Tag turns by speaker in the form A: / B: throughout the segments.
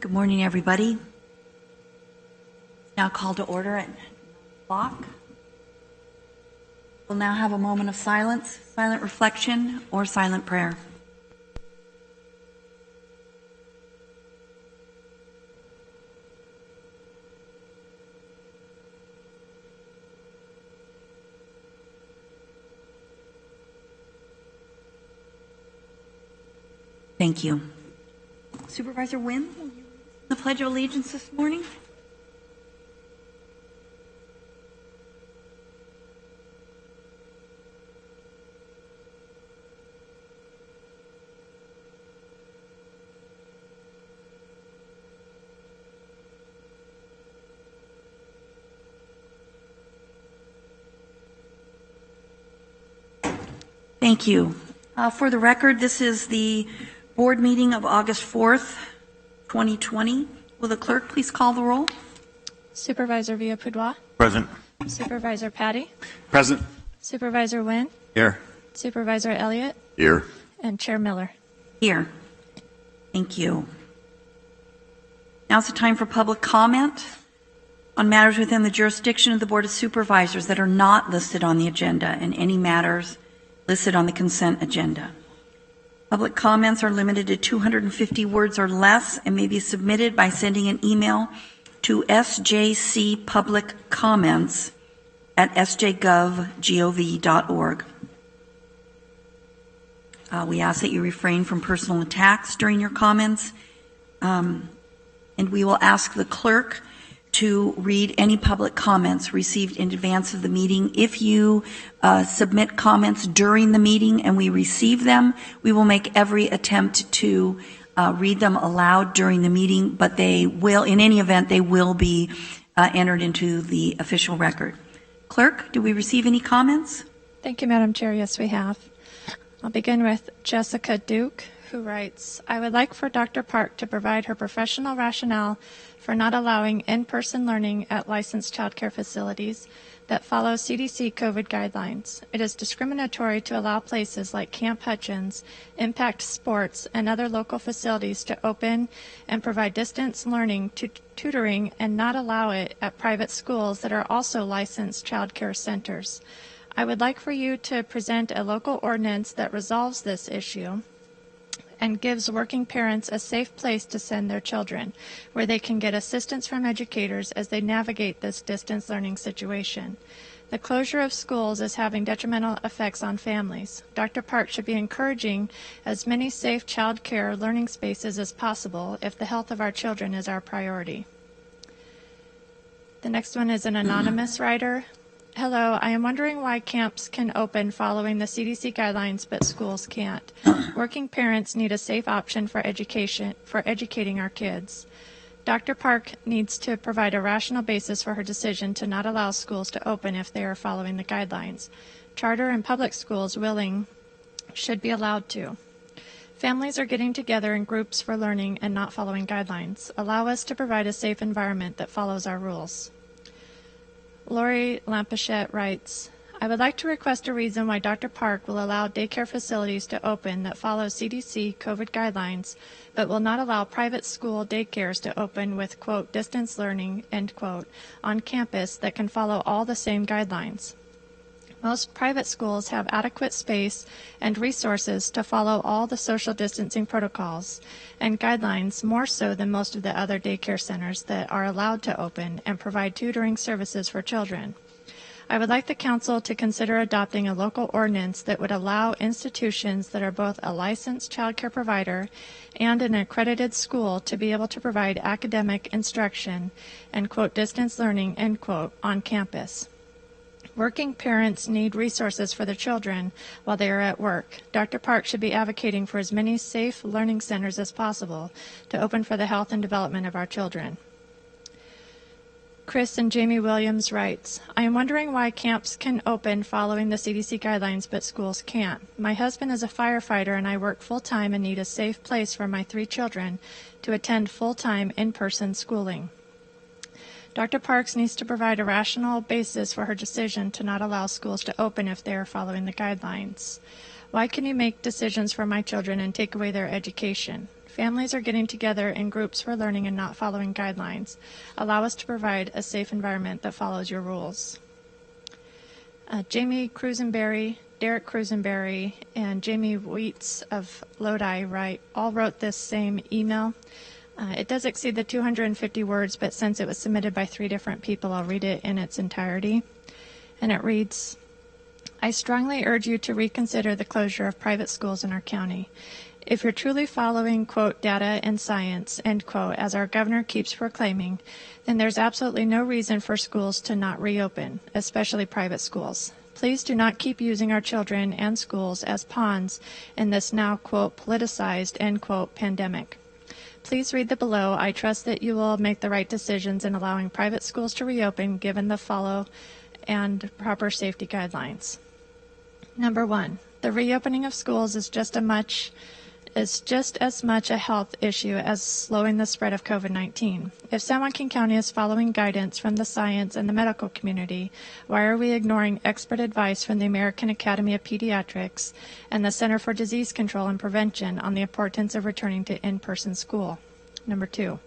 A: Good morning, everybody. Now called to order at 9 o'clock. We'll now have a moment of silence, silent reflection, or silent prayer. Thank you. Supervisor Wynn, will you read the Pledge of Allegiance this morning? Thank you. For the record, this is the board meeting of August 4th, 2020. Will the clerk please call the roll?
B: Supervisor Villapudua?
C: Present.
B: Supervisor Patty?
C: Present.
B: Supervisor Wynn?
C: Here.
B: Supervisor Elliott?
C: Here.
B: And Chair Miller.
A: Here. Thank you. Now's the time for public comment on matters within the jurisdiction of the Board of Supervisors that are not listed on the agenda and any matters listed on the consent agenda. Public comments are limited to 250 words or less and may be submitted by sending an email to sjcpubliccomments@sjgov.org. We ask that you refrain from personal attacks during your comments, and we will ask the clerk to read any public comments received in advance of the meeting. If you submit comments during the meeting and we receive them, we will make every attempt to read them aloud during the meeting, but they will, in any event, they will be entered into the official record. Clerk, do we receive any comments?
B: Thank you, Madam Chair. Yes, we have. I'll begin with Jessica Duke, who writes, I would like for Dr. Park to provide her professional rationale for not allowing in-person learning at licensed childcare facilities that follow CDC COVID guidelines. It is discriminatory to allow places like Camp Hutchins, Impact Sports, and other local facilities to open and provide distance learning tutoring and not allow it at private schools that are also licensed childcare centers. I would like for you to present a local ordinance that resolves this issue and gives working parents a safe place to send their children, where they can get assistance from educators as they navigate this distance learning situation. The closure of schools is having detrimental effects on families. Dr. Park should be encouraging as many safe child care learning spaces as possible if the health of our children is our priority. The next one is an anonymous writer. Hello, I am wondering why camps can open following the CDC guidelines, but schools can't. Working parents need a safe option for educating our kids. Dr. Park needs to provide a rational basis for her decision to not allow schools to open if they are following the guidelines. Charter and public schools willing should be allowed to. Families are getting together in groups for learning and not following guidelines. Allow us to provide a safe environment that follows our rules. Lori Lampachette writes, I would like to request a reason why Dr. Park will allow daycare facilities to open that follow CDC COVID guidelines, but will not allow private school daycares to open with, quote, distance learning, end quote, on campus that can follow all the same guidelines. Most private schools have adequate space and resources to follow all the social distancing protocols and guidelines, more so than most of the other daycare centers that are allowed to open and provide tutoring services for children. I would like the Council to consider adopting a local ordinance that would allow institutions that are both a licensed child care provider and an accredited school to be able to provide academic instruction and, quote, distance learning, end quote, on campus. Working parents need resources for their children while they are at work. Dr. Park should be advocating for as many safe learning centers as possible to open for the health and development of our children. Chris and Jamie Williams writes, I am wondering why camps can open following the CDC guidelines but schools can't. My husband is a firefighter and I work full-time and need a safe place for my 3 children to attend full-time in-person schooling. Dr. Parks needs to provide a rational basis for her decision to not allow schools to open if they are following the guidelines. Why can you make decisions for my children and take away their education? Families are getting together in groups for learning and not following guidelines. Allow us to provide a safe environment that follows your rules. Jamie Cruisenberry, Derek Cruisenberry, and Jamie Wheats of Lodi all wrote this same email. It does exceed the 250 words, but since it was submitted by 3 different people, I'll read it in its entirety. And it reads, I strongly urge you to reconsider the closure of private schools in our county. If you're truly following, quote, data and science, end quote, as our governor keeps proclaiming, then there's absolutely no reason for schools to not reopen, especially private schools. Please do not keep using our children and schools as pawns in this now, quote, politicized, end quote, pandemic. Please read the below. I trust that you will make the right decisions in allowing private schools to reopen given the follow and proper safety guidelines. Number 1, the reopening of schools is just as much a health issue as slowing the spread of COVID-19. If San Joaquin County is following guidance from the science and the medical community, why are we ignoring expert advice from the American Academy of Pediatrics and the Center for Disease Control and Prevention on the importance of returning to in-person school? Number 2,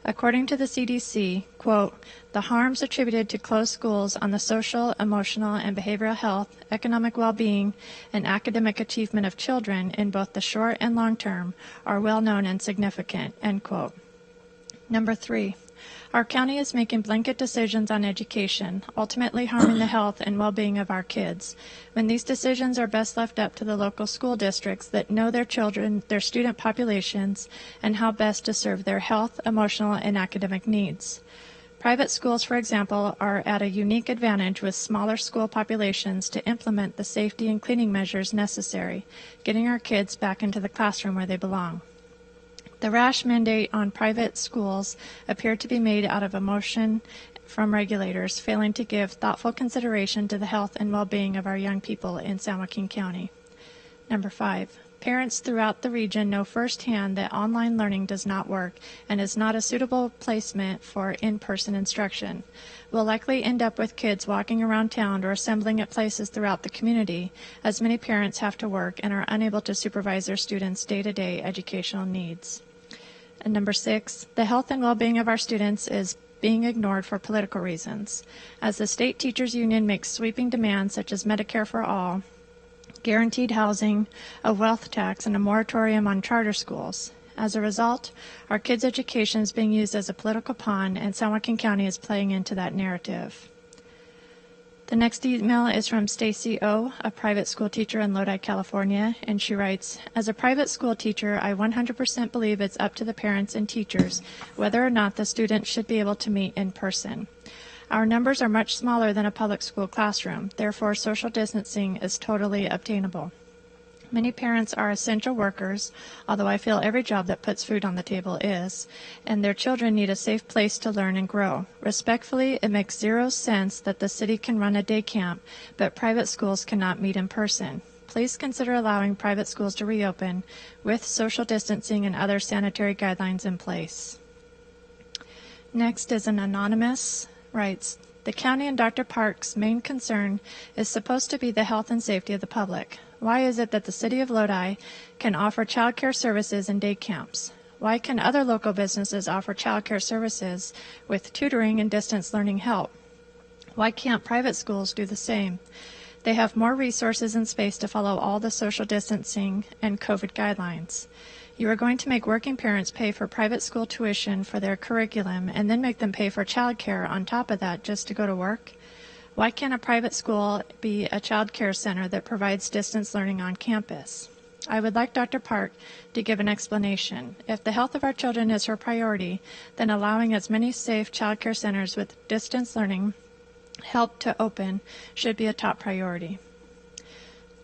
B: according to the CDC, quote, the harms attributed to closed schools on the social, emotional, and behavioral health, economic well-being, and academic achievement of children in both the short and long term are well known and significant, end quote. Number 3, our county is making blanket decisions on education, ultimately harming the health and well-being of our kids, when these decisions are best left up to the local school districts that know their children, their student populations, and how best to serve their health, emotional, and academic needs. Private schools, for example, are at a unique advantage with smaller school populations to implement the safety and cleaning measures necessary, getting our kids back into the classroom where they belong. The rash mandate on private schools appeared to be made out of emotion from regulators, failing to give thoughtful consideration to the health and well-being of our young people in San Joaquin County. Number 5, parents throughout the region know firsthand that online learning does not work and is not a suitable placement for in-person instruction. We'll likely end up with kids walking around town or assembling at places throughout the community, as many parents have to work and are unable to supervise their students' day-to-day educational needs. And number 6, the health and well-being of our students is being ignored for political reasons. As the State Teachers Union makes sweeping demands such as Medicare for all, guaranteed housing, a wealth tax, and a moratorium on charter schools. As a result, our kids' education is being used as a political pawn, and San Joaquin County is playing into that narrative. The next email is from Stacy O., a private school teacher in Lodi, California, and she writes, as a private school teacher, I 100% believe it's up to the parents and teachers whether or not the students should be able to meet in person. Our numbers are much smaller than a public school classroom, therefore social distancing is totally obtainable. Many parents are essential workers, although I feel every job that puts food on the table is, and their children need a safe place to learn and grow. Respectfully, it makes zero sense that the city can run a day camp, but private schools cannot meet in person. Please consider allowing private schools to reopen with social distancing and other sanitary guidelines in place. Next is an anonymous, writes, the county and Dr. Park's main concern is supposed to be the health and safety of the public. Why is it that the city of Lodi can offer child care services and day camps? Why can other local businesses offer child care services with tutoring and distance learning help? Why can't private schools do the same? They have more resources and space to follow all the social distancing and COVID guidelines. You are going to make working parents pay for private school tuition for their curriculum and then make them pay for child care on top of that just to go to work? Why can't a private school be a child care center that provides distance learning on campus? I would like Dr. Park to give an explanation. If the health of our children is her priority, then allowing as many safe child care centers with distance learning help to open should be a top priority.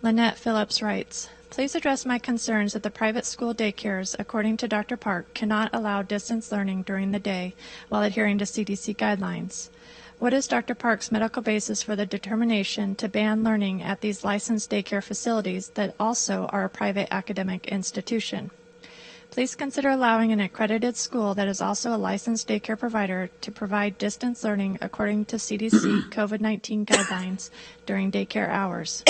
B: Lynette Phillips writes, please address my concerns that the private school daycares, according to Dr. Park, cannot allow distance learning during the day while adhering to CDC guidelines. What is Dr. Park's medical basis for the determination to ban learning at these licensed daycare facilities that also are a private academic institution? Please consider allowing an accredited school that is also a licensed daycare provider to provide distance learning according to CDC COVID-19 guidelines during daycare hours.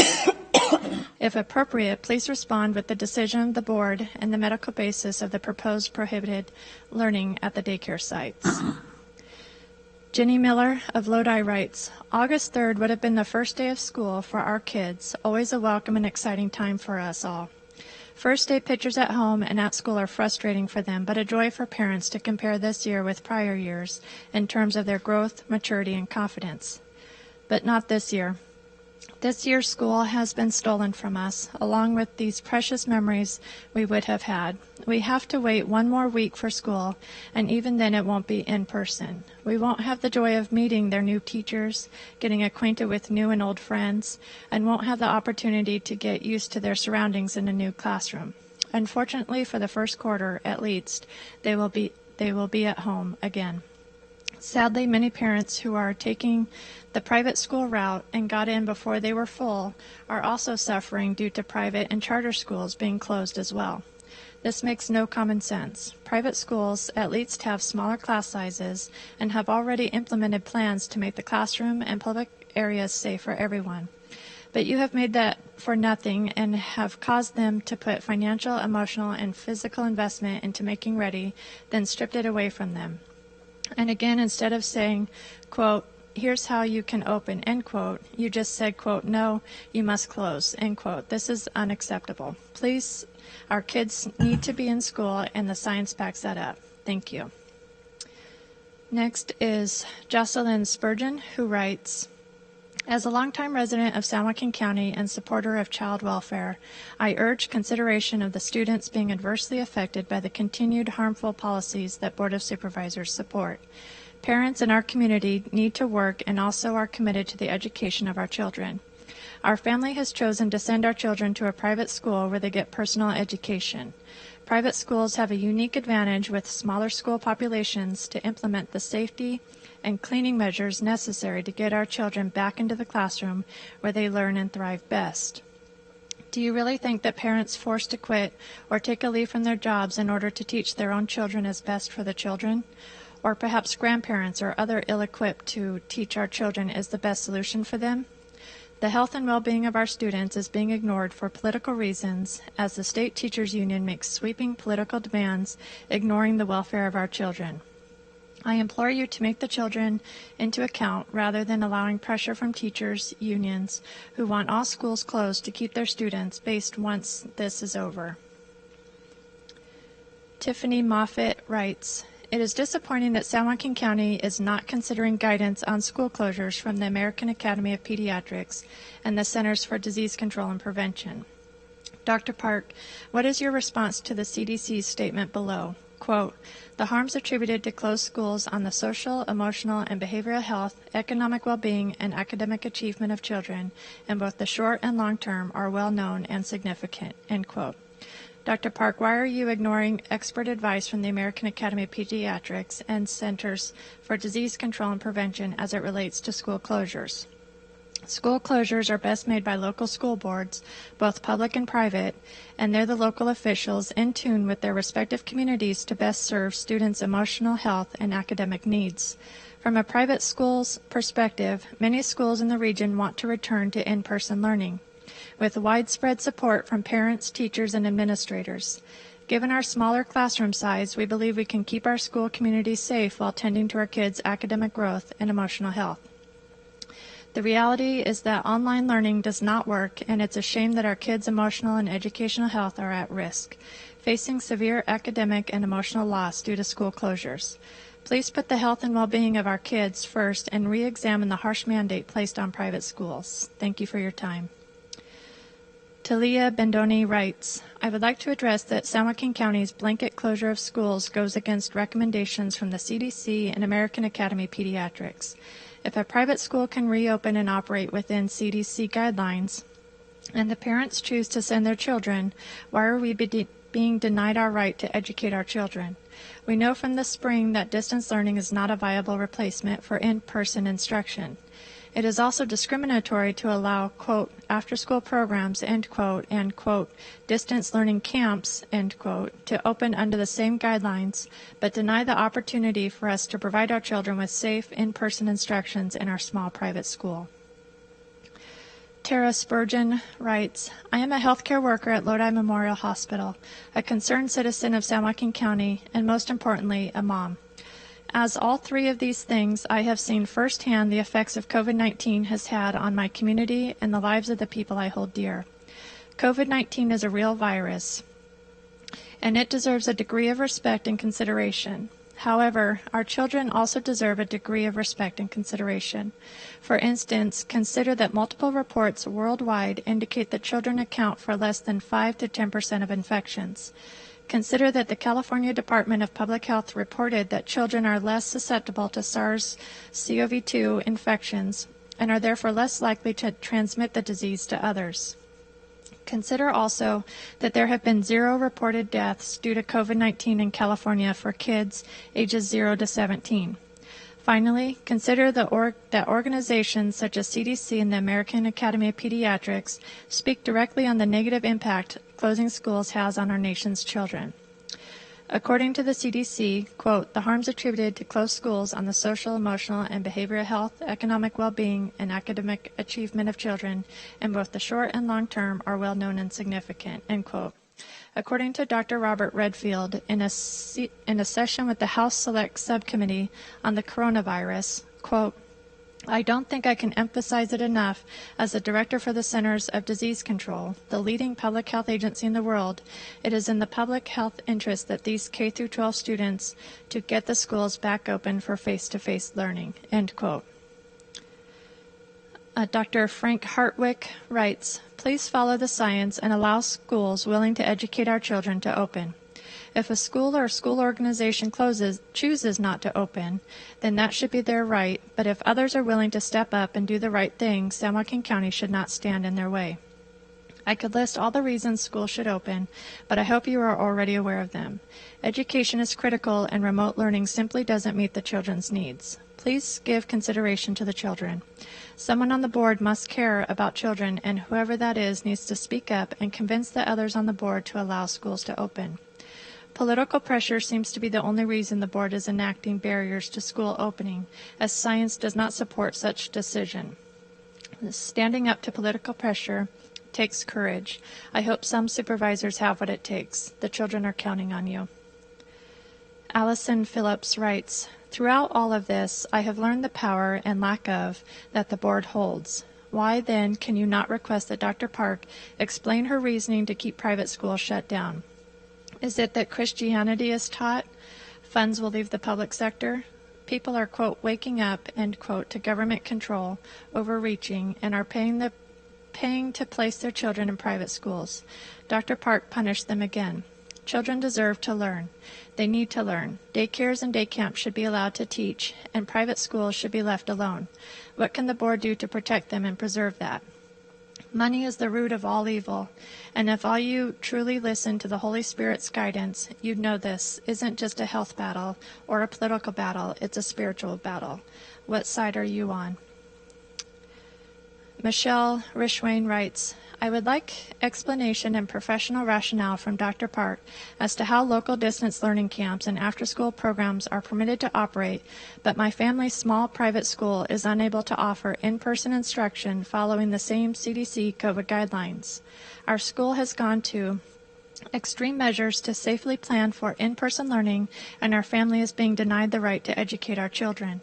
B: If appropriate, please respond with the decision of the board and the medical basis of the proposed prohibited learning at the daycare sites. Jenny Miller of Lodi writes, August 3rd would have been the first day of school for our kids, always a welcome and exciting time for us all. First day pictures at home and at school are frustrating for them, but a joy for parents to compare this year with prior years in terms of their growth, maturity, and confidence. But not this year. This year's school has been stolen from us, along with these precious memories we would have had. We have to wait one more week for school, and even then it won't be in person. We won't have the joy of meeting their new teachers, getting acquainted with new and old friends, and won't have the opportunity to get used to their surroundings in a new classroom. Unfortunately, for the first quarter, at least, they will be at home again. Sadly, many parents who are taking the private school route and got in before they were full are also suffering due to private and charter schools being closed as well. This makes no common sense. Private schools at least have smaller class sizes and have already implemented plans to make the classroom and public areas safe for everyone. But you have made that for nothing and have caused them to put financial, emotional, and physical investment into making ready, then stripped it away from them. And again, instead of saying, quote, here's how you can open, end quote, you just said, quote, no, you must close, end quote. This is unacceptable. Please, our kids need to be in school, and the science backs that up. Thank you. Next is Jocelyn Spurgeon, who writes, as a longtime resident of San Joaquin County and supporter of child welfare, I urge consideration of the students being adversely affected by the continued harmful policies that Board of Supervisors support. Parents in our community need to work and also are committed to the education of our children. Our family has chosen to send our children to a private school where they get personal education. Private schools have a unique advantage with smaller school populations to implement the safety and cleaning measures necessary to get our children back into the classroom where they learn and thrive best. Do you really think that parents forced to quit or take a leave from their jobs in order to teach their own children is best for the children? Or perhaps grandparents or other ill-equipped to teach our children is the best solution for them? The health and well-being of our students is being ignored for political reasons as the State Teachers Union makes sweeping political demands, ignoring the welfare of our children. I implore you to make the children into account rather than allowing pressure from teachers' unions who want all schools closed to keep their students based once this is over. Tiffany Moffitt writes, it is disappointing that San Joaquin County is not considering guidance on school closures from the American Academy of Pediatrics and the Centers for Disease Control and Prevention. Dr. Park, what is your response to the CDC's statement below? Quote, the harms attributed to closed schools on the social, emotional, and behavioral health, economic well-being, and academic achievement of children in both the short and long term are well known and significant, end quote. Dr. Park, why are you ignoring expert advice from the American Academy of Pediatrics and Centers for Disease Control and Prevention as it relates to school closures? School closures are best made by local school boards, both public and private, and they're the local officials in tune with their respective communities to best serve students' emotional health and academic needs. From a private school's perspective, many schools in the region want to return to in-person learning, with widespread support from parents, teachers, and administrators. Given our smaller classroom size, we believe we can keep our school community safe while tending to our kids' academic growth and emotional health. The reality is that online learning does not work, and it's a shame that our kids' emotional and educational health are at risk, facing severe academic and emotional loss due to school closures. Please put the health and well-being of our kids first and re-examine the harsh mandate placed on private schools. Thank you for your time. Talia Bendoni writes, I would like to address that San Joaquin County's blanket closure of schools goes against recommendations from the CDC and American Academy of Pediatrics. If a private school can reopen and operate within CDC guidelines, and the parents choose to send their children, why are we being denied our right to educate our children? We know from the spring that distance learning is not a viable replacement for in-person instruction. It is also discriminatory to allow, quote, after-school programs, end quote, and, quote, distance learning camps, end quote, to open under the same guidelines, but deny the opportunity for us to provide our children with safe in-person instructions in our small private school. Tara Spurgeon writes, I am a healthcare worker at Lodi Memorial Hospital, a concerned citizen of San Joaquin County, and most importantly, a mom. As all three of these things, I have seen firsthand the effects of COVID-19 has had on my community and the lives of the people I hold dear. COVID-19 is a real virus, and it deserves a degree of respect and consideration. However, our children also deserve a degree of respect and consideration. For instance, consider that multiple reports worldwide indicate that children account for less than 5 to 10% of infections. Consider that the California Department of Public Health reported that children are less susceptible to SARS-CoV-2 infections and are therefore less likely to transmit the disease to others. Consider also that there have been 0 reported deaths due to COVID-19 in California for kids ages 0 to 17. Finally, consider that organizations such as CDC and the American Academy of Pediatrics speak directly on the negative impact closing schools has on our nation's children. According to the CDC, quote, the harms attributed to closed schools on the social, emotional, and behavioral health, economic well-being, and academic achievement of children in both the short and long term are well known and significant, end quote. According to Dr. Robert Redfield, in a session with the House Select Subcommittee on the coronavirus, quote, I don't think I can emphasize it enough. As the director for the Centers of Disease Control, the leading public health agency in the world, it is in the public health interest that these K-12 students to get the schools back open for face-to-face learning, end quote. Dr. Frank Hartwick writes, please follow the science and allow schools willing to educate our children to open. If a school or school organization chooses not to open, then that should be their right, but if others are willing to step up and do the right thing, San Joaquin County should not stand in their way. I could list all the reasons schools should open, but I hope you are already aware of them. Education is critical, and remote learning simply doesn't meet the children's needs. Please give consideration to the children. Someone on the board must care about children, and whoever that is needs to speak up and convince the others on the board to allow schools to open. Political pressure seems to be the only reason the board is enacting barriers to school opening, as science does not support such decision. Standing up to political pressure takes courage. I hope some supervisors have what it takes. The children are counting on you. Allison Phillips writes, throughout all of this, I have learned the power and lack of that the board holds. Why then can you not request that Dr. Park explain her reasoning to keep private schools shut down? Is it that Christianity is taught? Funds will leave the public sector? People are, quote, waking up, end quote, to government control, overreaching, and are paying to place their children in private schools. Dr. Park punished them again. Children deserve to learn. They need to learn. Daycares and day camps should be allowed to teach, and private schools should be left alone. What can the board do to protect them and preserve that? Money is the root of all evil, and if all you truly listen to the Holy Spirit's guidance, you'd know this isn't just a health battle or a political battle, it's a spiritual battle. What side are you on? Michelle Rishwain writes, I would like explanation and professional rationale from Dr. Park as to how local distance learning camps and after-school programs are permitted to operate, but my family's small private school is unable to offer in-person instruction following the same CDC COVID guidelines. Our school has gone to extreme measures to safely plan for in-person learning, and our family is being denied the right to educate our children.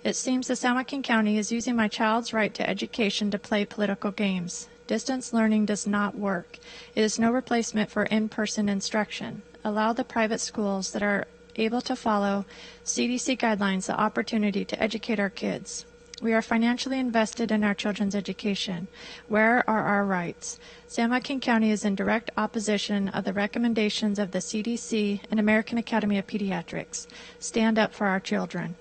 B: It seems the San Joaquin County is using my child's right to education to play political games. Distance learning does not work. It is no replacement for in-person instruction. Allow the private schools that are able to follow CDC guidelines the opportunity to educate our kids. We are financially invested in our children's education. Where are our rights? San Joaquin County is in direct opposition of the recommendations of the CDC and American Academy of Pediatrics. Stand up for our children.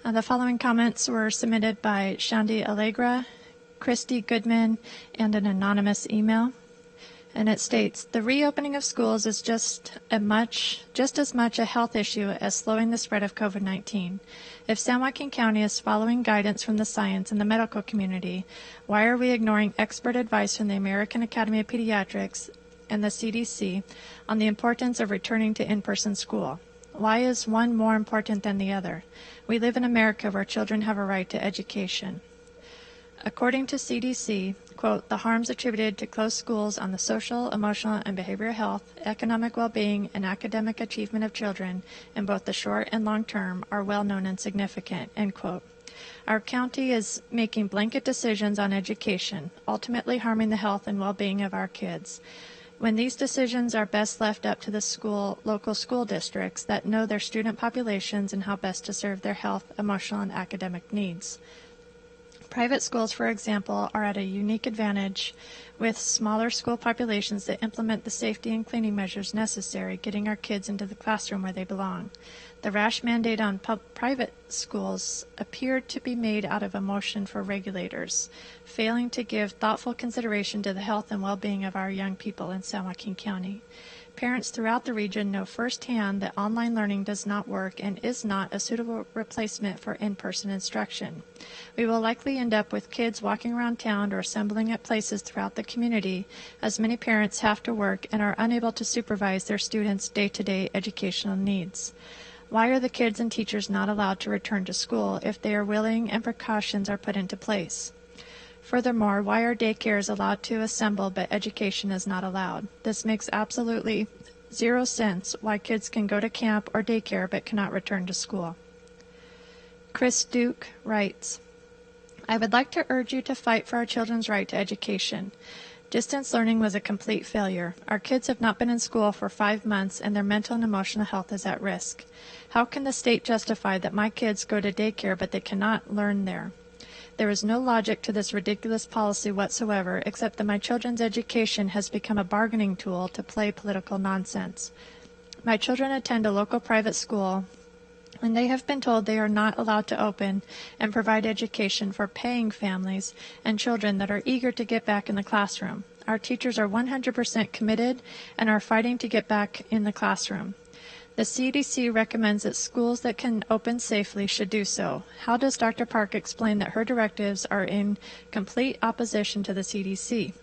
B: The following comments were submitted by Shandi Allegra, Christy Goodman, and an anonymous email. And it states, the reopening of schools is just as much a health issue as slowing the spread of COVID-19. If San Joaquin County is following guidance from the science and the medical community, why are we ignoring expert advice from the American Academy of Pediatrics and the CDC on the importance of returning to in-person school? Why is one more important than the other? We live in America where children have a right to education. According to CDC, quote, the harms attributed to closed schools on the social, emotional, and behavioral health, economic well-being, and academic achievement of children in both the short and long term are well known and significant, end quote. Our county is making blanket decisions on education, ultimately harming the health and well-being of our kids. When these decisions are best left up to the local school districts that know their student populations and how best to serve their health, emotional, and academic needs. Private schools, for example, are at a unique advantage with smaller school populations that implement the safety and cleaning measures necessary, getting our kids into the classroom where they belong. The rash mandate on private schools appeared to be made out of emotion for regulators, failing to give thoughtful consideration to the health and well-being of our young people in San Joaquin County. Parents throughout the region know firsthand that online learning does not work and is not a suitable replacement for in-person instruction. We will likely end up with kids walking around town or assembling at places throughout the community, as many parents have to work and are unable to supervise their students' day-to-day educational needs. Why are the kids and teachers not allowed to return to school if they are willing and precautions are put into place? Furthermore, why are daycares allowed to assemble but education is not allowed? This makes absolutely zero sense why kids can go to camp or daycare but cannot return to school. Chris Duke writes, I would like to urge you to fight for our children's right to education. Distance learning was a complete failure. Our kids have not been in school for 5 months and their mental and emotional health is at risk. How can the state justify that my kids go to daycare but they cannot learn there? There is no logic to this ridiculous policy whatsoever, except that my children's education has become a bargaining tool to play political nonsense. My children attend a local private school, and they have been told they are not allowed to open and provide education for paying families and children that are eager to get back in the classroom. Our teachers are 100% committed and are fighting to get back in the classroom. The CDC recommends that schools that can open safely should do so. How does Dr. Park explain that her directives are in complete opposition to the CDC?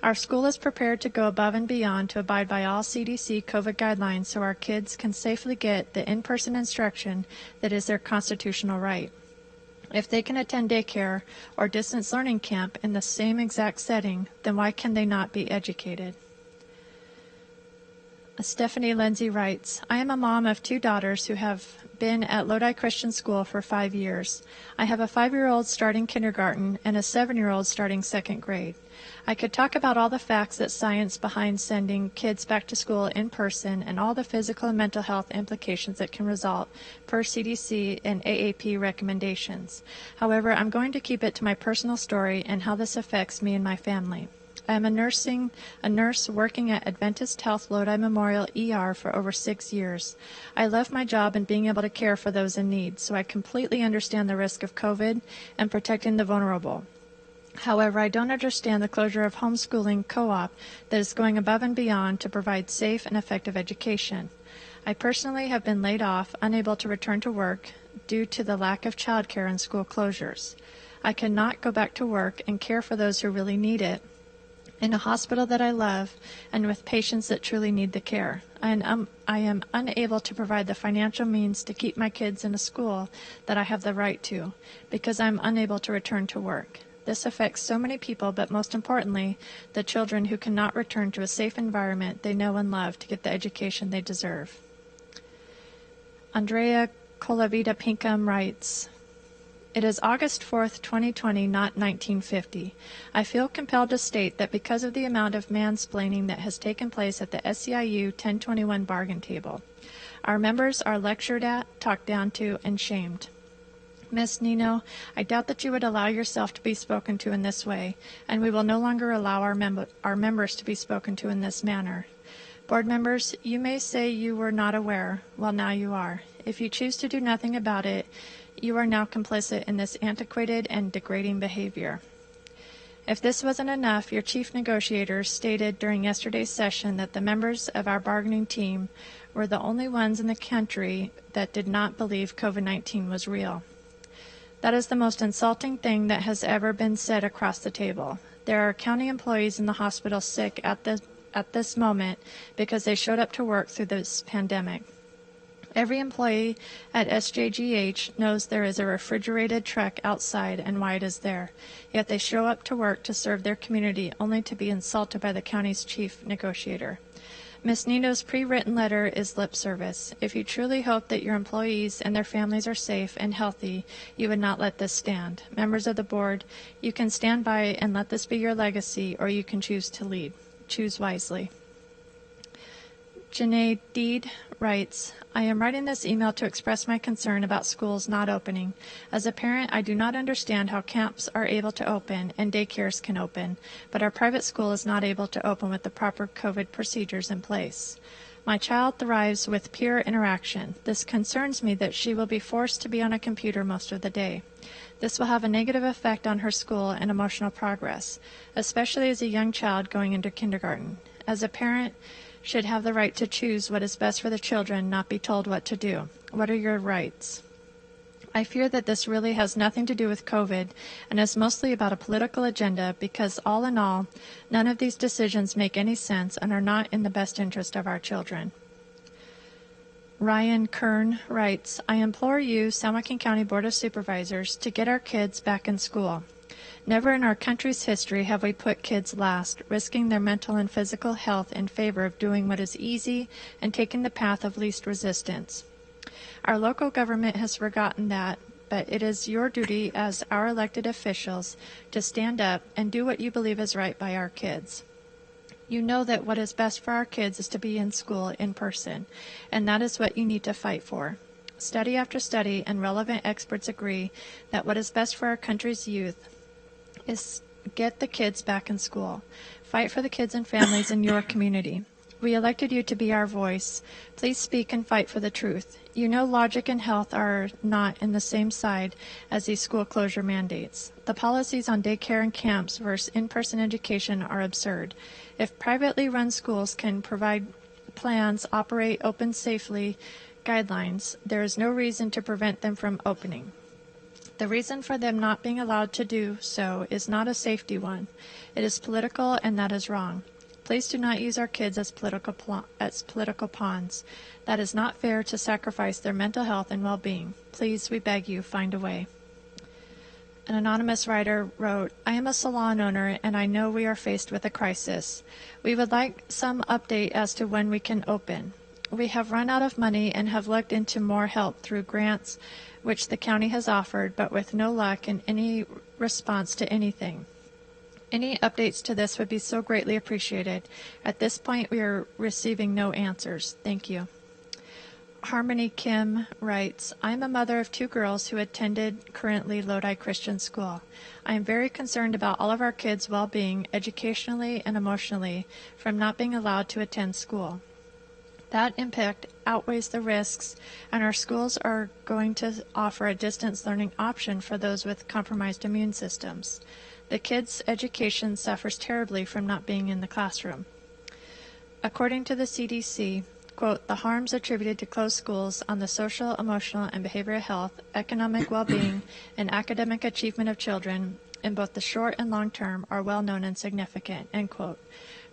B: Our school is prepared to go above and beyond to abide by all CDC COVID guidelines so our kids can safely get the in-person instruction that is their constitutional right. If they can attend daycare or distance learning camp in the same exact setting, then why can they not be educated? Stephanie Lindsay writes, I am a mom of 2 daughters who have been at Lodi Christian School for 5 years. I have a 5-year-old starting kindergarten and a 7-year-old starting 2nd grade. I could talk about all the facts that science behind sending kids back to school in person and all the physical and mental health implications that can result per CDC and AAP recommendations. However, I'm going to keep it to my personal story and how this affects me and my family. I am a nurse working at Adventist Health Lodi Memorial ER for over 6 years. I love my job and being able to care for those in need, so I completely understand the risk of COVID and protecting the vulnerable. However, I don't understand the closure of homeschooling co-op that is going above and beyond to provide safe and effective education. I personally have been laid off, unable to return to work due to the lack of childcare and school closures. I cannot go back to work and care for those who really need it in a hospital that I love and with patients that truly need the care. I am unable to provide the financial means to keep my kids in a school that I have the right to because I'm unable to return to work. This affects so many people, but most importantly, the children who cannot return to a safe environment they know and love to get the education they deserve. Andrea Colavita Pinkham writes, It is August 4th, 2020, not 1950. I feel compelled to state that because of the amount of mansplaining that has taken place at the SEIU 1021 bargain table, our members are lectured at, talked down to, and shamed. Ms. Nino, I doubt that you would allow yourself to be spoken to in this way, and we will no longer allow our members to be spoken to in this manner. Board members, you may say you were not aware. Well, now you are. If you choose to do nothing about it, you are now complicit in this antiquated and degrading behavior. If this wasn't enough, your chief negotiators stated during yesterday's session that the members of our bargaining team were the only ones in the country that did not believe COVID-19 was real. That is the most insulting thing that has ever been said across the table. There are county employees in the hospital sick at this moment because they showed up to work through this pandemic. Every employee at SJGH knows there is a refrigerated truck outside and why it is there, yet they show up to work to serve their community only to be insulted by the county's chief negotiator. Ms. Nino's pre-written letter is lip service. If you truly hope that your employees and their families are safe and healthy, you would not let this stand. Members of the board, you can stand by and let this be your legacy, or you can choose to lead. Choose wisely. Janae Deed writes, I am writing this email to express my concern about schools not opening. As a parent, I do not understand how camps are able to open and daycares can open, but our private school is not able to open with the proper COVID procedures in place. My child thrives with peer interaction. This concerns me that she will be forced to be on a computer most of the day. This will have a negative effect on her school and emotional progress, especially as a young child going into kindergarten. As a parent, should have the right to choose what is best for the children, not be told what to do. What are your rights? I fear that this really has nothing to do with COVID and is mostly about a political agenda because all in all, none of these decisions make any sense and are not in the best interest of our children. Ryan Kern writes, I implore you, San Joaquin County Board of Supervisors, to get our kids back in school. Never in our country's history have we put kids last, risking their mental and physical health in favor of doing what is easy and taking the path of least resistance. Our local government has forgotten that, but it is your duty as our elected officials to stand up and do what you believe is right by our kids. You know that what is best for our kids is to be in school in person, and that is what you need to fight for. Study after study and relevant experts agree that what is best for our country's youth is get the kids back in school. Fight for the kids and families in your community. We elected you to be our voice. Please speak and fight for the truth. You know logic and health are not in the same side as these school closure mandates. The policies on daycare and camps versus in-person education are absurd. If privately run schools can provide plans, operate open safely, guidelines, there is no reason to prevent them from opening. The reason for them not being allowed to do so is not a safety one. It is political, and that is wrong. Please do not use our kids as political pawns. That is not fair to sacrifice their mental health and well-being. Please, we beg you, find a way. An anonymous writer wrote, I am a salon owner, and I know we are faced with a crisis. We would like some update as to when we can open. We have run out of money and have looked into more help through grants, which the county has offered, but with no luck in any response to anything. Any updates to this would be so greatly appreciated. At this point, we are receiving no answers. Thank you. Harmony Kim writes, I am a mother of 2 girls who attended currently Lodi Christian School. I am very concerned about all of our kids' well-being, educationally and emotionally, from not being allowed to attend school. That impact outweighs the risks, and our schools are going to offer a distance learning option for those with compromised immune systems. The kids' education suffers terribly from not being in the classroom. According to the CDC, quote, the harms attributed to closed schools on the social, emotional, and behavioral health, economic well-being, and academic achievement of children in both the short and long term are well known and significant, end quote.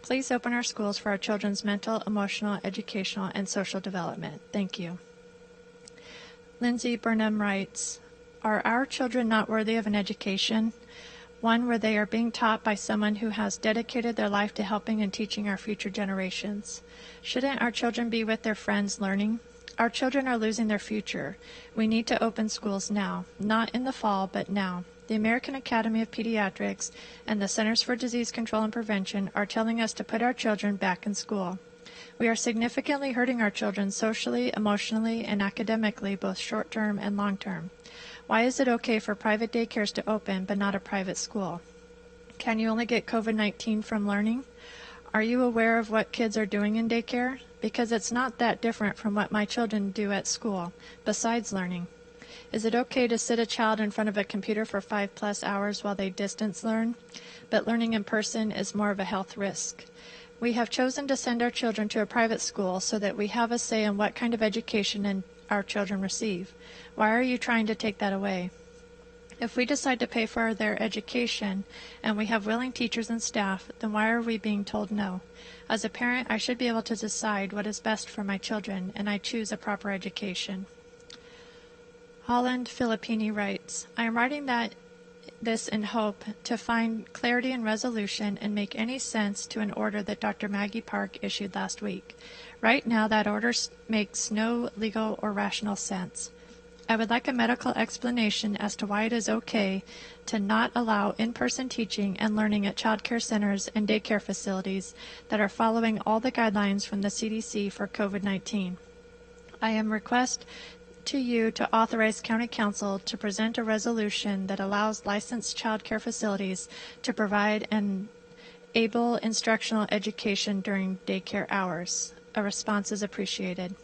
B: Please open our schools for our children's mental, emotional, educational, and social development. Thank you. Lindsay Burnham writes, are our children not worthy of an education? One where they are being taught by someone who has dedicated their life to helping and teaching our future generations. Shouldn't our children be with their friends learning? Our children are losing their future. We need to open schools now, not in the fall, but now. The American Academy of Pediatrics and the Centers for Disease Control and Prevention are telling us to put our children back in school. We are significantly hurting our children socially, emotionally, and academically, both short-term and long-term. Why is it okay for private daycares to open, but not a private school? Can you only get COVID-19 from learning? Are you aware of what kids are doing in daycare? Because it's not that different from what my children do at school, besides learning. Is it okay to sit a child in front of a computer for 5+ hours while they distance learn? But learning in person is more of a health risk. We have chosen to send our children to a private school so that we have a say in what kind of education our children receive. Why are you trying to take that away? If we decide to pay for their education and we have willing teachers and staff, then why are we being told no? As a parent, I should be able to decide what is best for my children, and I choose a proper education. Holland Filippini writes, I am writing this in hope to find clarity and resolution and make any sense to an order that Dr. Maggie Park issued last week. Right now, that order makes no legal or rational sense. I would like a medical explanation as to why it is okay to not allow in-person teaching and learning at child care centers and daycare facilities that are following all the guidelines from the CDC for COVID-19. I am request to you to authorize County Council to present a resolution that allows licensed child care facilities to provide an able instructional education during daycare hours. A response is appreciated.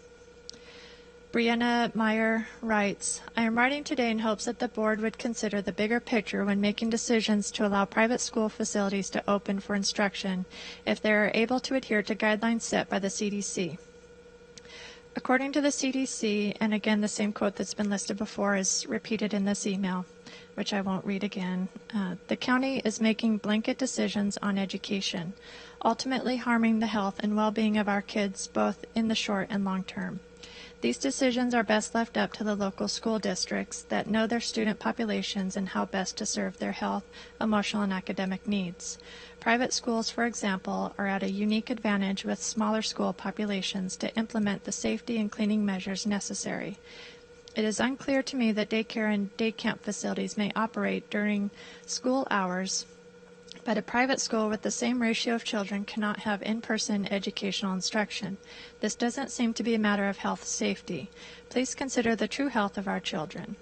B: Brianna Meyer writes, I am writing today in hopes that the board would consider the bigger picture when making decisions to allow private school facilities to open for instruction if they are able to adhere to guidelines set by the CDC. According to the CDC, and again the same quote that's been listed before is repeated in this email, which I won't read again, the county is making blanket decisions on education, ultimately harming the health and well-being of our kids both in the short and long term. These decisions are best left up to the local school districts that know their student populations and how best to serve their health, emotional, and academic needs. Private schools, for example, are at a unique advantage with smaller school populations to implement the safety and cleaning measures necessary. It is unclear to me that daycare and day camp facilities may operate during school hours, but a private school with the same ratio of children cannot have in-person educational instruction. This doesn't seem to be a matter of health safety. Please consider the true health of our children.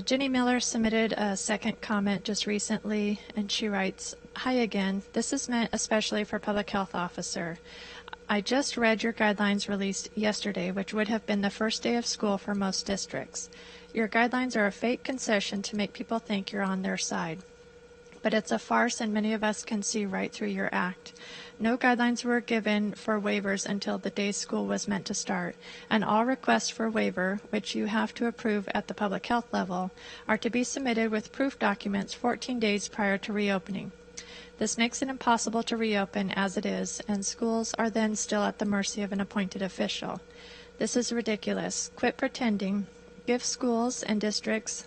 B: Jenny Miller submitted a second comment just recently, and she writes, Hi again. This is meant especially for Public Health Officer. I just read your guidelines released yesterday, which would have been the first day of school for most districts. Your guidelines are a fake concession to make people think you're on their side. But it's a farce, and many of us can see right through your act. No guidelines were given for waivers until the day school was meant to start, and all requests for waiver, which you have to approve at the public health level, are to be submitted with proof documents 14 days prior to reopening. This makes it impossible to reopen as it is, and schools are then still at the mercy of an appointed official. This is ridiculous. Quit pretending. Give schools and districts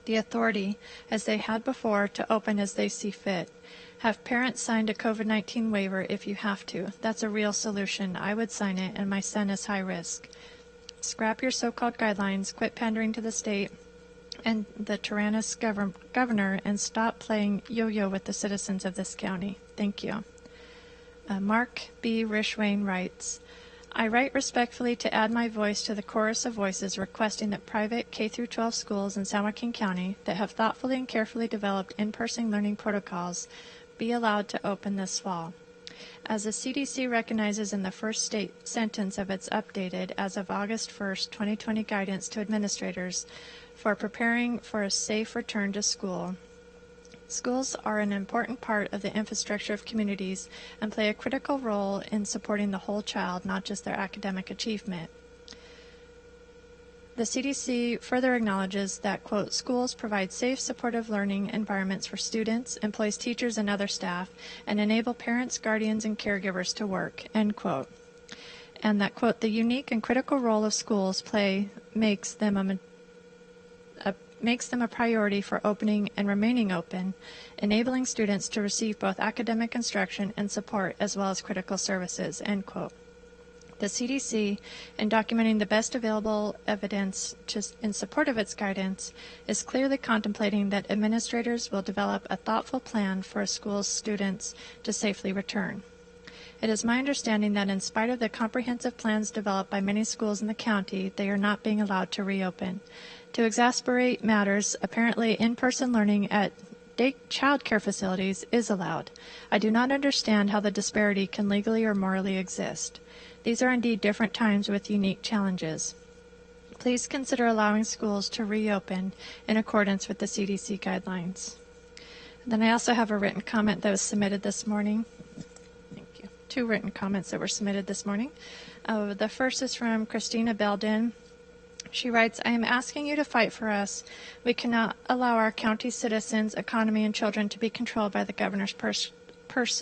B: the authority, as they had before, to open as they see fit. Have parents signed a COVID-19 waiver if you have to. That's a real solution. I would sign it, and my son is high risk. Scrap your so-called guidelines, quit pandering to the state and the tyrannous governor, and stop playing yo-yo with the citizens of this county. Thank you. Mark B. Rishwain writes, I write respectfully to add my voice to the chorus of voices requesting that private K-12 schools in San Joaquin County that have thoughtfully and carefully developed in-person learning protocols be allowed to open this fall. As the CDC recognizes in the first sentence of its updated as of August 1st, 2020 guidance to administrators for preparing for a safe return to school, schools are an important part of the infrastructure of communities and play a critical role in supporting the whole child, not just their academic achievement. The CDC further acknowledges that, quote, schools provide safe, supportive learning environments for students, employees, teachers, and other staff, and enable parents, guardians, and caregivers to work, end quote. And that, quote, the unique and critical role of schools play makes them a priority for opening and remaining open, enabling students to receive both academic instruction and support as well as critical services, end quote. The CDC, in documenting the best available evidence in support of its guidance, is clearly contemplating that administrators will develop a thoughtful plan for a school's students to safely return. It is my understanding that in spite of the comprehensive plans developed by many schools in the county, they are not being allowed to reopen. To exacerbate matters, apparently in-person learning at child care facilities is allowed. I do not understand how the disparity can legally or morally exist. These are indeed different times with unique challenges. Please consider allowing schools to reopen in accordance with the CDC guidelines. Then I also have a written comment that was submitted this morning. Thank you. Two written comments that were submitted this morning. The first is from Christina Belden She writes, I am asking you to fight for us. We cannot allow our county citizens, economy, and children to be controlled by the governor's purse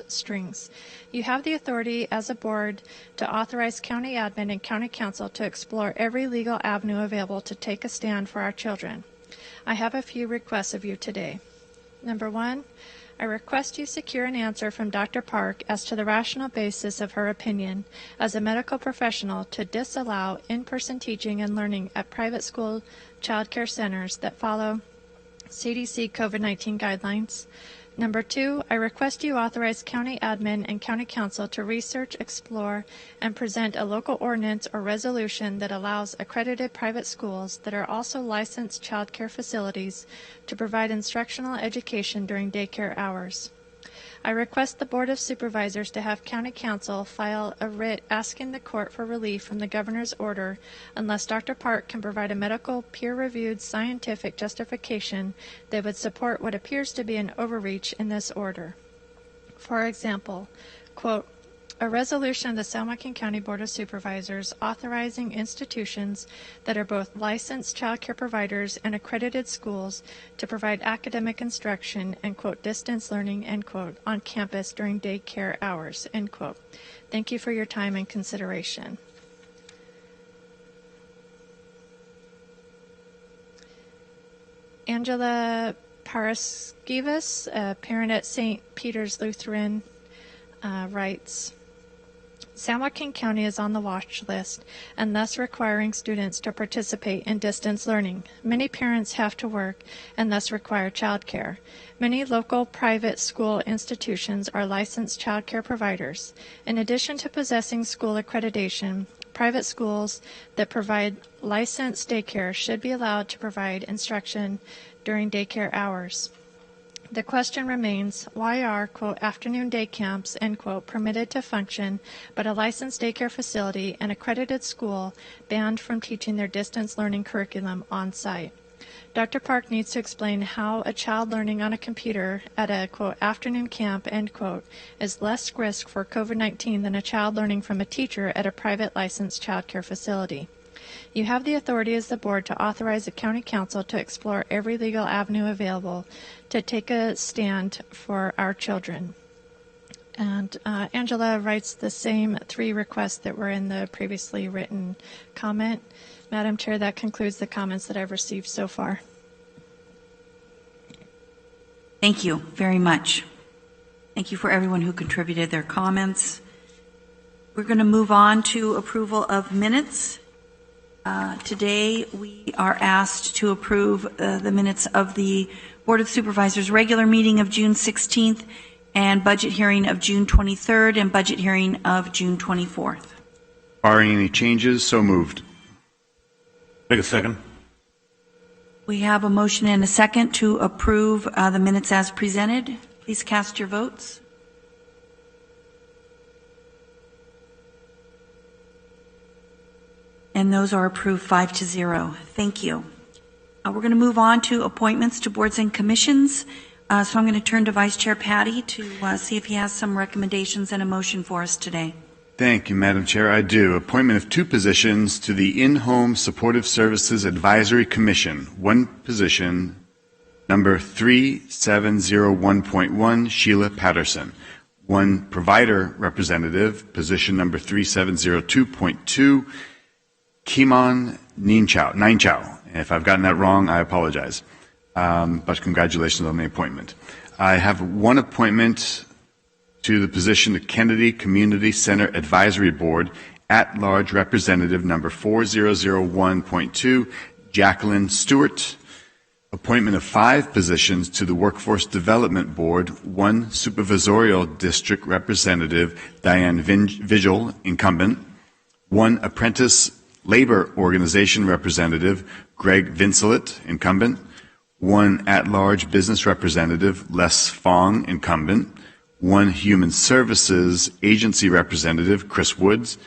B: strings. You have the authority as a board to authorize county admin and county council to explore every legal avenue available to take a stand for our children. I have a few requests of you today. Number one, I request you secure an answer from Dr. Park as to the rational basis of her opinion as a medical professional to disallow in-person teaching and learning at private school child care centers that follow CDC COVID-19 guidelines. Number two, I request you authorize county admin and county council to research, explore, and present a local ordinance or resolution that allows accredited private schools that are also licensed child care facilities to provide instructional education during daycare hours. I request the Board of Supervisors to have County Council file a writ asking the court for relief from the governor's order unless Dr. Park can provide a medical, peer-reviewed scientific justification that would support what appears to be an overreach in this order. For example, quote, a resolution of the San Joaquin County Board of Supervisors authorizing institutions that are both licensed child care providers and accredited schools to provide academic instruction and, quote, distance learning, end quote, on campus during daycare hours, end quote. Thank you for your time and consideration. Angela Paraskevas, a parent at St. Peter's Lutheran, writes, San Joaquin County is on the watch list and thus requiring students to participate in distance learning. Many parents have to work and thus require childcare. Many local private school institutions are licensed childcare providers. In addition to possessing school accreditation, private schools that provide licensed daycare should be allowed to provide instruction during daycare hours. The question remains, why are, quote, afternoon day camps, end quote, permitted to function, but a licensed daycare facility and accredited school banned from teaching their distance learning curriculum on site? Dr. Park needs to explain how a child learning on a computer at a, quote, afternoon camp, end quote, is less risk for COVID-19 than a child learning from a teacher at a private licensed child care facility. You have the authority as the board to authorize the county council to explore every legal avenue available to take a stand for our children. And Angela writes the same three requests that were in the previously written comment. Madam Chair, that concludes the comments that I've received so far.
A: Thank you very much. Thank you for everyone who contributed their comments. We're going to move on to approval of minutes. Today we are asked to approve the minutes of the Board of Supervisors regular meeting of June 16th and budget hearing of June 23rd and budget hearing of June 24th.
C: Barring any changes, so moved.
D: Take a second.
A: We have a motion and a second to approve the minutes as presented. Please cast your votes. And those are approved 5-0. Thank you. We're going to move on to appointments to boards and commissions. So I'm going to turn to Vice Chair Patty to see if he has some recommendations and a motion for us today.
C: Thank you, Madam Chair. I do. Appointment of 2 positions to the In-Home Supportive Services Advisory Commission. 1 position, number 3701.1, Sheila Patterson. 1 provider representative, position number 3702.2, Kimon Ninchao. If I've gotten that wrong, I apologize. But congratulations on the appointment. I have 1 appointment to the position of Kennedy Community Center Advisory Board, at-large representative number 4001.2, Jacqueline Stewart. Appointment of 5 positions to the Workforce Development Board, 1 supervisorial district representative, Diane Vigil, incumbent, 1 apprentice labor organization representative, Greg Vincelet, incumbent, 1 at-large business representative, Les Fong, incumbent, 1 human services agency representative, Chris Woods,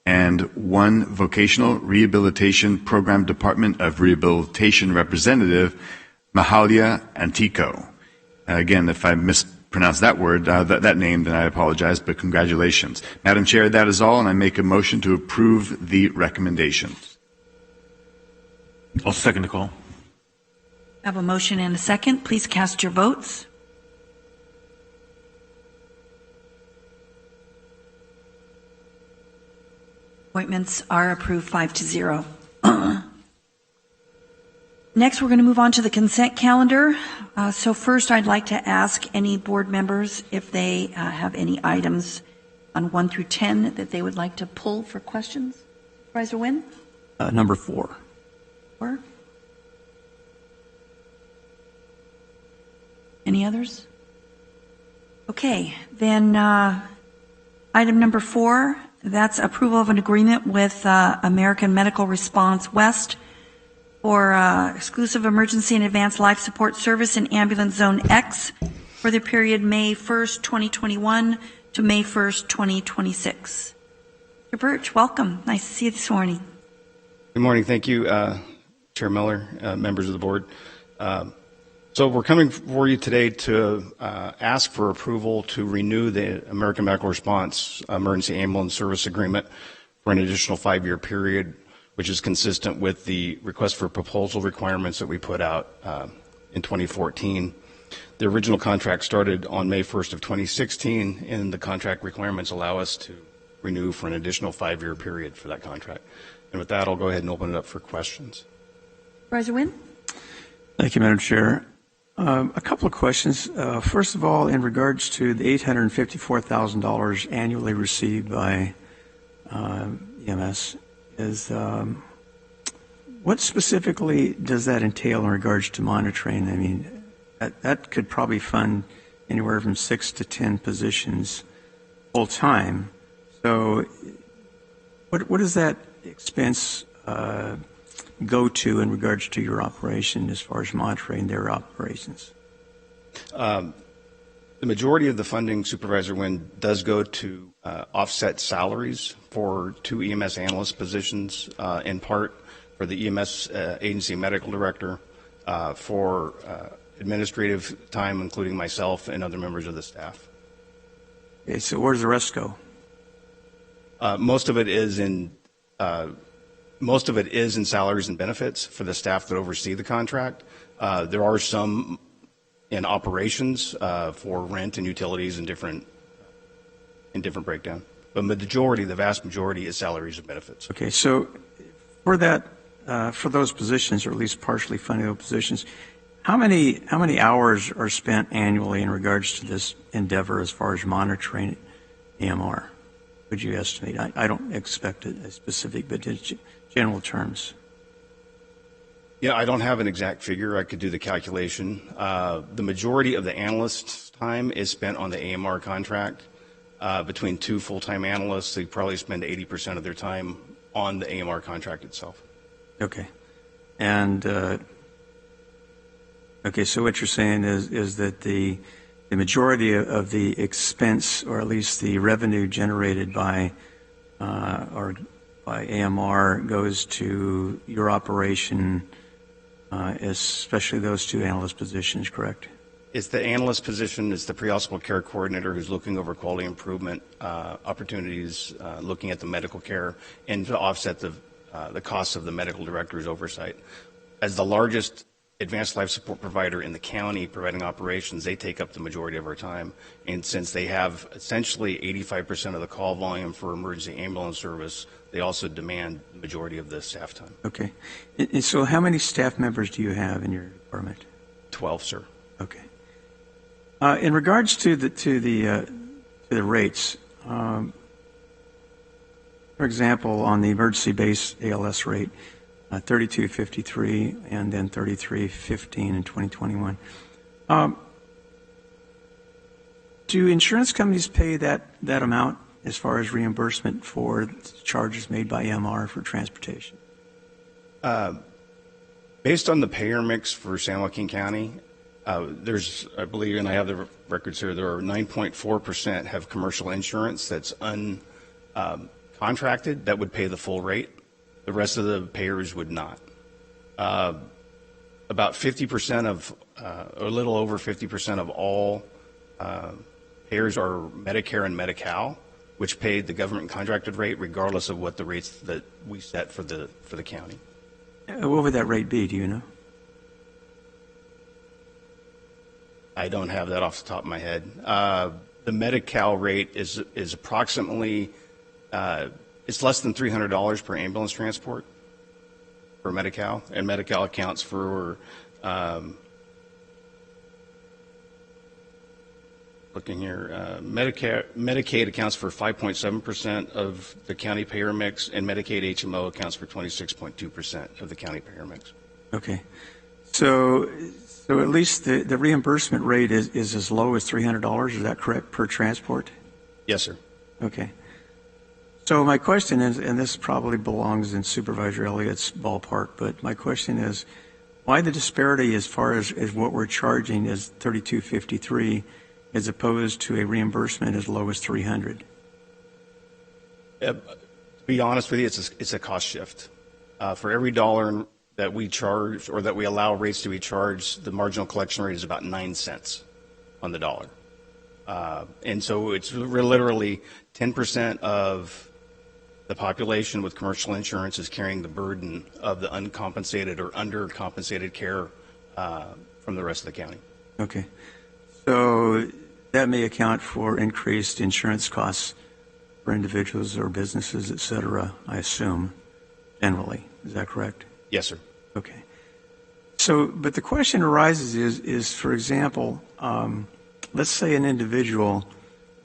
C: and 1 vocational rehabilitation program department of rehabilitation representative, Mahalia Antico. Again, if I mispronounced that word, that name, then I apologize, but congratulations. Madam Chair, that is all, and I make a motion to approve the recommendations.
D: I'll second the call.
A: I have a motion and a second. Please cast your votes. Appointments are approved 5-0. Next, we're going to move on to the consent calendar. So first, I'd like to ask any board members if they have any items on 1 through 10 that they would like to pull for questions. Supervisor Wynn?
E: Number 4.
A: 4. Any others? Okay, then item number 4, that's approval of an agreement with American Medical Response West for exclusive emergency and advanced life support service in Ambulance Zone X for the period May 1st, 2021 to May 1st, 2026. Mr. Birch, welcome. Nice to see you this morning.
F: Good morning. Thank you, Chair Miller, members of the board. So we're coming for you today to ask for approval to renew the American Medical Response Emergency Ambulance Service Agreement for an additional 5-year period, which is consistent with the request for proposal requirements that we put out in 2014. The original contract started on May 1st of 2016, and the contract requirements allow us to renew for an additional 5-year period for that contract. And with that, I'll go ahead and open it up for questions.
A: Supervisor Wynn?
E: Thank you, Madam Chair. A couple of questions. First of all, in regards to the $854,000 annually received by EMS, what specifically does that entail in regards to monitoring? I mean, that could probably fund anywhere from 6 to 10 positions full time. So what does that expense go to in regards to your operation as far as monitoring their operations?
F: The majority of the funding, Supervisor Wynn, does go to offset salaries for 2 EMS analyst positions, in part for the EMS agency medical director, for administrative time, including myself and other members of the staff.
E: Okay, so where does the rest go?
F: Most of it is in salaries and benefits for the staff that oversee the contract. There are some in operations for rent and utilities and different breakdown. But the vast majority is salaries and benefits.
E: Okay, so for that, for those positions, or at least partially funding those positions, how many hours are spent annually in regards to this endeavor as far as monitoring AMR? Would you estimate? I don't expect a specific, but in general terms.
F: Yeah, I don't have an exact figure. I could do the calculation. The majority of the analyst's time is spent on the AMR contract. Between 2 full-time analysts, they probably spend 80% of their time on the AMR contract itself.
E: Okay. And, okay, so what you're saying is that the majority of the expense, or at least the revenue generated by AMR, goes to your operation, especially those 2 analyst positions, correct?
F: It's the analyst position. It's the pre-hospital care coordinator who's looking over quality improvement opportunities, looking at the medical care, and to offset the costs of the medical director's oversight. As the largest advanced life support provider in the county providing operations, they take up the majority of our time. And since they have essentially 85% of the call volume for emergency ambulance service, they also demand the majority of the staff time.
E: Okay. And so how many staff members do you have in your department?
F: 12, sir.
E: Okay. In regards to the rates, for example, on the emergency-based ALS rate, 32.53 and then 33.15 in 2021. Do insurance companies pay that amount as far as reimbursement for charges made by MR for transportation?
F: Based on the payer mix for San Joaquin County, there's, I believe, and I have the records here, there are 9.4% have commercial insurance that's uncontracted that would pay the full rate. The rest of the payers would not. About 50% of, or a little over 50% of all payers are Medicare and Medi-Cal, which paid the government contracted rate regardless of what the rates that we set for the county.
E: What would that rate be, do you know?
F: I don't have that off the top of my head. The Medi-Cal rate is approximately, it's less than $300 per ambulance transport for Medi-Cal, and Medi-Cal accounts for, looking here, Medicaid accounts for 5.7% of the county payer mix, and Medicaid HMO accounts for 26.2% of the county payer mix.
E: Okay. So at least the reimbursement rate is as low as $300, is that correct, per transport?
F: Yes, sir.
E: Okay. So my question is, and this probably belongs in Supervisor Elliott's ballpark, but my question is, why the disparity as far as what we're charging is $32.53 as opposed to a reimbursement as low as $300?
F: To be honest with you, it's a cost shift. For every dollar that we charge or that we allow rates to be charged, the marginal collection rate is about 9 cents on the dollar. And so it's literally 10% of the population with commercial insurance is carrying the burden of the uncompensated or undercompensated care from the rest of the county.
E: Okay. So that may account for increased insurance costs for individuals or businesses, et cetera, I assume, generally. Is that correct?
F: Yes, sir.
E: Okay. So, but the question arises is for example, let's say an individual,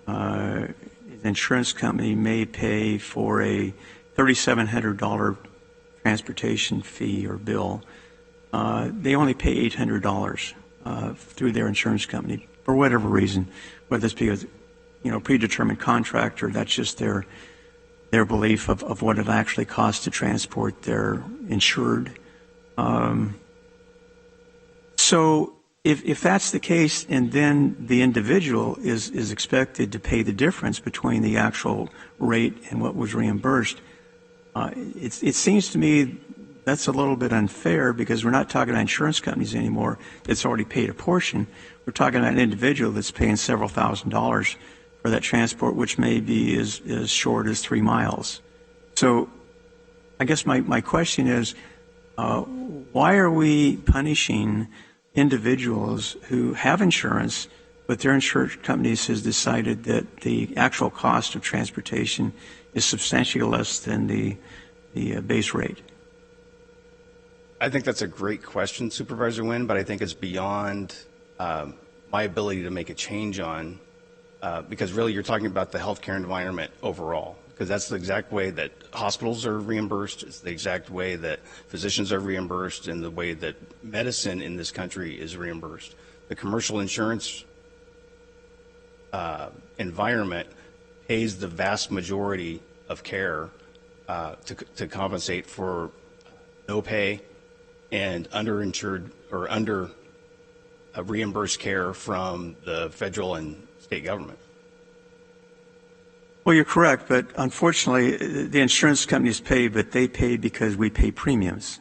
E: an insurance company may pay for a $3,700 transportation fee or bill. They only pay $800 through their insurance company for whatever reason, whether it's because, predetermined contract or that's just their belief of what it actually costs to transport their insured. So if that's the case, and then the individual is expected to pay the difference between the actual rate and what was reimbursed, it seems to me that's a little bit unfair because we're not talking about insurance companies anymore that's already paid a portion. We're talking about an individual that's paying several $1,000s for that transport, which may be as short as 3 miles. So I guess my question is, why are we punishing individuals who have insurance, but their insurance companies has decided that the actual cost of transportation is substantially less than the base rate?
F: I think that's a great question, Supervisor Wynn, but I think it's beyond my ability to make a change on, because really you're talking about the healthcare environment overall, because that's the exact way that hospitals are reimbursed, it's the exact way that physicians are reimbursed, and the way that medicine in this country is reimbursed. The commercial insurance environment pays the vast majority of care to compensate for no pay and underinsured or under reimbursed care from the federal and state government.
E: Well, you're correct, but unfortunately, the insurance companies pay, but they pay because we pay premiums.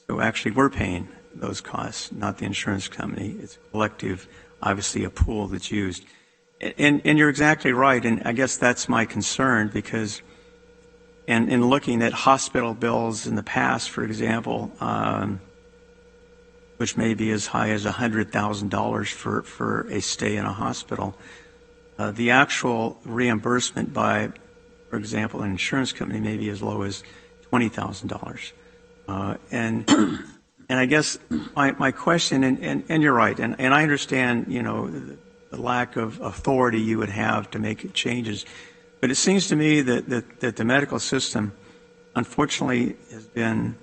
E: So actually, we're paying those costs, not the insurance company. It's a collective, obviously, a pool that's used. And you're exactly right, and I guess that's my concern because in looking at hospital bills in the past, for example, which may be as high as $100,000 for a stay in a hospital, the actual reimbursement by, for example, an insurance company may be as low as $20,000. And I guess my question, and you're right, and I understand, the lack of authority you would have to make changes, but it seems to me that the medical system, unfortunately, has been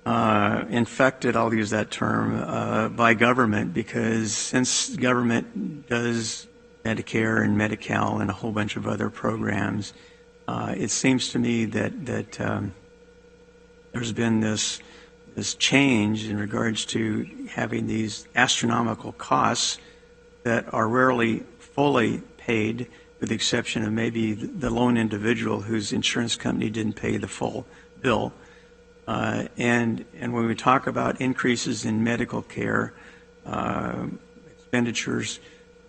E: infected, I'll use that term, by government, because since government does Medicare and Medi-Cal and a whole bunch of other programs, it seems to me that there's been this change in regards to having these astronomical costs that are rarely fully paid, with the exception of maybe the lone individual whose insurance company didn't pay the full bill. And when we talk about increases in medical care expenditures,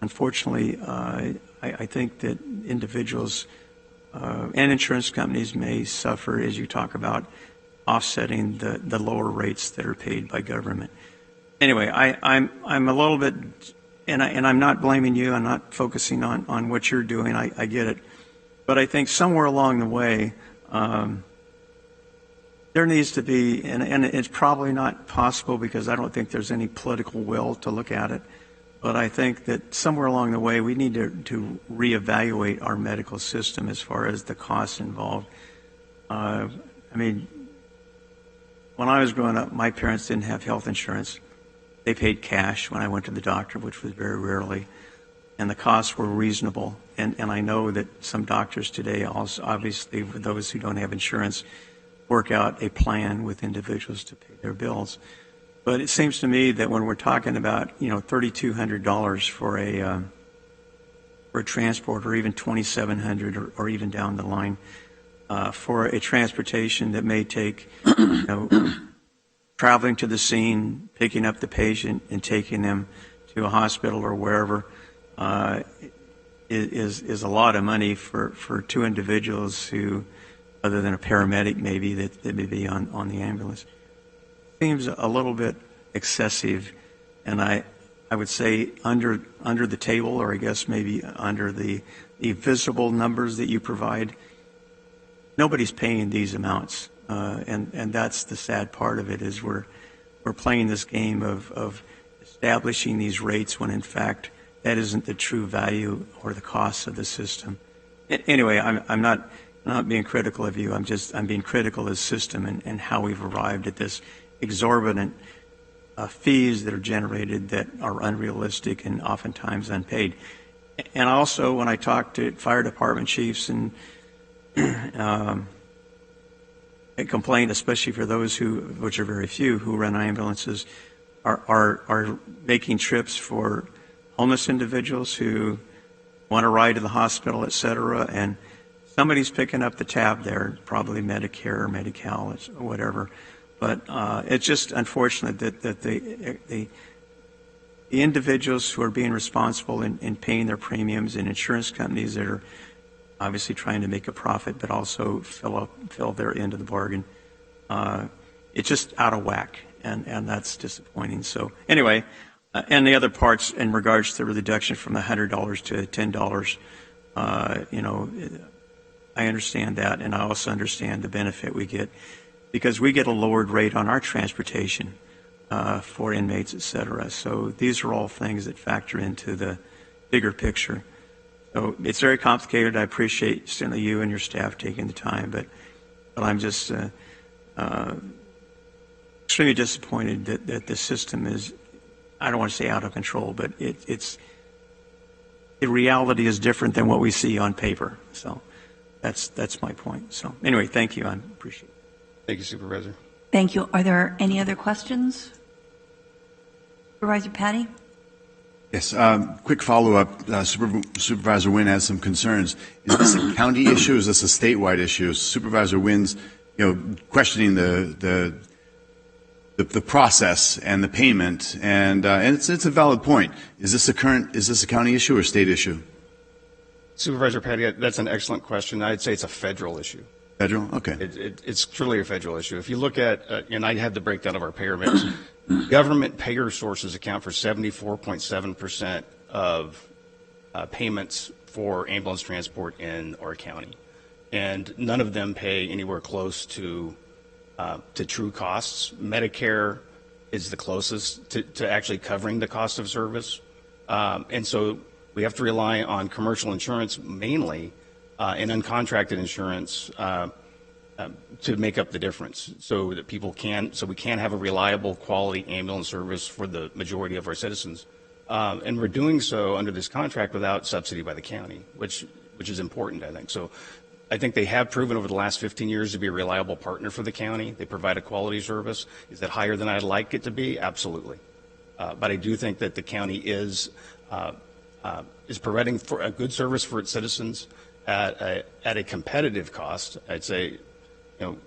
E: unfortunately, I think that individuals and insurance companies may suffer, as you talk about, offsetting the lower rates that are paid by government. Anyway, I'm a little bit, and I'm not blaming you. I'm not focusing on what you're doing. I get it, but I think somewhere along the way, there needs to be, and it's probably not possible because I don't think there's any political will to look at it. But I think that somewhere along the way, we need to reevaluate our medical system as far as the costs involved. I mean, when I was growing up, my parents didn't have health insurance. They paid cash when I went to the doctor, which was very rarely, and the costs were reasonable. And I know that some doctors today, also obviously for those who don't have insurance, work out a plan with individuals to pay their bills. But it seems to me that when we're talking about, $3,200 for a transport, or even $2,700, or even down the line, for a transportation that may take, traveling to the scene, picking up the patient and taking them to a hospital or wherever, is a lot of money for two individuals who, other than a paramedic maybe, that may be on the ambulance. Seems a little bit excessive, and I would say under the table, or I guess maybe under the visible numbers that you provide, nobody's paying these amounts, and that's the sad part of it, is we're playing this game of establishing these rates when in fact that isn't the true value or the cost of the system. Anyway, I'm not being critical of you. I'm being critical of the system and how we've arrived at this exorbitant fees that are generated that are unrealistic and oftentimes unpaid. And also, when I talk to fire department chiefs and complain, especially for those which are very few, who run ambulances, are making trips for homeless individuals who want to ride to the hospital, et cetera, and somebody's picking up the tab there, probably Medicare or Medi-Cal or whatever. But it's just unfortunate that the individuals who are being responsible in paying their premiums, and insurance companies that are obviously trying to make a profit but also fill their end of the bargain, it's just out of whack, and that's disappointing. So anyway, and the other parts in regards to the reduction from $100 to $10, I understand that, and I also understand the benefit we get, because we get a lowered rate on our transportation for inmates, et cetera. So these are all things that factor into the bigger picture. So it's very complicated. I appreciate certainly you and your staff taking the time, but I'm just extremely disappointed that the system is, I don't want to say out of control, but the reality is different than what we see on paper. So that's my point. So anyway, thank you. I appreciate it.
F: Thank you, Supervisor.
A: Thank you. Are there any other questions? Supervisor Patty?
C: Yes, quick follow-up. Supervisor Wynn has some concerns. Is this a county issue? Is this a statewide issue? Supervisor Wynn's, questioning the process and the payment, and it's a valid point. Is this a county issue or state issue?
F: Supervisor Patty, that's an excellent question. I'd say it's a federal issue.
C: Federal? Okay.
F: It's truly a federal issue. If you look at, and I have the breakdown of our payer mix, government payer sources account for 74.7% of payments for ambulance transport in our county. And none of them pay anywhere close to true costs. Medicare is the closest to actually covering the cost of service. And so we have to rely on commercial insurance mainly, and uncontracted insurance to make up the difference, so that we can have a reliable, quality ambulance service for the majority of our citizens. And we're doing so under this contract without subsidy by the county, which is important, I think. So I think they have proven over the last 15 years to be a reliable partner for the county. They provide a quality service. Is that higher than I'd like it to be? Absolutely. But I do think that the county is providing for a good service for its citizens at a competitive cost. I'd say, could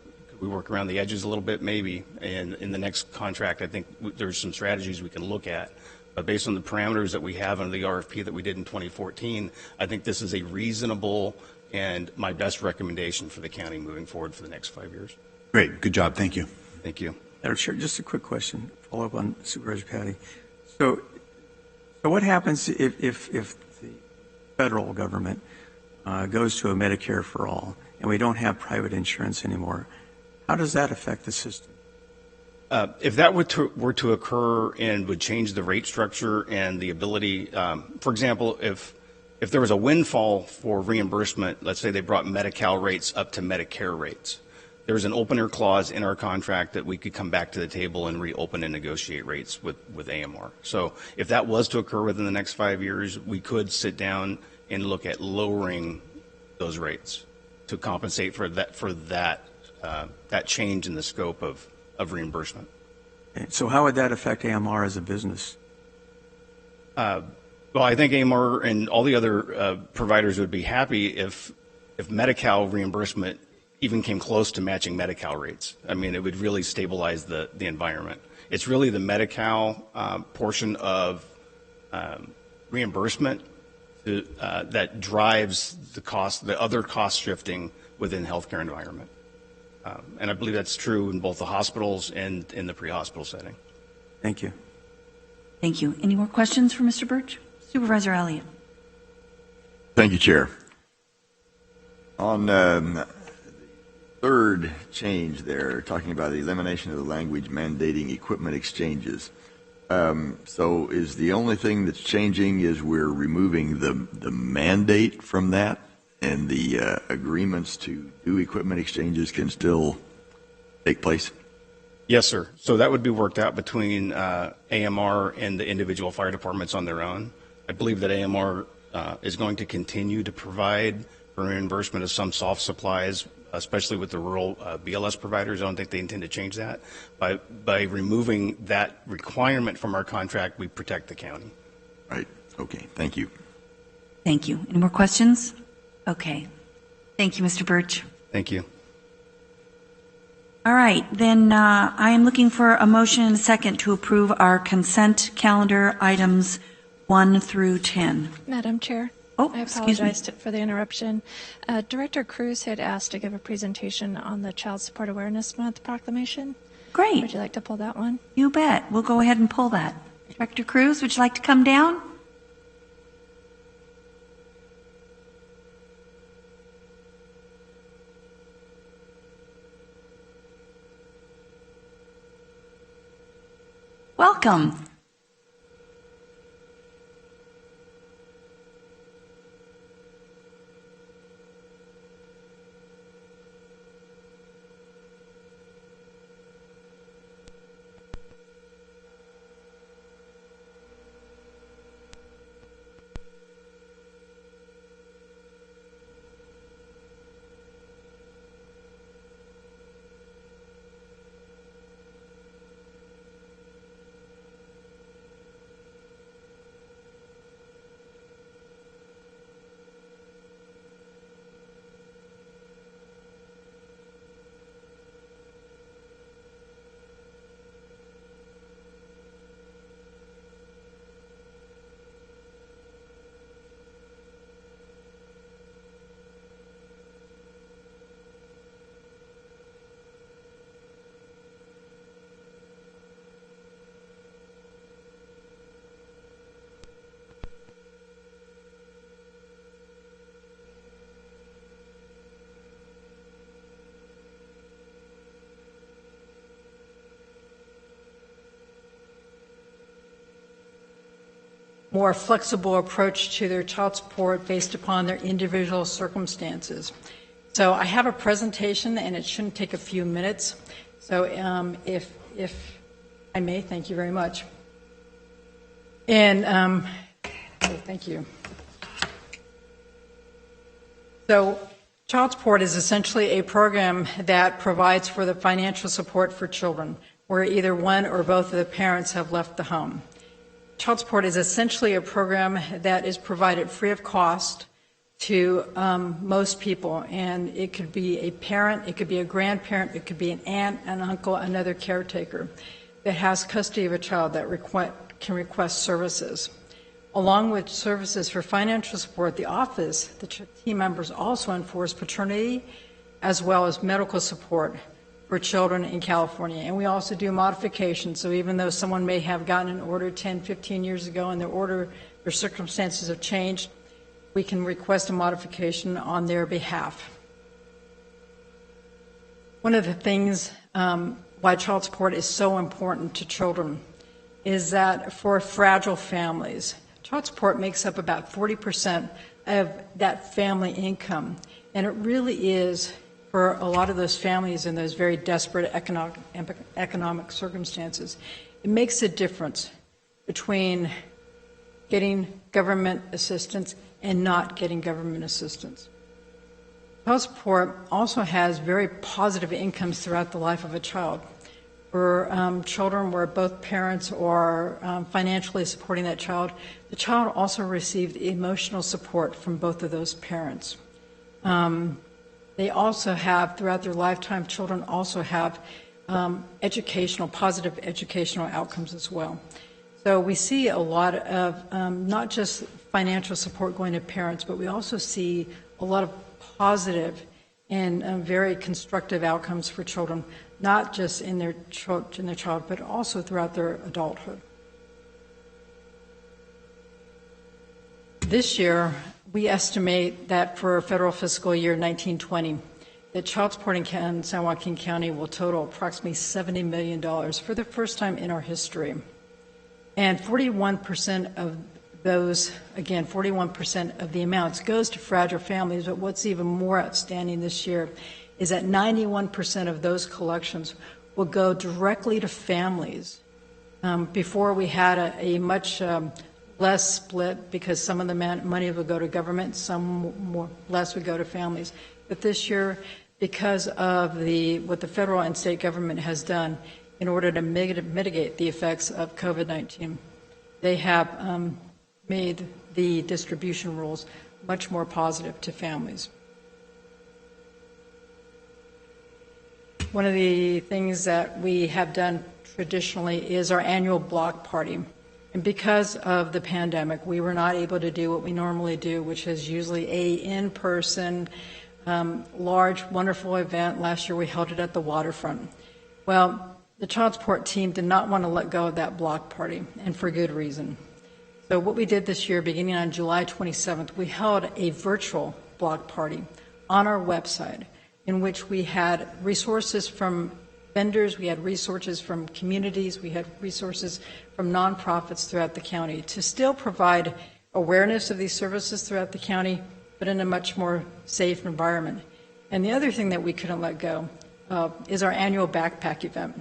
F: we work around the edges a little bit? Maybe. And in the next contract, I think there's some strategies we can look at. But based on the parameters that we have under the RFP that we did in 2014, I think this is a reasonable and my best recommendation for the county moving forward for the next 5 years.
C: Great, good job, thank you.
F: Thank you.
E: Madam Chair, just a quick question, follow up on Supervisor Patty. So what happens if the federal government goes to a Medicare for all and we don't have private insurance anymore? How does that affect the system?
F: If that were to occur and would change the rate structure and the ability, for example, if there was a windfall for reimbursement, let's say they brought Medi-Cal rates up to Medicare rates, there's an opener clause in our contract that we could come back to the table and reopen and negotiate rates with AMR. So if that was to occur within the next 5 years, we could sit down and look at lowering those rates to compensate for that change in the scope of reimbursement.
E: Okay, so how would that affect AMR as a business?
F: Well, I think AMR and all the other providers would be happy if Medi-Cal reimbursement even came close to matching Medi-Cal rates. I mean, it would really stabilize the environment. It's really the Medi-Cal portion of reimbursement that drives the other cost shifting within healthcare environment. And I believe that's true in both the hospitals and in the pre-hospital setting.
E: Thank you.
A: Thank you. Any more questions for Mr. Birch? Supervisor Elliott.
G: Thank you, Chair. On the third change there, talking about the elimination of the language mandating equipment exchanges. So is the only thing that's changing is we're removing the mandate from that, and the agreements to do equipment exchanges can still take place?
F: Yes, sir. So that would be worked out between AMR and the individual fire departments on their own. I believe that AMR is going to continue to provide for reimbursement of some soft supplies, especially with the rural BLS providers. I don't think they intend to change that. By removing that requirement from our contract, we protect the county.
G: Right. Okay. Thank you.
A: Thank you. Any more questions? Okay. Thank you, Mr. Birch.
F: Thank you.
A: All right. Then I am looking for a motion and a second to approve our consent calendar items 1 through 10.
B: Madam Chair.
A: Oh,
B: I
A: excuse me.
B: apologize for the interruption. Director Cruz had asked to give a presentation on the Child Support Awareness Month proclamation.
A: Great.
B: Would you like to pull that one?
A: You bet. We'll go ahead and pull that. Director Cruz, would you like to come down? Welcome.
H: more flexible approach to their child support based upon their individual circumstances. So I have a presentation, and it shouldn't take a few minutes. So if I may, thank you very much. And thank you. So child support is essentially a program that provides for the financial support for children where either one or both of the parents have left the home. Child support is essentially a program that is provided free of cost to most people, and it could be a parent, it could be a grandparent, it could be an aunt, an uncle, another caretaker that has custody of a child that can request services. Along with services for financial support, the office, the team members also enforce paternity as well as medical support for children in California. And we also do modifications. So even though someone may have gotten an order 10, 15 years ago and their circumstances have changed, we can request a modification on their behalf. One of the things why child support is so important to children is that for fragile families, child support makes up about 40% of that family income. And it really is, for a lot of those families in those very desperate economic circumstances, it makes a difference between getting government assistance and not getting government assistance. Child support also has very positive incomes throughout the life of a child. For children where both parents are financially supporting that child, the child also received emotional support from both of those parents. They also have, throughout their lifetime, children also have positive educational outcomes as well. So we see a lot of not just financial support going to parents, but we also see a lot of positive and very constructive outcomes for children, not just in their child, but also throughout their adulthood. This year, we estimate that for federal fiscal year 1920, that child support in San Joaquin County will total approximately $70 million for the first time in our history. And 41% of those, again, 41% of the amounts goes to fragile families, but what's even more outstanding this year is that 91% of those collections will go directly to families. Before we had a much less split because some of the money would go to government, some less would go to families. But this year, because of what the federal and state government has done in order to mitigate the effects of COVID-19, they have made the distribution rules much more positive to families. One of the things that we have done traditionally is our annual block party. And because of the pandemic, we were not able to do what we normally do, which is usually a in-person, large, wonderful event. Last year we held it at the waterfront. Well, the child support team did not want to let go of that block party, and for good reason. So what we did this year, beginning on July 27th, we held a virtual block party on our website in which we had resources from vendors, we had resources from communities, we had resources from nonprofits throughout the county to still provide awareness of these services throughout the county, but in a much more safe environment. And the other thing that we couldn't let go of is our annual backpack event.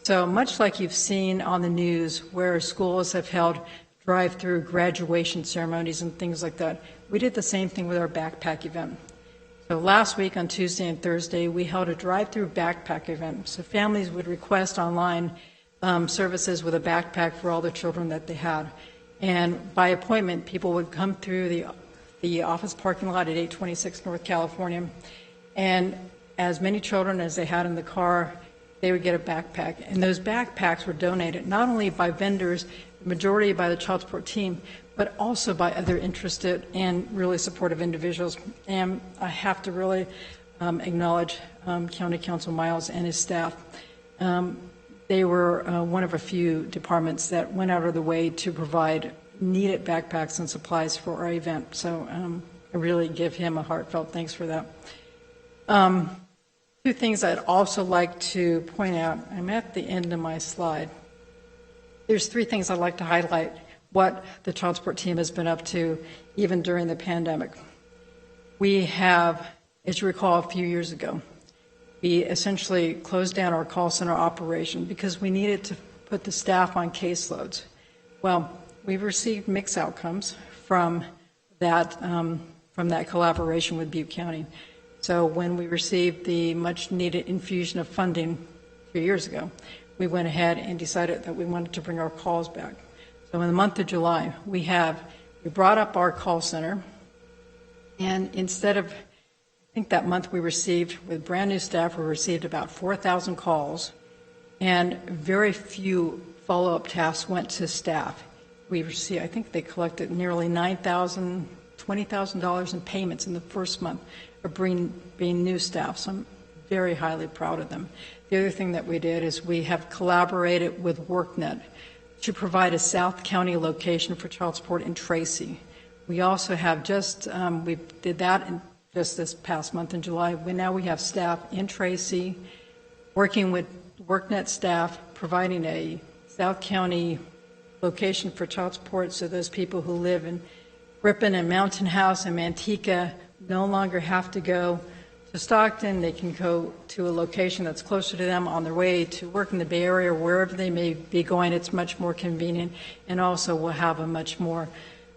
H: So much like you've seen on the news where schools have held drive-through graduation ceremonies and things like that, we did the same thing with our backpack event. So last week on Tuesday and Thursday, we held a drive-through backpack event. So families would request online services with a backpack for all the children that they had. And by appointment, people would come through the office parking lot at 826 North California, and as many children as they had in the car, they would get a backpack. And those backpacks were donated not only by vendors, the majority by the child support team, but also by other interested and really supportive individuals. And I have to really acknowledge County Council Miles and his staff. They were one of a few departments that went out of the way to provide needed backpacks and supplies for our event. So I really give him a heartfelt thanks for that. Two things I'd also like to point out. I'm at the end of my slide. There's three things I'd like to highlight what the child support team has been up to even during the pandemic. We have, as you recall, a few years ago, we essentially closed down our call center operation because we needed to put the staff on caseloads. Well, we've received mixed outcomes from that collaboration with Butte County. So when we received the much needed infusion of funding a few years ago, we went ahead and decided that we wanted to bring our calls back. So in the month of July, we brought up our call center, and instead of, I think that month we received, with brand new staff, we received about 4,000 calls, and very few follow-up tasks went to staff. We received, I think they collected nearly $20,000 in payments in the first month of being new staff. So I'm very highly proud of them. The other thing that we did is we have collaborated with WorkNet to provide a South County location for child support in Tracy. We also have we did that just this past month in July. We have staff in Tracy working with WorkNet staff, providing a South County location for child support, so those people who live in Ripon and Mountain House and Manteca no longer have to go to Stockton. They can go to a location that's closer to them on their way to work in the Bay Area or wherever they may be going. It's much more convenient, and also will have a much more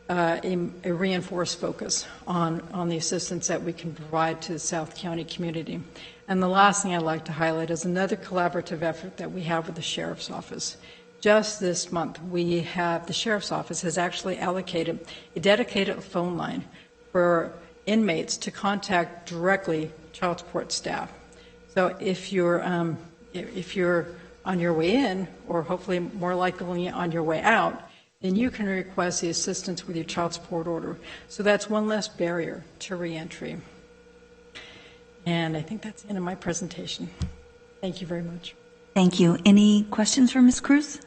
H: a reinforced focus on the assistance that we can provide to the South County community. And the last thing I'd like to highlight is another collaborative effort that we have with the Sheriff's Office. Just this month, the Sheriff's Office has actually allocated a dedicated phone line for inmates to contact directly child support staff. So if you're on your way in, or hopefully more likely on your way out, then you can request the assistance with your child support order. So that's one less barrier to reentry. And I think that's the end of my presentation. Thank you very much.
A: Thank you. Any questions for Ms. Cruz?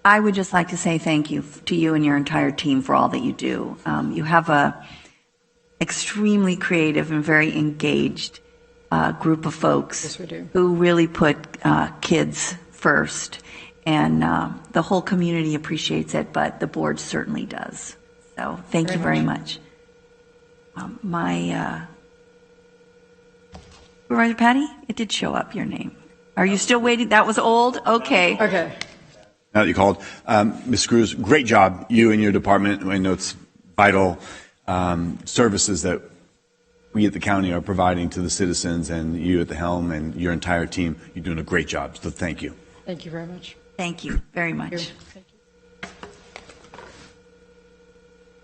A: I would just like to say thank you to you and your entire team for all that you do. You have a extremely creative and very engaged group of folks.
H: Yes, we do.
A: Who really put kids first. And the whole community appreciates it, but the board certainly does. So thank you very much. Supervisor Patty, it did show up your name. Are you still waiting? That was old? Okay.
H: Okay.
C: Now that you called, Ms. Cruz, great job, you and your department. I know it's vital services that we at the county are providing to the citizens, and you at the helm and your entire team. You're doing a great job, so thank you.
H: Thank you very much.
A: Thank you very much.
H: Thank you.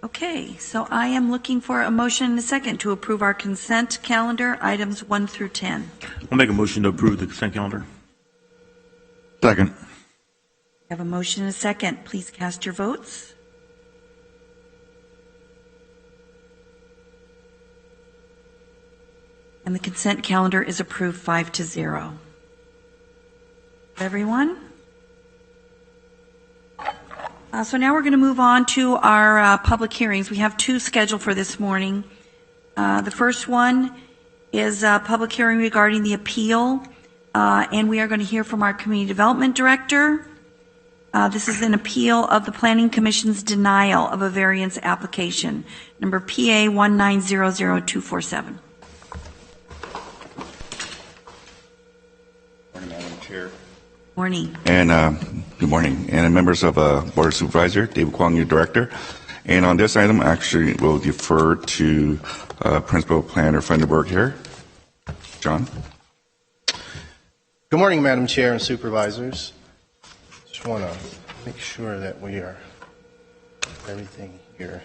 A: Okay, so I am looking for a motion and a second to approve our consent calendar, items 1 through 10.
D: I'll make a motion to approve the consent calendar.
G: Second.
A: I have a motion and a second. Please cast your votes. And the consent calendar is approved 5-0. Everyone? So now we're going to move on to our public hearings. We have 2 scheduled for this morning. The first one is a public hearing regarding the appeal, and we are going to hear from our Community Development Director. This is an appeal of the Planning Commission's denial of a variance application, number PA 1900247.
I: Morning, Madam Chair.
A: Morning.
I: And good morning. And members of Board of Supervisors, David Kwong, your director. And on this item, actually, we'll defer to Principal Planner Funderburg here. John.
J: Good morning, Madam Chair and Supervisors. Just want to make sure that we are everything here.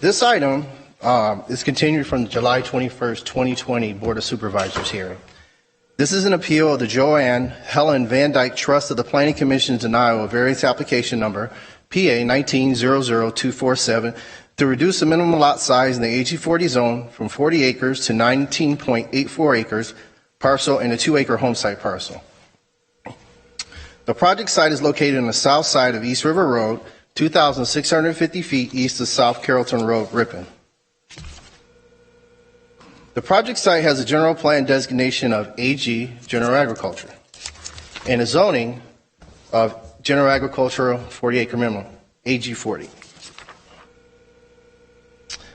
J: This item is continued from the July 21st, 2020 Board of Supervisors hearing. This is an appeal of the Joanne Helen Van Dyke Trust of the Planning Commission's denial of variance application number PA 1900247 to reduce the minimum lot size in the AG40 zone from 40 acres to 19.84 acres parcel and a 2-acre home site parcel. The project site is located on the south side of East River Road, 2,650 feet east of South Carrollton Road, Ripon. The project site has a general plan designation of AG, General Agriculture, and a zoning of General Agricultural 40-acre minimum, AG40.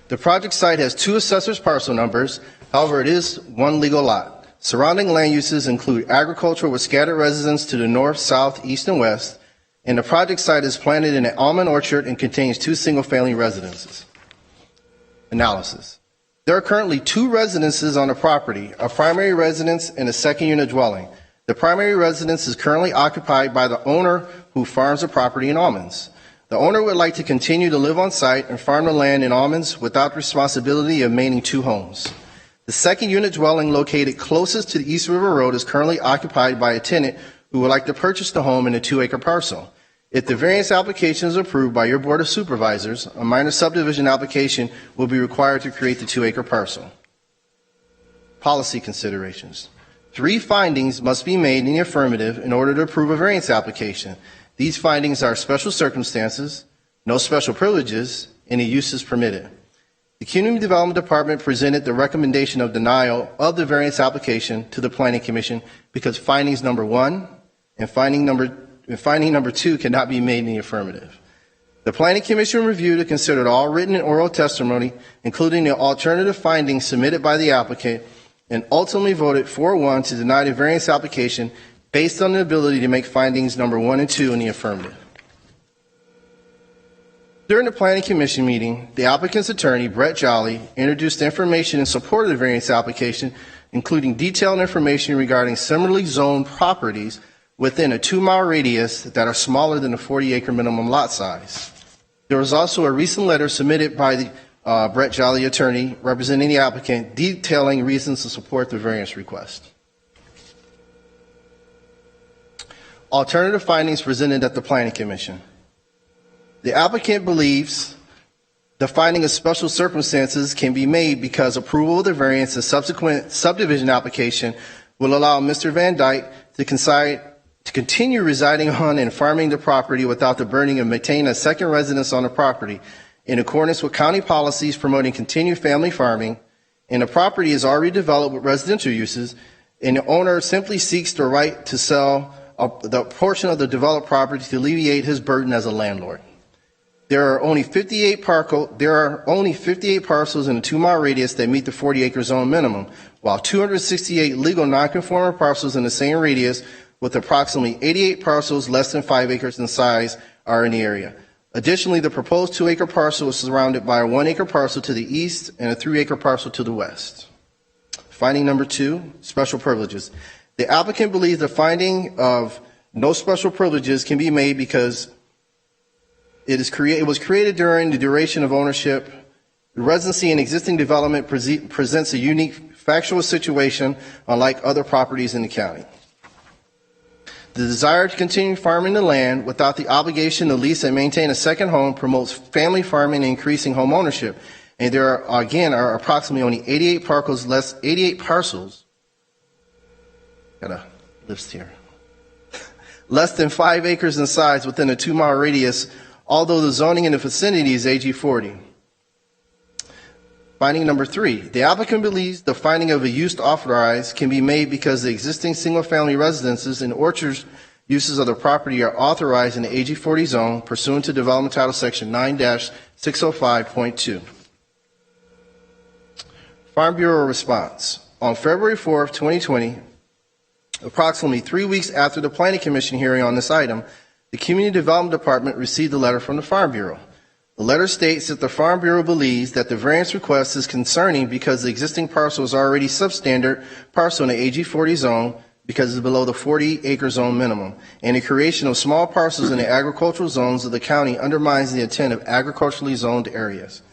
J: The project site has 2 assessor's parcel numbers, however, it is 1 legal lot. Surrounding land uses include agriculture with scattered residents to the north, south, east, and west, and the project site is planted in an almond orchard and contains 2 single-family residences. Analysis. There are currently 2 residences on the property, a primary residence and a second unit dwelling. The primary residence is currently occupied by the owner who farms the property in almonds. The owner would like to continue to live on site and farm the land in almonds without responsibility of maintaining 2 homes. The second unit dwelling located closest to the East River Road is currently occupied by a tenant who would like to purchase the home in a 2-acre parcel. If the variance application is approved by your Board of Supervisors, a minor subdivision application will be required to create the 2-acre parcel. policy considerations. 3 findings must be made in the affirmative in order to approve a variance application. These findings are special circumstances, no special privileges, any uses permitted. The Community Development Department presented the recommendation of denial of the variance application to the Planning Commission because findings number 1 and finding number 2 cannot be made in the affirmative. The Planning Commission reviewed and considered all written and oral testimony, including the alternative findings submitted by the applicant, and ultimately voted 4-1 to deny the variance application based on the ability to make findings number 1 and 2 in the affirmative. During the Planning Commission meeting, the applicant's attorney, Brett Jolly, introduced information in support of the variance application, including detailed information regarding similarly zoned properties within a 2-mile radius that are smaller than the 40-acre minimum lot size. There was also a recent letter submitted by the Brett Jolly attorney representing the applicant detailing reasons to support the variance request. Alternative findings presented at the Planning Commission. The applicant believes the finding of special circumstances can be made because approval of the variance and subsequent subdivision application will allow Mr. Van Dyke to continue residing on and farming the property without the burden of maintaining a second residence on the property in accordance with county policies promoting continued family farming, and the property is already developed with residential uses, and the owner simply seeks the right to sell the portion of the developed property to alleviate his burden as a landlord. There are only 58 parcels in a 2-mile radius that meet the 40-acre zone minimum, while 268 legal non-conforming parcels in the same radius with approximately 88 parcels less than 5 acres in size are in the area. Additionally, the proposed 2-acre parcel is surrounded by a 1-acre parcel to the east and a 3-acre parcel to the west. Finding number 2, special privileges. The applicant believes the finding of no special privileges can be made because it was created during the duration of ownership. The residency and existing development presents a unique factual situation unlike other properties in the county. The desire to continue farming the land without the obligation to lease and maintain a second home promotes family farming and increasing home ownership. And there are approximately only 88 parcels. Got a list here. Less than 5 acres in size within a 2-mile radius, although the zoning in the vicinity is AG 40. Finding number 3, the applicant believes the finding of a use authorized can be made because the existing single-family residences and orchards uses of the property are authorized in the AG 40 zone pursuant to Development Title Section 9-605.2. Farm Bureau response. On February 4th, 2020, approximately 3 weeks after the Planning Commission hearing on this item, the Community Development Department received a letter from the Farm Bureau. The letter states that the Farm Bureau believes that the variance request is concerning because the existing parcel is already substandard parcel in the AG 40 zone because it's below the 40-acre zone minimum, and the creation of small parcels in the agricultural zones of the county undermines the intent of agriculturally zoned areas.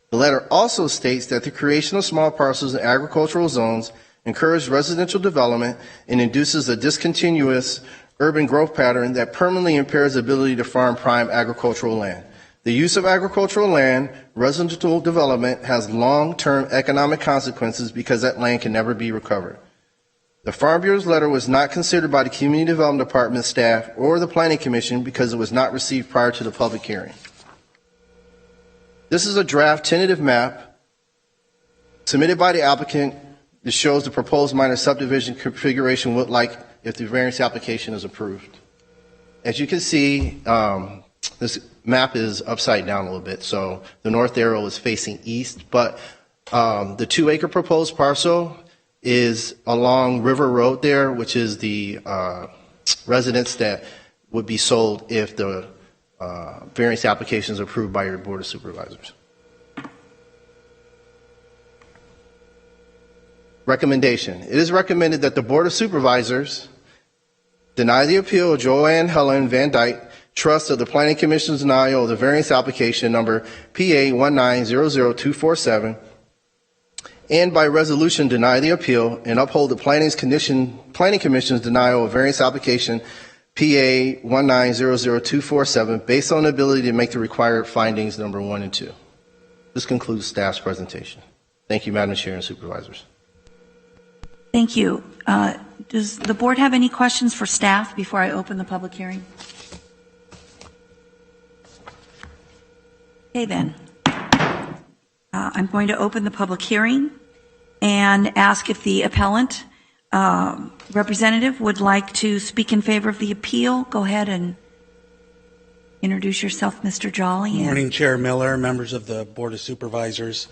J: The letter also states that the creation of small parcels in agricultural zones encourages residential development and induces a discontinuous urban growth pattern that permanently impairs the ability to farm prime agricultural land. The use of agricultural land, residential development, has long-term economic consequences because that land can never be recovered. The Farm Bureau's letter was not considered by the Community Development Department staff or the Planning Commission because it was not received prior to the public hearing. This is a draft tentative map submitted by the applicant that shows the proposed minor subdivision configuration would look like if the variance application is approved. As you can see, this map is upside down a little bit, so the north arrow is facing east, but the 2-acre proposed parcel is along River Road there, which is the residence that would be sold if the variance application is approved by your Board of Supervisors. Recommendation. It is recommended that the Board of Supervisors deny the appeal of Joanne Helen Van Dyke, trust of the Planning Commission's denial of the variance application number PA 1900247, and by resolution deny the appeal and uphold the Planning Commission's denial of variance application PA 1900247 based on the ability to make the required findings number 1 and 2. This concludes staff's presentation. Thank you, Madam Chair and Supervisors.
A: Thank you. Does the board have any questions for staff before I open the public hearing? Okay, then. I'm going to open the public hearing and ask if the appellant representative would like to speak in favor of the appeal. Go ahead and introduce yourself, Mr. Jolly.
K: Good morning, Chair Miller, members of the Board of Supervisors.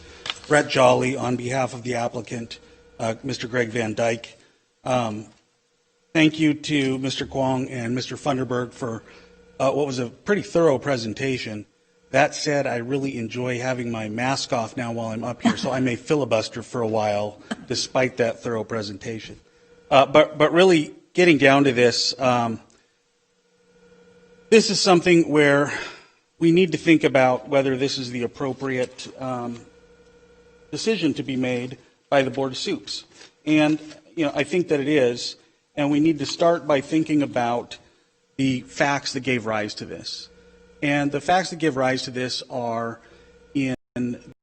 K: Brett Jolly on behalf of the applicant, Mr. Greg Van Dyke. Thank you to Mr. Kwong and Mr. Funderburg for what was a pretty thorough presentation. That said, I really enjoy having my mask off now while I'm up here, so I may filibuster for a while despite that thorough presentation. But really, getting down to this, this is something where we need to think about whether this is the appropriate decision to be made by the Board of Supes. And, I think that it is, and we need to start by thinking about the facts that gave rise to this. And the facts that give rise to this are in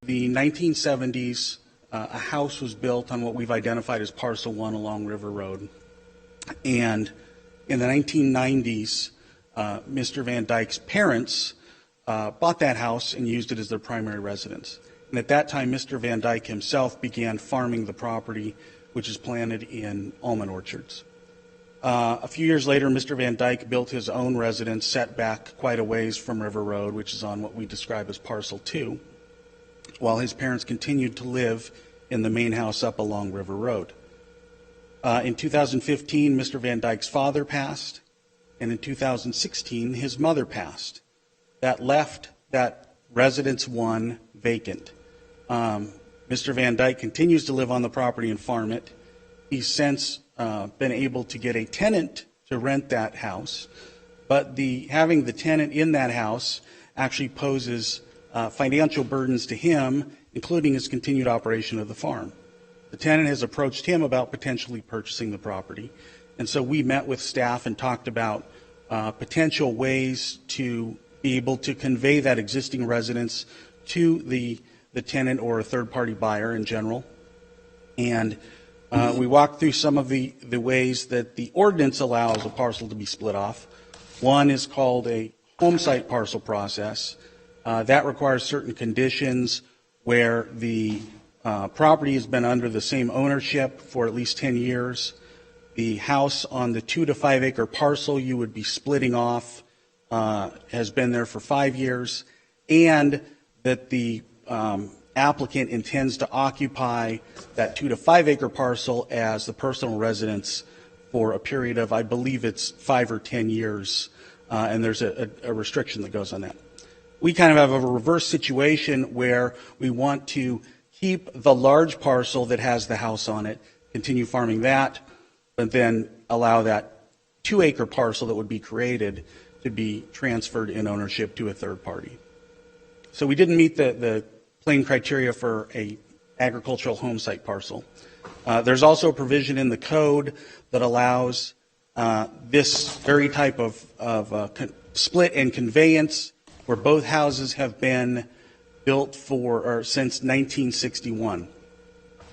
K: the 1970s, a house was built on what we've identified as Parcel 1 along River Road. And in the 1990s, Mr. Van Dyke's parents bought that house and used it as their primary residence. And at that time, Mr. Van Dyke himself began farming the property, which is planted in almond orchards. A few years later, Mr. Van Dyke built his own residence set back quite a ways from River Road, which is on what we describe as Parcel 2, while his parents continued to live in the main house up along River Road. In 2015, Mr. Van Dyke's father passed, and in 2016, his mother passed. That left that Residence 1 vacant. Mr. Van Dyke continues to live on the property and farm it. He's since been able to get a tenant to rent that house, but having the tenant in that house actually poses financial burdens to him, including his continued operation of the farm. The tenant has approached him about potentially purchasing the property, and so we met with staff and talked about potential ways to be able to convey that existing residence to the tenant or a third-party buyer in general. And we walked through some of the ways that the ordinance allows a parcel to be split off. One is called a home site parcel process. That requires certain conditions where the property has been under the same ownership for at least 10 years. The house on the 2 to 5 acre parcel you would be splitting off has been there for 5 years, and that the applicant intends to occupy that 2 to 5 acre parcel as the personal residence for a period of, I believe it's 5 or 10 years, and there's a restriction that goes on that. We kind of have a reverse situation where we want to keep the large parcel that has the house on it, continue farming that, but then allow that 2 acre parcel that would be created to be transferred in ownership to a third party. So we didn't meet the plain criteria for a agricultural home site parcel. There's also a provision in the code that allows this very type of split and conveyance where both houses have been built since 1961.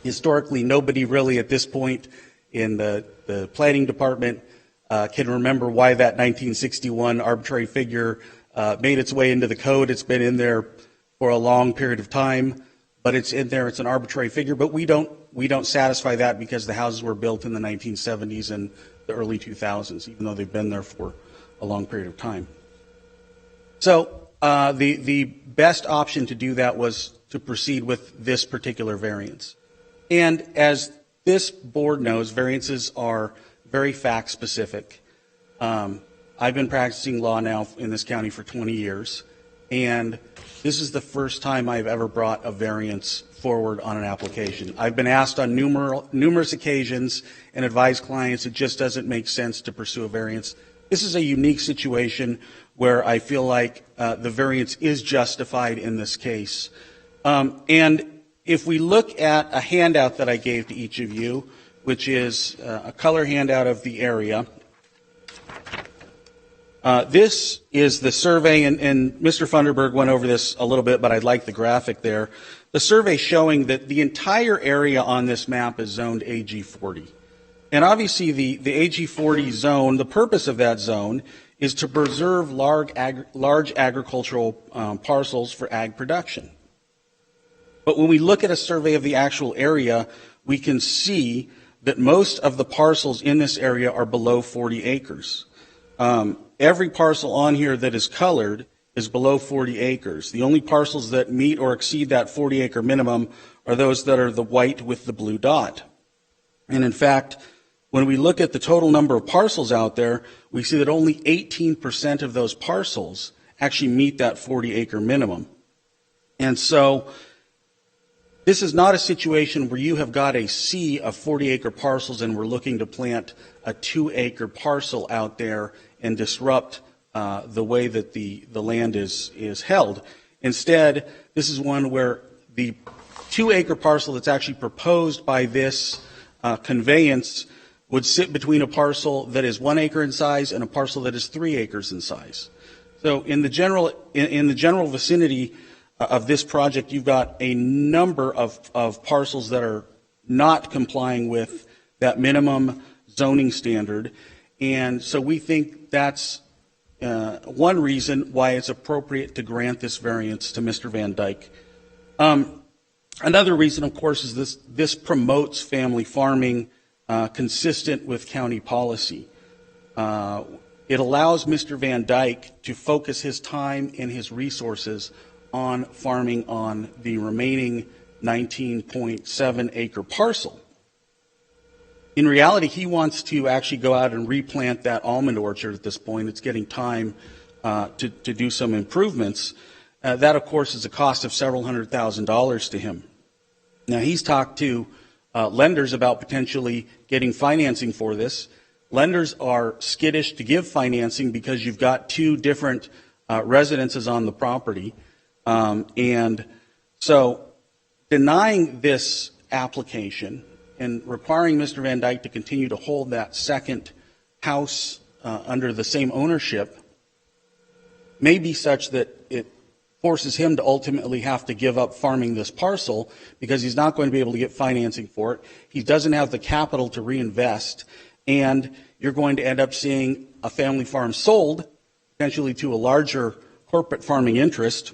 K: Historically, nobody really at this point in the planning department can remember why that 1961 arbitrary figure made its way into the code. It's been in there for a long period of time, but it's in there. It's an arbitrary figure, but we don't satisfy that because the houses were built in the 1970s and the early 2000s, even though they've been there for a long period of time. So the best option to do that was to proceed with this particular variance. And as this board knows, variances are very fact specific. I've been practicing law now in this county for 20 years, and this is the first time I've ever brought a variance forward on an application. I've been asked on numerous occasions and advised clients it just doesn't make sense to pursue a variance. This is a unique situation where I feel like the variance is justified in this case. And if we look at a handout that I gave to each of you, which is a color handout of the area, this is the survey, and Mr. Funderburg went over this a little bit, but I like the graphic there. the survey showing that the entire area on this map is zoned AG40. And obviously the AG40 zone, the purpose of that zone is to preserve large agricultural parcels for ag production. But when we look at a survey of the actual area, we can see that most of the parcels in this area are below 40 acres. Every parcel on here that is colored is below 40 acres. The only parcels that meet or exceed that 40 acre minimum are those that are the white with the blue dot. And in fact, when we look at the total number of parcels out there, we see that only 18% of those parcels actually meet that 40 acre minimum. And so this is not a situation where you have got a sea of 40 acre parcels and we're looking to plant a 2 acre parcel out there and disrupt the way that the land is held. Instead, this is one where the 2 acre parcel that's actually proposed by this conveyance would sit between a parcel that is 1 acre in size and a parcel that is 3 acres in size. So in the general vicinity of this project, you've got a number of parcels that are not complying with that minimum zoning standard. And so we think that's one reason why it's appropriate to grant this variance to Mr. Van Dyke. Another reason, of course, is this promotes family farming consistent with county policy. It allows Mr. Van Dyke to focus his time and his resources on farming on the remaining 19.7 acre parcel. In reality, he wants to actually go out and replant that almond orchard at this point. It's getting time to do some improvements. That, of course, is a cost of several $100,000 to him. Now, he's talked to lenders about potentially getting financing for this. Lenders are skittish to give financing because you've got 2 different residences on the property. And so denying this application and requiring Mr. Van Dyke to continue to hold that second house under the same ownership may be such that it forces him to ultimately have to give up farming this parcel because he's not going to be able to get financing for it. He doesn't have the capital to reinvest, and you're going to end up seeing a family farm sold, potentially to a larger corporate farming interest,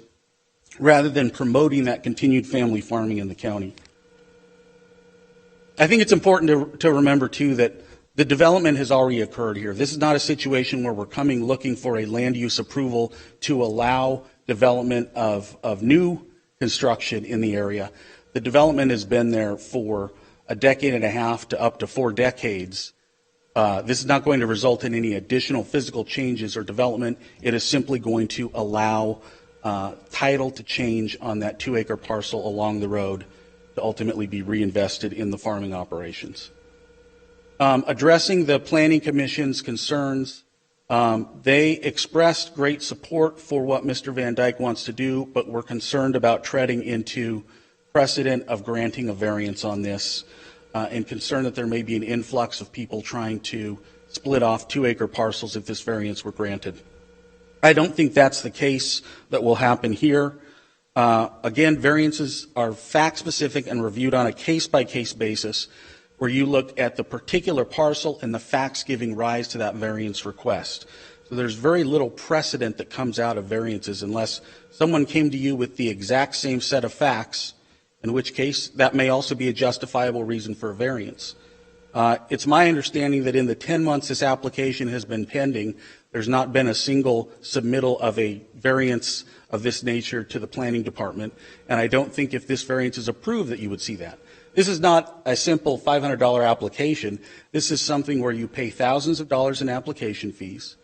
K: rather than promoting that continued family farming in the county. I think it's important to remember, too, that the development has already occurred here. This is not a situation where we're coming looking for a land use approval to allow development of new construction in the area. The development has been there for a decade and a half to up to 4 decades. This is not going to result in any additional physical changes or development. It is simply going to allow title to change on that 2 acre parcel along the road to ultimately be reinvested in the farming operations. Addressing the Planning Commission's concerns, they expressed great support for what Mr. Van Dyke wants to do, but were concerned about treading into precedent of granting a variance on this, and concerned that there may be an influx of people trying to split off 2 acre parcels if this variance were granted. I don't think that's the case that will happen here. Again, variances are fact-specific and reviewed on a case-by-case basis where you look at the particular parcel and the facts giving rise to that variance request. So there's very little precedent that comes out of variances unless someone came to you with the exact same set of facts, in which case that may also be a justifiable reason for a variance. It's my understanding that in the 10 months this application has been pending, there's not been a single submittal of a variance of this nature to the planning department, and I don't think if this variance is approved that you would see that. This is not a simple $500 application. This is something where you pay thousands of dollars in application fees,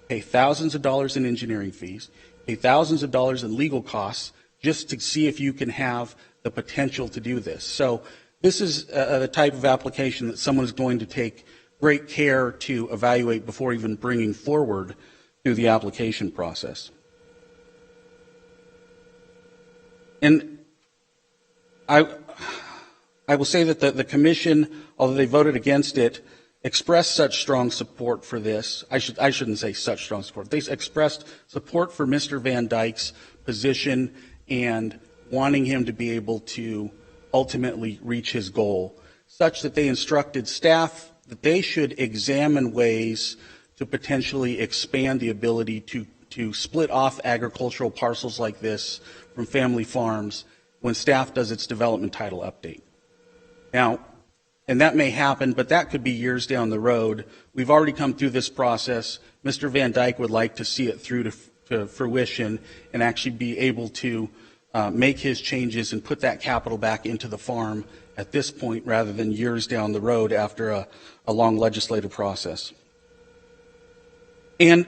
K: pay thousands of dollars in engineering fees, pay thousands of dollars in legal costs just to see if you can have the potential to do this. So this is the type of application that someone is going to take great care to evaluate before even bringing forward through the application process. And I will say that the commission, although they voted against it, expressed such strong support for this. I shouldn't say such strong support. They expressed support for Mr. Van Dyke's position and wanting him to be able to ultimately reach his goal, such that they instructed staff that they should examine ways to potentially expand the ability to split off agricultural parcels like this from family farms when staff does its development title update. Now, and that may happen, but that could be years down the road. We've already come through this process. Mr. Van Dyke would like to see it through to fruition and actually be able to make his changes and put that capital back into the farm at this point rather than years down the road after a long legislative process. And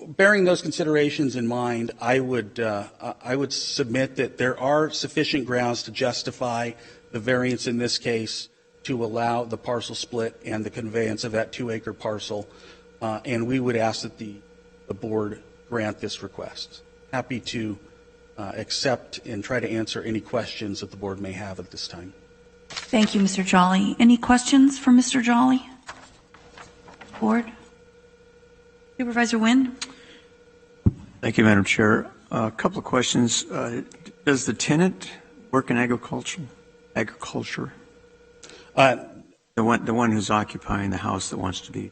K: bearing those considerations in mind, I would submit that there are sufficient grounds to justify the variance in this case to allow the parcel split and the conveyance of that 2-acre parcel, and we would ask that the board grant this request. Happy to accept and try to answer any questions that the board may have at this time.
A: Thank you, Mr. Jolly. Any questions for Mr. Jolly? Board? Supervisor Wynn?
E: Thank you, Madam Chair. A couple of questions. Does the tenant work in agriculture? The one who's occupying the house that wants to be.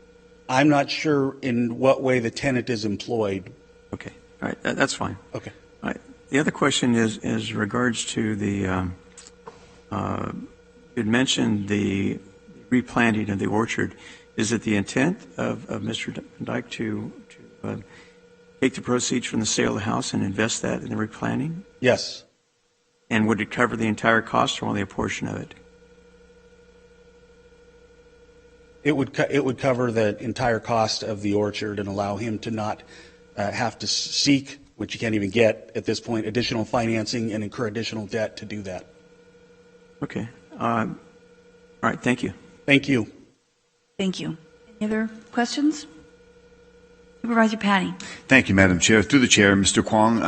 K: I'm not sure in what way the tenant is employed.
E: Okay. All right. That's fine.
K: Okay.
E: All right. The other question is regards to the, you'd mentioned the replanting of the orchard. Is it the intent of Mr. Van Dyke to take the proceeds from the sale of the house and invest that in the replanting?
K: Yes.
E: And would it cover the entire cost or only a portion of it?
K: It would cover the entire cost of the orchard and allow him to not have to seek, which you can't even get at this point, additional financing and incur additional debt to do that.
E: Okay. All right. Thank you.
K: Thank you.
A: Thank you. Any other questions? Supervisor Patty.
C: Thank you, Madam Chair. Through the chair, Mr. Kwong,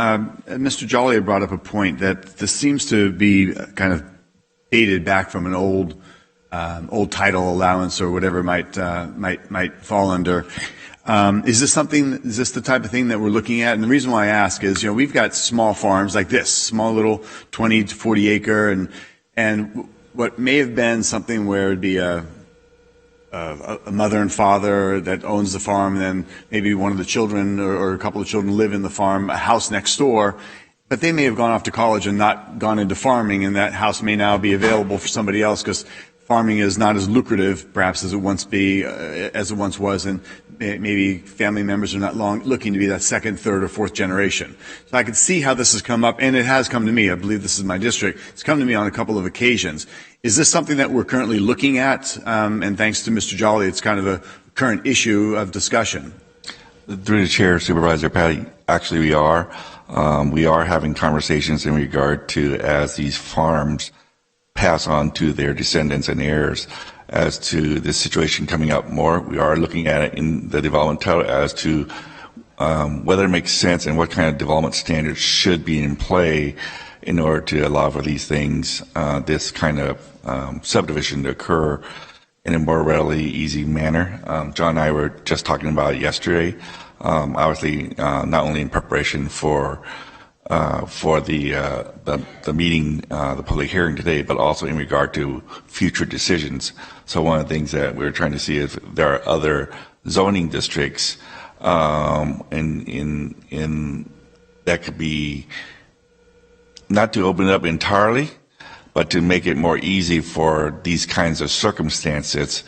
C: Mr. Jolly had brought up a point that this seems to be kind of dated back from an old title allowance or whatever might fall under. Is this the type of thing that we're looking at? And the reason why I ask is, we've got small farms like this, small little 20 to 40 acre, and what may have been something where it'd be a mother and father that owns the farm, and then maybe one of the children or a couple of children live in the farm, a house next door, but they may have gone off to college and not gone into farming, and that house may now be available for somebody else because farming is not as lucrative, perhaps, as it once was, and maybe family members are not looking to be that second, third, or fourth generation. So I could see how this has come up, and it has come to me. I believe this is my district. It's come to me on a couple of occasions. Is this something that we're currently looking at? And thanks to Mr. Jolly, it's kind of a current issue of discussion.
I: Through the chair, Supervisor Patty, actually we are. We are having conversations in regard to as these farms pass on to their descendants and heirs as to this situation coming up more. We are looking at it in the development title as to whether it makes sense and what kind of development standards should be in play in order to allow for these things, this kind of subdivision to occur in a more readily easy manner. John and I were just talking about it yesterday, obviously not only in preparation for the meeting, the public hearing today, but also in regard to future decisions. So one of the things that we're trying to see is if there are other zoning districts in that could be not to open it up entirely, but to make it more easy for these kinds of circumstances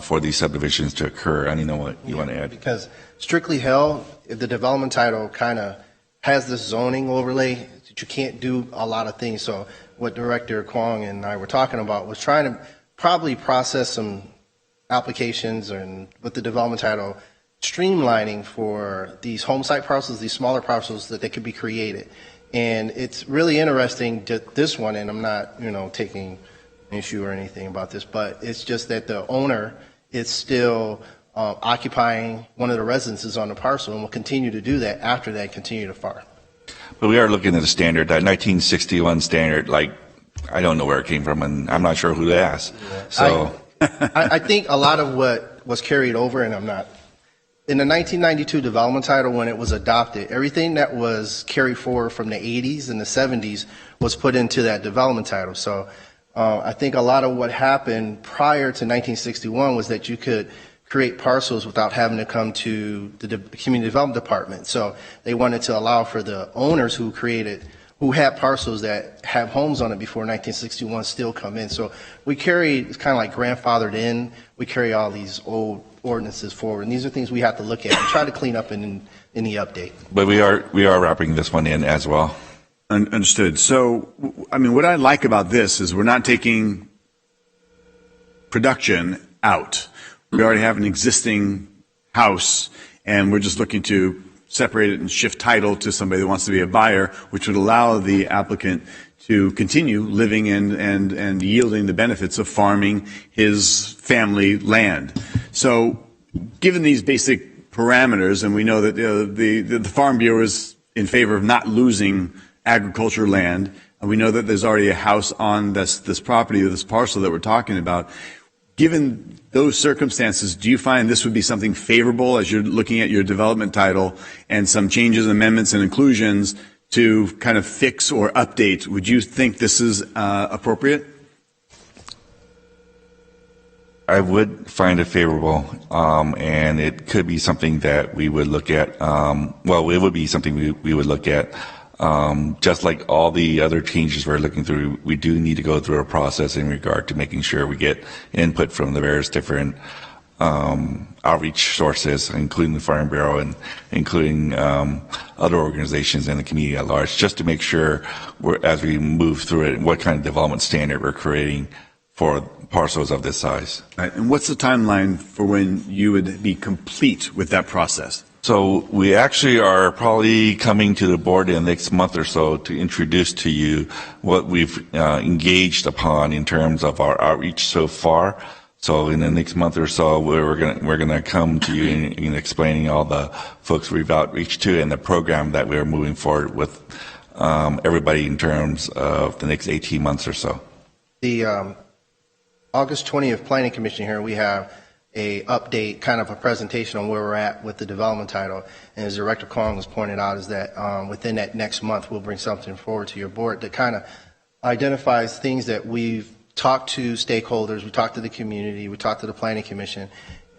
I: for these subdivisions to occur. I don't know what you want to add.
J: Because strictly held, if the development title kind of has this zoning overlay that you can't do a lot of things. So what Director Kwong and I were talking about was trying to probably process some applications and with the development title streamlining for these home site parcels, these smaller parcels that they could be created. And it's really interesting that this one, and I'm not, taking an issue or anything about this, but it's just that the owner is still occupying one of the residences on the parcel and will continue to do that after they continue to farm.
I: But we are looking at a standard, that 1961 standard, I don't know where it came from, and I'm not sure who to ask. So
J: I think a lot of what was carried over, and I'm not in the 1992 development title, when it was adopted, everything that was carried forward from the 80s and the 70s was put into that development title. So I think a lot of what happened prior to 1961 was that you could create parcels without having to come to the community development department. So they wanted to allow for the owners who had parcels that have homes on it before 1961 still come in. So we carry, it's kind of like grandfathered in, we carry all these old ordinances forward, and these are things we have to look at and try to clean up in the update.
I: But we are wrapping this one in as well.
C: Understood. So, I mean, what I like about this is we're not taking production out. We already have an existing house, and we're just looking to separate it and shift title to somebody that wants to be a buyer, which would allow the applicant to continue living and yielding the benefits of farming his family land. So given these basic parameters, and we know that the Farm Bureau is in favor of not losing agriculture land, and we know that there's already a house on this property or this parcel that we're talking about, given those circumstances, do you find this would be something favorable as you're looking at your development title and some changes, amendments, and inclusions to kind of fix or update? Would you think this is appropriate?
I: I would find it favorable, and it could be something that we would look at. Well, it would be something we would look at. Just like all the other changes we're looking through, we do need to go through a process in regard to making sure we get input from the various different outreach sources, including the Farm Bureau and including other organizations in the community at large, just to make sure as we move through it, what kind of development standard we're creating for parcels of this size.
C: Right. And what's the timeline for when you would be complete with that process?
I: So we actually are probably coming to the board in the next month or so to introduce to you what we've engaged upon in terms of our outreach so far. So in the next month or so, we're gonna come to you in explaining all the folks we've outreached to and the program that we're moving forward with everybody in terms of the next 18 months or so.
J: The August 20th Planning Commission here, we have a update, kind of a presentation on where we're at with the development title. And as Director Kwong has pointed out, is that within that next month, we'll bring something forward to your board that kind of identifies things that we've talked to stakeholders, we talked to the community, we talked to the Planning Commission,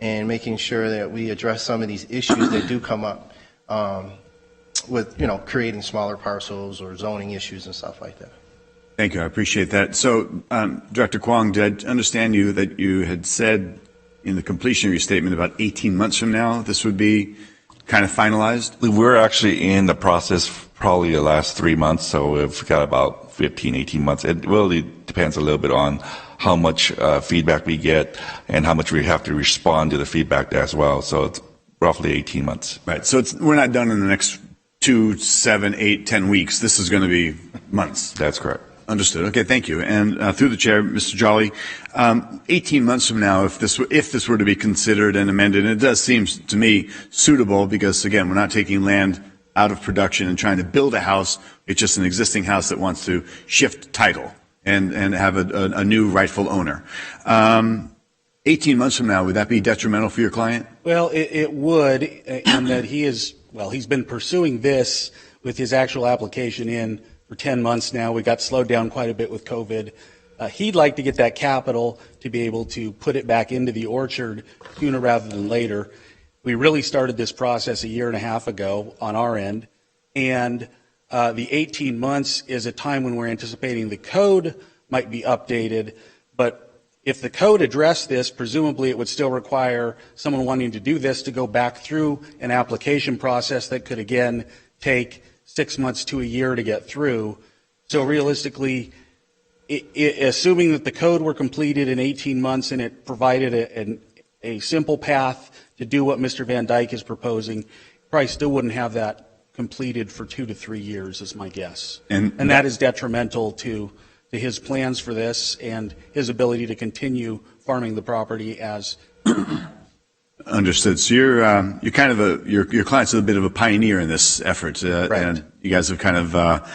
J: and making sure that we address some of these issues that do come up with, creating smaller parcels or zoning issues and stuff like that.
C: Thank you. I appreciate that. So, Director Kwong, did I understand you that you had said in the completion of your statement about 18 months from now this would be kind of finalized?
I: We're actually in the process probably the last 3 months, so we've got about 15, 18 months. It really depends a little bit on how much feedback we get and how much we have to respond to the feedback as well. So it's roughly 18 months.
C: Right. So we're not done in the next 2, 7, 8, 10 weeks. This is going to be months.
I: That's correct.
C: Understood. Okay, thank you. And through the chair, Mr. Jolly, 18 months from now, if this were to be considered and amended, and it does seem to me suitable because, again, we're not taking land out of production and trying to build a house. It's just an existing house that wants to shift title and have a new rightful owner. 18 months from now, would that be detrimental for your client?
K: Well, it would, in that he's been pursuing this with his actual application in for 10 months now. We got slowed down quite a bit with COVID. He'd like to get that capital to be able to put it back into the orchard sooner rather than later. We really started this process 1.5 years ago on our end, and the 18 months is a time when we're anticipating the code might be updated, but if the code addressed this, presumably it would still require someone wanting to do this to go back through an application process that could again take 6 months to 1 year to get through. So realistically, assuming that the code were completed in 18 months and it provided a simple path to do what Mr. Van Dyke is proposing, probably still wouldn't have that completed for 2 to 3 years is my guess. And that is detrimental to his plans for this and his ability to continue farming the property as
C: Understood. So you're kind of your client's a bit of a pioneer in this effort,
K: right.
C: And you guys have kind of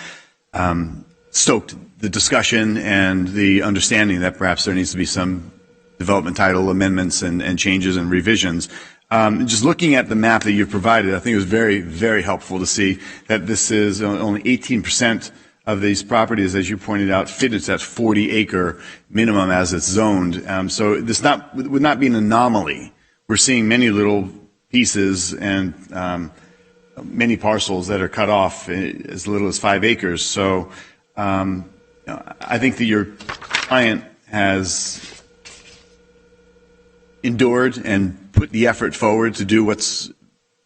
C: stoked the discussion and the understanding that perhaps there needs to be some development title amendments and changes and revisions. Just looking at the map that you've provided, I think it was very, very helpful to see that this is only 18% of these properties, as you pointed out, fit into that 40-acre minimum as it's zoned. So this would not be an anomaly. We're seeing many little pieces and many parcels that are cut off as little as 5 acres. So I think that your client has endured and put the effort forward to do what's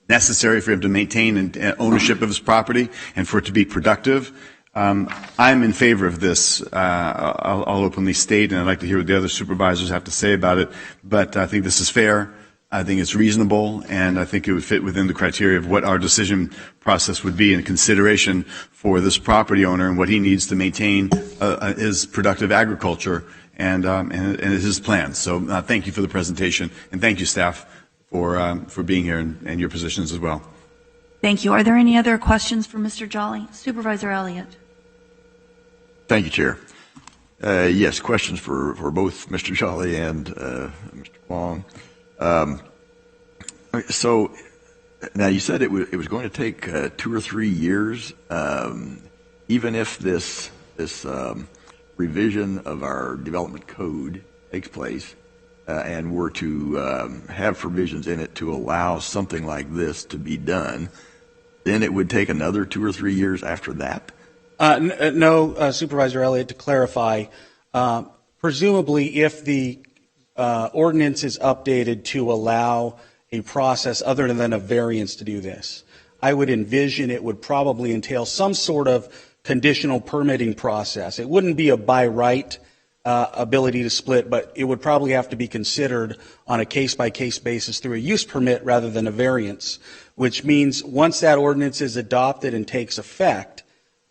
C: necessary for him to maintain ownership of his property and for it to be productive. I'm in favor of this. I'll openly state, and I'd like to hear what the other supervisors have to say about it. But I think this is fair. I think it's reasonable, and I think it would fit within the criteria of what our decision process would be in consideration for this property owner and what he needs to maintain his productive agriculture and his plans. So thank you for the presentation, and thank you, staff, for being here and your positions as well.
A: Thank you. Are there any other questions for Mr. Jolly? Supervisor Elliott.
G: Thank you, Chair. Yes, questions for both Mr. Jolly and Mr. Kwong. So now you said it was going to take 2 or 3 years, even if this revision of our development code takes place and were to have provisions in it to allow something like this to be done, then it would take another 2 or 3 years after that?
K: No, Supervisor Elliott, to clarify, presumably if the ordinance is updated to allow a process other than a variance to do this, I would envision it would probably entail some sort of conditional permitting process. It wouldn't be a by right ability to split, but it would probably have to be considered on a case-by-case basis through a use permit rather than a variance, which means once that ordinance is adopted and takes effect,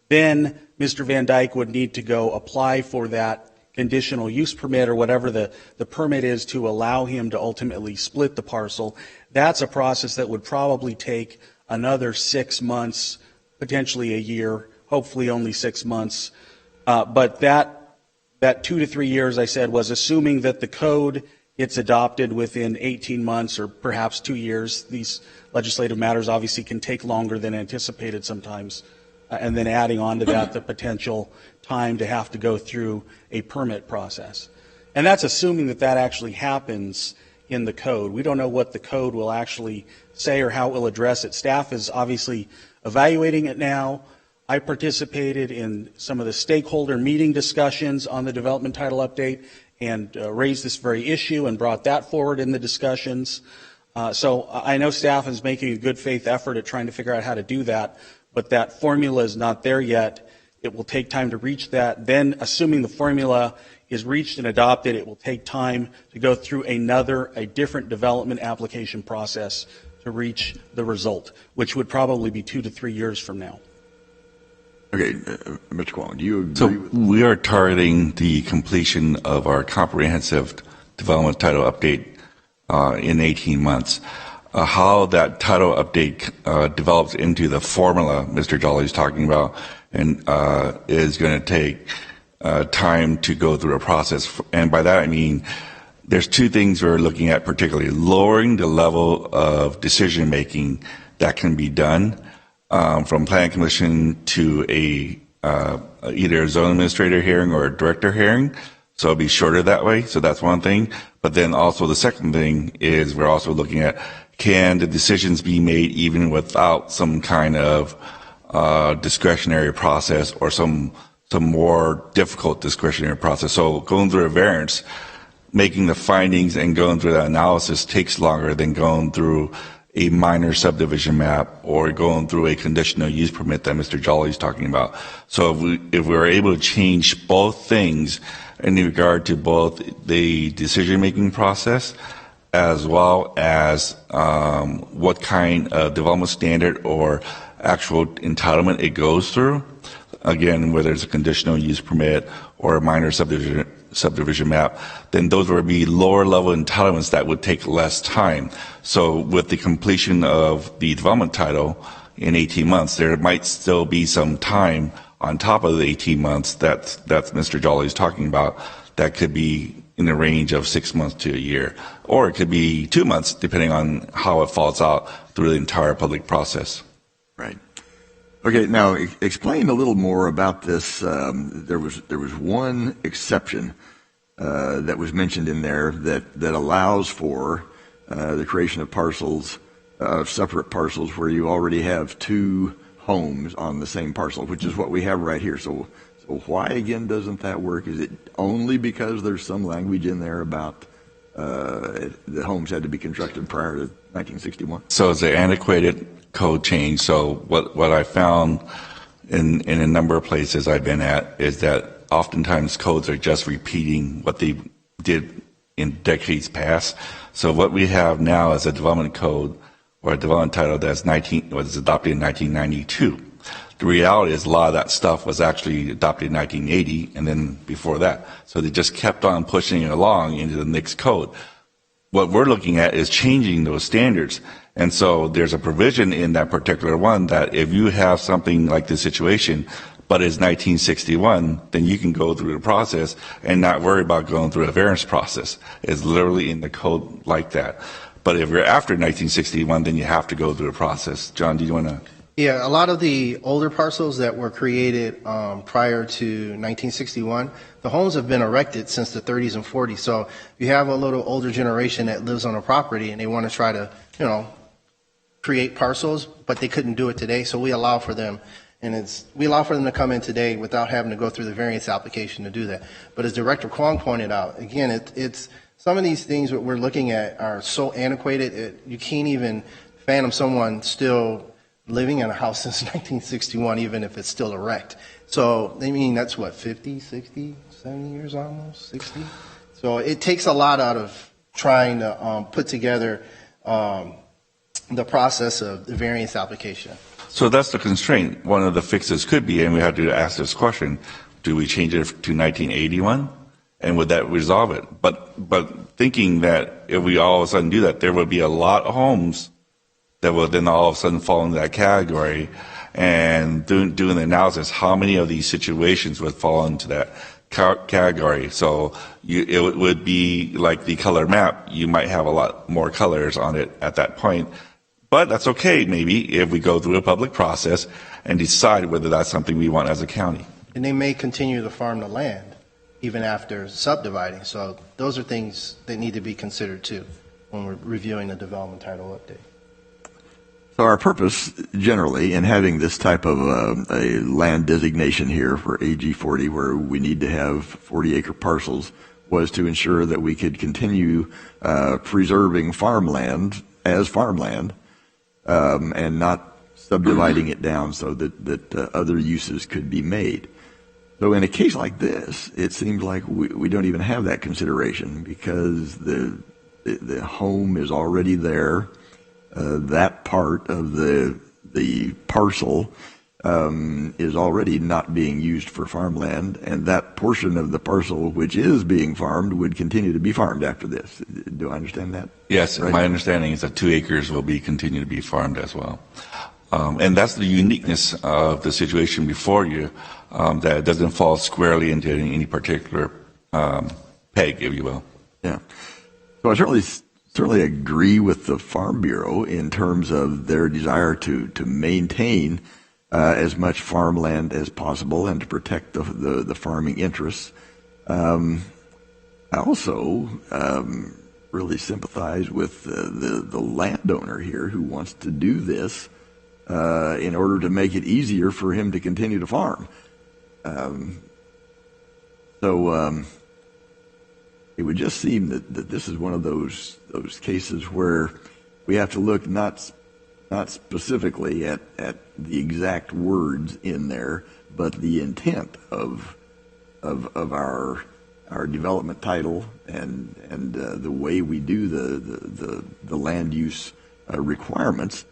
K: then Mr. Van Dyke would need to go apply for that conditional use permit or whatever the permit is to allow him to ultimately split the parcel. That's a process that would probably take another 6 months, potentially a year, hopefully only 6 months. But that 2 to 3 years, I said, was assuming that the code gets adopted within 18 months or perhaps 2 years. These legislative matters obviously can take longer than anticipated sometimes. And then adding on to that the potential time to have to go through a permit process. And that's assuming that that actually happens in the code. We don't know what the code will actually say or how it will address it. Staff is obviously evaluating it now. I participated in some of the stakeholder meeting discussions on the development title update and raised this very issue and brought that forward in the discussions. So I know staff is making a good faith effort at trying to figure out how to do that, but that formula is not there yet. It will take time to reach that. Then, assuming the formula is reached and adopted, it will take time to go through a different development application process to reach the result, which would probably be 2 to 3 years from now.
G: Okay, Mr. Kwong, do you agree
I: So
G: with
I: we are targeting the completion of our comprehensive development title update in 18 months. How that title update develops into the formula Mr. Jolly is talking about and is going to take time to go through a process. And by that I mean there's 2 things we're looking at particularly: lowering the level of decision making that can be done from Planning Commission to either a zone administrator hearing or a director hearing. So it'll be shorter that way. So that's one thing. But then also the second thing is we're also looking at, can the decisions be made even without some kind of discretionary process or some more difficult discretionary process? So going through a variance, making the findings and going through that analysis takes longer than going through a minor subdivision map or going through a conditional use permit that Mr. Jolly is talking about. So if we're able to change both things in regard to both the decision-making process as well as what kind of development standard or actual entitlement it goes through, again, whether it's a conditional use permit or a minor subdivision map, then those would be lower level entitlements that would take less time. So with the completion of the development title in 18 months, there might still be some time on top of the 18 months that Mr. Jolly is talking about that could be in the range of 6 months to a year, or it could be 2 months, depending on how it falls out through the entire public process.
G: Right. Okay, now explain a little more about this. There was one exception that was mentioned in there that allows for the creation of parcels, separate parcels, where you already have two homes on the same parcel, which is what we have right here. So why, again, doesn't that work? Is it only because there's some language in there about the homes had to be constructed prior to 1961?
I: So it's an antiquated code change. So what I found in a number of places I've been at is that oftentimes codes are just repeating what they did in decades past. So what we have now is a development code or a development title was adopted in 1992. The reality is a lot of that stuff was actually adopted in 1980 and then before that. So they just kept on pushing it along into the next code. What we're looking at is changing those standards. And so there's a provision in that particular one that if you have something like this situation, but it's 1961, then you can go through the process and not worry about going through a variance process. It's literally in the code like that. But if you're after 1961, then you have to go through a process. John, do you want to?
J: Yeah, a lot of the older parcels that were created prior to 1961, the homes have been erected since the 30s and 40s. So if you have a little older generation that lives on a property and they want to try to, create parcels, but they couldn't do it today, so we allow for them. And we allow for them to come in today without having to go through the variance application to do that. But as Director Kwong pointed out, again, it's some of these things that we're looking at are so antiquated, you can't even fathom someone still living in a house since 1961, even if it's still erect. So, I mean, that's what, 50, 60, 70 years almost, 60? So it takes a lot out of trying to put together the process of the variance application.
I: So that's the constraint. One of the fixes could be, and we have to ask this question, do we change it to 1981? And would that resolve it? But thinking that if we all of a sudden do that, there would be a lot of homes that will then all of a sudden fall into that category. And doing the analysis, how many of these situations would fall into that category? So it would be like the color map. You might have a lot more colors on it at that point. But that's okay, maybe, if we go through a public process and decide whether that's something we want as a county.
J: And they may continue to farm the land even after subdividing. So those are things that need to be considered too when we're reviewing the development title update.
G: So our purpose generally in having this type of a land designation here for AG 40, where we need to have 40-acre parcels, was to ensure that we could continue preserving farmland as farmland and not subdividing it down so that other uses could be made. So in a case like this, it seems like we don't even have that consideration because the home is already there. That part of the parcel is already not being used for farmland, and that portion of the parcel which is being farmed would continue to be farmed after this. Do I understand that?
I: Yes, right? My understanding is that 2 acres will continue to be farmed as well. And that's the uniqueness of the situation before you, that it doesn't fall squarely into any particular peg, if you will.
G: Yeah. So I certainly agree with the Farm Bureau in terms of their desire to maintain as much farmland as possible and to protect the farming interests. I also really sympathize with the landowner here who wants to do this in order to make it easier for him to continue to farm. It would just seem that this is one of those cases where we have to look not specifically at the exact words in there, but the intent of our development title and the way we do the land use requirements,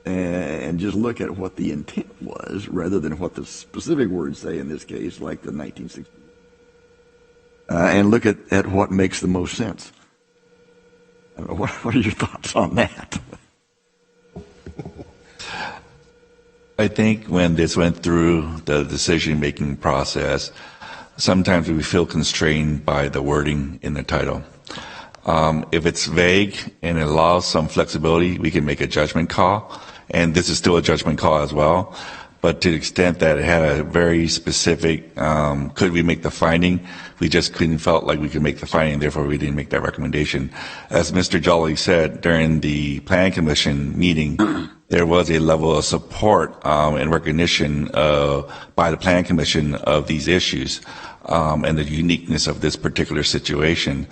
G: and just look at what the intent was rather than what the specific words say in this case, like the 1960s. And look at what makes the most sense. I don't know, what are your thoughts on that?
I: I think when this went through the decision-making process, sometimes we feel constrained by the wording in the title. If it's vague and it allows some flexibility, we can make a judgment call, and this is still a judgment call as well. But to the extent that it had a very specific, could we make the finding? We just couldn't felt like we could make the finding, therefore we didn't make that recommendation. As Mr. Jolly said, during the Plan Commission meeting, there was a level of support and recognition by the Plan Commission of these issues and the uniqueness of this particular situation.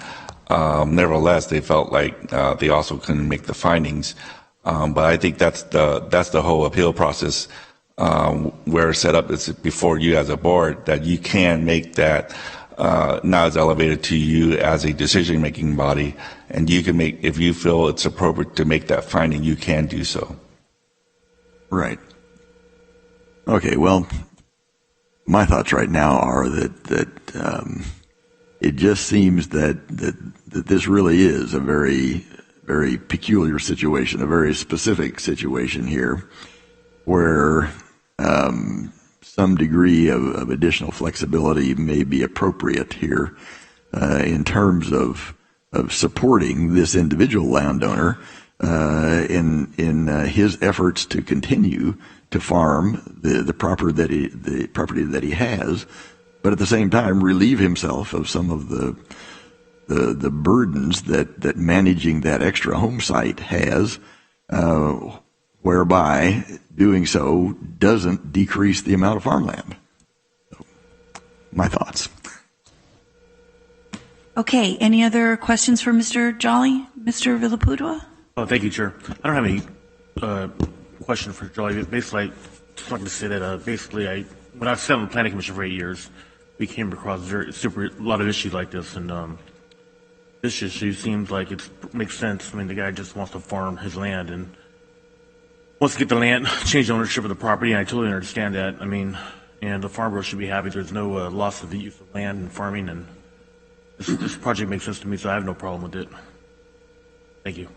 I: Nevertheless, they felt like they also couldn't make the findings. But I think that's the whole appeal process. Where set up is before you as a board, that you can make that not as elevated to you as a decision-making body, and you can make, if you feel it's appropriate to make that finding, you can do so.
G: Right. Okay, well, my thoughts right now are that it just seems that this really is a very, very peculiar situation, a very specific situation here, where some degree of additional flexibility may be appropriate here in terms of supporting this individual landowner in his efforts to continue to farm the property that he has, but at the same time relieve himself of some of the burdens that managing that extra home site has, whereby doing so doesn't decrease the amount of farmland. So, my thoughts.
A: Okay, any other questions for Mr. Jolly? Mr. Villapudua?
D: Oh, thank you, Chair. I don't have any question for Jolly. Basically, I just wanted to say that when I sat on the Planning Commission for 8 years, we came across a lot of issues like this, and this issue seems like it makes sense. I mean, the guy just wants to farm his land and wants to get the land, change ownership of the property, and I totally understand that. I mean, and the farmer should be happy there's no loss of the use of land and farming, and this project makes sense to me, so I have no problem with it. Thank you.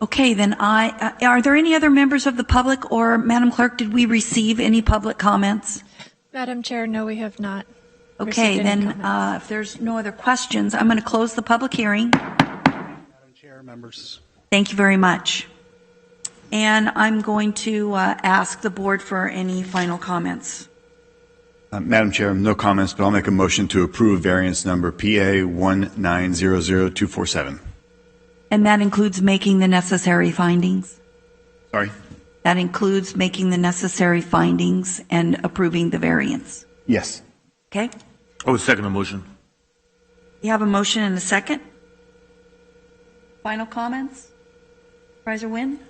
A: Okay, then are there any other members of the public, or Madam Clerk, did we receive any public comments?
B: Madam Chair, no, we have not.
A: Okay, then if there's no other questions, I'm going to close the public hearing.
K: Madam Chair, members.
A: Thank you very much. And I'm going to ask the board for any final comments.
C: Madam Chair, no comments, but I'll make a motion to approve variance number PA 1900247.
A: And that includes making the necessary findings?
C: Sorry?
A: That includes making the necessary findings and approving the variance?
C: Yes.
A: Okay.
D: I would second the motion.
A: You have a motion and a second? Final comments? Supervisor Wynn?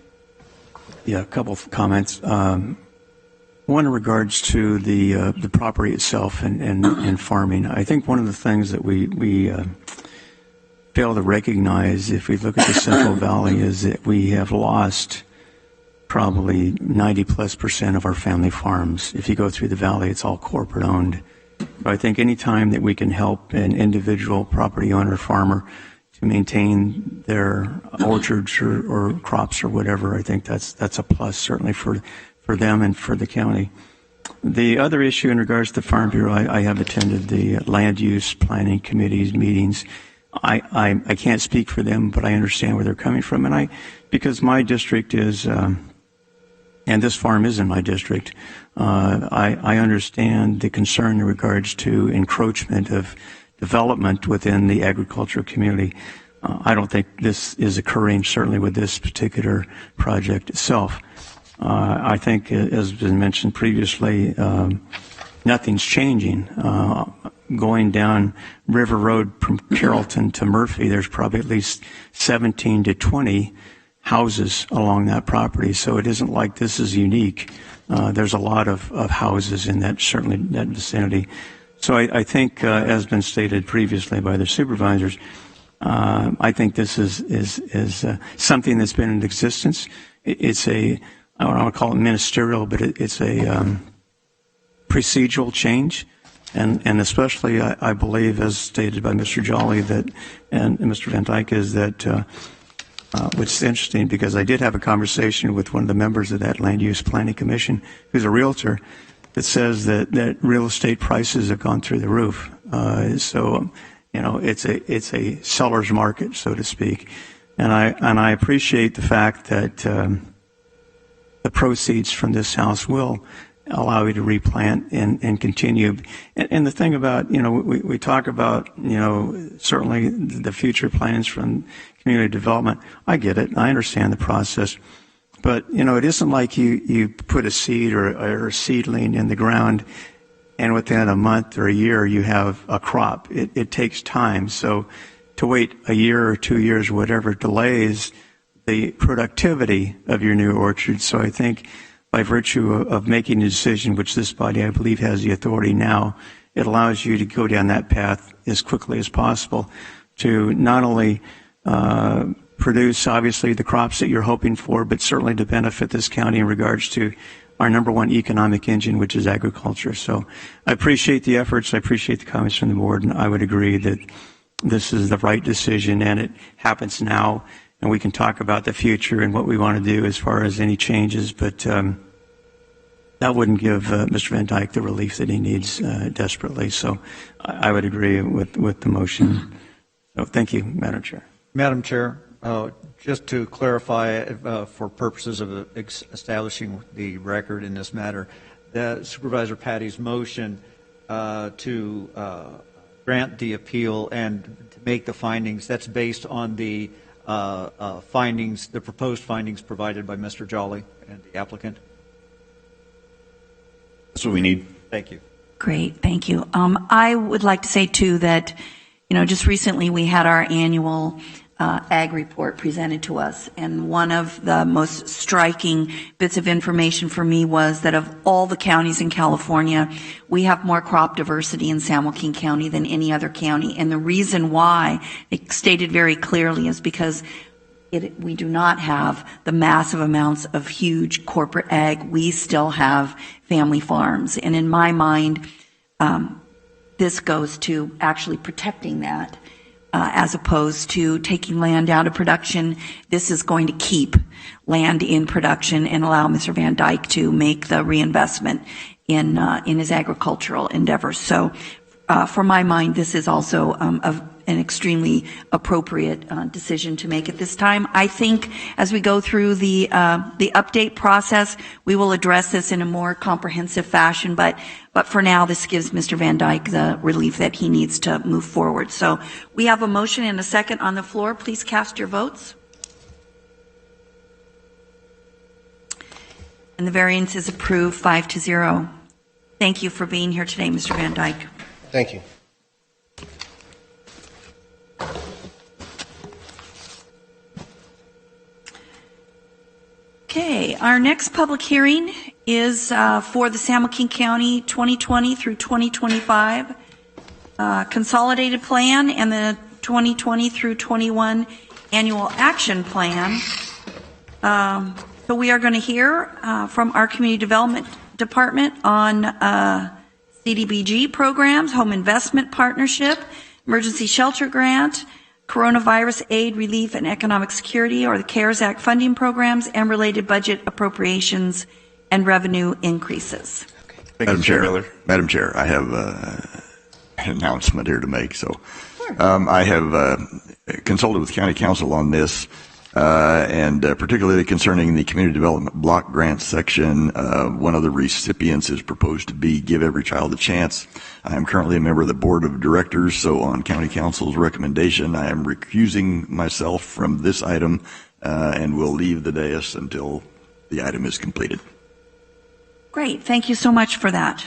E: Yeah, a couple of comments. One in regards to the property itself and farming. I think one of the things that we fail to recognize, if we look at the Central Valley, is that we have lost probably 90+% of our family farms. If you go through the valley, it's all corporate owned. So I think any time that we can help an individual property owner, farmer, to maintain their orchards or crops or whatever, I think that's a plus, certainly for them and for the county. The other issue in regards to Farm Bureau, I have attended the land use planning committees meetings. I can't speak for them, but I understand where they're coming from, and because my district is, and this farm is in my district, I understand the concern in regards to encroachment of development within the agricultural community. I don't think this is occurring, certainly with this particular project itself. I think, as has been mentioned previously, nothing's changing. Going down River Road from Carrollton to Murphy, there's probably at least 17 to 20 houses along that property. So it isn't like this is unique. There's a lot of houses in that, certainly that vicinity. So I think, as been stated previously by the supervisors, I think this is something that's been in existence. It's I don't want to call it ministerial, but it's a procedural change. And especially, I believe, as stated by Mr. Jolly and Mr. Van Dyke, is that, which is interesting, because I did have a conversation with one of the members of that Land Use Planning Commission, who's a realtor, that says that real estate prices have gone through the roof. So, it's a seller's market, so to speak. And I appreciate the fact that the proceeds from this house will allow you to replant and continue. And the thing about, we talk about, certainly the future plans from community development. I get it. I understand the process. But, it isn't like you put a seed or a seedling in the ground and within a month or a year you have a crop. It takes time. So to wait a year or 2 years, whatever, delays the productivity of your new orchard. So I think by virtue of making a decision, which this body, I believe, has the authority now, it allows you to go down that path as quickly as possible to not only produce, obviously, the crops that you're hoping for, but certainly to benefit this county in regards to our number one economic engine, which is agriculture. So I appreciate the efforts. I appreciate the comments from the board, and I would agree that this is the right decision, and it happens now, and we can talk about the future and what we want to do as far as any changes, but that wouldn't give Mr. Van Dyke the relief that he needs desperately. So I would agree with the motion. So thank you, Madam Chair.
L: Madam Chair, just to clarify for purposes of establishing the record in this matter, that Supervisor Patty's motion to grant the appeal and to make the findings, that's based on the findings, the proposed findings provided by Mr. Jolly and the applicant?
C: That's what we need.
L: Thank you.
A: Great, thank you. I would like to say, too, that, just recently we had our annual ag report presented to us, and one of the most striking bits of information for me was that of all the counties in California, we have more crop diversity in San Joaquin County than any other county. And the reason why, it stated very clearly, is because we do not have the massive amounts of huge corporate ag. We still have family farms. And in my mind, this goes to actually protecting that. As opposed to taking land out of production. This is going to keep land in production and allow Mr. Van Dyke to make the reinvestment in his agricultural endeavors. So, for my mind, this is also an extremely appropriate decision to make at this time. I think as we go through the update process, we will address this in a more comprehensive fashion, but for now, this gives Mr. Van Dyke the relief that he needs to move forward. So we have a motion and a second on the floor. Please cast your votes. And the variance is approved 5-0. Thank you for being here today, Mr. Van Dyke.
J: Thank you.
A: Okay, our next public hearing is for the San Joaquin County 2020 through 2025 Consolidated Plan and the 2020 through 21 Annual Action Plan. So we are going to hear from our Community Development Department on CDBG programs, Home Investment Partnership, Emergency Shelter Grant, Coronavirus Aid, Relief, and Economic Security, or the CARES Act funding programs, and related budget appropriations and revenue increases.
G: Madam Chair, I have an announcement here to make. So I have consulted with County Council on this, and particularly concerning the Community Development Block Grant section. One of the recipients is proposed to be Give Every Child a Chance. I am currently a member of the Board of Directors, so on County Council's recommendation, I am recusing myself from this item and will leave the dais until the item is completed.
A: Great. Thank you so much for that.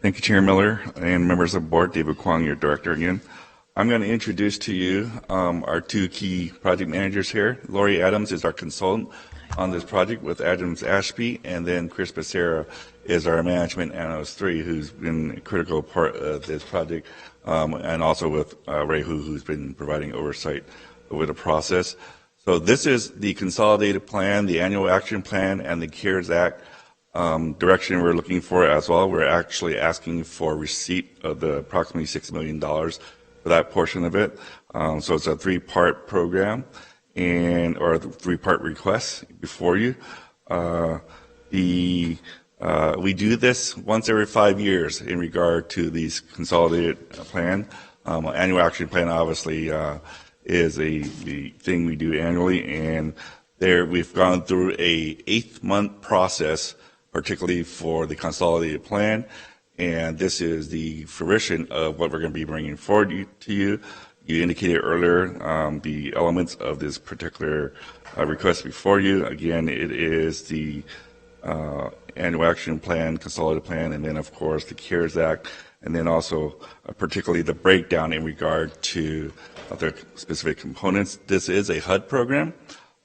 I: Thank you, Chair Miller and members of the board. David Kwong, your director again. I'm going to introduce to you our two key project managers here. Lori Adams is our consultant on this project with Adams Ashby, and then Chris Becerra is our management analyst 3, who's been a critical part of this project, and also with Ray Hu, who's been providing oversight over the process. So this is the consolidated plan, the annual action plan, and the CARES Act direction we're looking for as well. We're actually asking for receipt of the approximately $6 million for that portion of it. So it's a 3-part program or a 3-part request before you. The We do this once every 5 years in regard to these consolidated plan. Annual action plan obviously is the thing we do annually, and there we've gone through a 8-month process, particularly for the consolidated plan, and this is the fruition of what we're going to be bringing forward to you. You indicated earlier the elements of this particular request before you. Again, it is the annual action plan, consolidated plan, and then of course the CARES Act, and then also particularly the breakdown in regard to other specific components. This is a HUD program,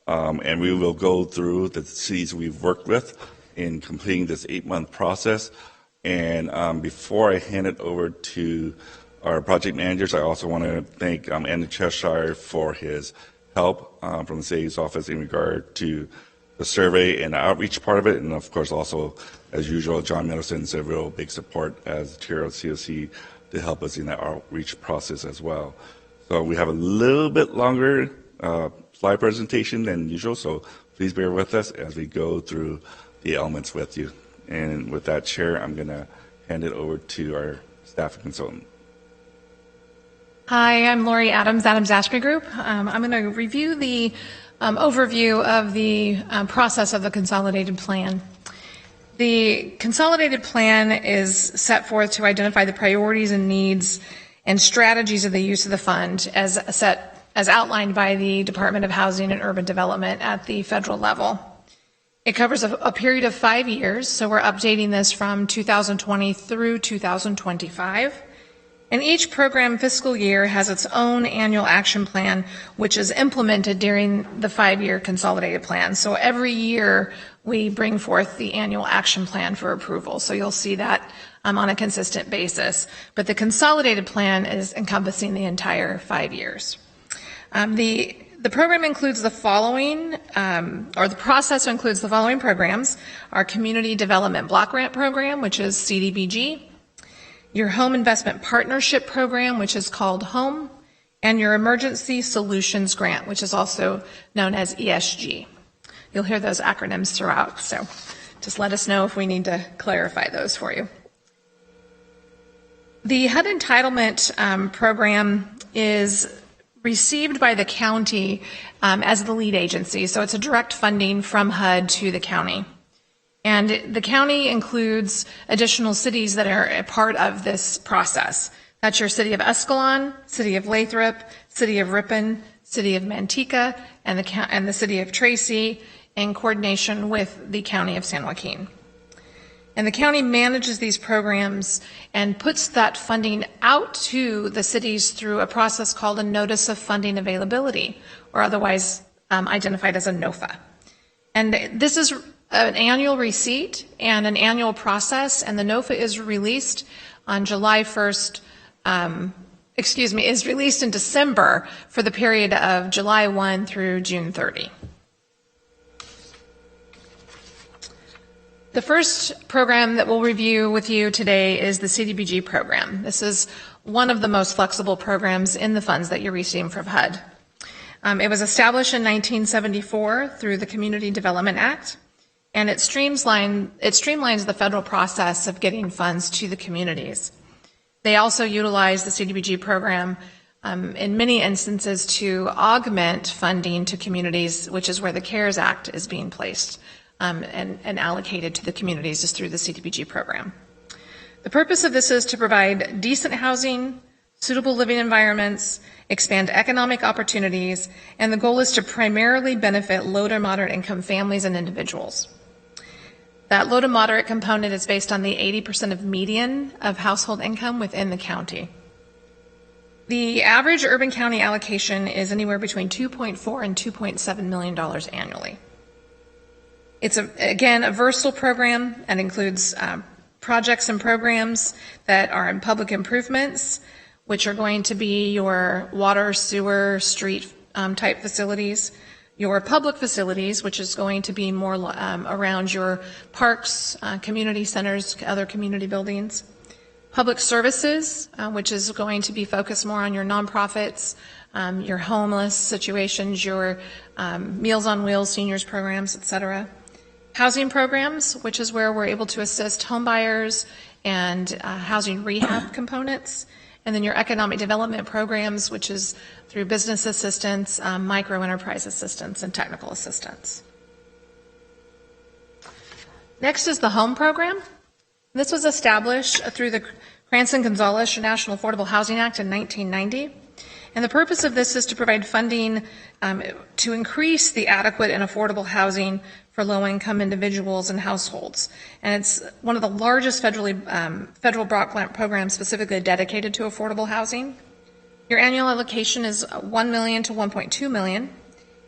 I: and we will go through the cities we've worked with in completing this 8-month process. And before I hand it over to our project managers, I also want to thank Andy Cheshire for his help from the city's office in regard to the survey and the outreach part of it, and of course also, as usual, John Middleton's a real big support as chair of COC to help us in that outreach process as well. So we have a little bit longer slide presentation than usual, so please bear with us as we go through the elements with you. And with that, Chair, I'm going to hand it over to our staff and consultant.
M: Hi, I'm Lori Adams, Ashby Group. I'm going to review the overview of the process of the consolidated plan. The consolidated plan is set forth to identify the priorities and needs and strategies of the use of the fund as outlined by the Department of Housing and Urban Development at the federal level. It covers a period of 5 years, so we're updating this from 2020 through 2025. And each program fiscal year has its own annual action plan, which is implemented during the 5-year consolidated plan. So every year we bring forth the annual action plan for approval. So you'll see that on a consistent basis. But the consolidated plan is encompassing the entire 5 years. The program includes the following, or the process includes the following programs: our Community Development Block Grant Program, which is CDBG, your Home Investment Partnership Program, which is called HOME, and your Emergency Solutions Grant, which is also known as ESG. You'll hear those acronyms throughout, so just let us know if we need to clarify those for you. The HUD entitlement program is received by the county as the lead agency, so it's a direct funding from HUD to the county. And the county includes additional cities that are a part of this process. That's your city of Escalon, city of Lathrop, city of Ripon, city of Manteca, and the city of Tracy, in coordination with the county of San Joaquin. And the county manages these programs and puts that funding out to the cities through a process called a Notice of Funding Availability, or otherwise identified as a NOFA. And this is an annual receipt and an annual process, and the NOFA is released on July 1st, is released in December for the period of July 1 through June 30. The first program that we'll review with you today is the CDBG program. This is one of the most flexible programs in the funds that you're receiving from HUD. It was established in 1974 through the Community Development Act, and it streamlines the federal process of getting funds to the communities. They also utilize the CDBG program in many instances to augment funding to communities, which is where the CARES Act is being placed. And allocated to the communities is through the CDBG program. The purpose of this is to provide decent housing, suitable living environments, expand economic opportunities, and the goal is to primarily benefit low to moderate income families and individuals. That low to moderate component is based on the 80% of median of household income within the county. The average urban county allocation is anywhere between $2.4 and $2.7 million annually. It's, again, a versatile program and includes projects and programs that are in public improvements, which are going to be your water, sewer, street type facilities, your public facilities, which is going to be more around your parks, community centers, other community buildings, public services, which is going to be focused more on your nonprofits, your homeless situations, your Meals on Wheels, seniors programs, et cetera. housing programs, which is where we're able to assist home buyers and housing rehab components, and then your economic development programs, which is through business assistance, micro enterprise assistance, and technical assistance. Next is the home program. This was established through the Cranston-Gonzalez National Affordable Housing Act in 1990. And the purpose of this is to provide funding to increase the adequate and affordable housing for low-income individuals and households. And it's one of the largest federal block grant programs specifically dedicated to affordable housing. Your annual allocation is $1 million to $1.2 million.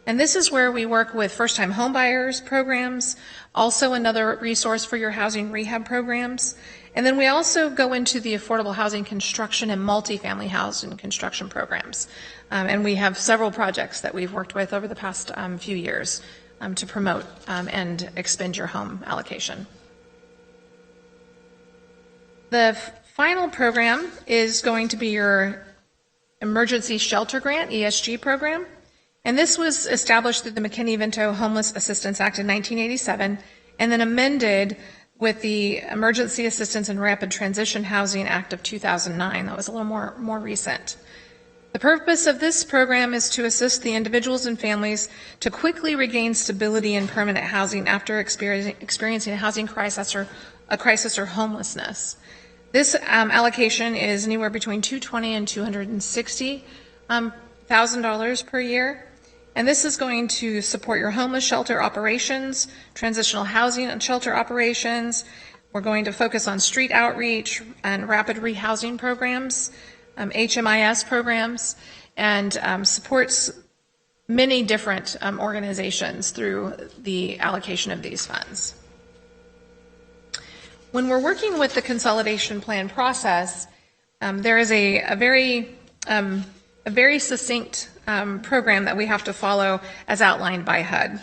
M: And this is where we work with first-time homebuyers programs, also another resource for your housing rehab programs. And then we also go into the affordable housing construction and multifamily housing construction programs. And we have several projects that we've worked with over the past few years to promote and expend your home allocation. The final program is going to be your Emergency Shelter Grant, ESG program. And this was established through the McKinney-Vento Homeless Assistance Act in 1987 and then amended with the Emergency Assistance and Rapid Transition Housing Act of 2009. That was a little more recent. The purpose of this program is to assist the individuals and families to quickly regain stability in permanent housing after experiencing a housing crisis or homelessness. This allocation is anywhere between $220,000 and $260,000 per year. And this is going to support your homeless shelter operations, transitional housing and shelter operations. We're going to focus on street outreach and rapid rehousing programs, HMIS programs, and supports many different organizations through the allocation of these funds. When we're working with the consolidation plan process, there is a very succinct program that we have to follow as outlined by HUD.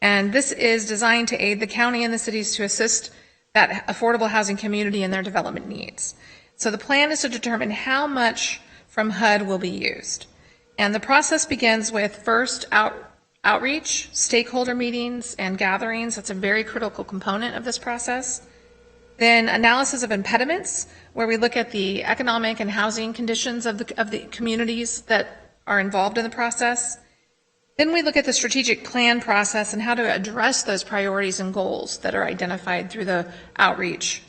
M: And this is designed to aid the county and the cities to assist that affordable housing community in their development needs. So the plan is to determine how much from HUD will be used. And the process begins with first outreach, stakeholder meetings, and gatherings. That's a very critical component of this process. Then analysis of impediments, where we look at the economic and housing conditions of the communities that are involved in the process. Then we look at the strategic plan process and how to address those priorities and goals that are identified through the outreach.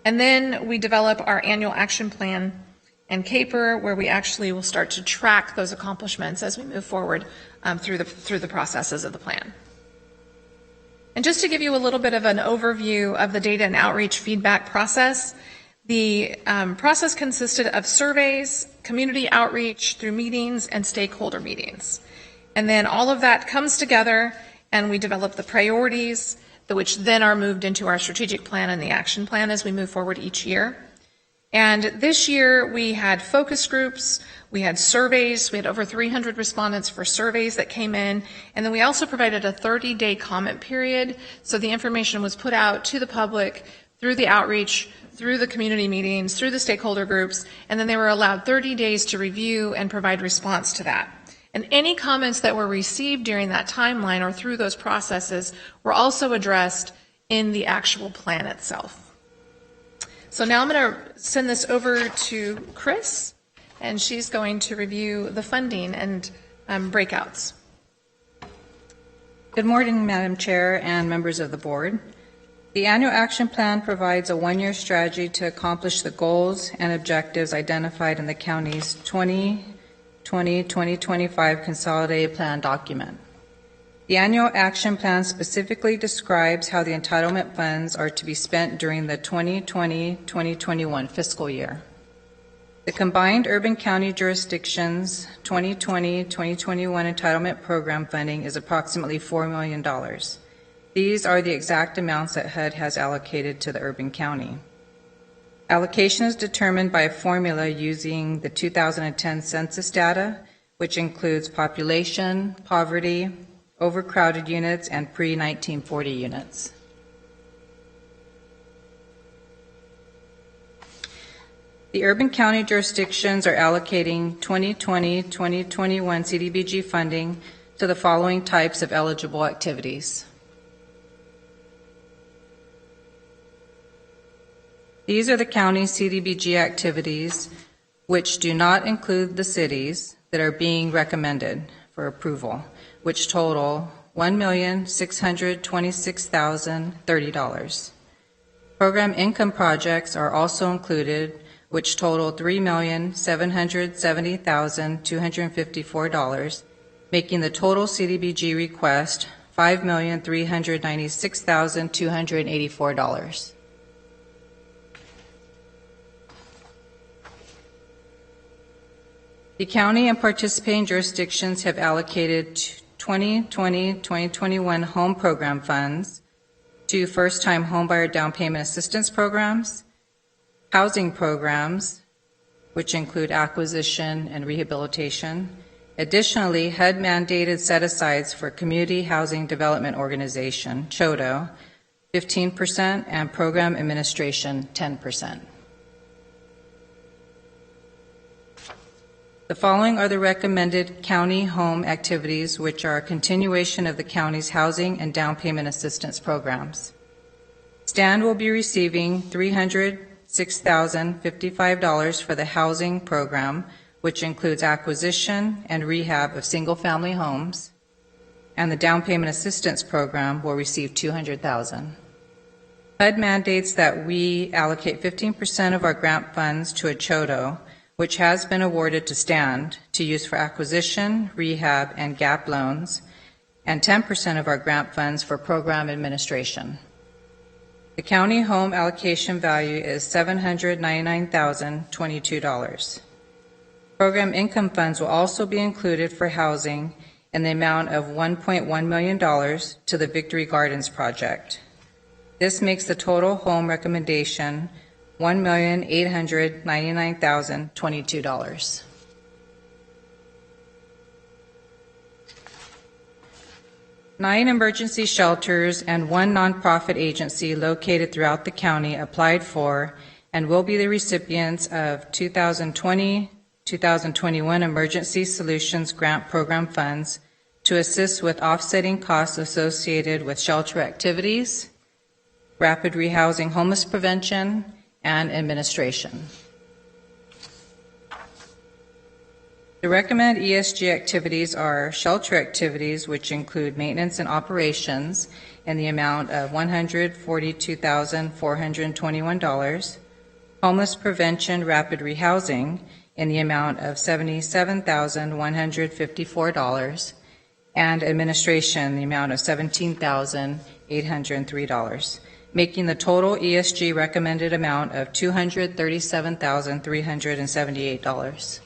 M: And then we develop our annual action plan and CAPER, where we actually will start to track those accomplishments as we move forward through the processes of the plan. And just to give you a little bit of an overview of the data and outreach feedback process, the process consisted of surveys, community outreach through meetings, and stakeholder meetings. And then all of that comes together and we develop the priorities, which then are moved into our strategic plan and the action plan as we move forward each year. And this year we had focus groups, we had surveys, we had over 300 respondents for surveys that came in, and then we also provided a 30-day comment period, so the information was put out to the public through the outreach, through the community meetings, through the stakeholder groups, and then they were allowed 30 days to review and provide response to that. And any comments that were received during that timeline or through those processes were also addressed in the actual plan itself. So now I'm going to send this over to Chris, and she's going to review the funding and breakouts.
N: Good morning, Madam Chair and members of the board. The annual action plan provides a one-year strategy to accomplish the goals and objectives identified in the county's 2020-2025 consolidated plan document. The annual action plan specifically describes how the entitlement funds are to be spent during the 2020-2021 fiscal year. The combined urban county jurisdictions 2020-2021 entitlement program funding is approximately $4 million. These are the exact amounts that HUD has allocated to the urban county. Allocation is determined by a formula using the 2010 census data, which includes population, poverty, overcrowded units, and pre-1940 units. The urban county jurisdictions are allocating 2020-2021 CDBG funding to the following types of eligible activities: These are the county CDBG activities which do not include the cities that are being recommended for approval, which total $1,626,030. Program income projects are also included, which total $3,770,254, making the total CDBG request $5,396,284. The county and participating jurisdictions have allocated 2020-2021 home program funds to first-time homebuyer down payment assistance programs, housing programs, which include acquisition and rehabilitation. Additionally, HUD mandated set-asides for Community Housing Development Organization, CHODO, 15%, and program administration, 10%. The following are the recommended county home activities, which are a continuation of the county's housing and down payment assistance programs. Stand will be receiving $306,055 for the housing program, which includes acquisition and rehab of single-family homes, and the down payment assistance program will receive $200,000. HUD mandates that we allocate 15% of our grant funds to a CHODO, which has been awarded to Stand to use for acquisition, rehab, and GAP loans, and 10% of our grant funds for program administration. The county home allocation value is $799,022. Program income funds will also be included for housing in the amount of $1.1 million to the Victory Gardens project. This makes the total home recommendation $1,899,022. Nine emergency shelters and one nonprofit agency located throughout the county applied for and will be the recipients of 2020-2021 Emergency Solutions Grant Program funds to assist with offsetting costs associated with shelter activities, rapid rehousing, homeless prevention, and administration. The recommended ESG activities are shelter activities, which include maintenance and operations in the amount of $142,421, homeless prevention, rapid rehousing in the amount of $77,154, and administration in the amount of $17,803. Making the total ESG recommended amount of $237,378.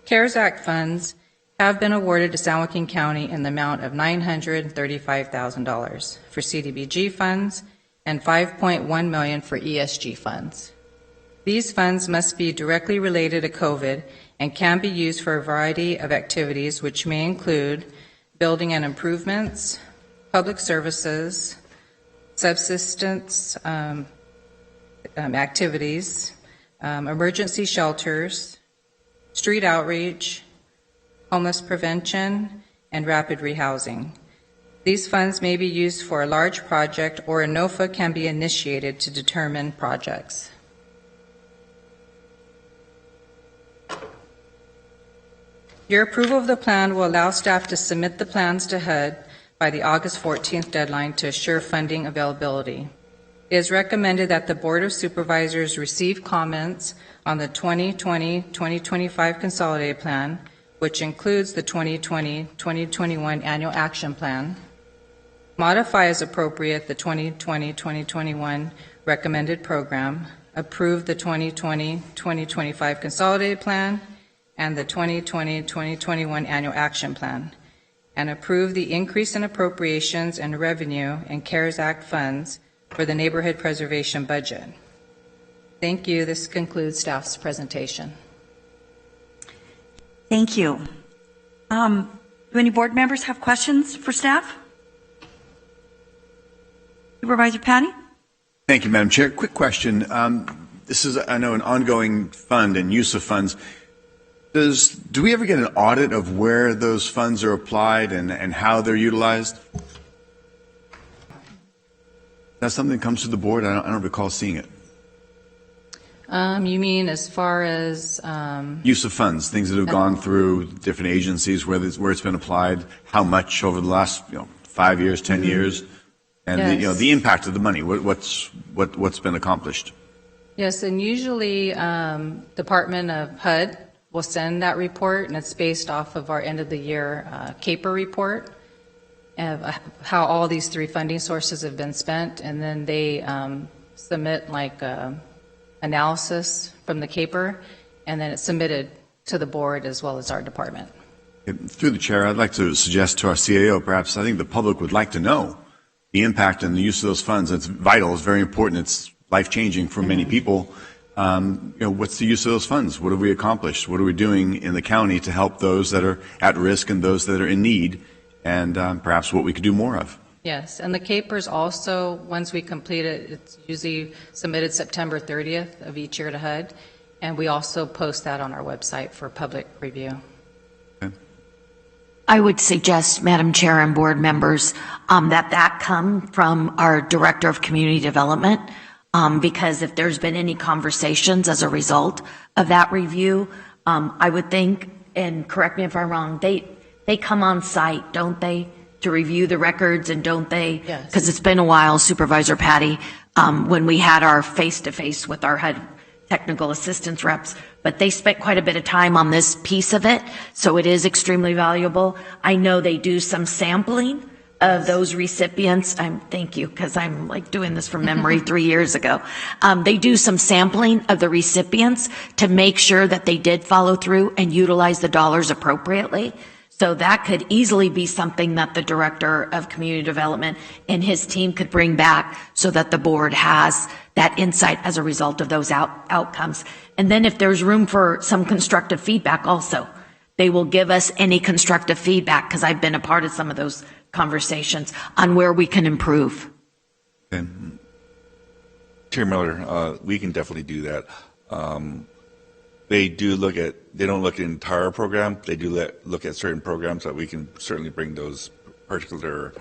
N: CARES Act funds have been awarded to San Joaquin County in the amount of $935,000 for CDBG funds and $5.1 million for ESG funds. These funds must be directly related to COVID and can be used for a variety of activities, which may include building and improvements, public services, subsistence activities, emergency shelters, street outreach, homeless prevention, and rapid rehousing. These funds may be used for a large project, or a NOFA can be initiated to determine projects. Your approval of the plan will allow staff to submit the plans to HUD by the August 14th deadline to assure funding availability. It is recommended that the Board of Supervisors receive comments on the 2020-2025 Consolidated Plan, which includes the 2020-2021 Annual Action Plan, modify as appropriate the 2020-2021 Recommended Program, approve the 2020-2025 Consolidated Plan, and the 2020-2021 Annual Action Plan, and approve the increase in appropriations and revenue and CARES Act funds for the neighborhood preservation budget. Thank you. This concludes staff's presentation.
A: Thank you. Do any board members have questions for staff? Supervisor Patty?
C: Thank you, Madam Chair. Quick question. This is, I know, an ongoing fund and use of funds. Do we ever get an audit of where those funds are applied and how they're utilized? That's something that comes to the board? I don't recall seeing it.
N: You mean as far as
C: Use of funds, things that have gone through different agencies, where it's been applied, how much over the last 5 years, 10 years, and
N: Yes.
C: the impact of the money. What's been accomplished?
N: Yes, and usually Department of HUD will send that report, and it's based off of our end of the year CAPER report of how all these 3 funding sources have been spent, and then they submit like analysis from the CAPER, and then it's submitted to the board as well as our department.
C: Through the chair, I'd like to suggest to our CAO, perhaps I think the public would like to know the impact and the use of those funds. It's vital, it's very important, it's life-changing for many people. What's the use of those funds? What have we accomplished? What are we doing in the county to help those that are at risk and those that are in need, and perhaps what we could do more of?
N: Yes, and the CAPERs also, once we complete it, it's usually submitted September 30th of each year to HUD, and we also post that on our website for public review.
O: I would suggest, Madam Chair and board members, that come from our Director of Community Development, because if there's been any conversations as a result of that review, I would think, and correct me if I'm wrong, they come on site, don't they, to review the records, and don't they?
N: Yes.
O: Because it's been a while, Supervisor Patty, when we had our face-to-face with our HUD technical assistance reps, but they spent quite a bit of time on this piece of it, so it is extremely valuable. I know they do some sampling of those recipients. Thank you, because I'm like doing this from memory 3 years ago. They do some sampling of the recipients to make sure that they did follow through and utilize the dollars appropriately. So that could easily be something that the Director of Community Development and his team could bring back so that the board has that insight as a result of those outcomes. And then if there's room for some constructive feedback also, they will give us any constructive feedback, because I've been a part of some of those conversations on where we can improve.
I: Okay. Chair Miller, we can definitely do that. They don't look at the entire program. They do look at certain programs that we can certainly bring those particular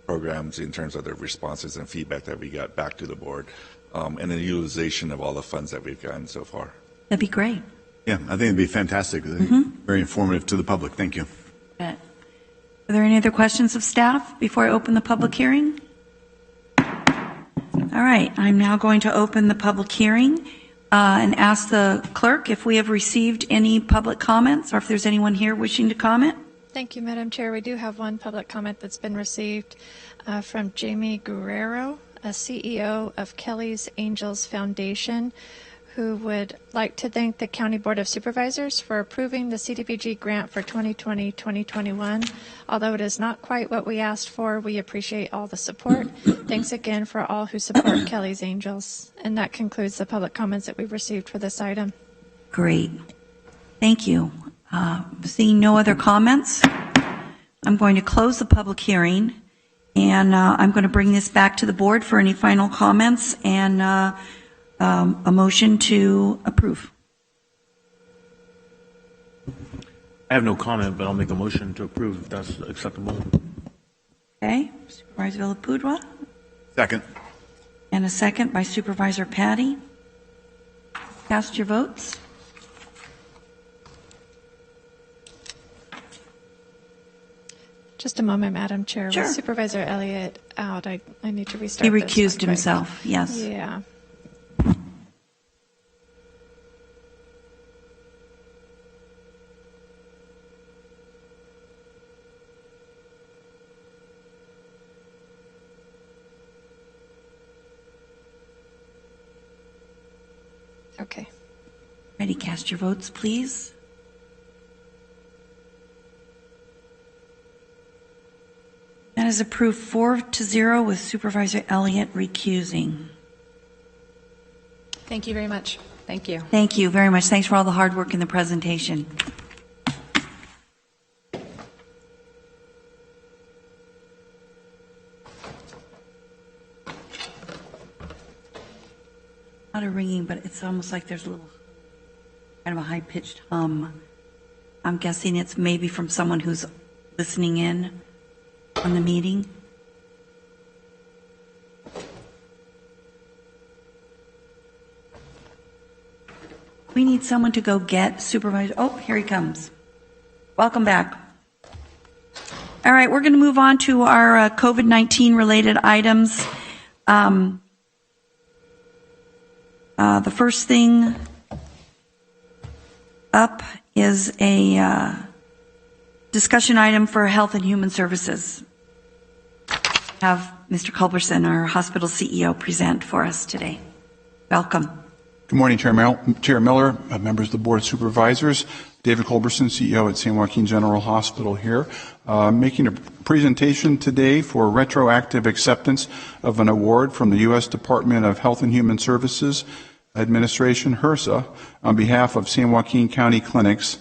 I: programs in terms of their responses and feedback that we got back to the board, and the utilization of all the funds that we've gotten so far.
A: That'd be great.
C: Yeah, I think it'd be fantastic. Very informative to the public. Thank you.
A: Are there any other questions of staff before I open the public hearing? All right, I'm now going to open the public hearing and ask the clerk if we have received any public comments, or if there's anyone here wishing to comment.
B: Thank you, Madam Chair. We do have one public comment that's been received from Jamie Guerrero, a CEO of Kelly's Angels Foundation, who would like to thank the County Board of Supervisors for approving the CDBG grant for 2020-2021. Although it is not quite what we asked for, we appreciate all the support. Thanks again for all who support Kelly's Angels. And that concludes the public comments that we've received for this item.
A: Great. Thank you. Seeing no other comments, I'm going to close the public hearing, and I'm going to bring this back to the board for any final comments and a motion to approve.
D: I have no comment, but I'll make a motion to approve if that's acceptable.
A: Okay, Supervisor Villapudua,
C: Second.
A: and a second by Supervisor Patty. Cast your votes.
B: Just a moment, Madam Chair.
A: Sure.
B: With Supervisor Elliott out, I need to restart
A: He
B: this
A: recused
B: one quick.
A: himself, yes.
B: Yeah. Okay.
A: Ready, cast your votes, please. That is approved 4-0 with Supervisor Elliott recusing.
M: Thank you very much.
N: Thank you.
A: Thank you very much. Thanks for all the hard work in the presentation. Not a ringing, but it's almost like there's a little kind of a high-pitched hum. I'm guessing it's maybe from someone who's listening in on the meeting. We need someone to go get Supervisor. Oh, here he comes. Welcome back. All right, we're going to move on to our COVID-19 related items. The first thing up is a discussion item for Health and Human Services. Have Mr. Culberson, our hospital CEO, present for us today. Welcome.
P: Good morning, Chair Miller, members of the Board of Supervisors. David Culberson, CEO at San Joaquin General Hospital here, making a presentation today for retroactive acceptance of an award from the U.S. Department of Health and Human Services Administration, HRSA, on behalf of San Joaquin County Clinics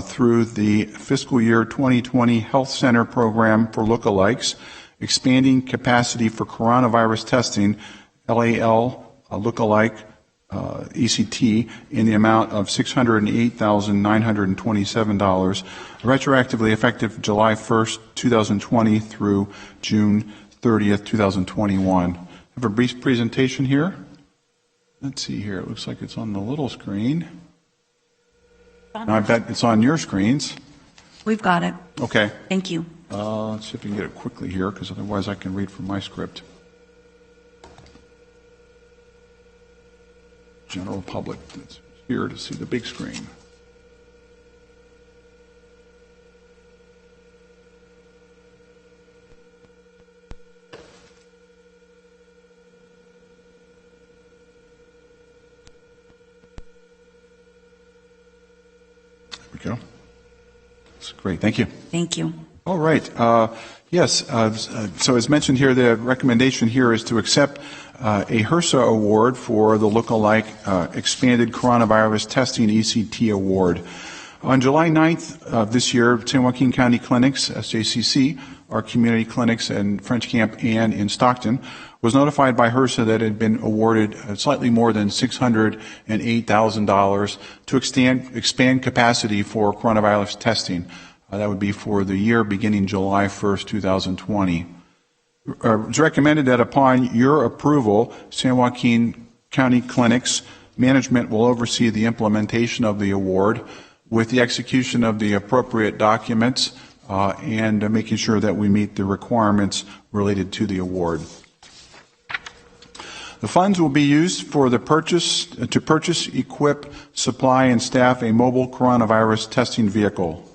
P: through the fiscal year 2020 Health Center Program for Lookalikes, expanding capacity for coronavirus testing, LAL, lookalike, ECT, in the amount of $608,927, retroactively effective July 1st, 2020 through June 30th, 2021. I have a brief presentation here. Let's see here. It looks like it's on the little screen. Now, I bet it's on your screens.
A: We've got it.
P: Okay.
A: Thank you.
P: Let's see if we can get it quickly here, because otherwise I can read from my script. General public that's here to see the big screen. There we go. That's great. Thank you.
A: Thank you.
P: All right. Yes. So as mentioned here, the recommendation here is to accept a HRSA award for the lookalike expanded coronavirus testing ECT award. On July 9th of this year, San Joaquin County Clinics, SJCC, our community clinics in French Camp and in Stockton, was notified by HRSA that it had been awarded slightly more than $608,000 to expand capacity for coronavirus testing. That would be for the year beginning July 1st, 2020. It's recommended that upon your approval, San Joaquin County Clinics management will oversee the implementation of the award with the execution of the appropriate documents and making sure that we meet the requirements related to the award. The funds will be used for the purchase, equip, supply, and staff a mobile coronavirus testing vehicle.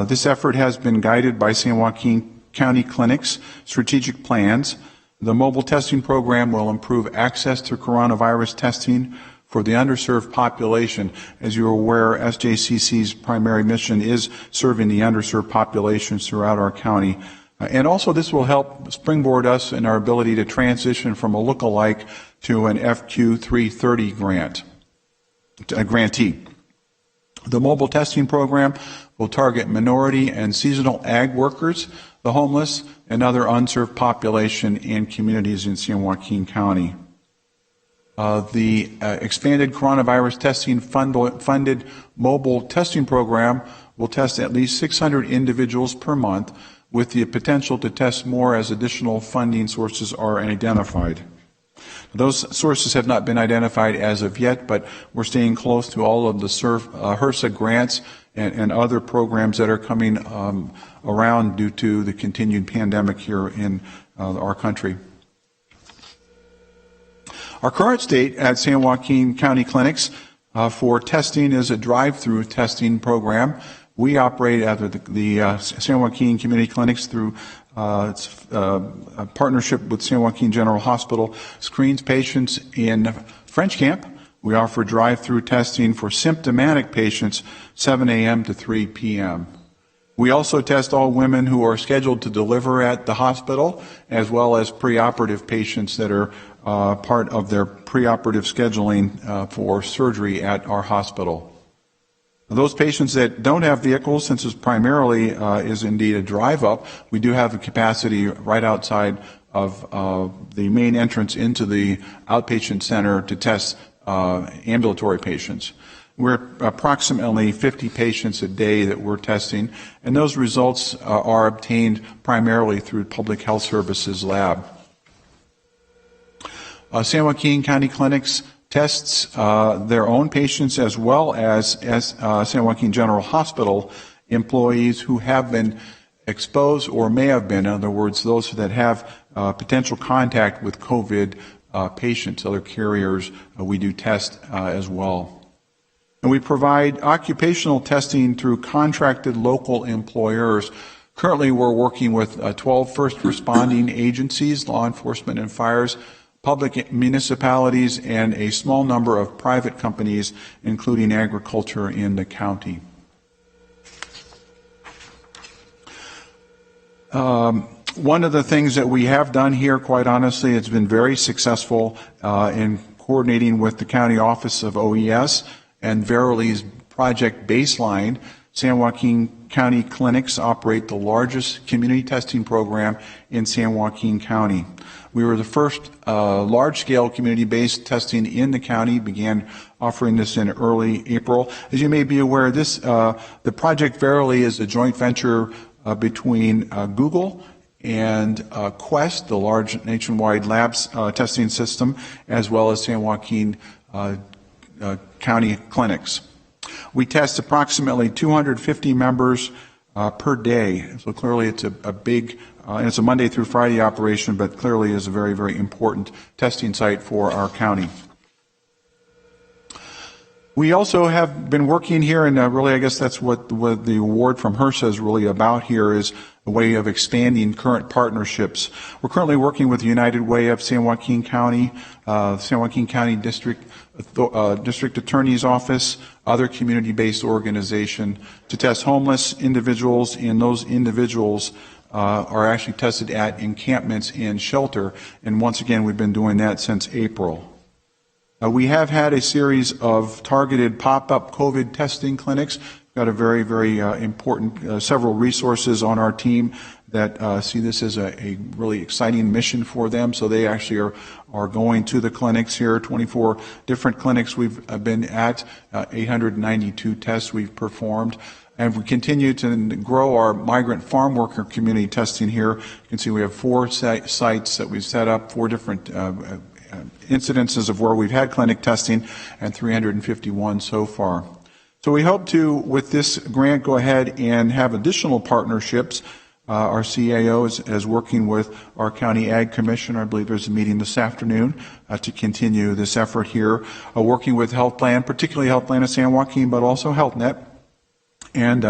P: This effort has been guided by San Joaquin County Clinics' strategic plans. The mobile testing program will improve access to coronavirus testing for the underserved population. As you are aware, SJCC's primary mission is serving the underserved populations throughout our county. And also this will help springboard us in our ability to transition from a lookalike to an FQ 330 grantee. The mobile testing program will target minority and seasonal ag workers, the homeless, and other unserved population and communities in San Joaquin County. The expanded coronavirus testing funded mobile testing program will test at least 600 individuals per month, with the potential to test more as additional funding sources are identified. Those sources have not been identified as of yet, but we're staying close to all of the HRSA grants and other programs that are coming around due to the continued pandemic here in our country. Our current state at San Joaquin County Clinics for testing is a drive-through testing program. We operate at the San Joaquin Community Clinics through a partnership with San Joaquin General Hospital, screens patients in French Camp. We offer drive-through testing for symptomatic patients 7 a.m. to 3 p.m. We also test all women who are scheduled to deliver at the hospital, as well as preoperative patients that are part of their preoperative scheduling for surgery at our hospital. Those patients that don't have vehicles, since it's primarily is indeed a drive-up, we do have a capacity right outside of the main entrance into the outpatient center to test ambulatory patients. We're approximately 50 patients a day that we're testing, and those results are obtained primarily through Public Health Services lab. San Joaquin County Clinics tests their own patients as well as San Joaquin General Hospital employees who have been exposed or may have been, in other words, those that have potential contact with COVID patients, other carriers, we do test as well. And we provide occupational testing through contracted local employers. Currently, we're working with 12 first responding agencies, law enforcement and fires, public municipalities, and a small number of private companies, including agriculture in the county. One of the things that we have done here, quite honestly, it's been very successful in coordinating with the County Office of OES and Verily's Project Baseline. San Joaquin County Clinics operate the largest community testing program in San Joaquin County. We were the first large-scale community-based testing in the county, began offering this in early April. As you may be aware, the Project Verily is a joint venture between Google and Quest, the large nationwide labs testing system, as well as San Joaquin County Clinics. We test approximately 250 members per day. So clearly it's a big, and it's a Monday through Friday operation, but clearly is a very, very important testing site for our county. We also have been working here, and really I guess that's what the award from HRSA is really about here, is a way of expanding current partnerships. We're currently working with the United Way of San Joaquin County, San Joaquin County District Attorney's Office, other community-based organization to test homeless individuals, and those individuals are actually tested at encampments and shelter, and once again we've been doing that since April. We have had a series of targeted pop-up COVID testing clinics. We've got a very, very important, several resources on our team that see this as a really exciting mission for them. So they actually are going to the clinics here, 24 different clinics we've been at, 892 tests we've performed. And we continue to grow our migrant farm worker community testing here. You can see we have 4 sites that we've set up, 4 different incidences of where we've had clinic testing, and 351 so far. So we hope to, with this grant, go ahead and have additional partnerships. Our CAO is working with our County Ag Commissioner. I believe there's a meeting this afternoon to continue this effort here. Working with Health Plan, particularly Health Plan of San Joaquin, but also HealthNet. And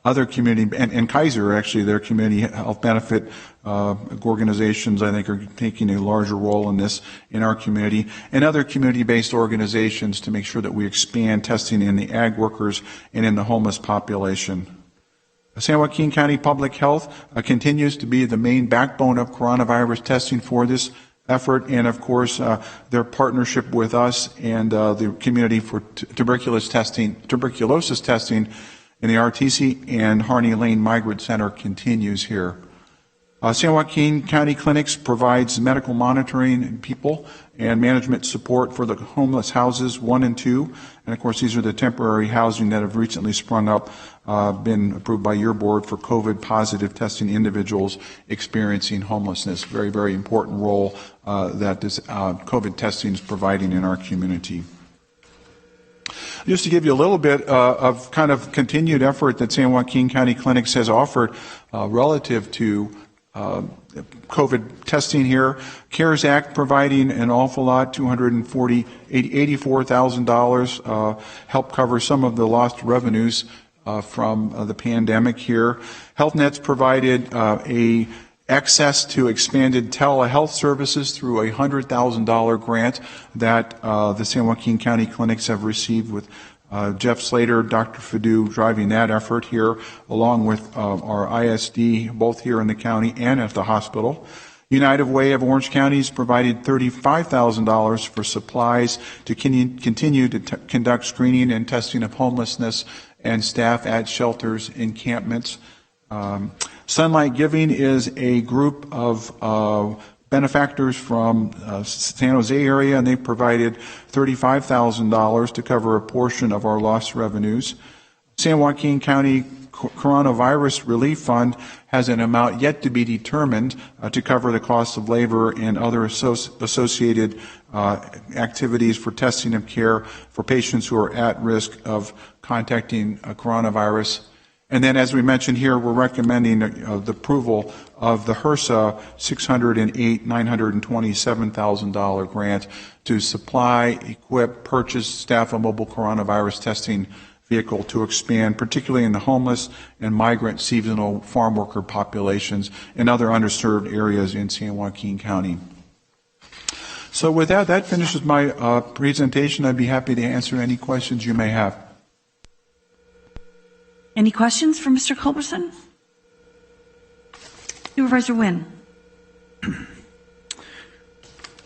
P: other community, and Kaiser, actually, their community health benefit organizations, I think, are taking a larger role in this in our community, and other community-based organizations to make sure that we expand testing in the ag workers and in the homeless population. San Joaquin County Public Health continues to be the main backbone of coronavirus testing for this effort, and of course their partnership with us and the community for tuberculosis testing in the RTC and Harney Lane Migrant Center continues here. San Joaquin County Clinics provides medical monitoring people and management support for the homeless houses 1 and 2. And of course, these are the temporary housing that have recently sprung up, been approved by your board for COVID positive testing individuals experiencing homelessness. Very, very important role that this COVID testing is providing in our community. Just to give you a little bit of kind of continued effort that San Joaquin County Clinics has offered relative to COVID testing here. CARES Act providing an awful lot, $84,000, help cover some of the lost revenues from the pandemic here. HealthNet's provided access to expanded telehealth services through a $100,000 grant that the San Joaquin County Clinics have received, with Jeff Slater, Dr. Fadu driving that effort here, along with our ISD, both here in the county and at the hospital. United Way of Orange County has provided $35,000 for supplies to continue to conduct screening and testing of homelessness and staff at shelters, encampments. Sunlight Giving is a group of benefactors from San Jose area, and they provided $35,000 to cover a portion of our lost revenues. San Joaquin County Coronavirus Relief Fund has an amount yet to be determined to cover the cost of labor and other associated activities for testing of care for patients who are at risk of contacting coronavirus. And then, as we mentioned here, we're recommending the approval of the HRSA $608,927,000 grant to supply, equip, purchase, staff a mobile coronavirus testing vehicle to expand, particularly in the homeless and migrant seasonal farm worker populations and other underserved areas in San Joaquin County. So with that, that finishes my presentation. I'd be happy to answer any questions you may have.
A: Any questions for Mr. Culberson? Supervisor Wynn.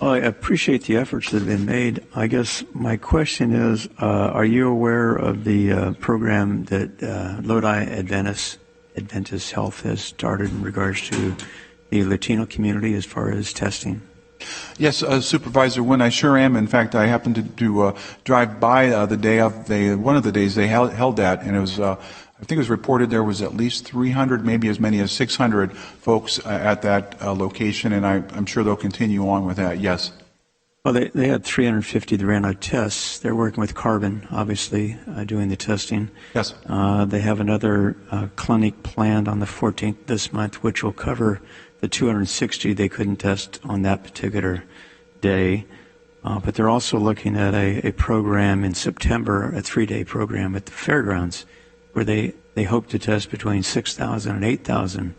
L: Well, I appreciate the efforts that have been made. I guess my question is, are you aware of the program that Lodi Adventist Health has started in regards to the Latino community as far as testing?
P: Yes, Supervisor Wynn, I sure am. In fact, I happened to drive by one of the days they held that, and it was I think it was reported there was at least 300, maybe as many as 600 folks at that location, and I'm sure they'll continue on with that, yes.
L: Well, they had 350 that ran out of tests. They're working with Carbon, obviously, doing the testing.
P: Yes.
L: They have another clinic planned on the 14th this month, which will cover the 260 they couldn't test on that particular day. But they're also looking at a program in September, a 3-day program at the fairgrounds, where they hope to test between 6,000 and 8,000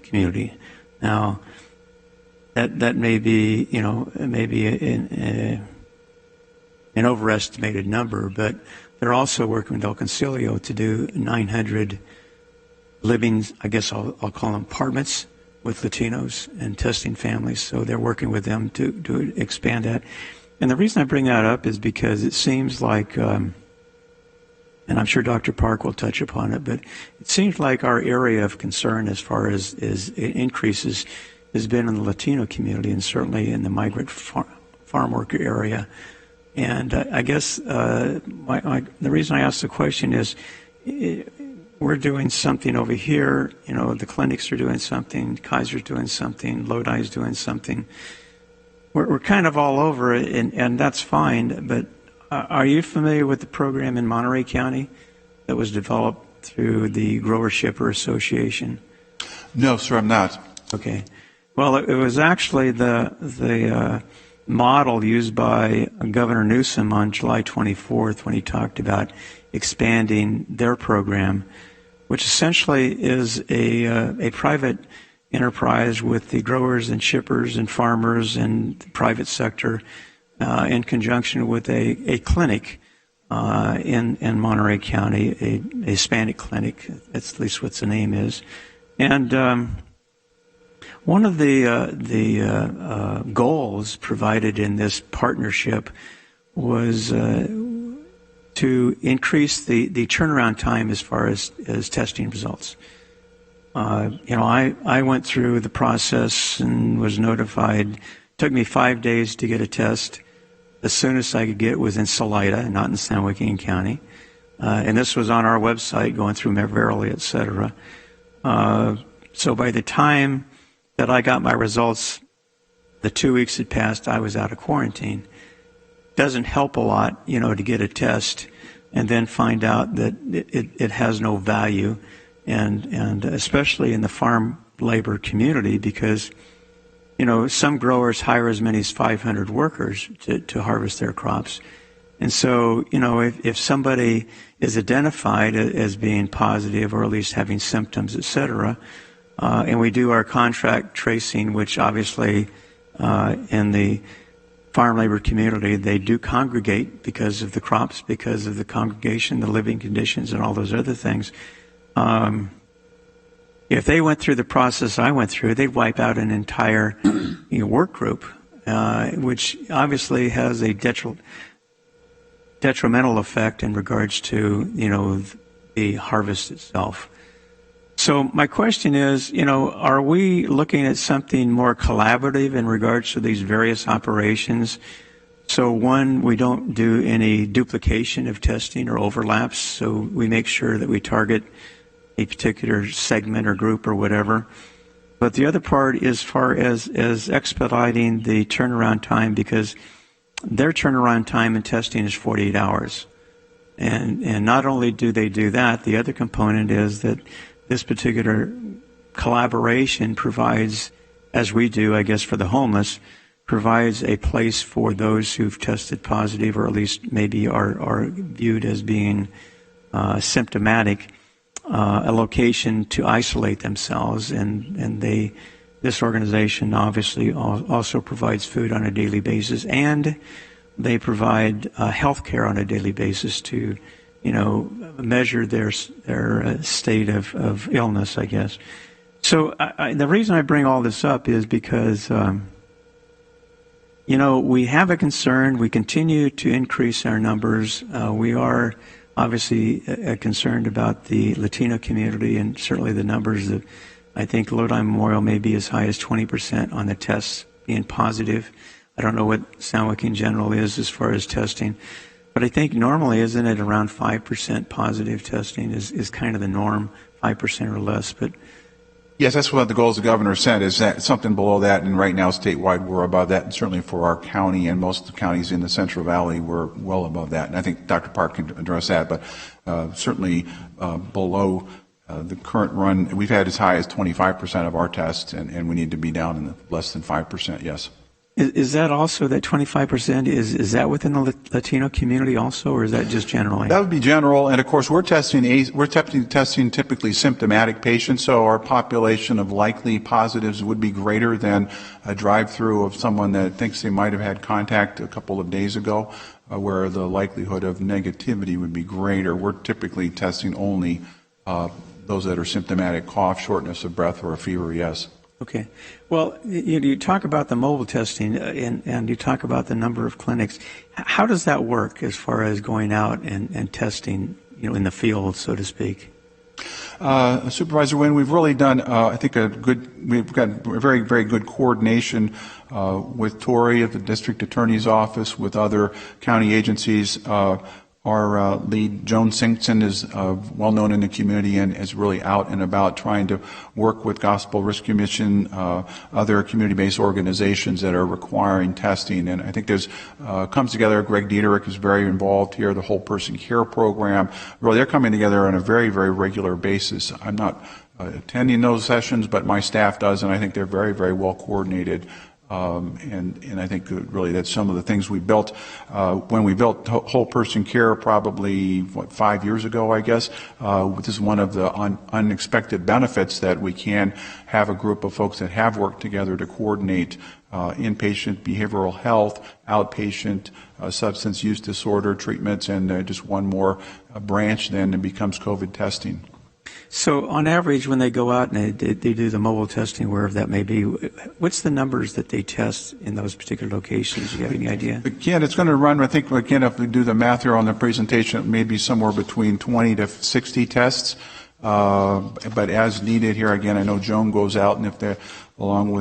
L: community. Now, that may be, maybe an overestimated number, but they're also working with El Concilio to do 900 living, I guess I'll call them apartments with Latinos and testing families. So they're working with them to expand that. And the reason I bring that up is because it seems like, and I'm sure Dr. Park will touch upon it, but it seems like our area of concern as far as increases has been in the Latino community and certainly in the migrant farm worker area. And I guess the reason I asked the question is we're doing something over here. The clinics are doing something, Kaiser's doing something, Lodi's doing something. We're kind of all over it, and that's fine, but are you familiar with the program in Monterey County that was developed through the Grower Shipper Association?
P: No, sir, I'm not.
L: Okay. Well, it was actually the model used by Governor Newsom on July 24th when he talked about expanding their program, which essentially is a private enterprise with the growers and shippers and farmers and the private sector in conjunction with a clinic in Monterey County, a Hispanic clinic. That's at least what the name is. And one of the goals provided in this partnership was to increase the turnaround time as far as testing results. I went through the process and was notified. It took me 5 days to get a test. The soonest I could get it was in Salida, not in San Joaquin County. And this was on our website, going through Verily, et cetera. So by the time that I got my results, the 2 weeks had passed, I was out of quarantine. Doesn't help a lot, to get a test and then find out that it has no value, and especially in the farm labor community, because some growers hire as many as 500 workers to harvest their crops. And so, if somebody is identified as being positive or at least having symptoms, et cetera, and we do our contract tracing, which obviously in the farm labor community, they do congregate because of the crops, because of the congregation, the living conditions, and all those other things. If they went through the process I went through, they'd wipe out an entire work group, which obviously has a detrimental effect in regards to, the harvest itself. So my question is, are we looking at something more collaborative in regards to these various operations
E: So one, we don't do any duplication of testing or overlaps, so we make sure that we target a particular segment or group or whatever. But the other part is as far as expediting the turnaround time, because their turnaround time in testing is 48 hours. And not only do they do that, the other component is that this particular collaboration provides, as we do, I guess, for the homeless, provides a place for those who've tested positive, or at least maybe are viewed as being symptomatic, a location to isolate themselves. And this organization obviously also provides food on a daily basis, and they provide health care on a daily basis to, measure their state of illness, I guess. So the reason I bring all this up is because, we have a concern. We continue to increase our numbers. We are obviously concerned about the Latino community, and certainly the numbers that I think Lodi Memorial may be as high as 20% on the tests being positive. I don't know what San Joaquin General is as far as testing, but I think normally, isn't it around 5% positive testing is kind of the norm, 5% or less, but
P: Yes, that's what the goals the governor said, is that something below that, and right now statewide we're above that, and certainly for our county and most of the counties in the Central Valley we're well above that, and I think Dr. Park can address that, but certainly below the current run. We've had as high as 25% of our tests, and we need to be down in the less than 5%, yes.
E: Is that also, that 25%, is that within the Latino community also, or is that just generally?
P: That would be general, and of course we're testing typically symptomatic patients, so our population of likely positives would be greater than a drive-through of someone that thinks they might have had contact a couple of days ago, where the likelihood of negativity would be greater. We're typically testing only those that are symptomatic, cough, shortness of breath, or a fever, yes.
E: Okay. Well, you talk about the mobile testing and you talk about the number of clinics. How does that work as far as going out and testing, in the field, so to speak?
P: Supervisor Wynn, we've really done, I think, we've got very, very good coordination with Tori at the District Attorney's Office, with other county agencies. Our lead, Joan Singson, is well known in the community and is really out and about trying to work with Gospel Rescue Mission, other community-based organizations that are requiring testing. And I think there's comes together. Greg Dieterich is very involved here, the Whole Person Care Program. Really, they're coming together on a very, very regular basis. I'm not attending those sessions, but my staff does, and I think they're very, very well coordinated. And I think really that's some of the things we built when we built Whole Person Care probably 5 years ago, I guess. This is one of the unexpected benefits, that we can have a group of folks that have worked together to coordinate inpatient behavioral health, outpatient substance use disorder treatments, and just one more branch then it becomes COVID testing.
E: So on average, when they go out and they do the mobile testing, wherever that may be, what's the numbers that they test in those particular locations? Do you have any idea?
P: Again, it's going to run, I think, again, if we do the math here on the presentation, it may be somewhere between 20 to 60 tests. But as needed here, again, I know Joan goes out, and if they're, along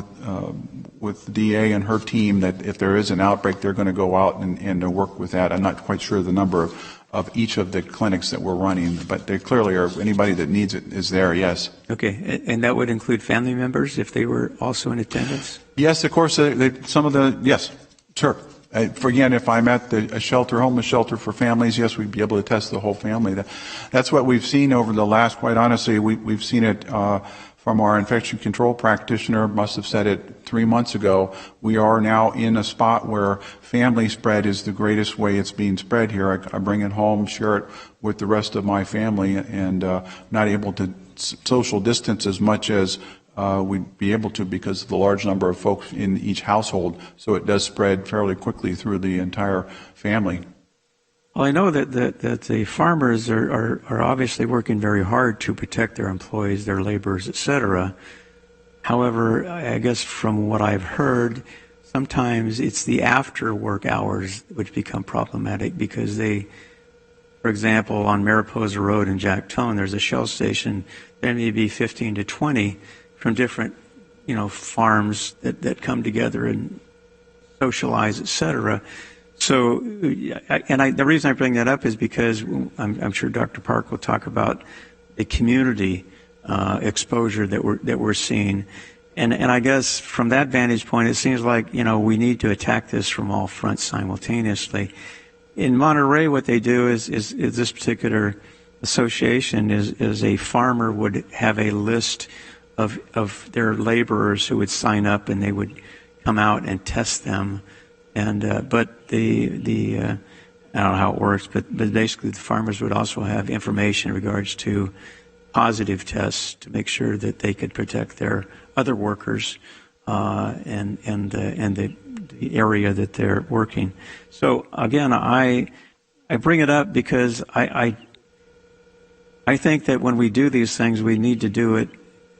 P: with the DA and her team, that if there is an outbreak, they're going to go out and work with that. I'm not quite sure the number of each of the clinics that we're running, but they clearly are, anybody that needs it is there, yes.
E: Okay, and that would include family members if they were also in attendance?
P: Yes, of course, yes, sure. Again, if I'm at a shelter, homeless shelter for families, yes, we'd be able to test the whole family. That's what we've seen over the last, quite honestly, we've seen it from our infection control practitioner, must have said it 3 months ago. We are now in a spot where family spread is the greatest way it's being spread here. I bring it home, share it with the rest of my family, and not able to social distance as much as we'd be able to because of the large number of folks in each household. So it does spread fairly quickly through the entire family.
E: Well, I know that the farmers are obviously working very hard to protect their employees, their laborers, etc. However, I guess from what I've heard, sometimes it's the after work hours which become problematic, because for example, on Mariposa Road in Jacktone, there's a Shell station. There may be 15 to 20 from different, farms that come together and socialize, etc. The reason I bring that up is because I'm sure Dr. Park will talk about the community exposure that we're seeing. And I guess from that vantage point, it seems like, we need to attack this from all fronts simultaneously. In Monterey, what they do is this particular association is a farmer would have a list of their laborers who would sign up, and they would come out and test them. And but I don't know how it works, but basically the farmers would also have information in regards to positive tests to make sure that they could protect their other workers and the area that they're working. So again, I bring it up because I think that when we do these things, we need to do it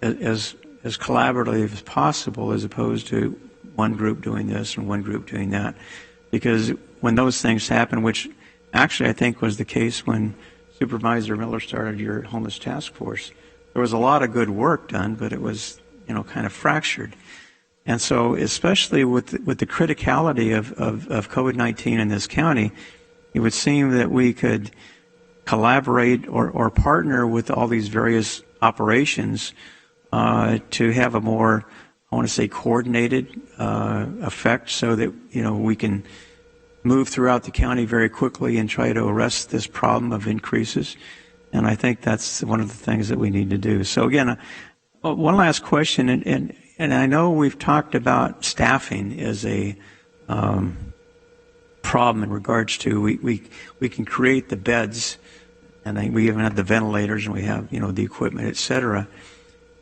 E: as collaborative as possible, as opposed to one group doing this and one group doing that. Because when those things happen, which actually I think was the case when Supervisor Miller started your homeless task force, there was a lot of good work done, but it was, kind of fractured. And so, especially with the criticality of COVID-19 in this county, it would seem that we could collaborate or partner with all these various operations to have a more, I want to say, coordinated effect, so that we can move throughout the county very quickly and try to arrest this problem of increases. And I think that's one of the things that we need to do. So again, one last question, and I know we've talked about staffing as a problem in regards to we can create the beds, and we even have the ventilators, and we have the equipment, et cetera.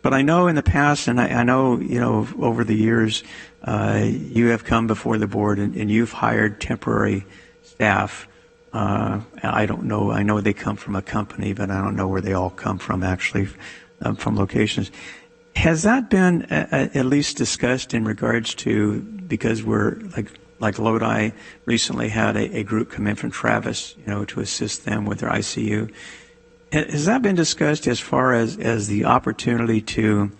E: But I know in the past, and I know over the years, you have come before the board and you've hired temporary staff. I don't know. I know they come from a company, but I don't know where they all come from actually, from locations. Has that been at least discussed in regards to, because we're like Lodi recently had a group come in from Travis, to assist them with their ICU. Has that been discussed as far as the opportunity to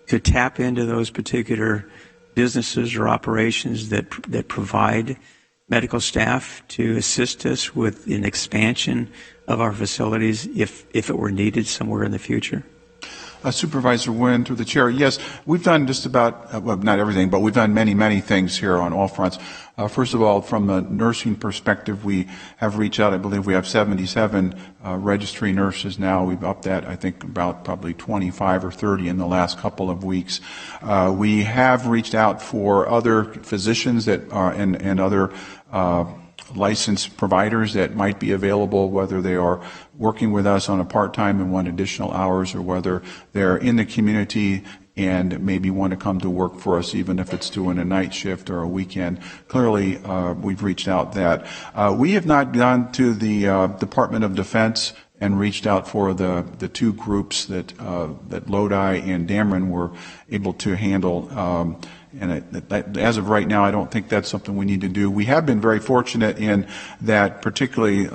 E: tap into those particular businesses or operations that provide medical staff to assist us with an expansion of our facilities if it were needed somewhere in the future?
P: Supervisor Nguyen, through the chair, yes, we've done just about, well, not everything, but we've done many things here on all fronts. First of all, from the nursing perspective, we have reached out. I believe we have 77 registry nurses now. We've upped that, I think, about probably 25 or 30 in the last couple of weeks. We have reached out for other physicians that are, and other licensed providers that might be available, whether they are working with us on a part-time and want additional hours, or whether they're in the community and maybe want to come to work for us, even if it's doing a night shift or a weekend. Clearly, we've reached out that. We have not gone to the Department of Defense and reached out for the two groups that Lodi and Dameron were able to handle. As of right now, I don't think that's something we need to do. We have been very fortunate in that, particularly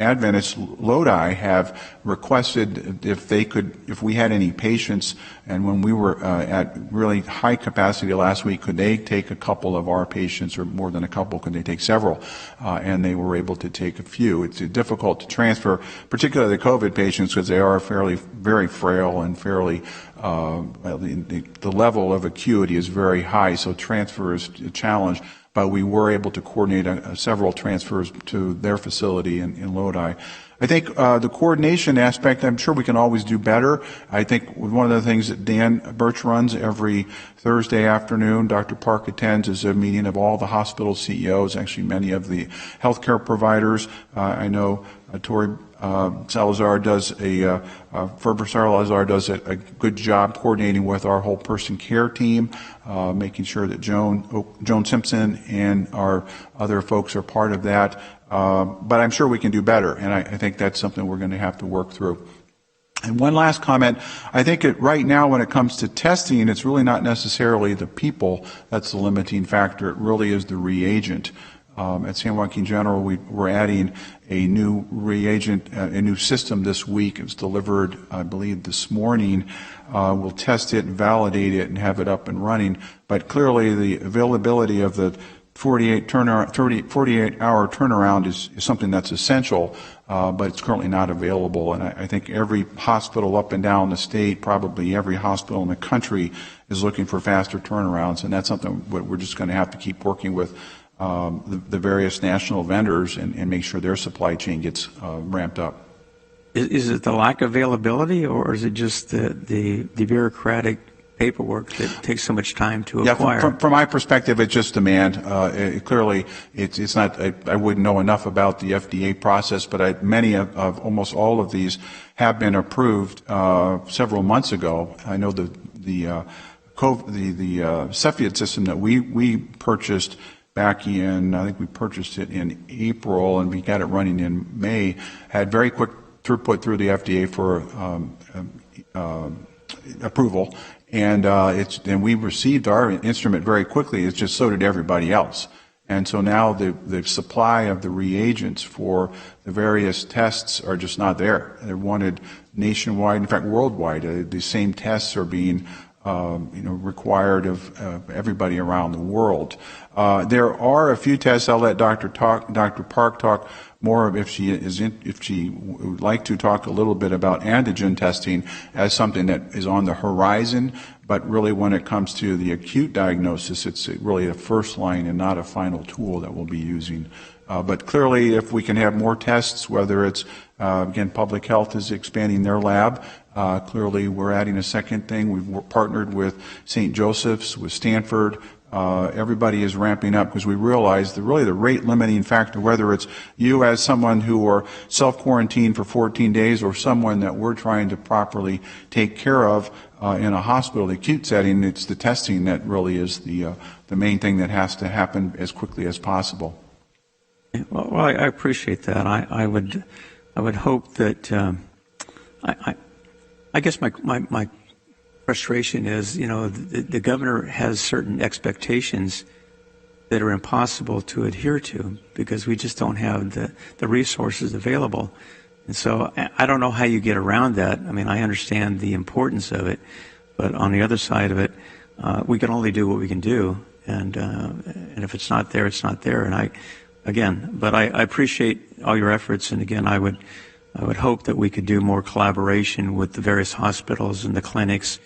P: Adventist Lodi have requested if we had any patients, and when we were at really high capacity last week, could they take a couple of our patients, or more than a couple, could they take several? And they were able to take a few. It's difficult to transfer, particularly the COVID patients, because they are very frail and fairly, the level of acuity is very high, so transfer is a challenge. But we were able to coordinate several transfers to their facility in Lodi. I think the coordination aspect, I'm sure we can always do better. I think one of the things that Dan Birch runs every Thursday afternoon, Dr. Park attends, is a meeting of all the hospital CEOs, actually many of the healthcare providers. I know Tori Salazar does Ferber Salazar does a good job coordinating with our whole person care team, making sure that Joan Simpson and our other folks are part of that. But I'm sure we can do better, and I think that's something we're going to have to work through. And one last comment, I think right now when it comes to testing, it's really not necessarily the people that's the limiting factor. It really is the reagent. At San Joaquin General, we're adding a new reagent, a new system this week. It was delivered, I believe, this morning. We'll test it and validate it and have it up and running. But clearly the availability of the 48-hour turnaround is something that's essential, but it's currently not available. And I think every hospital up and down the state, probably every hospital in the country, is looking for faster turnarounds. And that's something we're just going to have to keep working with the various national vendors and make sure their supply chain gets ramped up.
E: Is it the lack of availability, or is it just the bureaucratic paperwork that takes so much time to acquire?
P: From my perspective, it's just demand. Clearly, it's not. I wouldn't know enough about the FDA process, but many of almost all of these have been approved several months ago. I know the Cepheid system that we purchased back in, I think we purchased it in April and we got it running in May, had very quick throughput through the FDA for approval. And we received our instrument very quickly. It's just so did everybody else. And so now the supply of the reagents for the various tests are just not there. They're wanted nationwide, in fact worldwide. The same tests are being required of everybody around the world. There are a few tests. I'll let Dr. Park talk more if she would like to talk a little bit about antigen testing as something that is on the horizon. But really, when it comes to the acute diagnosis, it's really a first line and not a final tool that we'll be using. But clearly, if we can have more tests, whether it's, again, public health is expanding their lab. Clearly, we're adding a second thing. We've partnered with St. Joseph's, with Stanford. Everybody is ramping up because we realize the rate limiting factor, whether it's you as someone who are self-quarantined for 14 days or someone that we're trying to properly take care of in a hospital, the acute setting, it's the testing that really is the main thing that has to happen as quickly as possible.
E: Well, I appreciate that. I would hope that I guess my frustration is, the governor has certain expectations that are impossible to adhere to because we just don't have the resources available. And so I don't know how you get around that. I mean, I understand the importance of it, but on the other side of it, we can only do what we can do. And if it's not there, it's not there. And I appreciate all your efforts. And again, I would hope that we could do more collaboration with the various hospitals and the clinics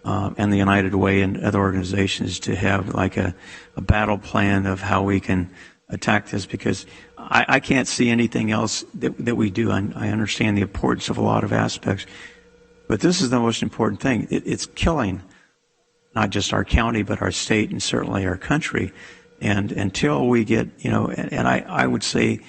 E: and the United Way and other organizations to have like a battle plan of how we can attack this, because I can't see anything else that we do. I understand the importance of a lot of aspects, but this is the most important thing. It's killing not just our county, but our state and certainly our country. And until we get, and I would say,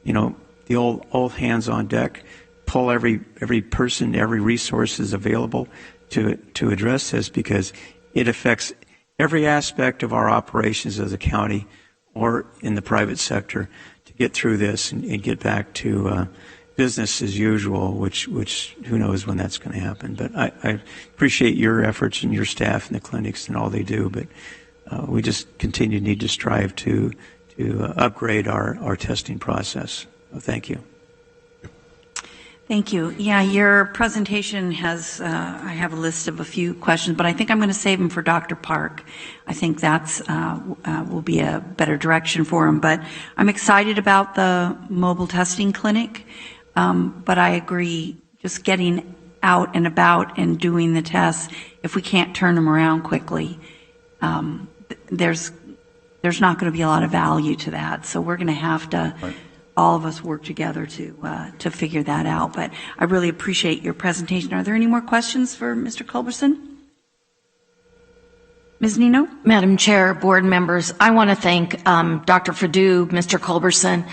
E: the old hands on deck, pull every person, every resource is available to address this, because it affects every aspect of our operations as a county or in the private sector to get through this and get back to business as usual, which who knows when that's going to happen. But I appreciate your efforts and your staff and the clinics and all they do, but we just need to strive to upgrade our testing process. Thank you.
A: Thank you. Yeah, your presentation has, I have a list of a few questions, but I think I'm going to save them for Dr. Park. I think that's will be a better direction for him. But I'm excited about the mobile testing clinic. But I agree, just getting out and about and doing the tests, if we can't turn them around quickly, there's not going to be a lot of value to that. So we're going to have to, all of us, work together to figure that out. But I really appreciate your presentation. Are there any more questions for Mr. Culberson? Ms. Nino?
O: Madam Chair, board members, I want to thank Dr. Fadu, Mr. Culberson.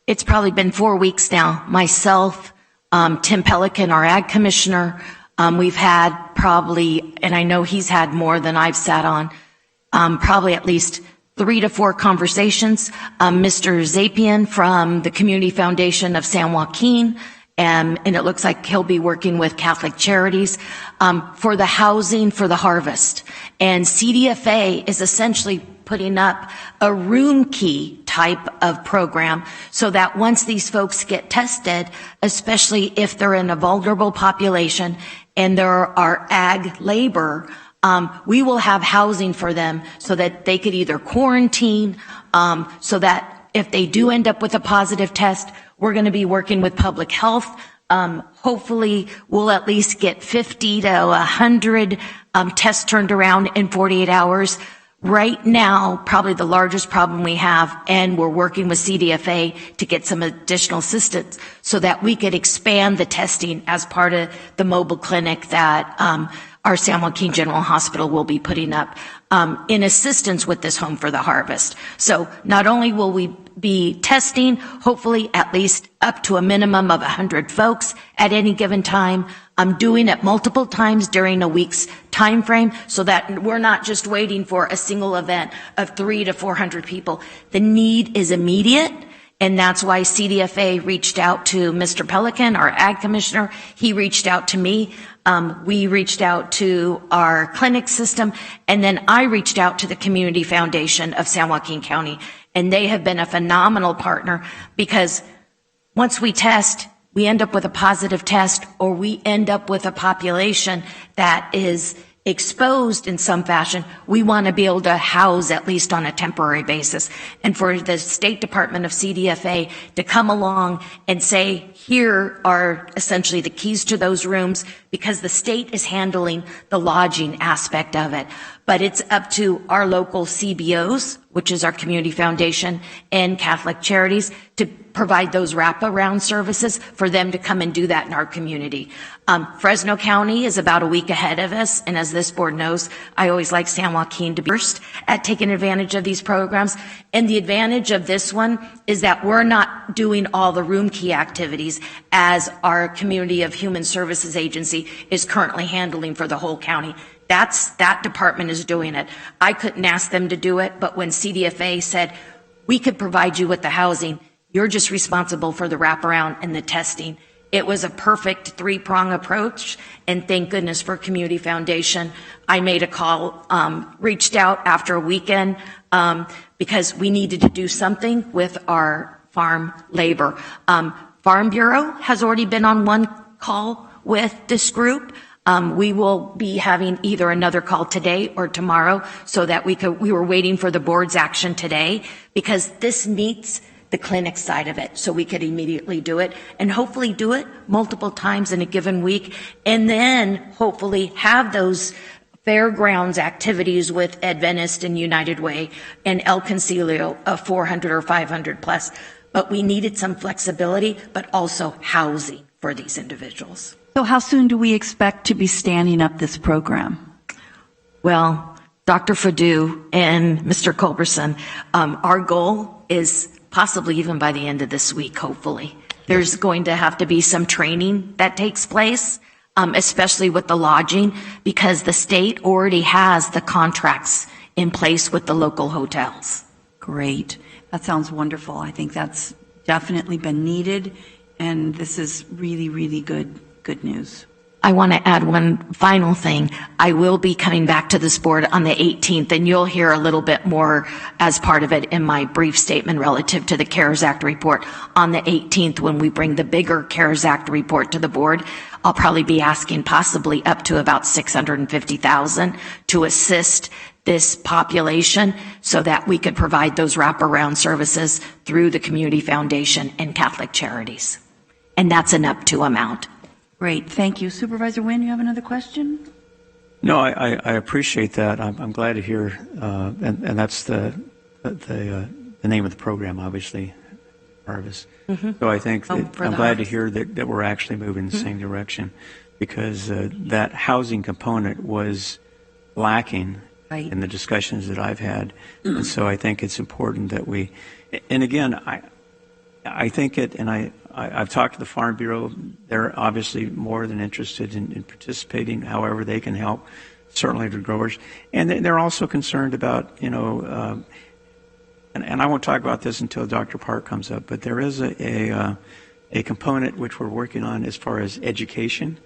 O: It's probably been 4 weeks now. Myself, Tim Pelican, our Ag Commissioner, we've had probably, and I know he's had more than I've sat on, probably at least 3 to 4 conversations. Mr. Zapian from the Community Foundation of San Joaquin, and it looks like he'll be working with Catholic Charities for the housing for the harvest. And CDFA is essentially putting up a room key type of program so that once these folks get tested, especially if they're in a vulnerable population and there are ag labor We will have housing for them so that they could either quarantine, so that if they do end up with a positive test, we're going to be working with public health. Hopefully, we'll at least get 50 to 100 tests turned around in 48 hours. Right now, probably the largest problem we have, and we're working with CDFA to get some additional assistance so that we could expand the testing as part of the mobile clinic that our San Joaquin General Hospital will be putting up in assistance with this Home for the Harvest. So not only will we be testing, hopefully at least up to a minimum of 100 folks at any given time. I'm doing it multiple times during a week's time frame so that we're not just waiting for a single event of 300 to 400 people. The need is immediate, and that's why CDFA reached out to Mr. Pelican, our Ag Commissioner. He reached out to me. We reached out to our clinic system, and then I reached out to the Community Foundation of San Joaquin County, and they have been a phenomenal partner because once we test, we end up with a positive test, or we end up with a population that is exposed in some fashion. We want to be able to house at least on a temporary basis. And for the State Department of CDFA to come along and say, here are essentially the keys to those rooms, because the state is handling the lodging aspect of it. But it's up to our local CBOs, which is our Community Foundation, and Catholic Charities to provide those wraparound services for them to come and do that in our community. Fresno County is about a week ahead of us, and as this board knows, I always like San Joaquin to be first at taking advantage of these programs. And the advantage of this one is that we're not doing all the room key activities as our Community of Human Services Agency is currently handling for the whole county. That department is doing it. I couldn't ask them to do it, but when CDFA said, we could provide you with the housing, you're just responsible for the wraparound and the testing. It was a perfect three-prong approach, and thank goodness for Community Foundation. I made a call, reached out after a weekend, because we needed to do something with our farm labor. Farm Bureau has already been on one call with this group. We will be having either another call today or tomorrow so that we were waiting for the board's action today, because this meets the clinic side of it, so we could immediately do it and hopefully do it multiple times in a given week, and then hopefully have those fairgrounds activities with Adventist and United Way and El Concilio of 400 or 500 plus. But we needed some flexibility, but also housing for these individuals.
A: So how soon do we expect to be standing up this program?
O: Well, Dr. Fadu and Mr. Culberson, our goal is possibly even by the end of this week, hopefully. There's going to have to be some training that takes place, especially with the lodging, because the state already has the contracts in place with the local hotels.
A: Great. That sounds wonderful. I think that's definitely been needed, and this is really, really good news.
O: I want to add one final thing. I will be coming back to this board on the 18th, and you'll hear a little bit more as part of it in my brief statement relative to the CARES Act report. On the 18th, when we bring the bigger CARES Act report to the board, I'll probably be asking possibly up to about $650,000 to assist this population so that we could provide those wraparound services through the Community Foundation and Catholic Charities. And that's an up to amount.
A: Great, thank you. Supervisor Wynn, you have another question?
E: No, I appreciate that. I'm glad to hear, and that's the name of the program, obviously, Harvest. Mm-hmm. So I think that I'm glad to hear that we're actually moving in the same direction, because that housing component was lacking in the discussions that I've had, and so I think it's important that we. And again, I think it, and I've talked to the Farm Bureau. They're obviously more than interested in participating, however they can help, certainly the growers. And they're also concerned about, and I won't talk about this until Dr. Park comes up, but there is a component which we're working on as far as education.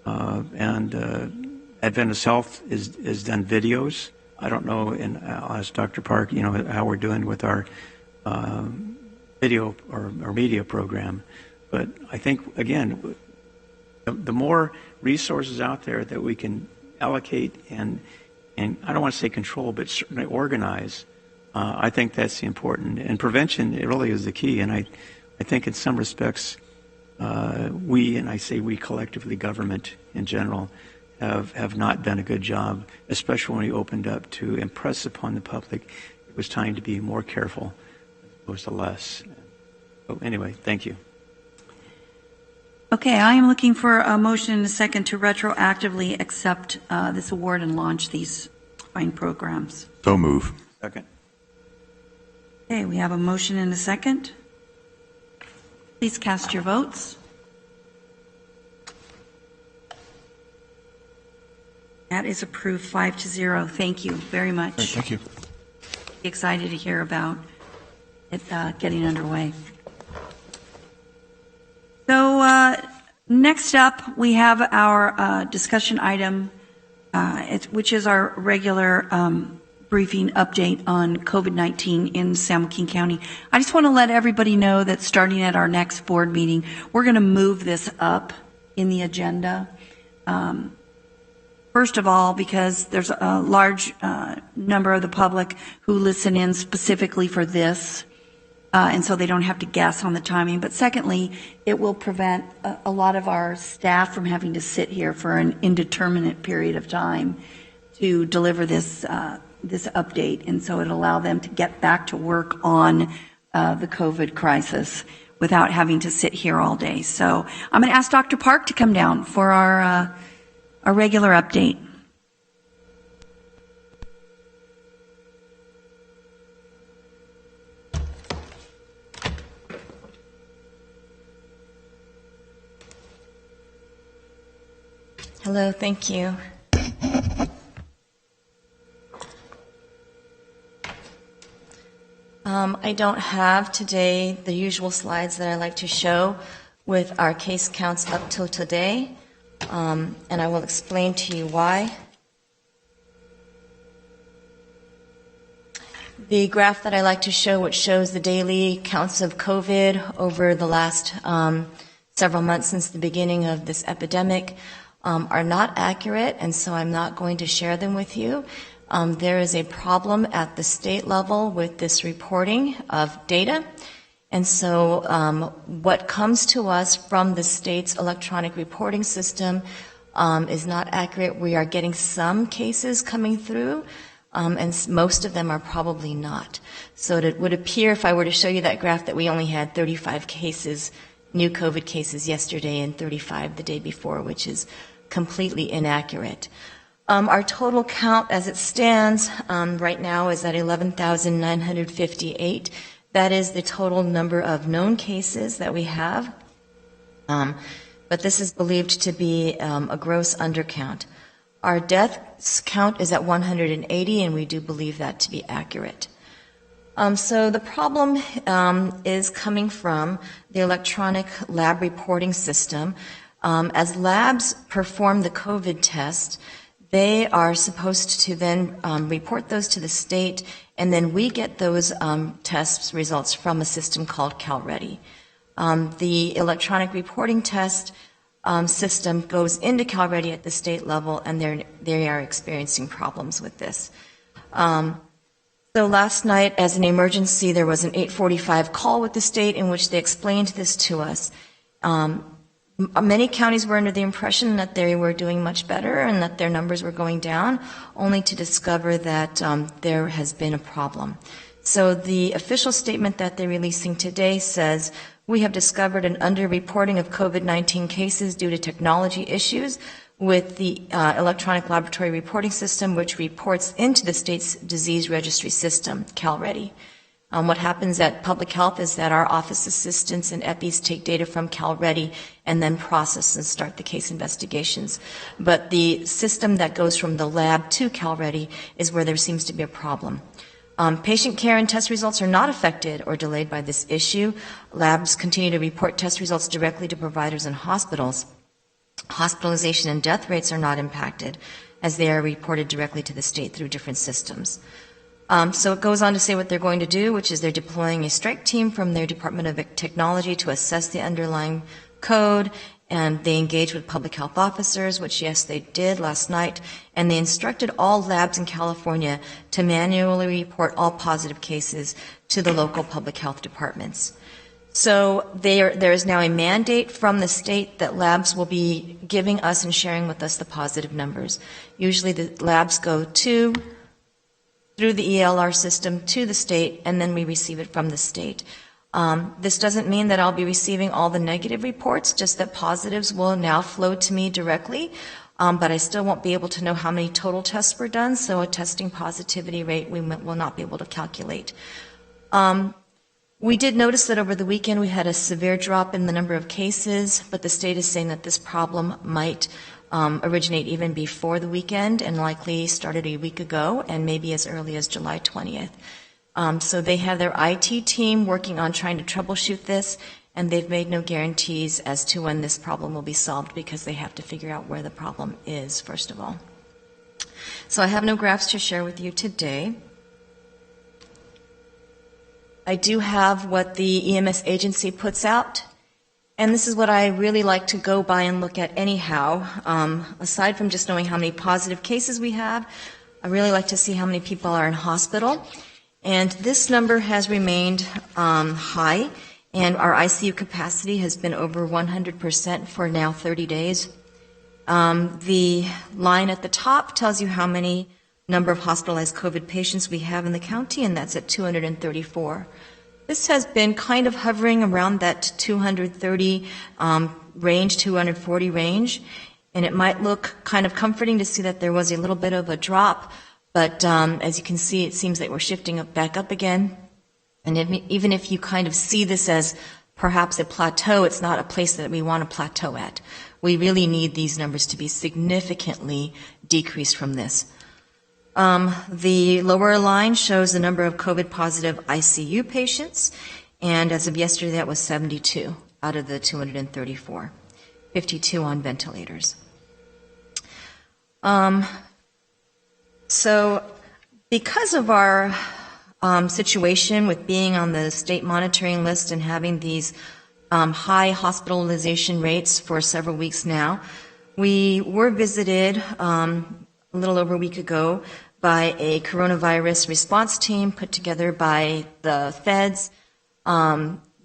E: And Adventist Health is done videos. I don't know, and I'll ask Dr. Park, how we're doing with our video or media program. But I think, again, the more resources out there that we can allocate and I don't want to say control, but certainly organize. I think that's the important. And prevention, it really is the key. And I think in some respects, we, and I say we collectively, government in general, have not done a good job, especially when we opened up to impress upon the public it was time to be more careful as opposed to less. So anyway, thank you.
A: Okay, I am looking for a motion and a second to retroactively accept this award and launch these fine programs.
G: So move.
E: Second.
A: Okay, we have a motion and a second. Please cast your votes. That is approved 5-0. Thank you very much.
P: Great, thank you.
A: Excited to hear about it getting underway. So next up, we have our discussion item, which is our regular briefing update on COVID-19 in San Joaquin County. I just want to let everybody know that starting at our next board meeting, we're going to move this up in the agenda. First of all, because there's a large number of the public who listen in specifically for this, and so they don't have to guess on the timing. But secondly, it will prevent a lot of our staff from having to sit here for an indeterminate period of time to deliver this this update, and so it'll allow them to get back to work on the COVID crisis without having to sit here all day. So I'm going to ask Dr. Park to come down for our regular update.
Q: Hello, thank you. I don't have today the usual slides that I like to show with our case counts up till today, and I will explain to you why. The graph that I like to show, which shows the daily counts of COVID over the last several months since the beginning of this epidemic, are not accurate, and so I'm not going to share them with you. There is a problem at the state level with this reporting of data, and so what comes to us from the state's electronic reporting system is not accurate. We are getting some cases coming through, and most of them are probably not. So it would appear, if I were to show you that graph, that we only had 35 cases, new COVID cases yesterday and 35 the day before, which is completely inaccurate. Our total count as it stands right now is at 11,958. That is the total number of known cases that we have. But this is believed to be a gross undercount. Our deaths count is at 180, and we do believe that to be accurate. So the problem is coming from the electronic lab reporting system. As labs perform the COVID test, they are supposed to then report those to the state, and then we get those test results from a system called CalReady. The electronic reporting test system goes into CalReady at the state level, and they are experiencing problems with this. So last night, as an emergency, there was an 8:45 call with the state in which they explained this to us. Many counties were under the impression that they were doing much better and that their numbers were going down, only to discover that there has been a problem. So the official statement that they're releasing today says, we have discovered an underreporting of COVID-19 cases due to technology issues with the electronic laboratory reporting system, which reports into the state's disease registry system, CalReady. What happens at Public Health is that our office assistants and EPIs take data from CalReady and then process and start the case investigations. But the system that goes from the lab to CalReady is where there seems to be a problem. Patient care and test results are not affected or delayed by this issue. Labs continue to report test results directly to providers and hospitals. Hospitalization and death rates are not impacted, as they are reported directly to the state through different systems. So it goes on to say what they're going to do, which is they're deploying a strike team from their Department of Technology to assess the underlying code and they engaged with public health officers, which, yes, they did last night, and they instructed all labs in California to manually report all positive cases to the local public health departments. So there is now a mandate from the state that labs will be giving us and sharing with us the positive numbers. Usually the labs go through the ELR system to the state, and then we receive it from the state. This doesn't mean that I'll be receiving all the negative reports, just that positives will now flow to me directly, but I still won't be able to know how many total tests were done, so a testing positivity rate we will not be able to calculate. We did notice that over the weekend we had a severe drop in the number of cases, but the state is saying that this problem might originate even before the weekend and likely started a week ago and maybe as early as July 20th. So they have their IT team working on trying to troubleshoot this, and they've made no guarantees as to when this problem will be solved because they have to figure out where the problem is, first of all. So I have no graphs to share with you today. I do have what the EMS agency puts out, and this is what I really like to go by and look at anyhow. Aside from just knowing how many positive cases we have, I really like to see how many people are in hospital. And this number has remained high, and our ICU capacity has been over 100% for now 30 days. The line at the top tells you how many number of hospitalized COVID patients we have in the county, and that's at 234. This has been kind of hovering around that 230 range, 240 range, and it might look kind of comforting to see that there was a little bit of a drop, but as you can see, it seems that we're shifting back up again. And even if you kind of see this as perhaps a plateau, it's not a place that we want to plateau at. We really need these numbers to be significantly decreased from this. The lower line shows the number of COVID-positive ICU patients, and as of yesterday, that was 72 out of the 234, 52 on ventilators. So because of our situation with being on the state monitoring list and having these high hospitalization rates for several weeks now, we were visited a little over a week ago by a coronavirus response team put together by the feds.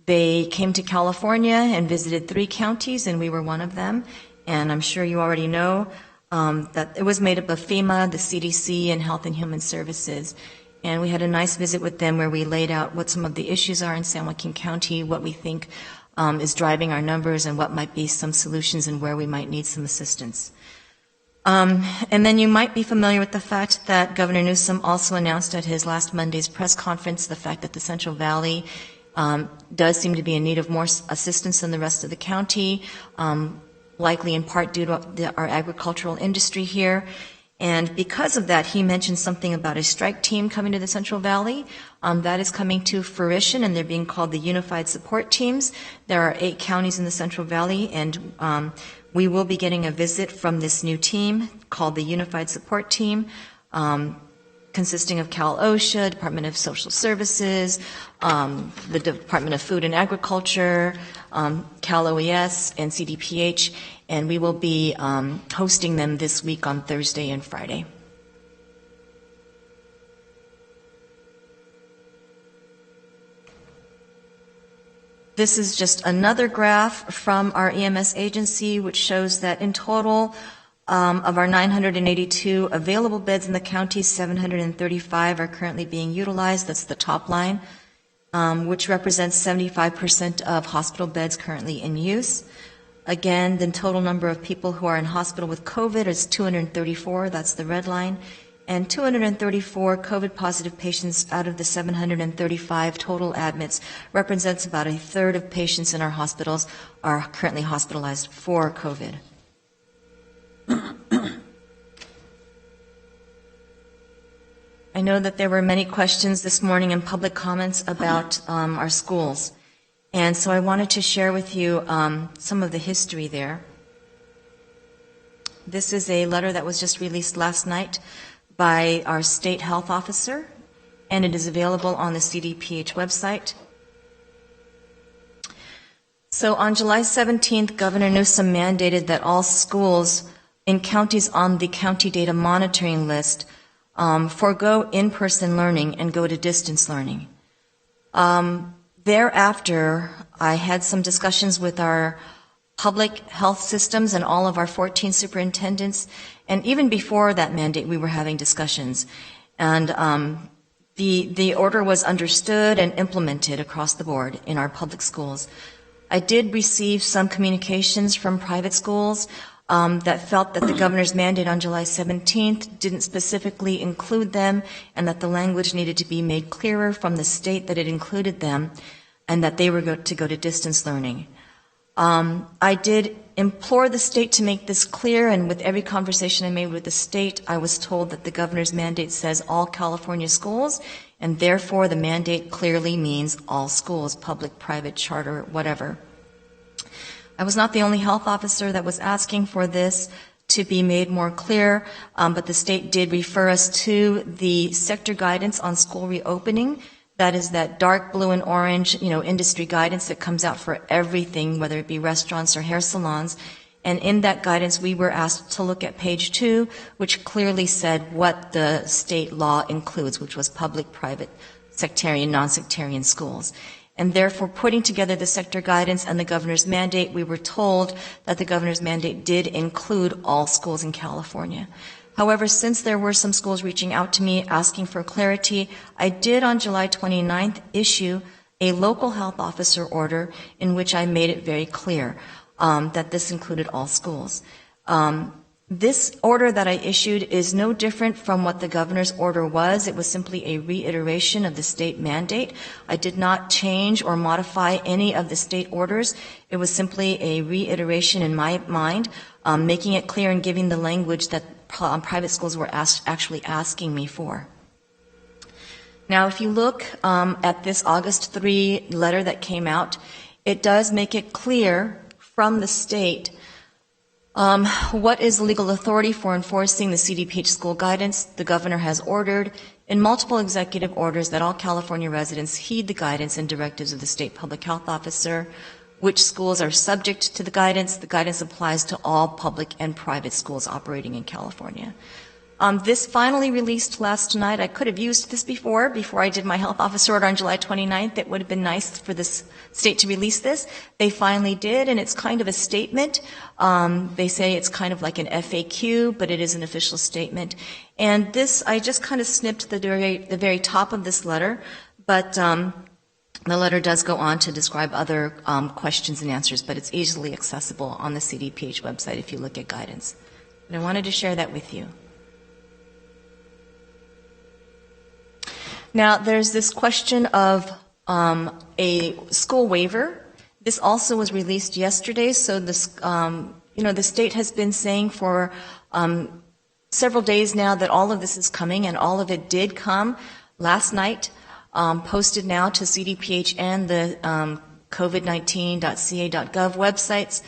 Q: They came to California and visited 3 counties, and we were one of them. And I'm sure you already know that it was made up of FEMA, the CDC, and Health and Human Services. And we had a nice visit with them where we laid out what some of the issues are in San Joaquin County, what we think is driving our numbers, and what might be some solutions and where we might need some assistance. And then you might be familiar with the fact that Governor Newsom also announced at his last Monday's press conference the fact that the Central Valley does seem to be in need of more assistance than the rest of the county, likely in part due to our agricultural industry here. And because of that, he mentioned something about a strike team coming to the Central Valley. That is coming to fruition, and they're being called the Unified Support Teams. There are 8 counties in the Central Valley, and we will be getting a visit from this new team called the Unified Support Team, consisting of Cal OSHA, Department of Social Services, the Department of Food and Agriculture, Cal OES, and CDPH, and we will be hosting them this week on Thursday and Friday. This is just another graph from our EMS agency, which shows that in total of our 982 available beds in the county, 735 are currently being utilized. That's the top line, which represents 75% of hospital beds currently in use. Again, the total number of people who are in hospital with COVID is 234. That's the red line. And 234 COVID-positive patients out of the 735 total admits represents about 1/3 of patients in our hospitals are currently hospitalized for COVID. I know that there were many questions this morning and public comments about our schools. And so I wanted to share with you some of the history there. This is a letter that was just released last night by our state health officer, and it is available on the CDPH website. So on July 17th, Governor Newsom mandated that all schools in counties on the county data monitoring list forego in-person learning and go to distance learning. Thereafter, I had some discussions with our public health systems and all of our 14 superintendents, and even before that mandate, we were having discussions. And the order was understood and implemented across the board in our public schools. I did receive some communications from private schools that felt that the governor's mandate on July 17th didn't specifically include them, and that the language needed to be made clearer from the state that it included them, and that they were to go to distance learning. I did implore the state to make this clear, and with every conversation I made with the state, I was told that the governor's mandate says all California schools, and therefore the mandate clearly means all schools, public, private, charter, whatever. I was not the only health officer that was asking for this to be made more clear, but the state did refer us to the sector guidance on school reopening. That is that dark blue and orange, industry guidance that comes out for everything, whether it be restaurants or hair salons. And in that guidance, we were asked to look at page 2, which clearly said what the state law includes, which was public, private, sectarian, non-sectarian schools. And therefore, putting together the sector guidance and the governor's mandate, we were told that the governor's mandate did include all schools in California. However, since there were some schools reaching out to me asking for clarity, I did on July 29th issue a local health officer order in which I made it very clear that this included all schools. This order that I issued is no different from what the governor's order was. It was simply a reiteration of the state mandate. I did not change or modify any of the state orders. It was simply a reiteration in my mind, making it clear and giving the language that private schools were actually asking me for. Now, if you look at this August 3 letter that came out, it does make it clear from the state what is the legal authority for enforcing the CDPH school guidance. The governor has ordered in multiple executive orders that all California residents heed the guidance and directives of the state public health officer. Which schools are subject to the guidance? The guidance applies to all public and private schools operating in California. This finally released last night. I could have used this before I did my health officer order on July 29th. It would have been nice for this state to release this. They finally did, and it's kind of a statement. They say it's kind of like an FAQ, but it is an official statement. And this, I just kind of snipped the very top of this letter, but the letter does go on to describe other questions and answers, but it's easily accessible on the CDPH website if you look at guidance. And I wanted to share that with you. Now, there's this question of a school waiver. This also was released yesterday, so this, the state has been saying for several days now that all of this is coming, and all of it did come last night, posted now to CDPH and the covid19.ca.gov websites.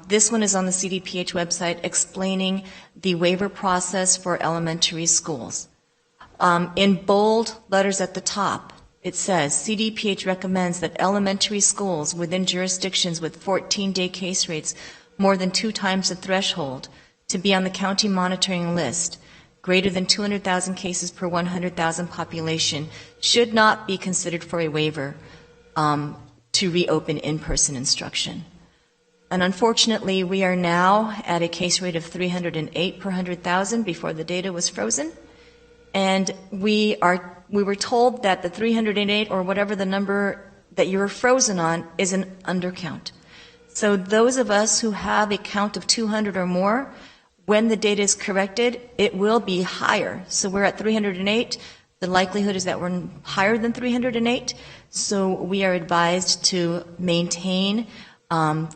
Q: This one is on the CDPH website explaining the waiver process for elementary schools. In bold letters at the top, it says, CDPH recommends that elementary schools within jurisdictions with 14-day case rates more than 2 times the threshold to be on the county monitoring list, greater than 200,000 cases per 100,000 population, should not be considered for a waiver to reopen in-person instruction. And unfortunately, we are now at a case rate of 308 per 100,000 before the data was frozen. And we were told that the 308 or whatever the number that you were frozen on is an undercount. So those of us who have a count of 200 or more, when the data is corrected, it will be higher. So we're at 308. The likelihood is that we're higher than 308. So we are advised to maintain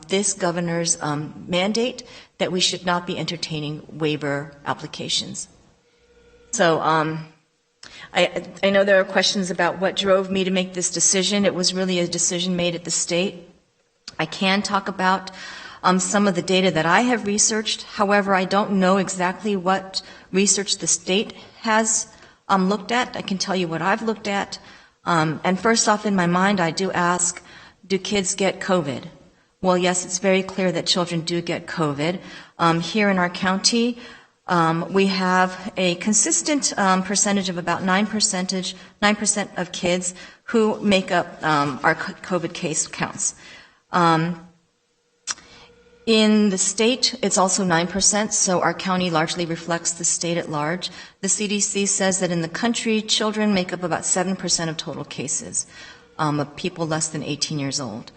Q: this governor's mandate that we should not be entertaining waiver applications. So I know there are questions about what drove me to make this decision. It was really a decision made at the state. I can talk about some of the data that I have researched. However, I don't know exactly what research the state has looked at. I can tell you what I've looked at. And first off, in my mind, I do ask, do kids get COVID? Well, yes, it's very clear that children do get COVID. Here in our county, we have a consistent percentage of about 9% of kids who make up our COVID case counts. In the state, it's also 9%, so our county largely reflects the state at large. The CDC says that in the country, children make up about 7% of total cases of people less than 18 years old.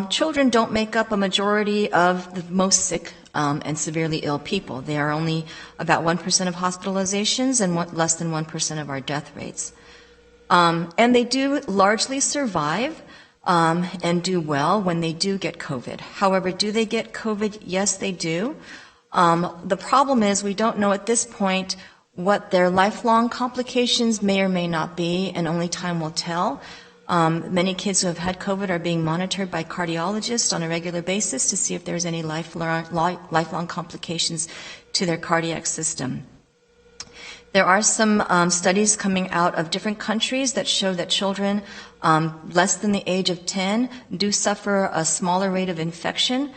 Q: Children don't make up a majority of the most sick and severely ill people. They are only about 1% of hospitalizations and less than 1% of our death rates. And they do largely survive and do well when they do get COVID. However, do they get COVID? Yes, they do. The problem is we don't know at this point what their lifelong complications may or may not be, and only time will tell. Many kids who have had COVID are being monitored by cardiologists on a regular basis to see if there's any lifelong complications to their cardiac system. There are some studies coming out of different countries that show that children less than the age of 10 do suffer a smaller rate of infection.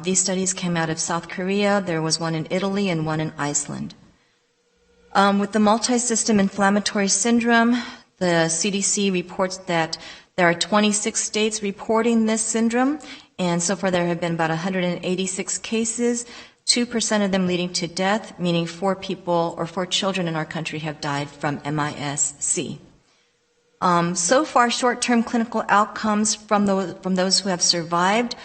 Q: These studies came out of South Korea. There was one in Italy and one in Iceland. With the multi-system inflammatory syndrome, the CDC reports that there are 26 states reporting this syndrome, and so far there have been about 186 cases, 2% of them leading to death, meaning 4 people or 4 children in our country have died from MIS-C. So far, short-term clinical outcomes from those who have survived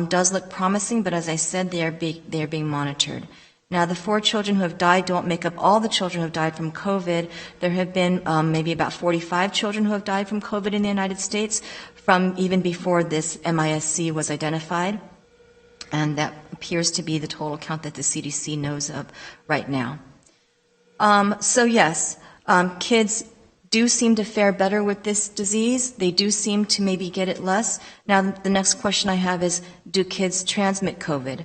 Q: does look promising, but as I said, they are being monitored. Now, the 4 children who have died don't make up all the children who have died from COVID. There have been maybe about 45 children who have died from COVID in the United States from even before this MIS-C was identified. And that appears to be the total count that the CDC knows of right now. So yes, kids do seem to fare better with this disease. They do seem to maybe get it less. Now, the next question I have is, do kids transmit COVID?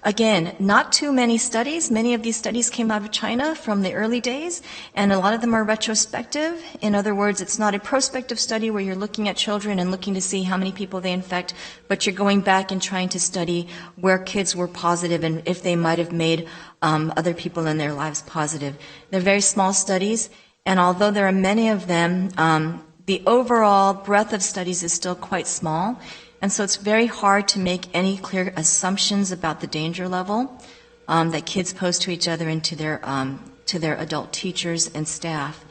Q: Again, not too many studies. Many of these studies came out of China from the early days, and a lot of them are retrospective. In other words, it's not a prospective study where you're looking at children and looking to see how many people they infect, but you're going back and trying to study where kids were positive and if they might have made other people in their lives positive. They're very small studies, and although there are many of them, the overall breadth of studies is still quite small. And so it's very hard to make any clear assumptions about the danger level that kids pose to each other and to their adult teachers and staff.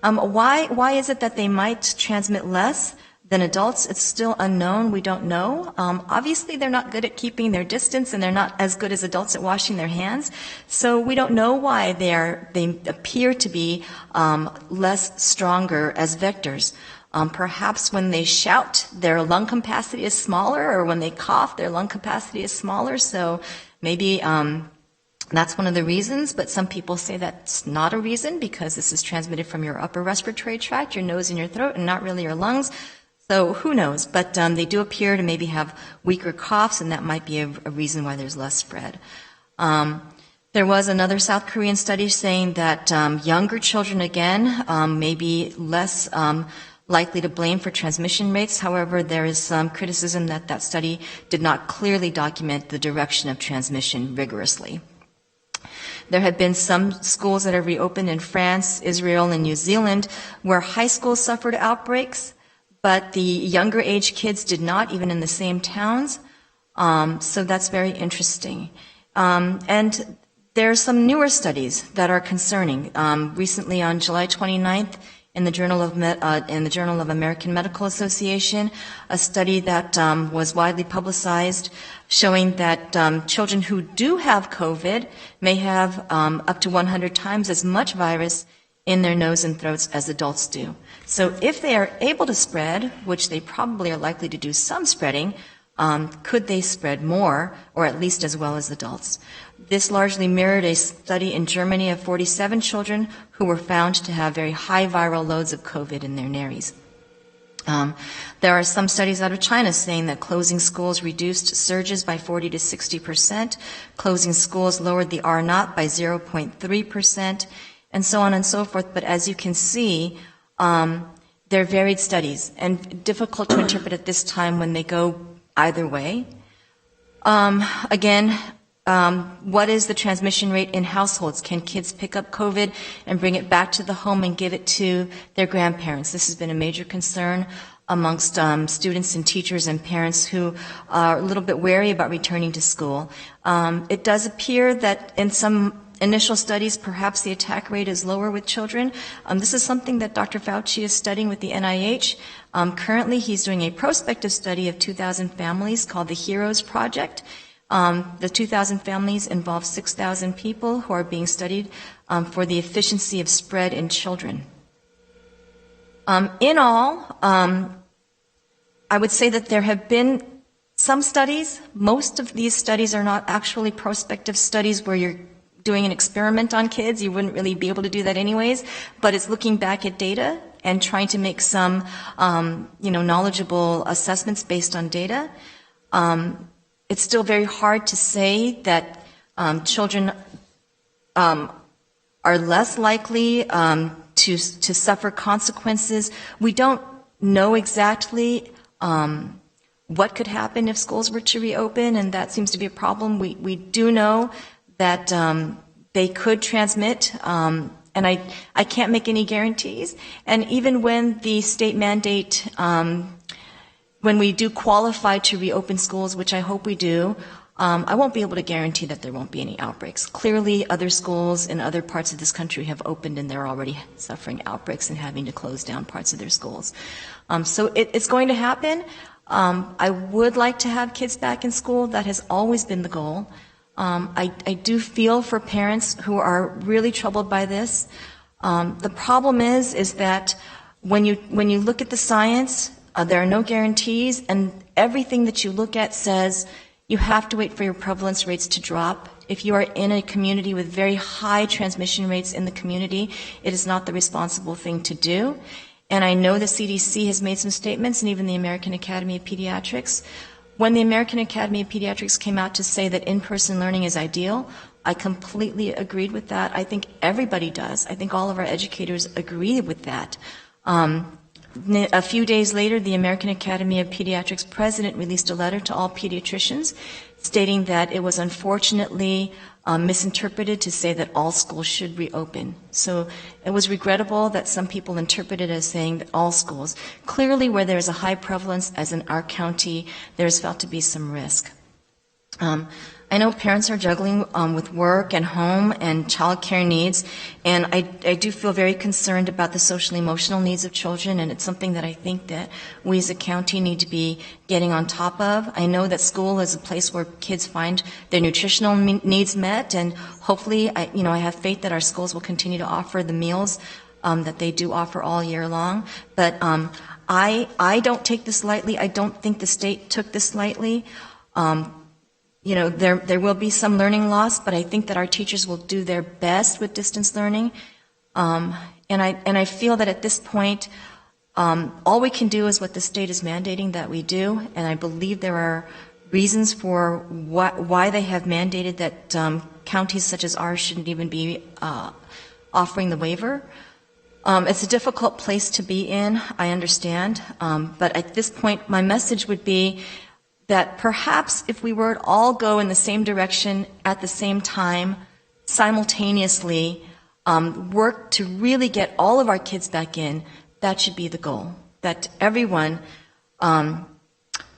Q: Why is it that they might transmit less than adults? It's still unknown. We don't know. Obviously, they're not good at keeping their distance, and they're not as good as adults at washing their hands. So we don't know why they appear to be less stronger as vectors. Perhaps when they shout, their lung capacity is smaller, or when they cough, their lung capacity is smaller. So maybe that's one of the reasons, but some people say that's not a reason because this is transmitted from your upper respiratory tract, your nose and your throat, and not really your lungs. So who knows? But they do appear to maybe have weaker coughs, and that might be a reason why there's less spread. There was another South Korean study saying that younger children, again, may be less likely to blame for transmission rates. However, there is some criticism that that study did not clearly document the direction of transmission rigorously. There have been some schools that have reopened in France, Israel, and New Zealand where high schools suffered outbreaks, but the younger age kids did not, even in the same towns. So that's very interesting. And there are some newer studies that are concerning. Recently, on July 29th, in the Journal of American Medical Association, a study that was widely publicized showing that children who do have COVID may have up to 100 times as much virus in their nose and throats as adults do. So if they are able to spread, which they probably are likely to do some spreading, could they spread more, or at least as well as adults? This largely mirrored a study in Germany of 47 children who were found to have very high viral loads of COVID in their nares. There are some studies out of China saying that closing schools reduced surges by 40 to 60%, closing schools lowered the R0 by 0.3%, and so on and so forth. But as you can see, they're varied studies and difficult to interpret at this time when they go either way. Again, what is the transmission rate in households? Can kids pick up COVID and bring it back to the home and give it to their grandparents? This has been a major concern amongst students and teachers and parents who are a little bit wary about returning to school. It does appear that in some initial studies, perhaps the attack rate is lower with children. This is something that Dr. Fauci is studying with the NIH. Currently, he's doing a prospective study of 2,000 families called the HEROES Project. The 2,000 families involve 6,000 people who are being studied for the efficiency of spread in children. In all, I would say that there have been some studies. Most of these studies are not actually prospective studies where you're doing an experiment on kids. You wouldn't really be able to do that anyways, but it's looking back at data and trying to make some, knowledgeable assessments based on data. It's still very hard to say that children are less likely to suffer consequences. We don't know exactly what could happen if schools were to reopen, and that seems to be a problem. We do know that they could transmit, and I can't make any guarantees. And even when the state mandate, when we do qualify to reopen schools, which I hope we do, I won't be able to guarantee that there won't be any outbreaks. Clearly, other schools in other parts of this country have opened and they're already suffering outbreaks and having to close down parts of their schools. So it's going to happen. I would like to have kids back in school. That has always been the goal. I do feel for parents who are really troubled by this. The problem is that when you look at the science, there are no guarantees, and everything that you look at says you have to wait for your prevalence rates to drop. If you are in a community with very high transmission rates in the community, it is not the responsible thing to do. And I know the CDC has made some statements, and even the American Academy of Pediatrics. When the American Academy of Pediatrics came out to say that in-person learning is ideal, I completely agreed with that. I think everybody does. I think all of our educators agree with that. A few days later, the American Academy of Pediatrics president released a letter to all pediatricians stating that it was unfortunately misinterpreted to say that all schools should reopen. So it was regrettable that some people interpreted it as saying that all schools. Clearly, where there's a high prevalence, as in our county, there's felt to be some risk. I know parents are juggling with work and home and child care needs, and I do feel very concerned about the social emotional needs of children, and it's something that I think that we as a county need to be getting on top of. I know that school is a place where kids find their nutritional needs met, and hopefully, I have faith that our schools will continue to offer the meals that they do offer all year long. But I don't take this lightly. I don't think the state took this lightly. There will be some learning loss, but I think that our teachers will do their best with distance learning. And I feel that at this point, all we can do is what the state is mandating that we do, and I believe there are reasons for why they have mandated that counties such as ours shouldn't even be offering the waiver. It's a difficult place to be in, I understand, but at this point, my message would be that perhaps if we were to all go in the same direction at the same time, simultaneously, work to really get all of our kids back in, that should be the goal. That everyone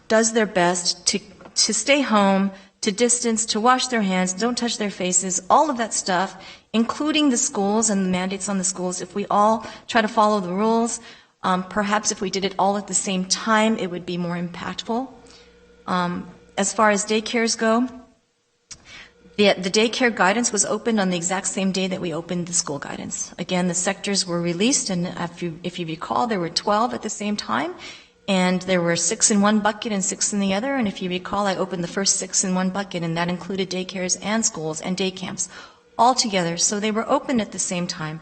Q: does their best to stay home, to distance, to wash their hands, don't touch their faces, all of that stuff, including the schools and the mandates on the schools. If we all try to follow the rules, perhaps if we did it all at the same time, it would be more impactful. As far as daycares go, the daycare guidance was opened on the exact same day that we opened the school guidance. Again, the sectors were released, and if you recall, there were 12 at the same time, and there were 6 in one bucket and 6 in the other. And if you recall, I opened the first 6 in one bucket, and that included daycares and schools and day camps all together. So they were open at the same time.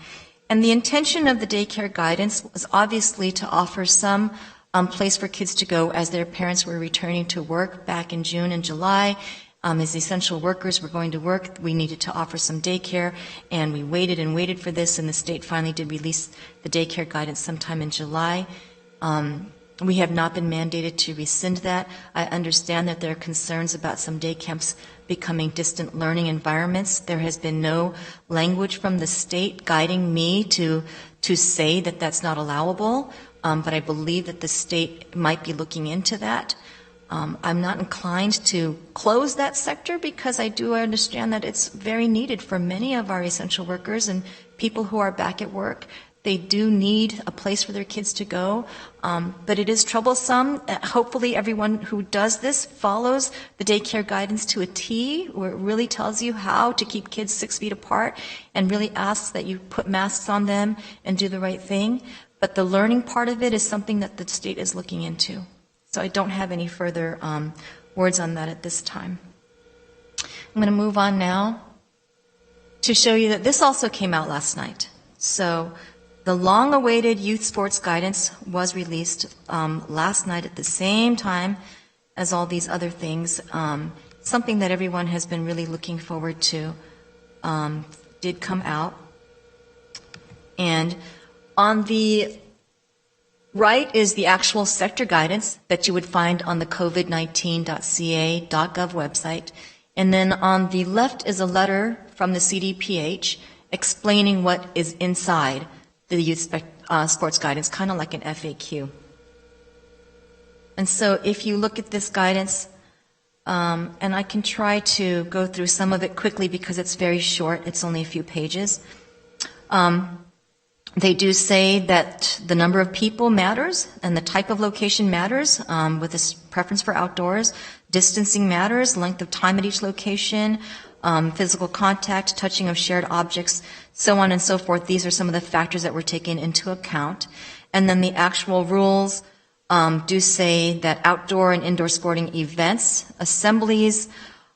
Q: And the intention of the daycare guidance was obviously to offer some place for kids to go as their parents were returning to work back in June and July. As essential workers, we're going to work. We needed to offer some daycare, and we waited and waited for this, and the state finally did release the daycare guidance sometime in July. We have not been mandated to rescind that. I understand that there are concerns about some day camps becoming distant learning environments. There has been no language from the state guiding me to say that that's not allowable, but I believe that the state might be looking into that. I'm not inclined to close that sector because I do understand that it's very needed for many of our essential workers and people who are back at work. They do need a place for their kids to go, but it is troublesome. Hopefully everyone who does this follows the daycare guidance to a T, where it really tells you how to keep kids 6 feet apart and really asks that you put masks on them and do the right thing. But the learning part of it is something that the state is looking into. So I don't have any further words on that at this time. I'm going to move on now to show you that this also came out last night. So the long-awaited youth sports guidance was released last night at the same time as all these other things. Something that everyone has been really looking forward to did come out. And on the right is the actual sector guidance that you would find on the covid19.ca.gov website. And then on the left is a letter from the CDPH explaining what is inside the youth sports guidance, kind of like an FAQ. And so if you look at this guidance, and I can try to go through some of it quickly because it's very short, it's only a few pages. They do say that the number of people matters and the type of location matters, with a preference for outdoors. Distancing matters, length of time at each location, physical contact, touching of shared objects, so on and so forth. These are some of the factors that were taken into account. And then the actual rules do say that outdoor and indoor sporting events, assemblies,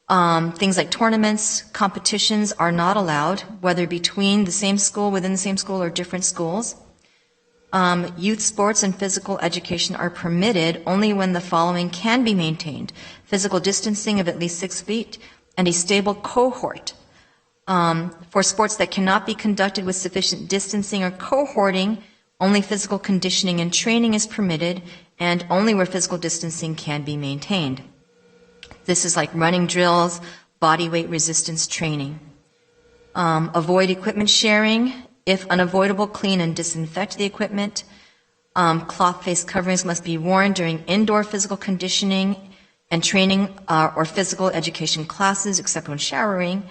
Q: things like tournaments, competitions are not allowed, whether between the same school, within the same school, or different schools. Youth sports and physical education are permitted only when the following can be maintained: physical distancing of at least 6 feet and a stable cohort. For sports that cannot be conducted with sufficient distancing or cohorting, only physical conditioning and training is permitted, and only where physical distancing can be maintained. This is like running drills, body weight resistance training. Avoid equipment sharing. If unavoidable, clean and disinfect the equipment. Cloth face coverings must be worn during indoor physical conditioning and training or physical education classes, except when showering.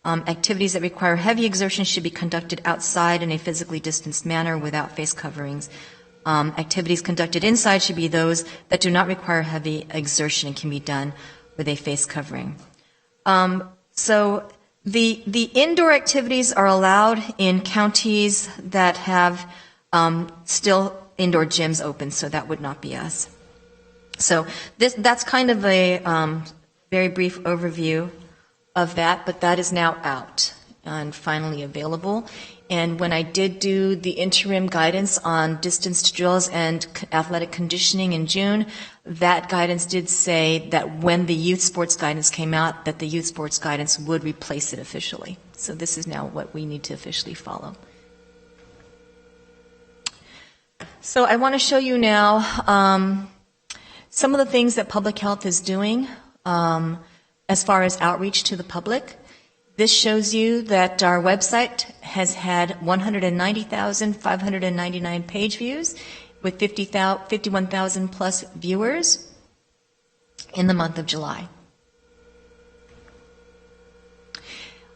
Q: Activities that require heavy exertion should be conducted outside in a physically distanced manner without face coverings. Activities conducted inside should be those that do not require heavy exertion and can be done with a face covering. So the indoor activities are allowed in counties that have still indoor gyms open, so that would not be us. So that's kind of a very brief overview of that, but that is now out and finally available. And when I did do the interim guidance on distanced drills and athletic conditioning in June, that guidance did say that when the youth sports guidance came out, that the youth sports guidance would replace it officially. So this is now what we need to officially follow. So I want to show you now some of the things that public health is doing as far as outreach to the public. This shows you that our website has had 190,599 page views with 51,000 plus viewers in the month of July.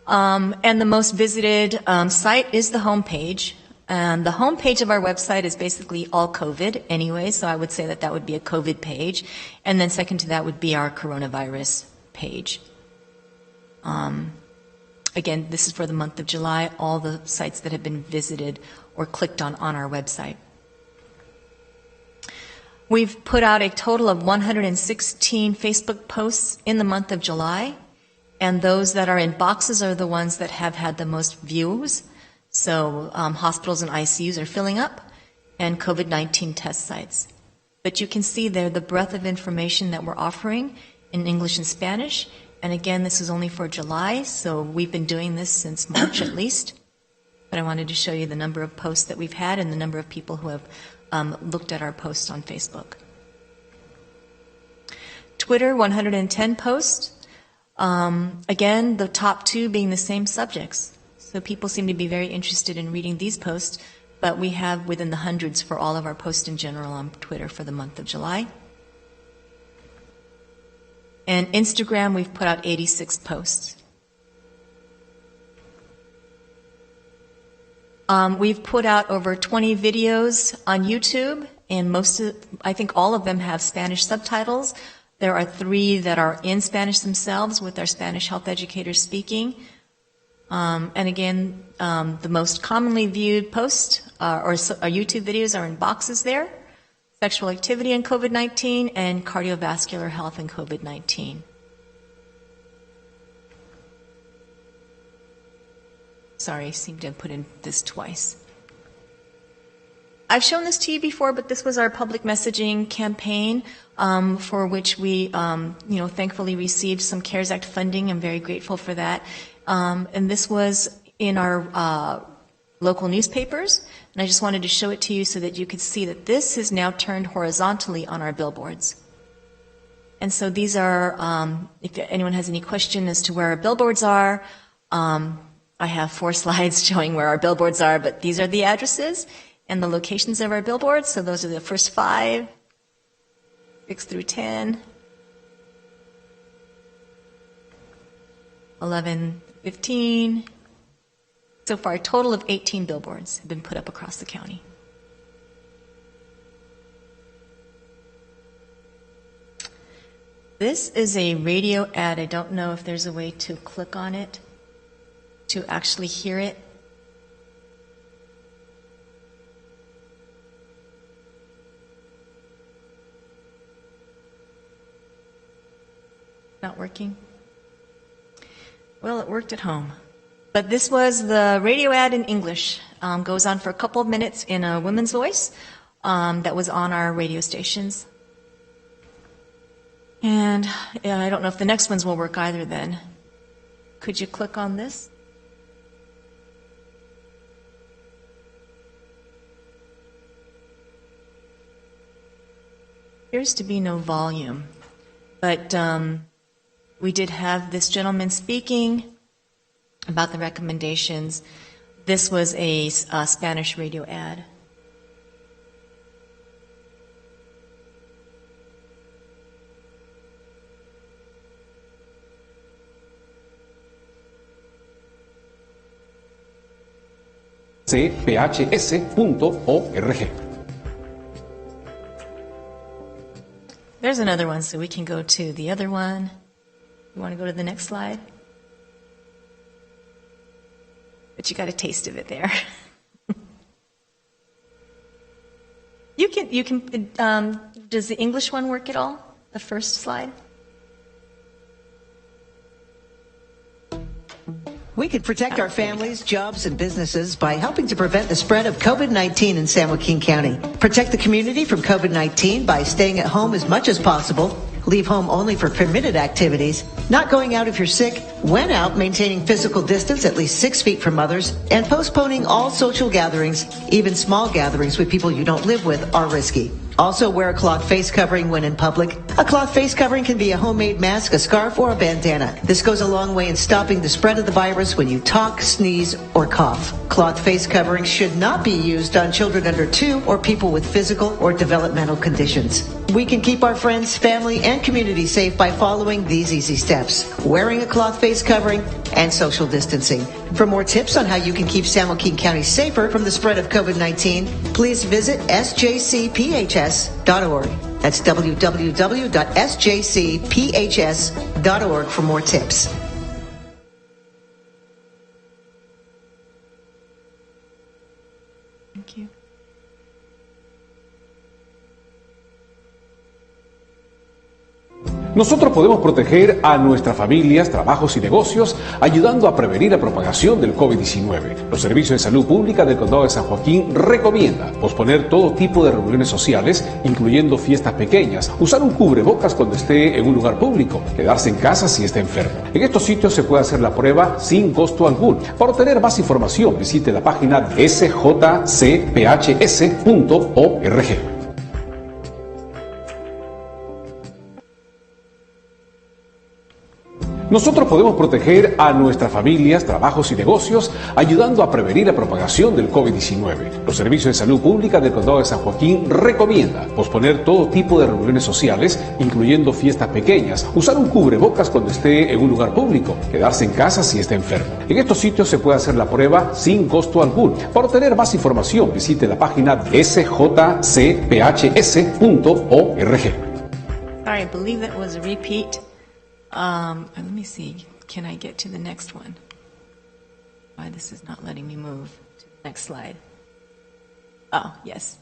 Q: And the most visited site is the homepage. And the homepage of our website is basically all COVID anyway, so I would say that that would be a COVID page. And then second to that would be our coronavirus page. Again, this is for the month of July, all the sites that have been visited or clicked on our website. We've put out a total of 116 Facebook posts in the month of July, and those that are in boxes are the ones that have had the most views. So hospitals and ICUs are filling up, and COVID-19 test sites. But you can see there the breadth of information that we're offering in English and Spanish, And again, this is only for July, so we've been doing this since March at least. But I wanted to show you the number of posts that we've had and the number of people who have looked at our posts on Facebook. Twitter, 110 posts. Again, the top two being the same subjects. So people seem to be very interested in reading these posts, but we have within the hundreds for all of our posts in general on Twitter for the month of July. And Instagram, we've put out 86 posts. We've put out over 20 videos on YouTube, and I think all of them have Spanish subtitles. There are 3 that are in Spanish themselves with our Spanish health educators speaking. And again, the most commonly viewed posts or YouTube videos are in boxes there: sexual activity and COVID-19 and cardiovascular health and COVID-19. Sorry, I seem to have put in this twice. I've shown this to you before, but this was our public messaging campaign for which we, thankfully received some CARES Act funding. I'm very grateful for that. And this was in our local newspapers, and I just wanted to show it to you so that you could see that this is now turned horizontally on our billboards. And so these are, if anyone has any question as to where our billboards are, I have 4 slides showing where our billboards are, but these are the addresses and the locations of our billboards. So those are the first 5, 6 through 10, 11, 15. So far, a total of 18 billboards have been put up across the county. This is a radio ad. I don't know if there's a way to click on it to actually hear it. Not working? Well, it worked at home. But this was the radio ad in English. Goes on for a couple of minutes in a woman's voice that was on our radio stations. And I don't know if the next ones will work either then. Could you click on this? Appears to be no volume. But we did have this gentleman speaking about the recommendations. This was a Spanish radio ad.
R: cphs.org.
Q: There's another one, so we can go to the other one. You want to go to the next slide? But you got a taste of it there. You can, does the English one work at all? The first slide?
S: We can protect our families, jobs, and businesses by helping to prevent the spread of COVID-19 in San Joaquin County. Protect the community from COVID-19 by staying at home as much as possible. Leave home only for permitted activities. Not going out if you're sick. When out, maintaining physical distance at least 6 feet from others. And postponing all social gatherings. Even small gatherings with people you don't live with are risky. Also, wear a cloth face covering when in public. A cloth face covering can be a homemade mask, a scarf, or a bandana. This goes a long way in stopping the spread of the virus when you talk, sneeze, or cough. Cloth face coverings should not be used on children under 2 or people with physical or developmental conditions. We can keep our friends, family, and community safe by following these easy steps: wearing a cloth face covering and social distancing. For more tips on how you can keep San Joaquin County safer from the spread of COVID-19, please visit sjcphs.org. That's www.sjcphs.org for more tips.
Q: Thank you.
R: Nosotros podemos proteger a nuestras familias, trabajos y negocios ayudando a prevenir la propagación del COVID-19. Los servicios de salud pública del Condado de San Joaquín recomienda posponer todo tipo de reuniones sociales, incluyendo fiestas pequeñas, usar un cubrebocas cuando esté en un lugar público, quedarse en casa si está enfermo. En estos sitios se puede hacer la prueba sin costo alguno. Para obtener más información, visite la página sjcphs.org. Nosotros podemos proteger a nuestras familias, trabajos y negocios ayudando a prevenir la propagación del COVID-19. Los servicios de salud pública del Condado de San Joaquín recomienda posponer todo tipo de reuniones sociales, incluyendo fiestas pequeñas, usar un cubrebocas cuando esté en un lugar público, quedarse en casa si está enfermo. En estos sitios se puede hacer la prueba sin costo alguno. Para obtener más información, visite la página sjcphs.org.
Q: Sorry, I believe that was a repeat. Let me see. Can I get to the next one? Why this is not letting me move to the next slide. Oh, yes.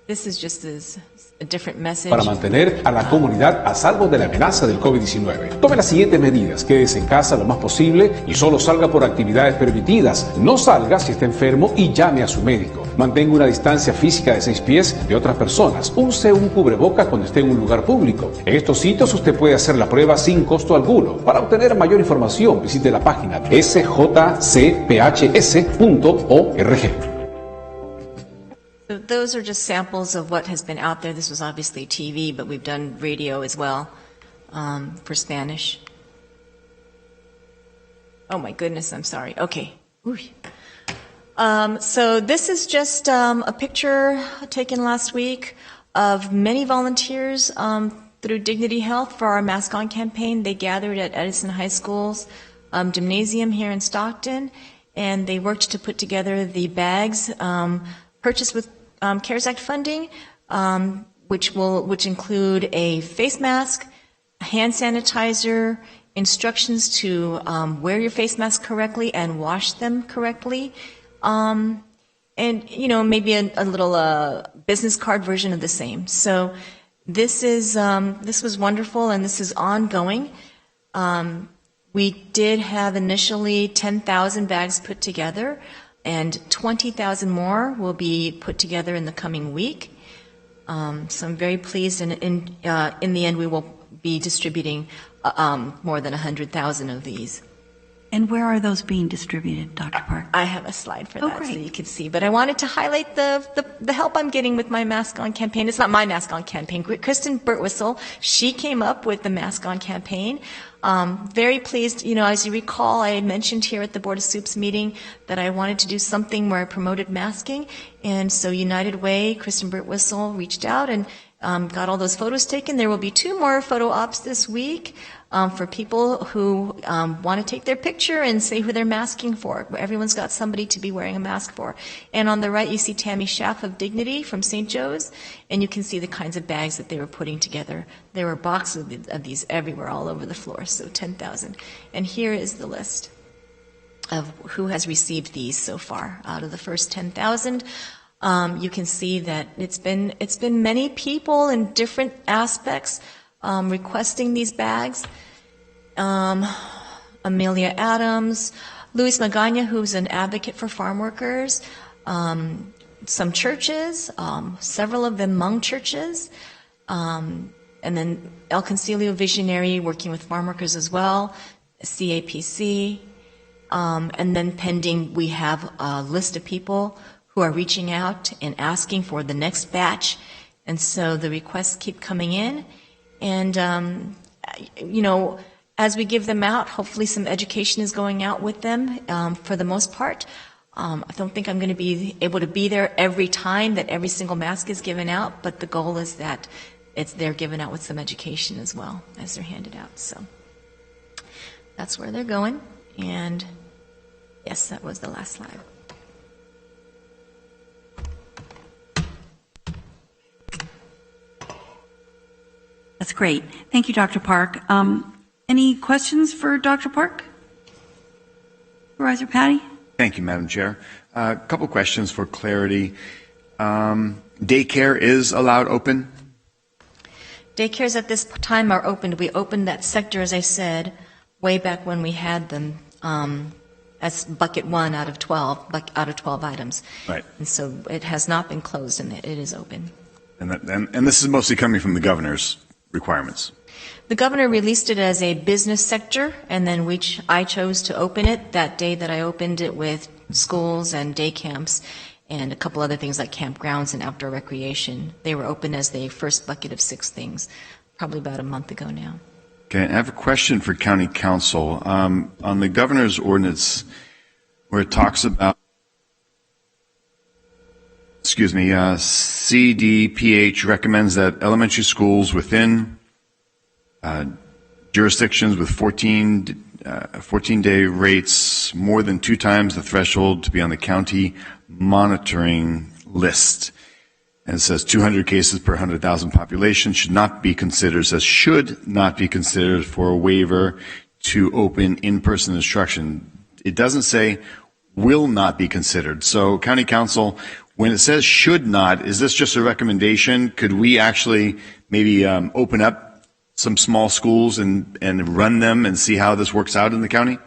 Q: This is just a different message.
R: Para mantener a la comunidad a salvo de la amenaza del COVID-19. Tome las siguientes medidas. Quédese en casa lo más posible y solo salga por actividades permitidas. No salga si está enfermo y llame a su médico. Mantenga una distancia física de 6 pies de otras personas. Use un cubreboca cuando esté en un lugar público. En estos sitios usted puede hacer la prueba sin costo alguno. Para obtener mayor información, visite la página sjcphs.org.
Q: So those are just samples of what has been out there. This was obviously TV, but we've done radio as well for Spanish. Oh my goodness, I'm sorry. Okay. So this is just a picture taken last week of many volunteers through Dignity Health for our Mask On campaign. They gathered at Edison High School's gymnasium here in Stockton, and they worked to put together the bags purchased with CARES Act funding, which include a face mask, hand sanitizer, instructions to wear your face mask correctly and wash them correctly, and maybe a little business card version of the same. So this was wonderful, and this is ongoing. We did have initially 10,000 bags put together, and 20,000 more will be put together in the coming week. So I'm very pleased, and in the end we will be distributing more than 100,000 of these.
A: And where are those being distributed, Dr. Park?
Q: I have a slide for that so you can see. But I wanted to highlight the help I'm getting with my Mask On campaign. It's not my Mask On campaign. Kristen Birtwhistle, she came up with the Mask On campaign. Very pleased, as you recall, I mentioned here at the Board of Soups meeting that I wanted to do something where I promoted masking. And so United Way, Kristen Birtwhistle reached out and got all those photos taken. There will be 2 more photo ops this week for people who want to take their picture and say who they're masking for. Everyone's got somebody to be wearing a mask for. And on the right, you see Tammy Schaff of Dignity from St. Joe's, and you can see the kinds of bags that they were putting together. There were boxes of these everywhere, all over the floor, so 10,000. And here is the list of who has received these so far. Out of the first 10,000, you can see that it's been many people in different aspects requesting these bags. Amelia Adams, Luis Magana, who's an advocate for farm workers, some churches, several of them Hmong churches, and then El Concilio Visionary working with farm workers as well, CAPC, and then pending we have a list of people who are reaching out and asking for the next batch, and so the requests keep coming in. And, as we give them out, hopefully some education is going out with them for the most part. I don't think I'm going to be able to be there every time that every single mask is given out, but the goal is that they're given out with some education as well as they're handed out. So that's where they're going. And yes, that was the last slide.
A: That's great. Thank you, Dr. Park. Any questions for Dr. Park? Supervisor Patty?
C: Thank you, Madam Chair. A couple questions for clarity. Daycare is allowed open?
Q: Daycares at this time are opened. We opened that sector, as I said, way back when we had them. As bucket 1 out of 12 items.
C: Right.
Q: And so it has not been closed, and it is open.
C: And this is mostly coming from the governor's requirements.
Q: The governor released it as a business sector, and then I chose to open it that day that I opened it with schools and day camps and a couple other things like campgrounds and outdoor recreation. They were open as the first bucket of 6 things, probably about a month ago now.
C: Okay, I have a question for County Council. On the governor's ordinance, where it talks about, CDPH recommends that elementary schools within jurisdictions with 14-day rates more than 2 times the threshold to be on the county monitoring list. And it says 200 cases per 100,000 population should not be considered, it says should not be considered for a waiver to open in-person instruction. It doesn't say will not be considered. So County Council, when it says should not, is this just a recommendation? Could we actually maybe open up some small schools and run them and see how this works out in the county?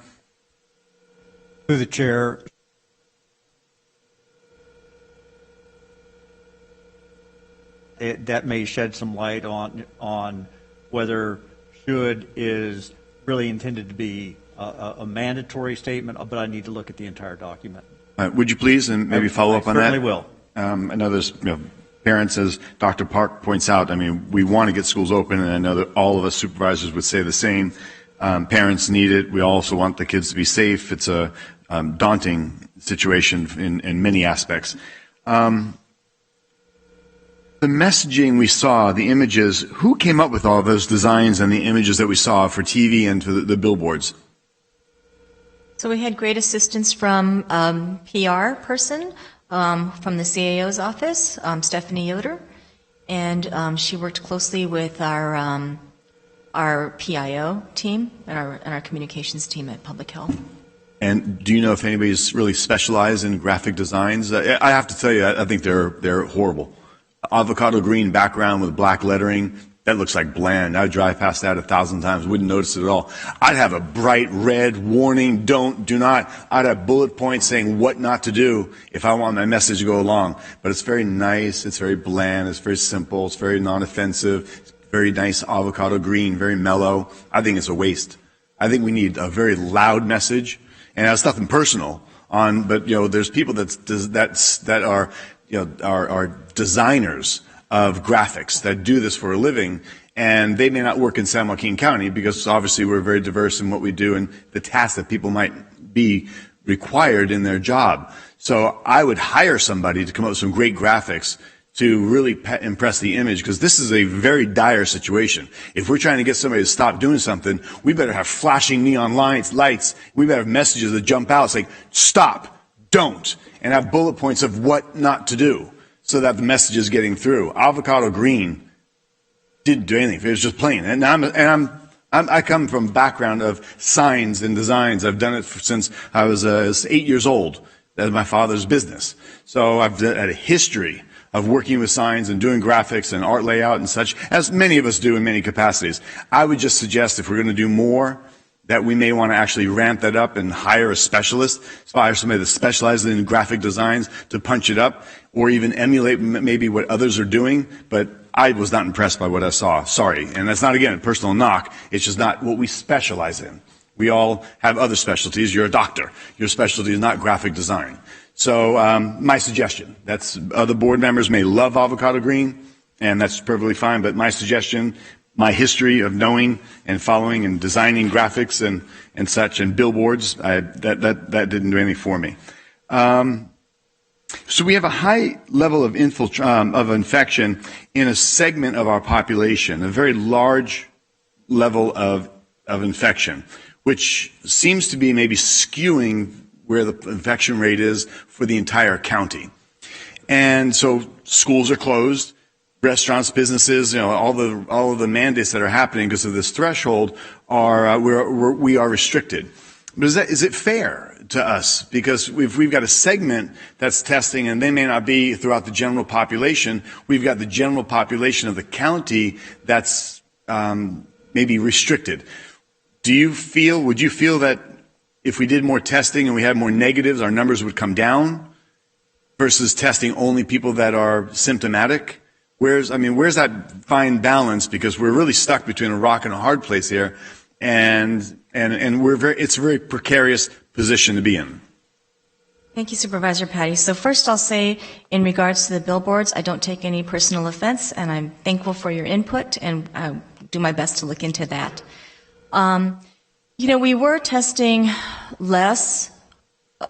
L: Through the chair. That may shed some light on whether should is really intended to be a mandatory statement, but I need to look at the entire document.
C: Would you please, and maybe follow up on that?
L: I certainly will.
C: I know there's parents, as Dr. Park points out, I mean, we want to get schools open, and I know that all of us supervisors would say the same. Parents need it. We also want the kids to be safe. It's a daunting situation in many aspects. The messaging we saw, the images, who came up with all those designs and the images that we saw for TV and for the billboards?
Q: So we had great assistance from PR person from the CAO's office, Stephanie Yoder, and she worked closely with our PIO team and our communications team at Public Health.
C: And do you know if anybody's really specialized in graphic designs? I have to tell you, I think they're horrible. Avocado green background with black lettering, that looks like bland. I'd drive past that 1,000 times, wouldn't notice it at all. I'd have a bright red warning, do not. I'd have bullet points saying what not to do if I want my message to go along. But it's very nice, it's very bland, it's very simple, it's very non-offensive, it's very nice avocado green, very mellow. I think it's a waste. I think we need a very loud message, and that's nothing personal but there's people that are designers of graphics that do this for a living, and they may not work in San Joaquin County because obviously we're very diverse in what we do and the tasks that people might be required in their job. So I would hire somebody to come up with some great graphics to really impress the image, because this is a very dire situation. If we're trying to get somebody to stop doing something, we better have flashing neon lights, we better have messages that jump out. It's like, stop, don't, and have bullet points of what not to do so that the message is getting through. Avocado green didn't do anything. It was just plain. And I come from a background of signs and designs. I've done it since I was 8 years old. That's my father's business. So I've had a history of working with signs and doing graphics and art layout and such, as many of us do in many capacities. I would just suggest if we're going to do more, that we may want to actually ramp that up and hire a specialist, hire somebody that specializes in graphic designs to punch it up, or even emulate maybe what others are doing. But I was not impressed by what I saw. Sorry. And that's not, again, a personal knock. It's just not what we specialize in. We all have other specialties. You're a doctor. Your specialty is not graphic design. So my suggestion, other board members may love avocado green, and that's perfectly fine, but my suggestion, my history of knowing and following and designing graphics and such and billboards, that didn't do anything for me. So we have a high level of infection in a segment of our population, a very large level of infection, which seems to be maybe skewing where the infection rate is for the entire county. And so schools are closed, restaurants, businesses, all of the mandates that are happening because of this threshold we are restricted. But is it fair to us? Because if we've got a segment that's testing and they may not be throughout the general population, we've got the general population of the county that's maybe restricted. Would you feel that if we did more testing and we had more negatives, our numbers would come down versus testing only people that are symptomatic? Where's that fine balance? Because we're really stuck between a rock and a hard place here, and it's a very precarious position to be in.
Q: Thank you, Supervisor Patty. So first I'll say, in regards to the billboards, I don't take any personal offense, and I'm thankful for your input, and I'll do my best to look into that. We were testing less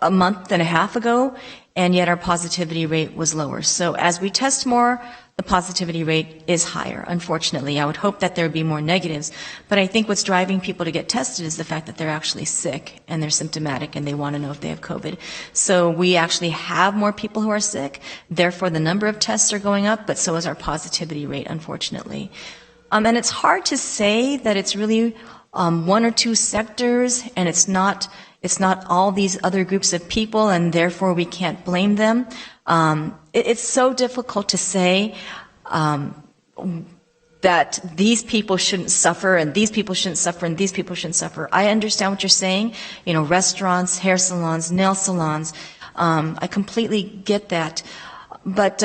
Q: a month and a half ago, and yet our positivity rate was lower. So as we test more, the positivity rate is higher, unfortunately. I would hope that there would be more negatives, but I think what's driving people to get tested is the fact that they're actually sick and they're symptomatic and they want to know if they have COVID. So we actually have more people who are sick, therefore the number of tests are going up, but so is our positivity rate, unfortunately. And it's hard to say that it's really one or two sectors, and it's not all these other groups of people, and therefore we can't blame them. It's so difficult to say that these people shouldn't suffer, and these people shouldn't suffer, and these people shouldn't suffer. I understand what you're saying. Restaurants, hair salons, nail salons. I completely get that, but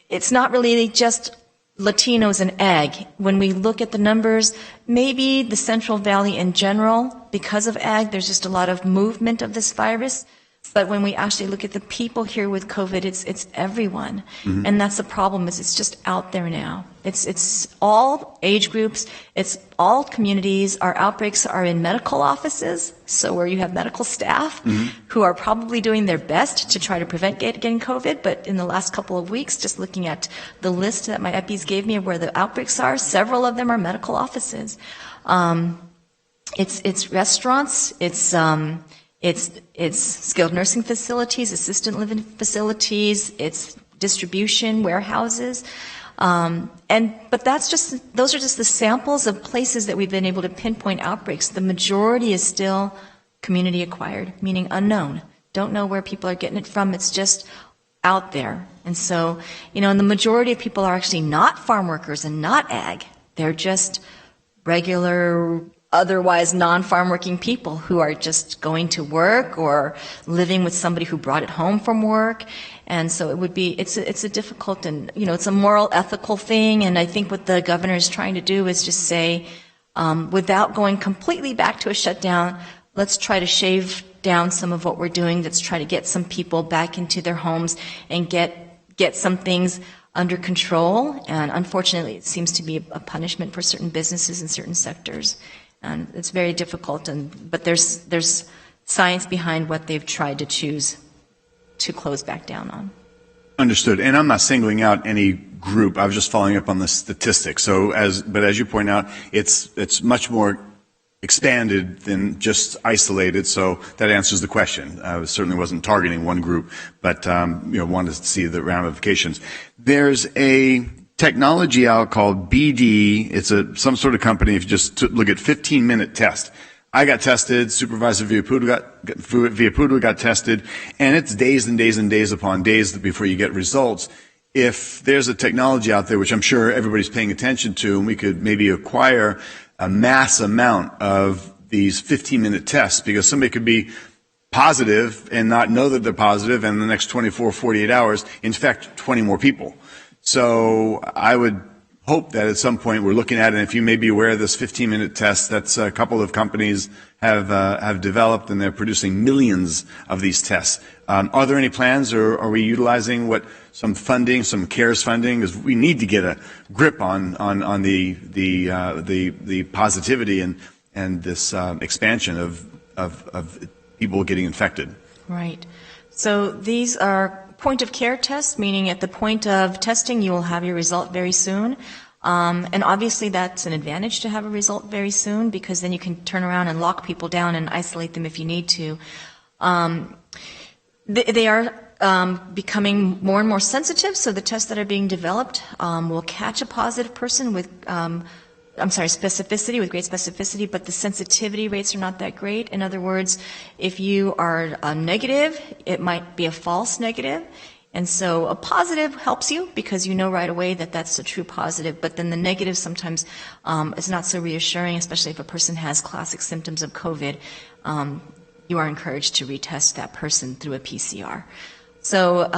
Q: it's not really just Latinos and ag. When we look at the numbers, maybe the Central Valley in general, because of ag, there's just a lot of movement of this virus. But when we actually look at the people here with COVID, it's everyone. Mm-hmm. And that's the problem, is it's just out there now. It's all age groups, it's all communities. Our outbreaks are in medical offices, so where you have medical staff mm-hmm. who are probably doing their best to try to prevent getting COVID. But in the last couple of weeks, just looking at the list that my EPIs gave me of where the outbreaks are, several of them are medical offices. It's restaurants, it's skilled nursing facilities, assisted living facilities, it's distribution warehouses, but those are just the samples of places that we've been able to pinpoint outbreaks. The majority is still community acquired, meaning unknown. Don't know where people are getting it from. It's just out there. And so, and the majority of people are actually not farm workers and not ag. They're just regular, otherwise non-farm working people who are just going to work or living with somebody who brought it home from work. And so it's a difficult and, it's a moral, ethical thing. And I think what the governor is trying to do is just say, without going completely back to a shutdown, let's try to shave down some of what we're doing. Let's try to get some people back into their homes and get some things under control. And unfortunately, it seems to be a punishment for certain businesses in certain sectors. And it's very difficult, but there's science behind what they've tried to choose to close back down on.
C: Understood. And I'm not singling out any group. I was just following up on the statistics. But as you point out, it's much more expanded than just isolated. So that answers the question. I certainly wasn't targeting one group, but wanted to see the ramifications. There's a technology out called BD. It's some sort of company. If you just look at 15-minute test. I got tested. Supervisor Villaputo got tested, and it's days and days and days upon days before you get results. If there's a technology out there, which I'm sure everybody's paying attention to, and we could maybe acquire a mass amount of these 15-minute tests, because somebody could be positive and not know that they're positive, and in the next 24, 48 hours, infect 20 more people. So I would hope that at some point we're looking at it, and if you may be aware of this 15-minute test, that's a couple of companies have developed, and they're producing millions of these tests. Are there any plans, or are we utilizing some funding, some CARES funding? Because we need to get a grip on the positivity and this expansion of people getting infected.
Q: Right. So these are point of care tests, meaning at the point of testing you will have your result very soon. And obviously that's an advantage to have a result very soon, because then you can turn around and lock people down and isolate them if you need to. They are becoming more and more sensitive, so the tests that are being developed will catch a positive person with specificity, with great specificity, but the sensitivity rates are not that great. In other words, if you are a negative, it might be a false negative. And so a positive helps you because you know right away that that's a true positive, but then the negative sometimes is not so reassuring, especially if a person has classic symptoms of COVID. You are encouraged to retest that person through a PCR. So,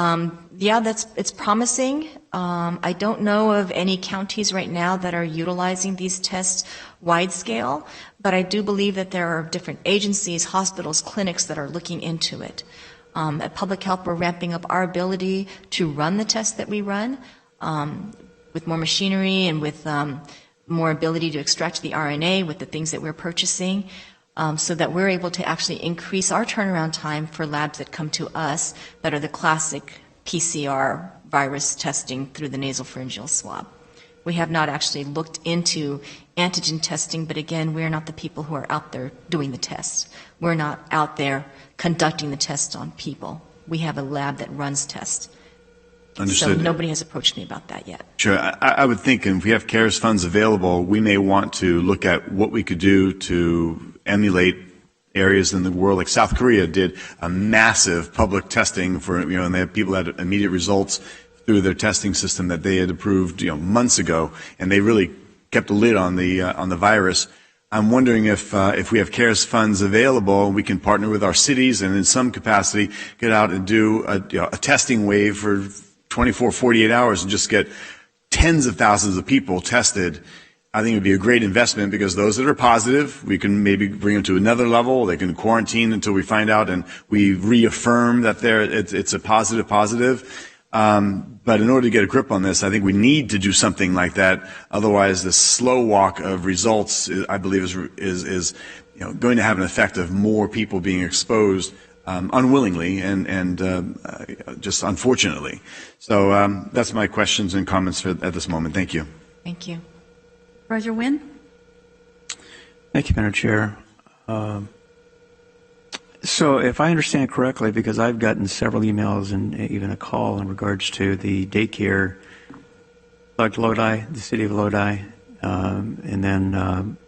Q: it's promising. I don't know of any counties right now that are utilizing these tests wide scale, but I do believe that there are different agencies, hospitals, clinics that are looking into it. At Public Health, we're ramping up our ability to run the tests that we run with more machinery and with more ability to extract the RNA with the things that we're purchasing. So that we're able to actually increase our turnaround time for labs that come to us that are the classic PCR virus testing through the nasopharyngeal swab. We have not actually looked into antigen testing, but again, we're not the people who are out there doing the tests. We're not out there conducting the tests on people. We have a lab that runs tests.
C: Understood.
Q: So nobody has approached me about that yet.
C: Sure. I would think if we have CARES funds available, we may want to look at what we could do to emulate areas in the world, like South Korea did a massive public testing for, and they had people had immediate results through their testing system that they had approved, months ago, and they really kept a lid on the virus. I'm wondering if we have CARES funds available, we can partner with our cities and in some capacity get out and do a testing wave for 24, 48 hours and just get tens of thousands of people tested. I think it would be a great investment because those that are positive, we can maybe bring them to another level. They can quarantine until we find out and we reaffirm that it's a positive. But in order to get a grip on this, I think we need to do something like that. Otherwise, the slow walk of results, I believe, is going to have an effect of more people being exposed unwillingly and just unfortunately. So that's my questions and comments at this moment. Thank you.
Q: Thank you.
A: Supervisor Wynn?
E: Thank you, Madam Chair. So if I understand correctly, because I've gotten several emails and even a call in regards to the daycare, like Lodi, the city of Lodi, and then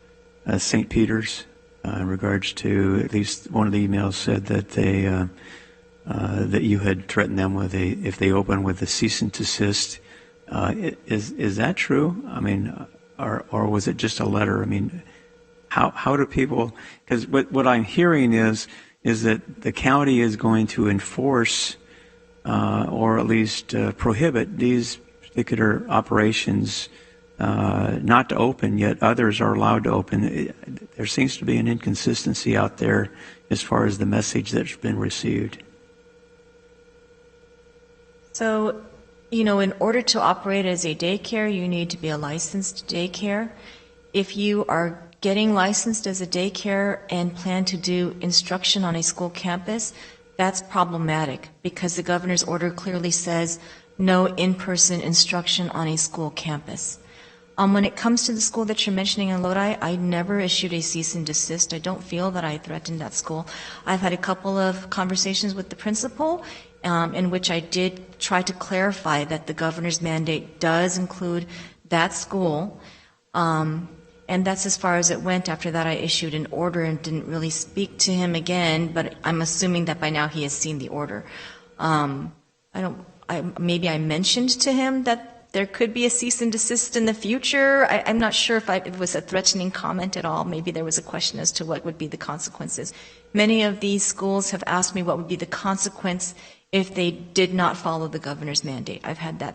E: St. Peter's, in regards to at least one of the emails said that they that you had threatened them with if they open with a cease and desist. Is that true? I mean, or was it just a letter? I mean, how do people? Because what I'm hearing is that the county is going to enforce or at least prohibit these particular operations not to open, yet others are allowed to open. There seems to be an inconsistency out there as far as the message that's been received.
Q: So, in order to operate as a daycare, you need to be a licensed daycare. If you are getting licensed as a daycare and plan to do instruction on a school campus, that's problematic because the governor's order clearly says no in-person instruction on a school campus. When it comes to the school that you're mentioning in Lodi, I never issued a cease and desist. I don't feel that I threatened that school. I've had a couple of conversations with the principal in which I did try to clarify that the governor's mandate does include that school. And that's as far as it went. After that, I issued an order and didn't really speak to him again, but I'm assuming that by now he has seen the order. Maybe I mentioned to him that there could be a cease and desist in the future. I'm not sure if it was a threatening comment at all. Maybe there was a question as to what would be the consequences. Many of these schools have asked me what would be the consequence if they did not follow the governor's mandate. I've had that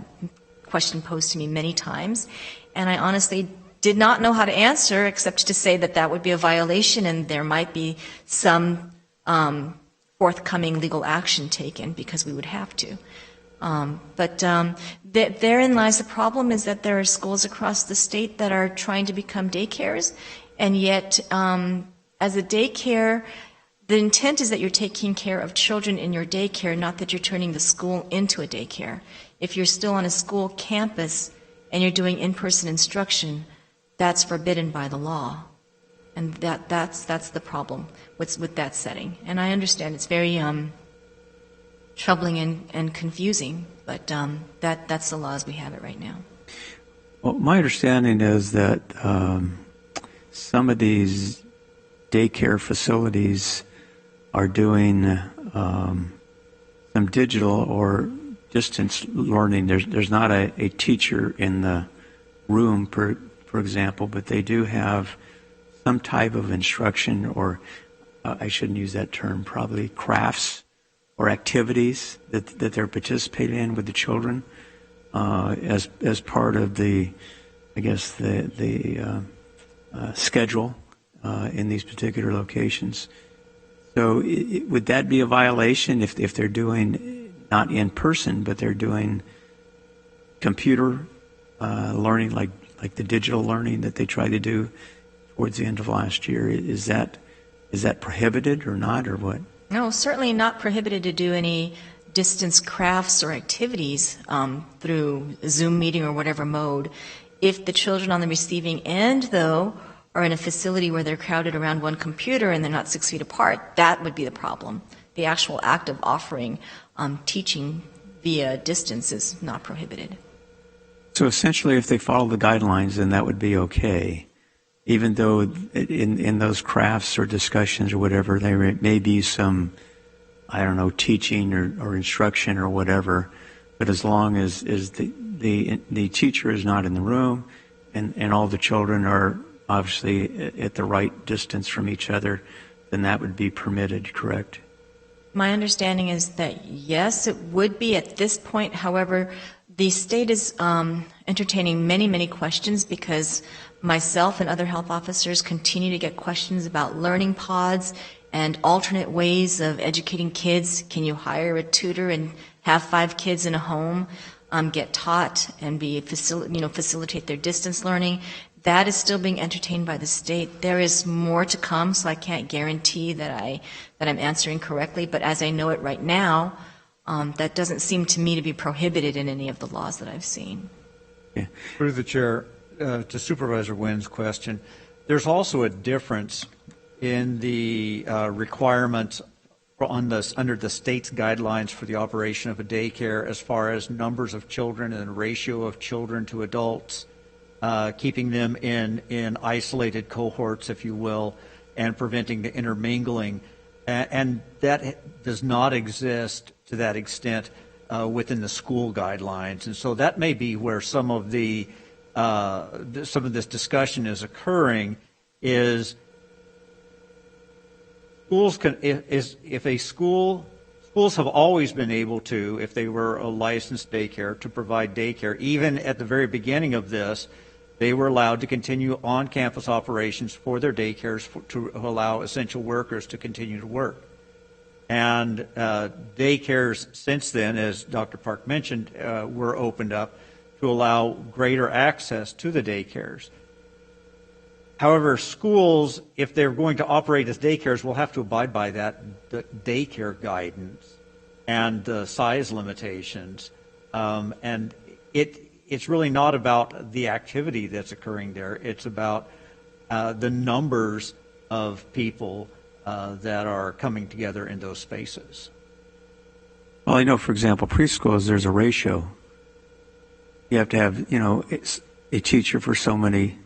Q: question posed to me many times, and I honestly did not know how to answer except to say that that would be a violation and there might be some forthcoming legal action taken because we would have to. But therein lies the problem, is that there are schools across the state that are trying to become daycares, and yet as a daycare, the intent is that you're taking care of children in your daycare, not that you're turning the school into a daycare. If you're still on a school campus and you're doing in-person instruction, that's forbidden by the law. And that's the problem with that setting. And I understand it's very troubling and confusing, but that's the law as we have it right now.
E: Well, my understanding is that some of these daycare facilities are doing some digital or distance learning. There's not a teacher in the room, for example, but they do have some type of instruction, or I shouldn't use that term, probably crafts or activities that they're participating in with the children as part of the, I guess, the schedule in these particular locations. So would that be a violation if they're doing not in person, but they're doing computer learning, like the digital learning that they tried to do towards the end of last year? Is that prohibited or not, or what?
Q: No, certainly not prohibited to do any distance crafts or activities through Zoom meeting or whatever mode. If the children on the receiving end, though, are in a facility where they're crowded around one computer and they're not 6 feet apart, that would be the problem. The actual act of offering teaching via distance is not prohibited.
E: So essentially, if they follow the guidelines, then that would be okay, even though in those crafts or discussions or whatever, there may be some, I don't know, teaching or instruction or whatever, but as long as the teacher is not in the room and all the children are obviously at the right distance from each other, then that would be permitted, correct?
Q: My understanding is that yes, it would be at this point. However, the state is entertaining many, many questions because myself and other health officers continue to get questions about learning pods and alternate ways of educating kids. Can you hire a tutor and have 5 kids in a home get taught and facilitate their distance learning? That is still being entertained by the state. There is more to come, so I can't guarantee that I'm answering correctly. But as I know it right now, that doesn't seem to me to be prohibited in any of the laws that I've seen.
L: Yeah. Through the chair, to Supervisor Wynn's question, there's also a difference in the requirements under the state's guidelines for the operation of a daycare as far as numbers of children and ratio of children to adults, keeping them in isolated cohorts, if you will, and preventing the intermingling. And that does not exist to that extent within the school guidelines. And so that may be where some of this discussion is occurring, is schools schools have always been able to, if they were a licensed daycare, to provide daycare. Even at the very beginning of this, they were allowed to continue on-campus operations for their daycares to allow essential workers to continue to work. And daycares since then, as Dr. Park mentioned, were opened up to allow greater access to the daycares. However, schools, if they're going to operate as daycares, will have to abide by the daycare guidance and the size limitations. And it's really not about the activity that's occurring there. It's about the numbers of people that are coming together in those spaces.
E: Well, I know, for example, preschools, there's a ratio. You have to have, a teacher for so many,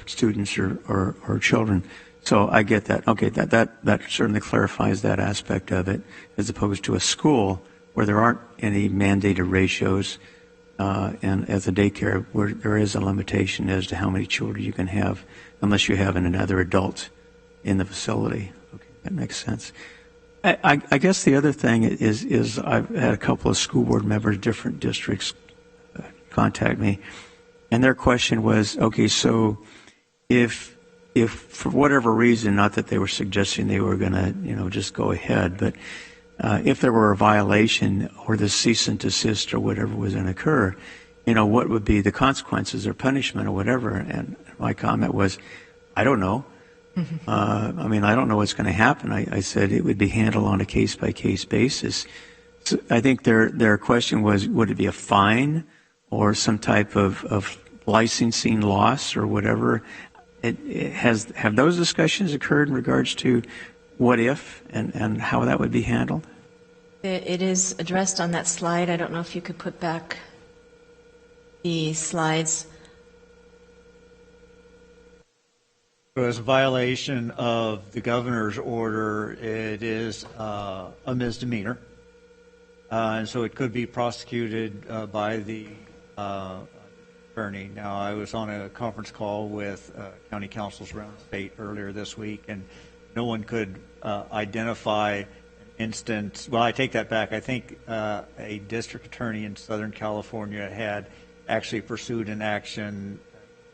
E: students or children. So I get that. Okay, that certainly clarifies that aspect of it, as opposed to a school where there aren't any mandated ratios, and as a daycare where there is a limitation as to how many children you can have, unless you have another adult in the facility. Okay, that makes sense. I guess the other thing is I've had a couple of school board members, different districts, contact me, and their question was, okay, so if for whatever reason, not that they were suggesting they were going to, just go ahead, but if there were a violation or the cease and desist or whatever was going to occur, what would be the consequences or punishment or whatever? And my comment was, I don't know. I don't know what's going to happen. I said it would be handled on a case-by-case basis. So I think their question was, would it be a fine or some type of licensing loss or whatever? Have those discussions occurred in regards to what if and how that would be handled?
Q: It is addressed on that slide. I don't know if you could put back the slides.
L: As a violation of the governor's order, it is a misdemeanor. And so it could be prosecuted by the attorney. Now, I was on a conference call with county councils around the state earlier this week, and no one could identify an instance. Well, I take that back. I think a district attorney in Southern California had actually pursued an action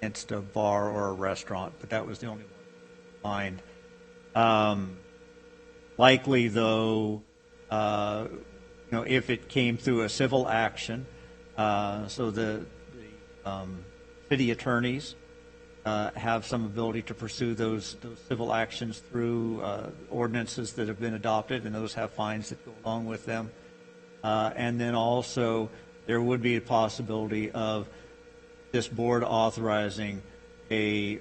L: against a bar or a restaurant, but that was the only one find. Likely, though, if it came through a civil action, so the city attorneys have some ability to pursue those civil actions through ordinances that have been adopted, and those have fines that go along with them. And then also, there would be a possibility of this board authorizing an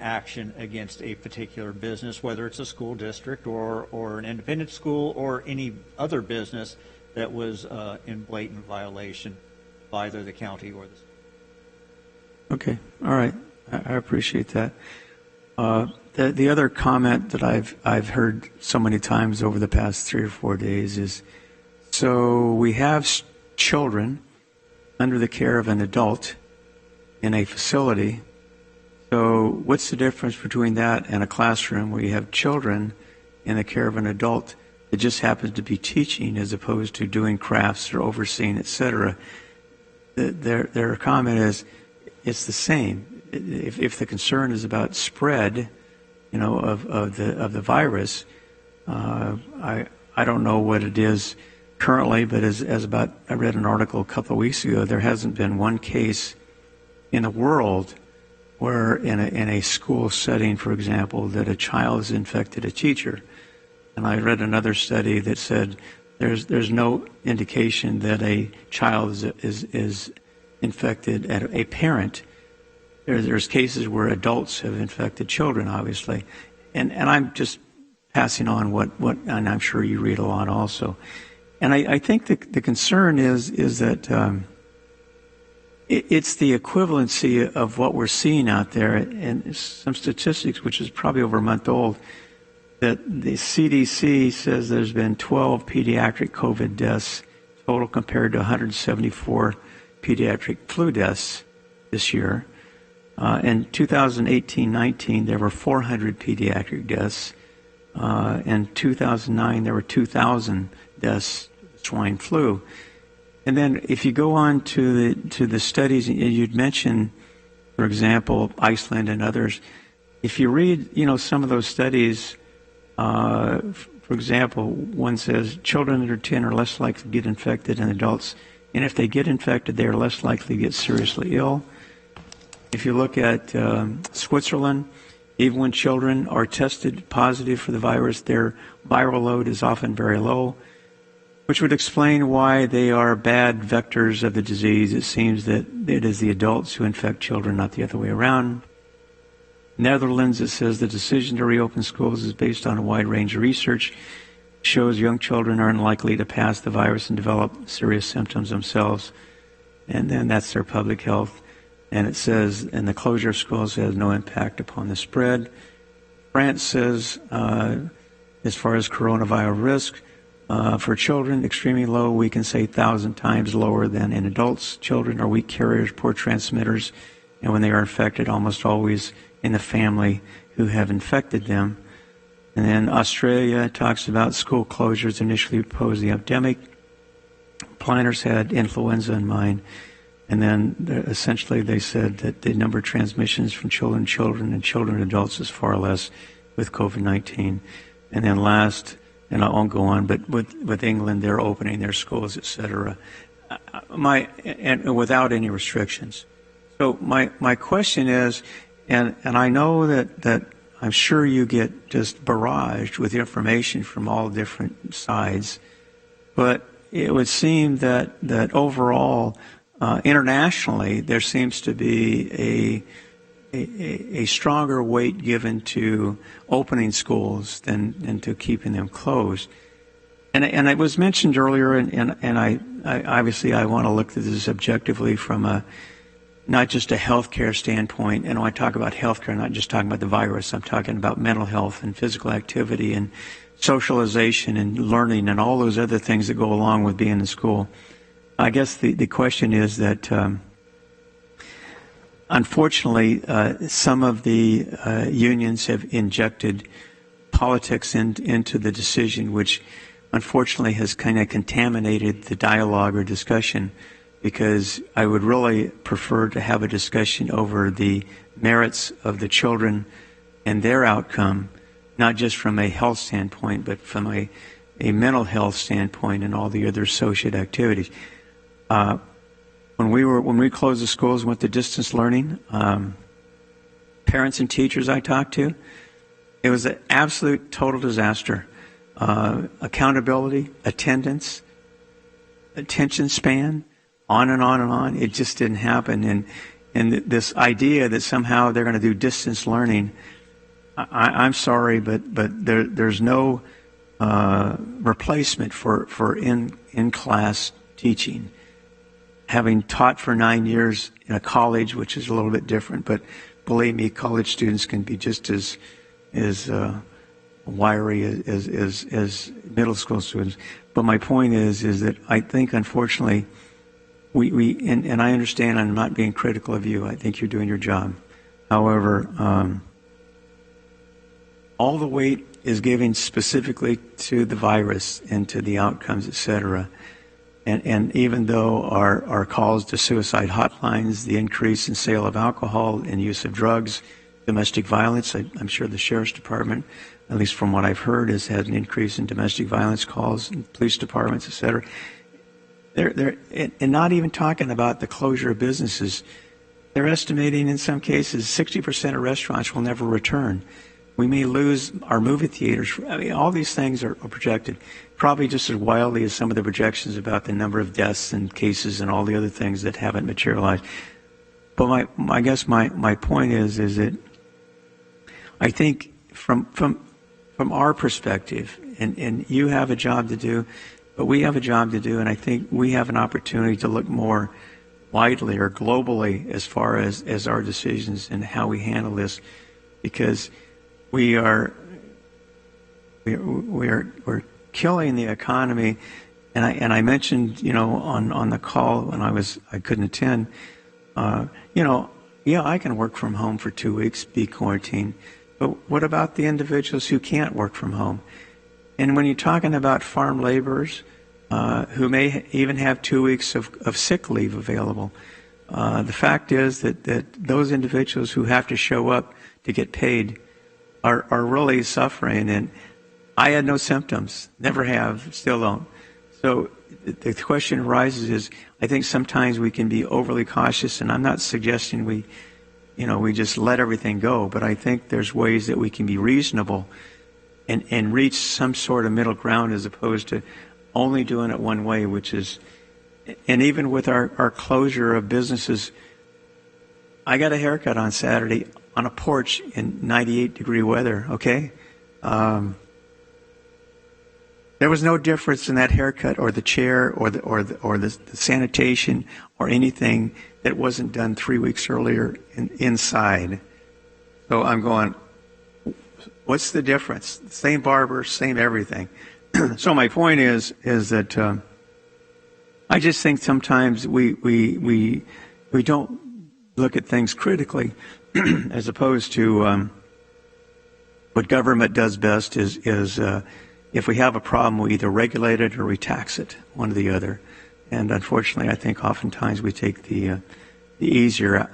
L: action against a particular business, whether it's a school district or an independent school or any other business that was in blatant violation of either the county or the state.
E: Okay, all right, I appreciate that. The other comment that I've heard so many times over the past 3 or 4 days is, so we have children under the care of an adult in a facility. So what's the difference between that and a classroom where you have children in the care of an adult that just happens to be teaching as opposed to doing crafts or overseeing, etc.? Their comment is, it's the same. If the concern is about spread, of the virus, I don't know what it is currently, but I read an article a couple of weeks ago. There hasn't been one case in the world where in a school setting, for example, that a child has infected a teacher. And I read another study that said there's no indication that a child is infected at a parent. There's cases where adults have infected children, obviously. And I'm just passing on what and I'm sure you read a lot also. And I think the concern is that it's the equivalency of what we're seeing out there, and some statistics, which is probably over a month old, that the CDC says there's been 12 pediatric COVID deaths total compared to 174 pediatric flu deaths this year. In 2018-19, there were 400 pediatric deaths. In 2009, there were 2,000 deaths of swine flu. And then if you go on to the studies, you'd mentioned, for example, Iceland and others. If you read, some of those studies, for example, one says children under 10 are less likely to get infected than adults. And if they get infected, they are less likely to get seriously ill. If you look at Switzerland, even when children are tested positive for the virus, their viral load is often very low, which would explain why they are bad vectors of the disease. It seems that it is the adults who infect children, not the other way around. Netherlands, it says the decision to reopen schools is based on a wide range of research, shows young children are unlikely to pass the virus and develop serious symptoms themselves. And then that's their public health. And it says, and the closure of schools has no impact upon the spread. France says, as far as coronavirus risk, for children, extremely low. We can say 1,000 times lower than in adults. Children are weak carriers, poor transmitters, and when they are infected, almost always in the family who have infected them. And then Australia talks about school closures initially posed the epidemic. Planners had influenza in mind. And then essentially they said that the number of transmissions from children and adults is far less with COVID-19. And then last, and I won't go on, but with England, they're opening their schools, et cetera, and without any restrictions. So my question is, and I know that I'm sure you get just barraged with information from all different sides, but it would seem that overall, internationally, there seems to be a stronger weight given to opening schools than to keeping them closed. And it was mentioned earlier, and I obviously I want to look at this objectively from a not just a healthcare standpoint. And when I talk about healthcare, I'm not just talking about the virus. I'm talking about mental health and physical activity and socialization and learning and all those other things that go along with being in school. I guess the question is that, unfortunately, some of the unions have injected politics into the decision, which unfortunately has kind of contaminated the dialogue or discussion, because I would really prefer to have a discussion over the merits of the children and their outcome, not just from a health standpoint, but from a mental health standpoint and all the other associated activities. When we closed the schools and went to distance learning, parents and teachers I talked to, it was an absolute total disaster. Accountability, attendance, attention span, on and on and on. It just didn't happen. And this idea that somehow they're going to do distance learning, I'm sorry, but there's no replacement for in-class teaching. Having taught for 9 years in a college, which is a little bit different, but believe me, college students can be just as wiry as middle school students. But my point is that I think, unfortunately, and I understand I'm not being critical of you. I think you're doing your job. However, all the weight is given specifically to the virus and to the outcomes, et cetera. And even though our calls to suicide hotlines, the increase in sale of alcohol and use of drugs, domestic violence, I'm sure the Sheriff's Department, at least from what I've heard, has had an increase in domestic violence calls in police departments, et cetera. And not even talking about the closure of businesses. They're estimating in some cases 60% of restaurants will never return. We may lose our movie theaters. I mean, all these things are projected, probably just as wildly as some of the projections about the number of deaths and cases and all the other things that haven't materialized. But I guess my point is that I think from our perspective, and you have a job to do, but we have a job to do, and I think we have an opportunity to look more widely or globally as far as our decisions and how we handle this, because we're killing the economy. And I mentioned, on the call when I couldn't attend, I can work from home for 2 weeks, be quarantined. But what about the individuals who can't work from home? And when you're talking about farm laborers who may even have 2 weeks of sick leave available, the fact is that those individuals who have to show up to get paid are really suffering. And I had no symptoms, never have, still don't. So the question arises is, I think sometimes we can be overly cautious, and I'm not suggesting we just let everything go, but I think there's ways that we can be reasonable and reach some sort of middle ground as opposed to only doing it one way, which is, and even with our closure of businesses, I got a haircut on Saturday on a porch in 98-degree weather, okay? There was no difference in that haircut or the chair or the sanitation or anything that wasn't done 3 weeks earlier inside. So I'm going, what's the difference? Same barber, same everything. So my point is that I just think sometimes we don't look at things critically, as opposed to what government does best is if we have a problem, we either regulate it or we tax it, one or the other. And unfortunately, I think oftentimes we take the easier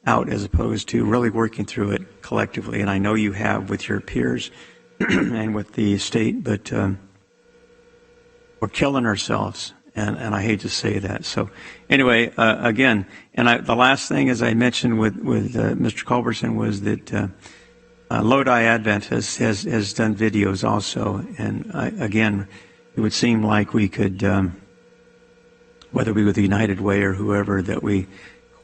E: out as opposed to really working through it collectively. And I know you have with your peers and with the state, but we're killing ourselves. And I hate to say that. So anyway, again, and the last thing, as I mentioned with Mr. Culberson, was that Lodi Advent has done videos also. And again, it would seem like we could, whether we with the United Way or whoever, that we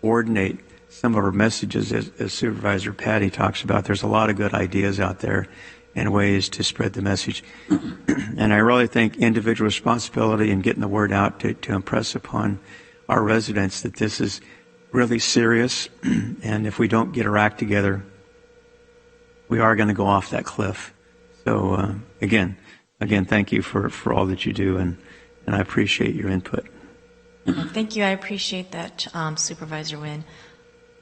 E: coordinate some of our messages, as Supervisor Patty talks about. There's a lot of good ideas out there and ways to spread the message. And I really think individual responsibility and getting the word out to impress upon our residents that this is really serious, and if we don't get our act together, we are going to go off that cliff. So again, thank you for all that you do, and I appreciate your input.
Q: Thank you. I appreciate that, Supervisor Wynn.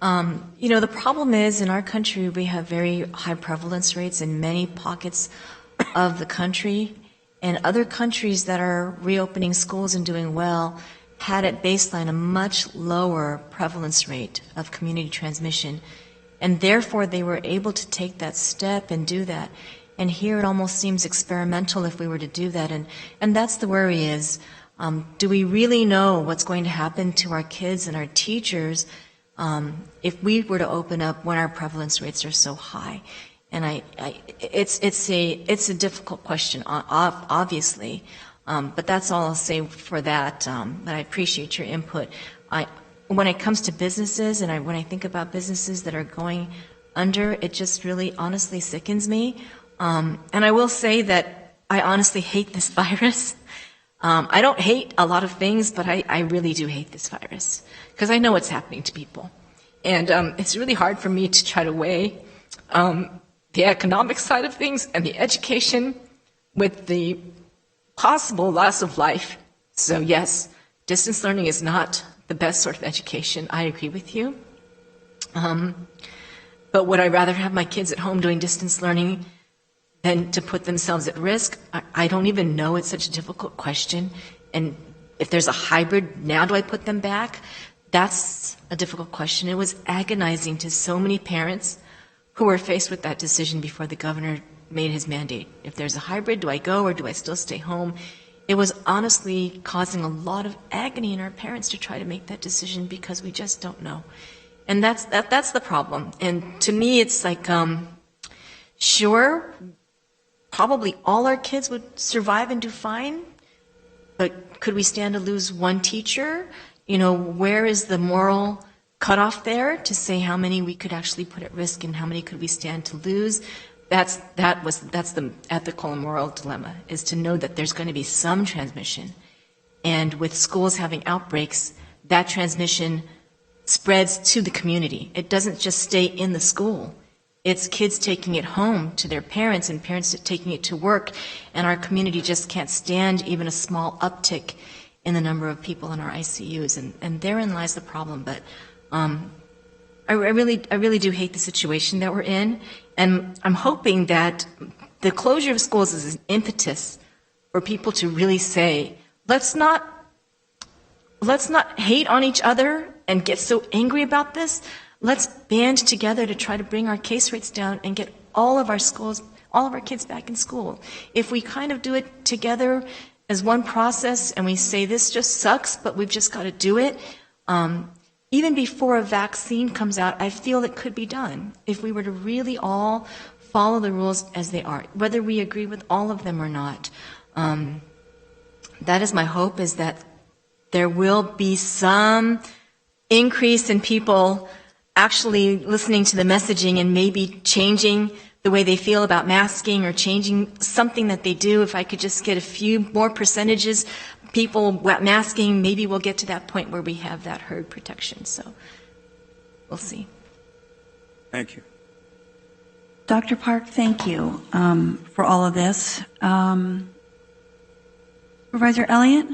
Q: The problem is in our country we have very high prevalence rates in many pockets of the country, and other countries that are reopening schools and doing well had at baseline a much lower prevalence rate of community transmission, and therefore they were able to take that step and do that. And here it almost seems experimental if we were to do that, and that's the worry is, do we really know what's going to happen to our kids and our teachers if we were to open up when our prevalence rates are so high? And it's a difficult question, obviously, but that's all I'll say for that. But I appreciate your input. When it comes to businesses, and when I think about businesses that are going under, it just really honestly sickens me. And I will say that I honestly hate this virus. I don't hate a lot of things, but I really do hate this virus because I know what's happening to people. And it's really hard for me to try to weigh the economic side of things and the education with the possible loss of life. So yes, distance learning is not the best sort of education. I agree with you. But would I rather have my kids at home doing distance learning than to put themselves at risk? I don't even know. It's such a difficult question. And if there's a hybrid, now do I put them back? That's a difficult question. It was agonizing to so many parents who were faced with that decision before the governor made his mandate. If there's a hybrid, do I go or do I still stay home? It was honestly causing a lot of agony in our parents to try to make that decision because we just don't know. And that's the problem. And to me, it's like, sure, probably all our kids would survive and do fine, but could we stand to lose one teacher? Where is the moral cutoff there to say how many we could actually put at risk and how many could we stand to lose? That's the ethical and moral dilemma, is to know that there's going to be some transmission. And with schools having outbreaks, that transmission spreads to the community. It doesn't just stay in the school. It's kids taking it home to their parents and parents taking it to work, and our community just can't stand even a small uptick in the number of people in our ICUs, and therein lies the problem. But I really do hate the situation that we're in, and I'm hoping that the closure of schools is an impetus for people to really say, let's not hate on each other and get so angry about this. Let's band together to try to bring our case rates down and get all of our kids back in school. If we kind of do it together as one process and we say this just sucks, but we've just got to do it, even before a vaccine comes out, I feel it could be done if we were to really all follow the rules as they are, whether we agree with all of them or not. That is my hope, is that there will be some increase in people actually listening to the messaging and maybe changing the way they feel about masking or changing something that they do. If I could just get a few more percentages people masking, maybe we'll get to that point where we have that herd protection. So we'll see.
E: Thank you.
A: Dr. Park, thank you for all of this. Supervisor Elliott?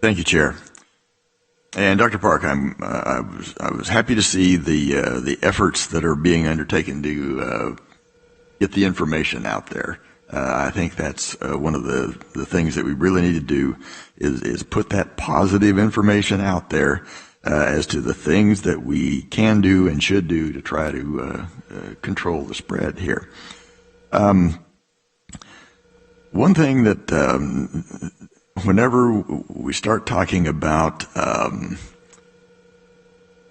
G: Thank you, Chair. And Dr. Park, I was happy to see the efforts that are being undertaken to get the information out there. I think that's one of the things that we really need to do is put that positive information out there as to the things that we can do and should do to try to control the spread here. One thing that whenever we start talking about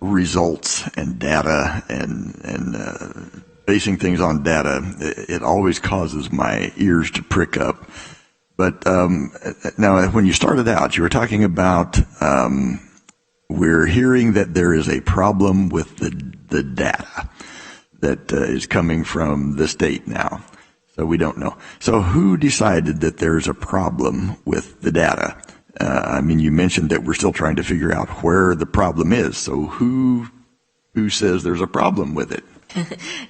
G: results and data and basing things on data, it always causes my ears to prick up. But now, when you started out, you were talking about we're hearing that there is a problem with the data that is coming from the state now. So we don't know. So who decided that there's a problem with the data? I mean, you mentioned that we're still trying to figure out where the problem is. So who says there's a problem with it?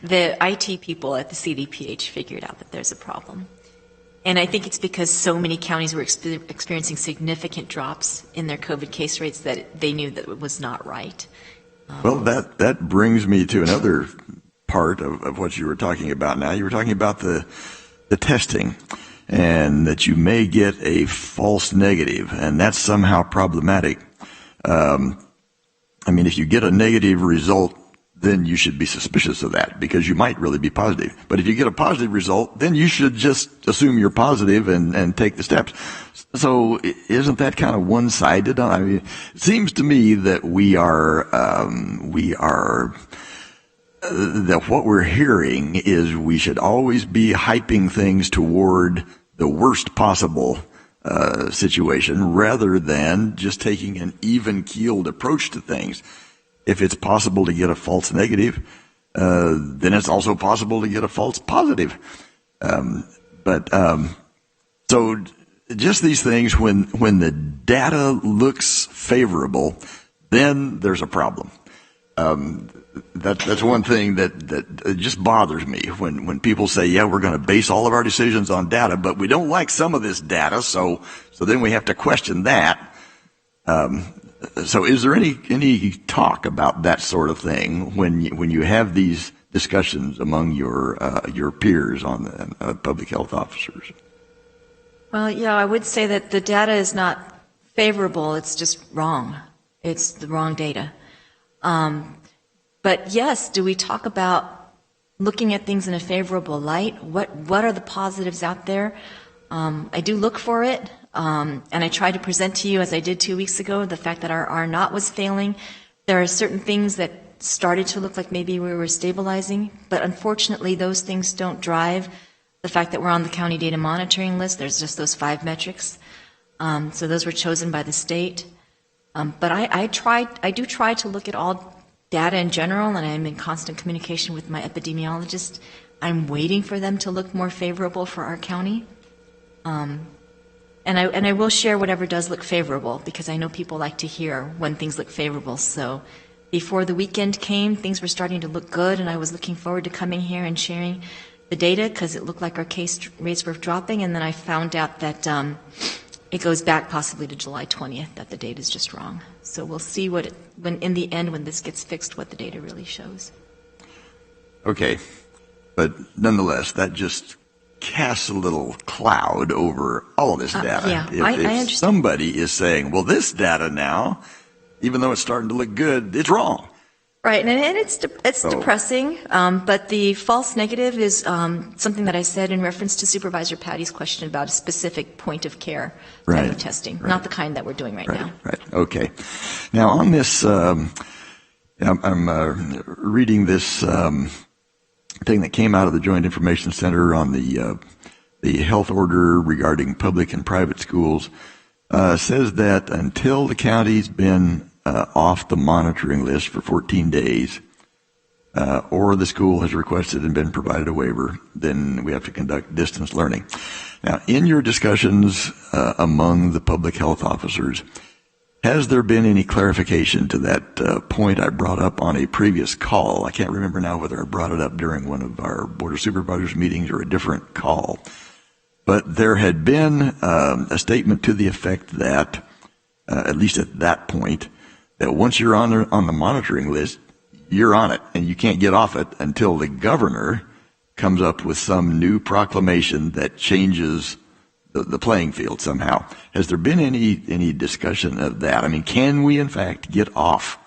O: The IT people at the CDPH figured out that there's a problem. And I think it's because so many counties were experiencing significant drops in their COVID case rates that they knew that it was not right.
G: Well, that brings me to another part of what you were talking about now. You were talking about the testing, and that you may get a false negative, and that's somehow problematic. I mean, if you get a negative result, then you should be suspicious of that because you might really be positive. But if you get a positive result, then you should just assume you're positive and take the steps. So isn't that kind of one-sided? I mean, it seems to me that that what we're hearing is we should always be hyping things toward the worst possible situation rather than just taking an even-keeled approach to things. If it's possible to get a false negative, then it's also possible to get a false positive. So just these things, when the data looks favorable, then there's a problem. That's one thing that just bothers me when people say, yeah, we're going to base all of our decisions on data, but we don't like some of this data, so then we have to question that. So is there any talk about that sort of thing when you have these discussions among your peers on public health officers?
O: Well, yeah, I would say that the data is not favorable. It's just wrong. It's the wrong data. But yes, do we talk about looking at things in a favorable light? What are the positives out there? I do look for it. And I try to present to you, as I did 2 weeks ago, the fact that our R0 was failing. There are certain things that started to look like maybe we were stabilizing, but unfortunately those things don't drive the fact that we're on the county data monitoring list. There's just those 5 metrics. So those were chosen by the state. But I do try to look at all data in general, and I'm in constant communication with my epidemiologist. I'm waiting for them to look more favorable for our county. And I will share whatever does look favorable, because I know people like to hear when things look favorable. So before the weekend came, things were starting to look good, and I was looking forward to coming here and sharing the data because it looked like our case rates were dropping. And then I found out that it goes back possibly to July 20th, that the data is just wrong. So we'll see when in the end, when this gets fixed, what the data really shows.
G: Okay, but nonetheless, that just casts a little cloud over all of this data.
O: Yeah,
G: I understand. Somebody is saying, well, this data now, even though it's starting to look good, it's wrong.
O: Right, and it's depressing, but the false negative is something that I said in reference to Supervisor Patty's question about a specific point of care type of testing, not the kind that we're doing right now.
G: Right, okay. Now on this, I'm reading this thing that came out of the Joint Information Center on the health order regarding public and private schools, says that until the county's been off the monitoring list for 14 days, or the school has requested and been provided a waiver, then we have to conduct distance learning. Now, in your discussions among the public health officers, has there been any clarification to that point I brought up on a previous call? I can't remember now whether I brought it up during one of our Board of Supervisors meetings or a different call. But there had been a statement to the effect that, at least at that point, that once you're on the monitoring list, you're on it, and you can't get off it until the governor comes up with some new proclamation that changes the playing field somehow. Has there been any discussion of that? I mean, can we in fact get off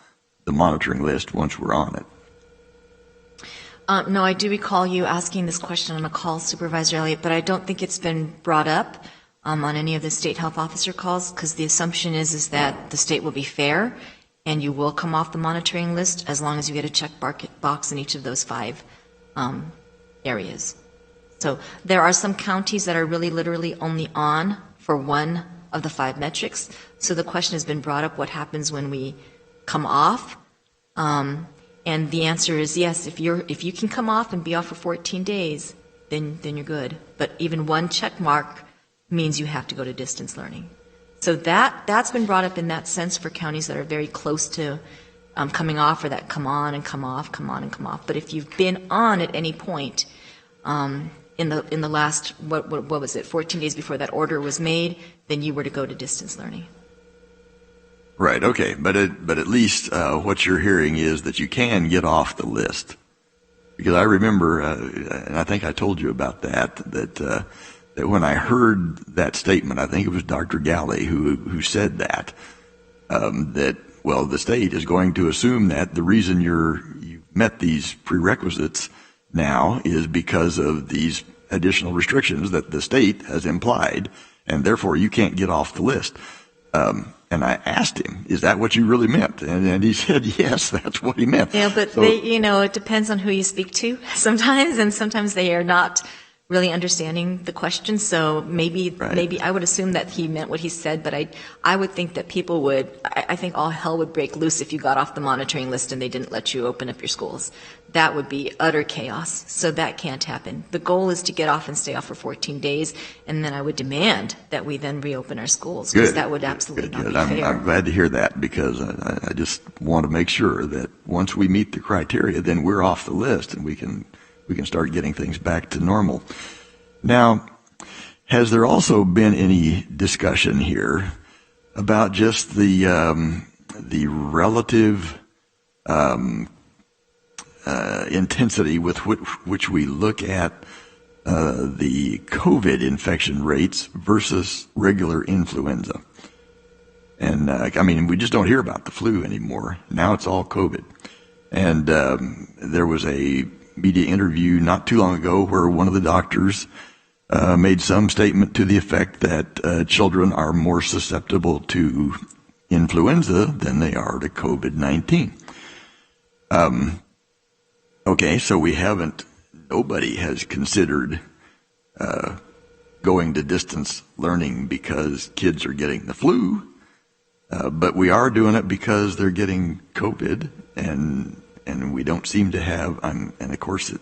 G: the monitoring list once we're on it?
O: No, I do recall you asking this question on a call, Supervisor Elliott, but I don't think it's been brought up on any of the state health officer calls, because the assumption is that the state will be fair and you will come off the monitoring list as long as you get a check box in each of those 5 areas. So there are some counties that are really literally only on for one of the 5 metrics. So the question has been brought up, what happens when we come off? And the answer is yes, if you can come off and be off for 14 days, then you're good. But even one check mark means you have to go to distance learning.
Q: So that's been brought up in that sense for counties that are very close to coming off, or that come on and come off, come on and come off. But if you've been on at any point in the last, what was it, 14 days before that order was made, then you were to go to distance learning.
G: Right, okay, but at least what you're hearing is that you can get off the list. Because I remember, and I think I told you about that when I heard that statement, I think it was Dr. Galley who said that well, the state is going to assume that the reason you've met these prerequisites now is because of these additional restrictions that the state has implied, and therefore you can't get off the list. And I asked him, is that what you really meant? And he said, yes, that's what he meant.
Q: Yeah, but it depends on who you speak to sometimes, and sometimes they are not really understanding the question. So maybe I would assume that he meant what he said, but I would think that people would, I think all hell would break loose if you got off the monitoring list and they didn't let you open up your schools. That would be utter chaos. So that can't happen. The goal is to get off and stay off for 14 days, and then I would demand that we then reopen our schools, because that would absolutely not be fair.
G: I'm glad to hear that, because I just want to make sure that once we meet the criteria, then we're off the list and we can start getting things back to normal. Now, has there also been any discussion here about just the relative intensity with which we look at the COVID infection rates versus regular influenza? And we just don't hear about the flu anymore. Now it's all COVID. And there was a media interview not too long ago where one of the doctors made some statement to the effect that children are more susceptible to influenza than they are to COVID-19. Okay, so nobody has considered going to distance learning because kids are getting the flu, but we are doing it because they're getting COVID, and we don't seem to have, and of course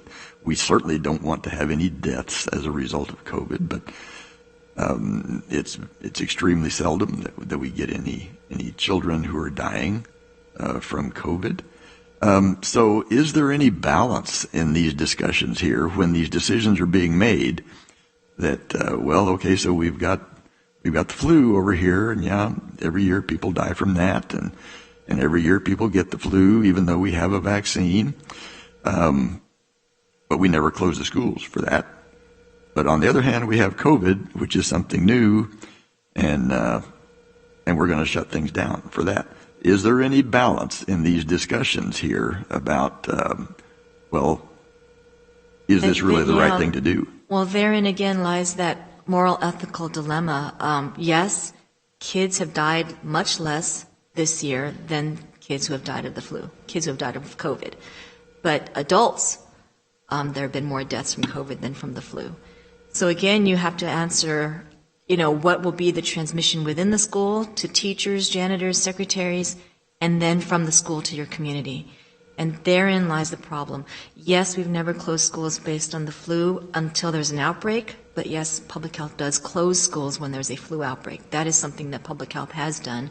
G: we certainly don't want to have any deaths as a result of COVID, but it's extremely seldom that we get any children who are dying from COVID. So is there any balance in these discussions here when these decisions are being made that, okay, so we've got the flu over here, and yeah, every year people die from that, and every year people get the flu even though we have a vaccine, but we never close the schools for that. But on the other hand, we have COVID, which is something new, and we're going to shut things down for that. Is there any balance in these discussions here about, is this really the right thing to do?
Q: Well, therein again lies that moral ethical dilemma. Yes, kids have died much less this year than kids who have died of the flu, kids who have died of COVID. But adults, there have been more deaths from COVID than from the flu. So again, you have to answer, what will be the transmission within the school to teachers, janitors, secretaries, and then from the school to your community. And therein lies the problem. Yes, we've never closed schools based on the flu until there's an outbreak, but yes, public health does close schools when there's a flu outbreak. That is something that public health has done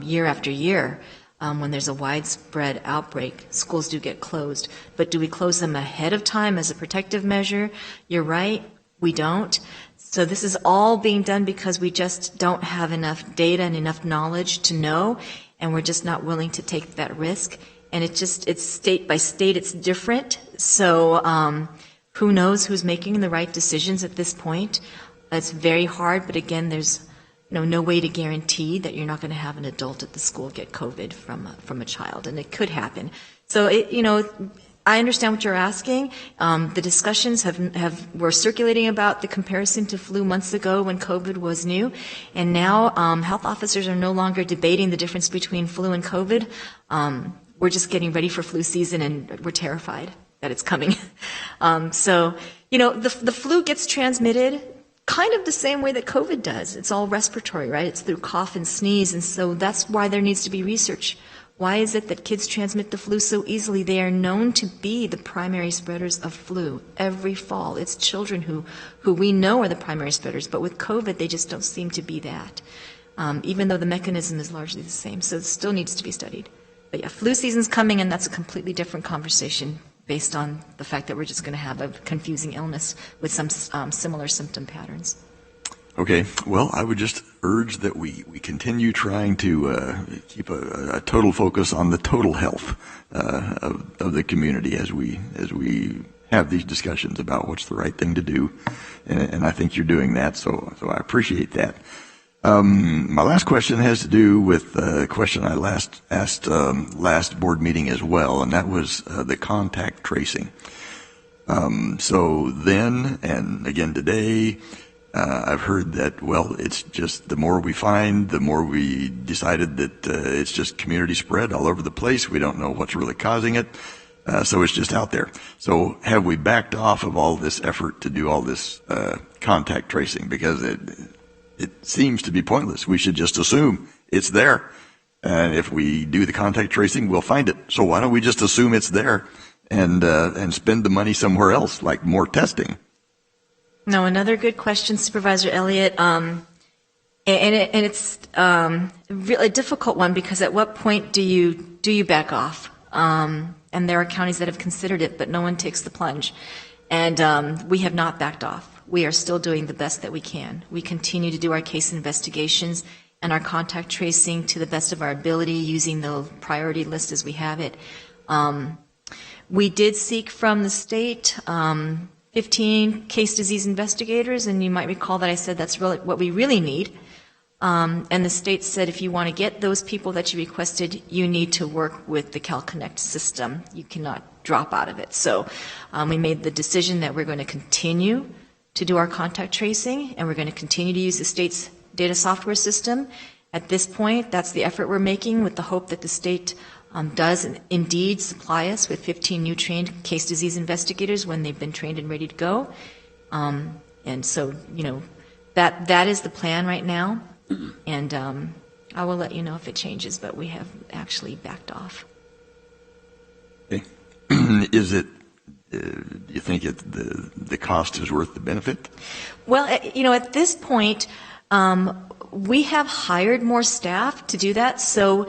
Q: year after year. When there's a widespread outbreak, schools do get closed. But do we close them ahead of time as a protective measure? You're right, we don't. So this is all being done because we just don't have enough data and enough knowledge to know, and we're just not willing to take that risk. And it's state by state, it's different. So who knows who's making the right decisions at this point? It's very hard, but again, there's no way to guarantee that you're not going to have an adult at the school get COVID from a child, and it could happen. So I understand what you're asking. The discussions were circulating about the comparison to flu months ago when COVID was new, and now health officers are no longer debating the difference between flu and COVID. We're just getting ready for flu season, and we're terrified that it's coming. So the flu gets transmitted kind of the same way that COVID does. It's all respiratory, right? It's through cough and sneeze, and so that's why there needs to be research. Why is it that kids transmit the flu so easily? They are known to be the primary spreaders of flu every fall. It's children who we know are the primary spreaders, but with COVID, they just don't seem to be that. even though the mechanism is largely the same. So it still needs to be studied. But yeah, flu season's coming, and that's a completely different conversation based on the fact that we're just going to have a confusing illness with some similar symptom patterns.
G: Okay, well, I would just urge that we continue trying to keep a total focus on the total health of the community as we have these discussions about what's the right thing to do, and I think you're doing that, so I appreciate that. My last question has to do with the question I asked last board meeting as well, and that was the contact tracing. So then, and again today, I've heard that, well, it's just the more we find, the more we decided that it's just community spread all over the place. We don't know what's really causing it. So it's just out there. So have we backed off of all this effort to do all this contact tracing? Because it seems to be pointless. We should just assume it's there. And if we do the contact tracing, we'll find it. So why don't we just assume it's there and spend the money somewhere else, like more testing?
Q: No, another good question, Supervisor Elliott. And it's really a difficult one, because at what point do you back off? And there are counties that have considered it, but no one takes the plunge. And we have not backed off. We are still doing the best that we can. We continue to do our case investigations and our contact tracing to the best of our ability, using the priority list as we have it. We did seek from the state 15 case disease investigators, and you might recall that I said that's really what we really need. And the state said, if you want to get those people that you requested, you need to work with the CalConnect system. You cannot drop out of it. So we made the decision that we're going to continue to do our contact tracing, and we're going to continue to use the state's data software system. At this point, that's the effort we're making, with the hope that the state does indeed supply us with 15 new trained case disease investigators when they've been trained and ready to go. And so, that is the plan right now. And I will let you know if it changes, but we have actually backed off.
G: Okay. Do you think the cost is worth the benefit?
Q: Well, at this point, we have hired more staff to do that. So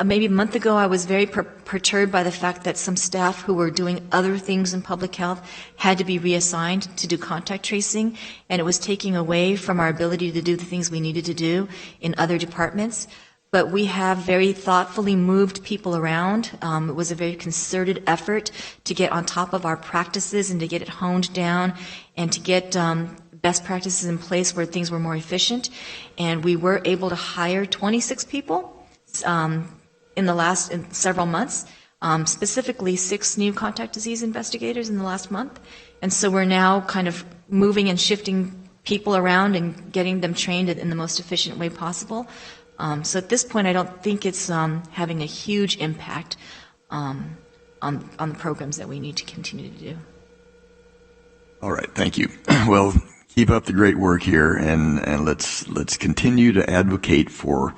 Q: maybe a month ago, I was very perturbed by the fact that some staff who were doing other things in public health had to be reassigned to do contact tracing, and it was taking away from our ability to do the things we needed to do in other departments. But we have very thoughtfully moved people around. It was a very concerted effort to get on top of our practices and to get it honed down and to get best practices in place where things were more efficient. And we were able to hire 26 people in several months, specifically 6 new contact disease investigators in the last month. And so we're now kind of moving and shifting people around and getting them trained in the most efficient way possible. So at this point, I don't think it's having a huge impact on the programs that we need to continue to do.
G: All right, thank you. Well, keep up the great work here, and let's continue to advocate for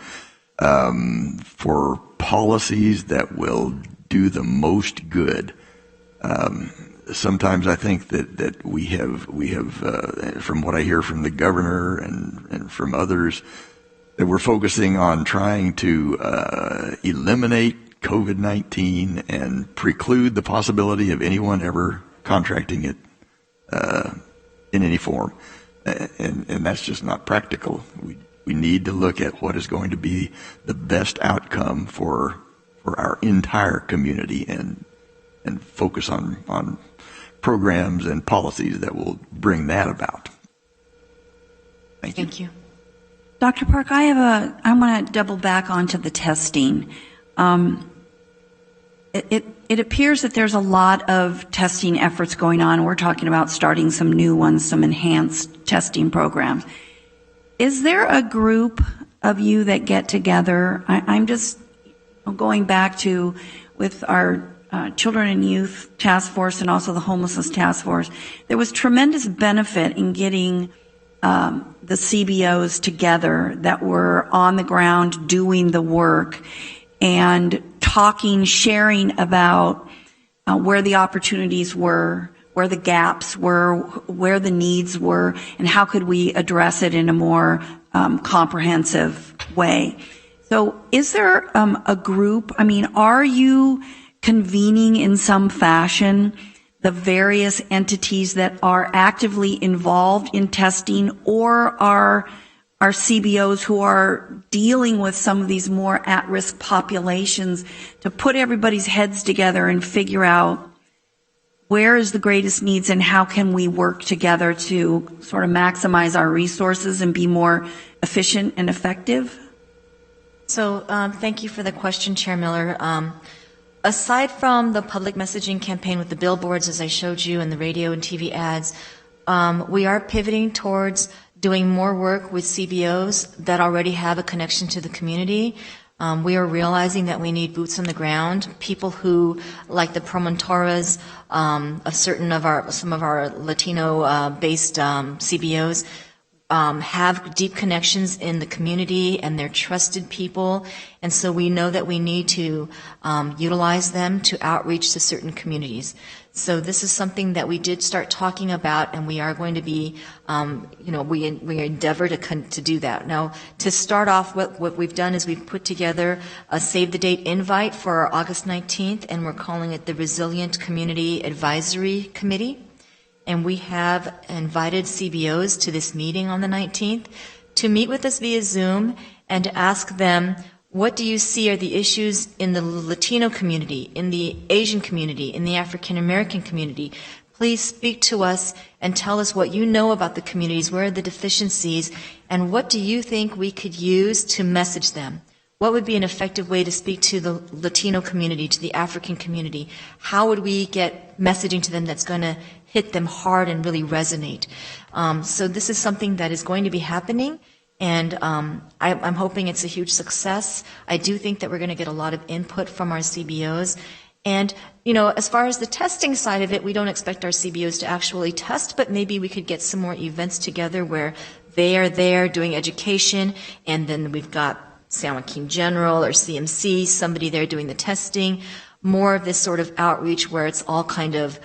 G: policies that will do the most good. Sometimes I think that we have from what I hear from the governor and from others, that we're focusing on trying to eliminate COVID-19 and preclude the possibility of anyone ever contracting it in any form. And that's just not practical. We need to look at what is going to be the best outcome for our entire community and focus on programs and policies that will bring that about. Thank you.
A: Dr. Park, I want to double back onto the testing. It appears that there's a lot of testing efforts going on. We're talking about starting some new ones, some enhanced testing programs. Is there a group of you that get together? I'm just going back to with our Children and Youth Task Force and also the Homelessness Task Force. There was tremendous benefit in getting the CBOs together that were on the ground doing the work and talking, sharing about where the opportunities were, where the gaps were, where the needs were, and how could we address it in a more comprehensive way. So is there a group, I mean, are you convening in some fashion the various entities that are actively involved in testing, or are CBOs who are dealing with some of these more at-risk populations to put everybody's heads together and figure out where is the greatest needs and how can we work together to sort of maximize our resources and be more efficient and effective?
Q: So thank you for the question, Chair Miller. Aside from the public messaging campaign with the billboards, as I showed you, and the radio and TV ads, we are pivoting towards doing more work with CBOs that already have a connection to the community. We are realizing that we need boots on the ground, people who, like the promontoras of some of our Latino-based CBOs, have deep connections in the community and they're trusted people, and so we know that we need to utilize them to outreach to certain communities. So this is something that we did start talking about, and we are going to be, we endeavor to do that. Now, to start off, what we've done is we've put together a Save the Date invite for August 19th, and we're calling it the Resilient Community Advisory Committee. And we have invited CBOs to this meeting on the 19th to meet with us via Zoom and to ask them, what do you see are the issues in the Latino community, in the Asian community, in the African American community? Please speak to us and tell us what you know about the communities, where are the deficiencies, and what do you think we could use to message them? What would be an effective way to speak to the Latino community, to the African community? How would we get messaging to them that's going to hit them hard and really resonate? So this is something that is going to be happening, and I'm hoping it's a huge success. I do think that we're going to get a lot of input from our CBOs. And, as far as the testing side of it, we don't expect our CBOs to actually test, but maybe we could get some more events together where they are there doing education, and then we've got San Joaquin General or CMC, somebody there doing the testing, more of this sort of outreach where it's all kind of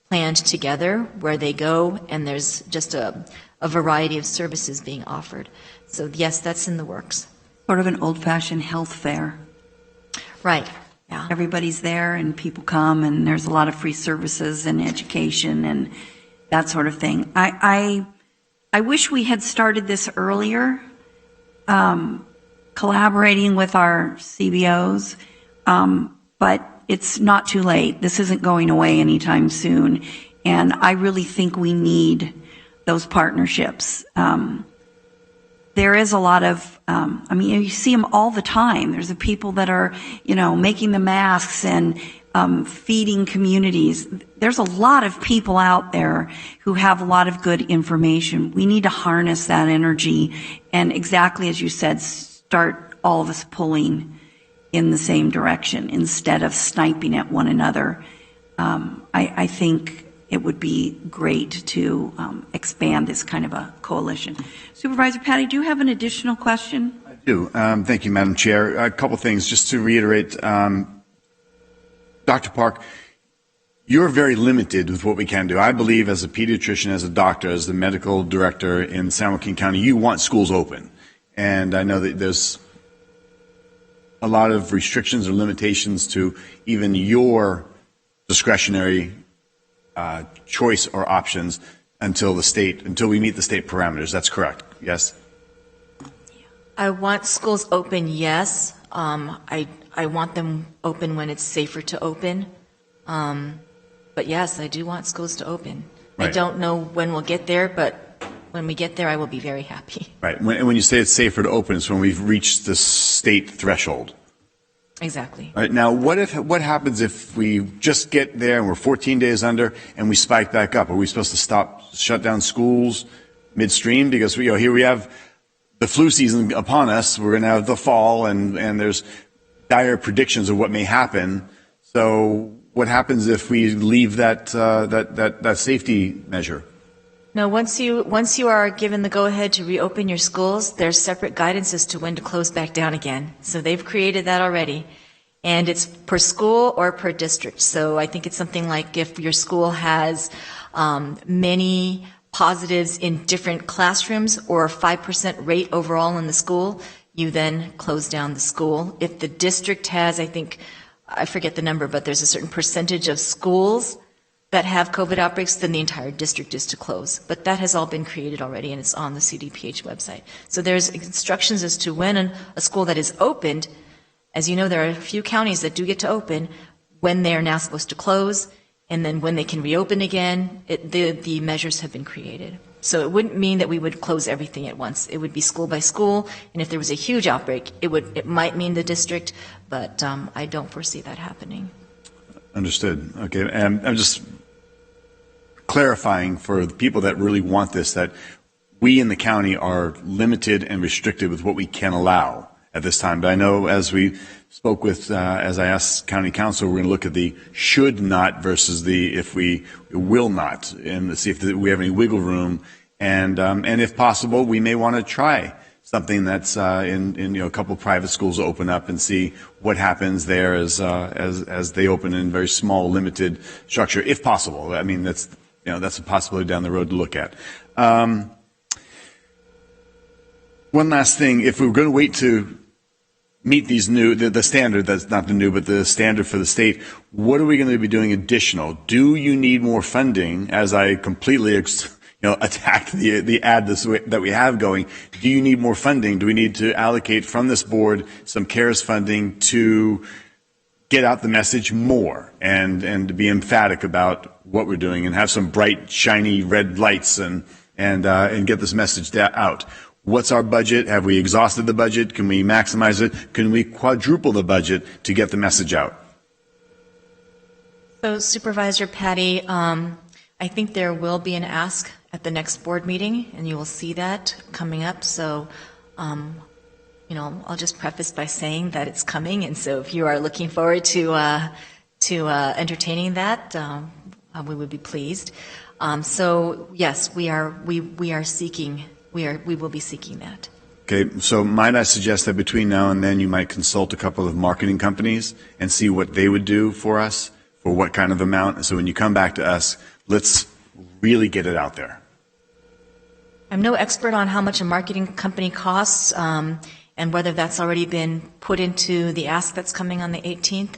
Q: planned together, where they go, and there's just a variety of services being offered. So yes, that's in the works.
A: Sort of an old-fashioned health fair.
Q: Right, yeah.
A: Everybody's there and people come and there's a lot of free services and education and that sort of thing. I wish we had started this earlier, collaborating with our CBOs, but it's not too late. This isn't going away anytime soon, and I really think we need those partnerships. There is a lot of, you see them all the time. There's the people that are, making the masks and feeding communities. There's a lot of people out there who have a lot of good information. We need to harness that energy and, exactly as you said, start all of us pulling in the same direction instead of sniping at one another. I think it would be great to expand this kind of a coalition. Supervisor Patty, do you have an additional question?
C: I do. Thank you, Madam Chair. A couple things just to reiterate. Dr. Park, you're very limited with what we can do. I believe as a pediatrician, as a doctor, as the medical director in San Joaquin County, you want schools open. And I know that there's a lot of restrictions or limitations to even your discretionary choice or options until we meet the state parameters. That's correct. Yes?
Q: I want schools open, yes. I want them open when it's safer to open. But yes, I do want schools to open. Right. I don't know when we'll get there, but when we get there, I will be very happy.
C: Right. When you say it's safer to open, it's when we've reached the state threshold.
Q: Exactly.
C: All right. Now, what happens if we just get there and we're 14 days under and we spike back up? Are we supposed to shut down schools midstream? Because here we have the flu season upon us. We're going to have the fall, and there's dire predictions of what may happen. So, what happens if we leave that safety measure?
Q: No, once you are given the go-ahead to reopen your schools, there's separate guidance as to when to close back down again. So they've created that already. And it's per school or per district. So I think it's something like if your school has many positives in different classrooms or a 5% rate overall in the school, you then close down the school. If the district has, I forget the number, but there's a certain percentage of schools that have COVID outbreaks, then the entire district is to close. But that has all been created already, and it's on the CDPH website. So there's instructions as to when a school that is opened, as you know, there are a few counties that do get to open, when they are now supposed to close, and then when they can reopen again. The measures have been created. So it wouldn't mean that we would close everything at once. It would be school by school, and if there was a huge outbreak, it might mean the district, but I don't foresee that happening.
C: Understood. Okay, and I'm just clarifying for the people that really want this, that we in the county are limited and restricted with what we can allow at this time. But I know as we spoke with, as I asked county council, we're going to look at the should not versus the if we will not, and see if we have any wiggle room. And if possible, we may want to try something that's in a couple of private schools to open up and see what happens there as they open in very small, limited structure, if possible. I mean, that's a possibility down the road to look at. One last thing, if we were going to wait to meet these the standard, that's not the new, but the standard for the state, what are we going to be doing additional? Do you need more funding, as I completely attack the ad that we have going? Do you need more funding? Do we need to allocate from this board some CARES funding to get out the message more and to be emphatic about what we're doing and have some bright, shiny red lights and get this message out? What's our budget? Have we exhausted the budget? Can we maximize it? Can we quadruple the budget to get the message out?
Q: So, Supervisor Patty, I think there will be an ask at the next board meeting, and you will see that coming up. So, I'll just preface by saying that it's coming, and so if you are looking forward to entertaining that, we would be pleased. So, yes, we are seeking. We will be seeking that.
C: Okay, so might I suggest that between now and then you might consult a couple of marketing companies and see what they would do for us, for what kind of amount. So when you come back to us, let's really get it out there.
Q: I'm no expert on how much a marketing company costs and whether that's already been put into the ask that's coming on the 18th,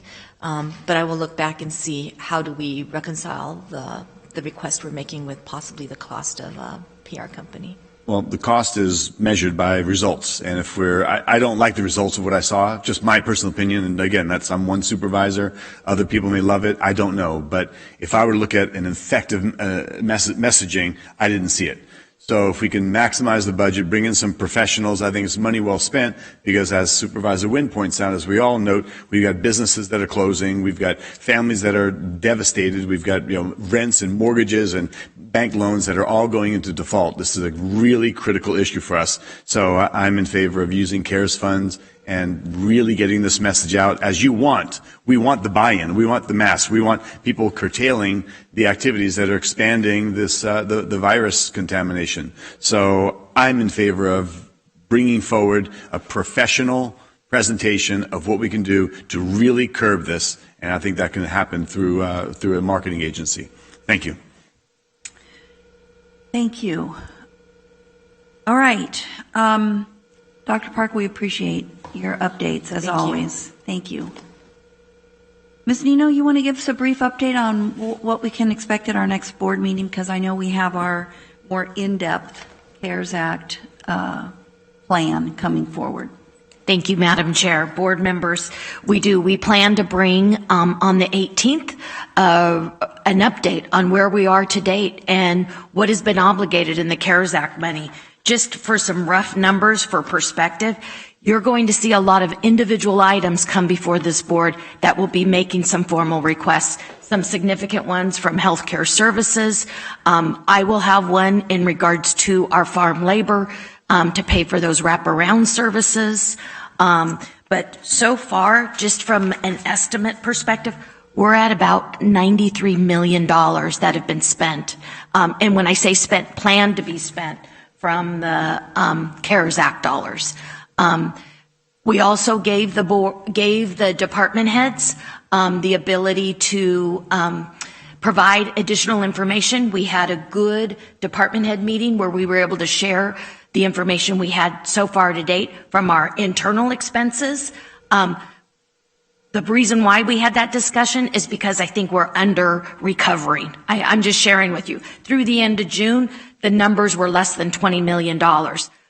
Q: but I will look back and see how do we reconcile the request we're making with possibly the cost of a PR company.
C: Well, the cost is measured by results, and if I don't like the results of what I saw, just my personal opinion, and again, I'm one supervisor, other people may love it, I don't know, but if I were to look at an effective messaging, I didn't see it. So if we can maximize the budget, bring in some professionals, I think it's money well spent, because as Supervisor Wynn points out, as we all note, we've got businesses that are closing, we've got families that are devastated, we've got rents and mortgages and bank loans that are all going into default. This is a really critical issue for us. So I'm in favor of using CARES funds and really getting this message out as you want. We want the buy-in. We want the mass. We want people curtailing the activities that are expanding this the virus contamination. So I'm in favor of bringing forward a professional presentation of what we can do to really curb this, and I think that can happen through a marketing agency. Thank you.
A: Thank you. All right. Dr. Park, we appreciate your updates as always. Thank you. Ms. Nino, you want to give us a brief update on what we can expect at our next board meeting? Because I know we have our more in-depth CARES Act plan coming forward.
O: Thank you, Madam Chair. Board members, we plan to bring on the 18th an update on where we are to date and what has been obligated in the CARES Act money. Just for some rough numbers for perspective, you're going to see a lot of individual items come before this board that will be making some formal requests, some significant ones from healthcare services. I will have one in regards to our farm labor to pay for those wraparound services. But so far, just from an estimate perspective, we're at about $93 million that have been spent. And when I say spent, planned to be spent from the CARES Act dollars. We also gave the department heads the ability to provide additional information. We had a good department head meeting where we were able to share the information we had so far to date from our internal expenses. The reason why we had that discussion is because I think we're under recovering. I'm just sharing with you. Through the end of June, the numbers were less than $20 million.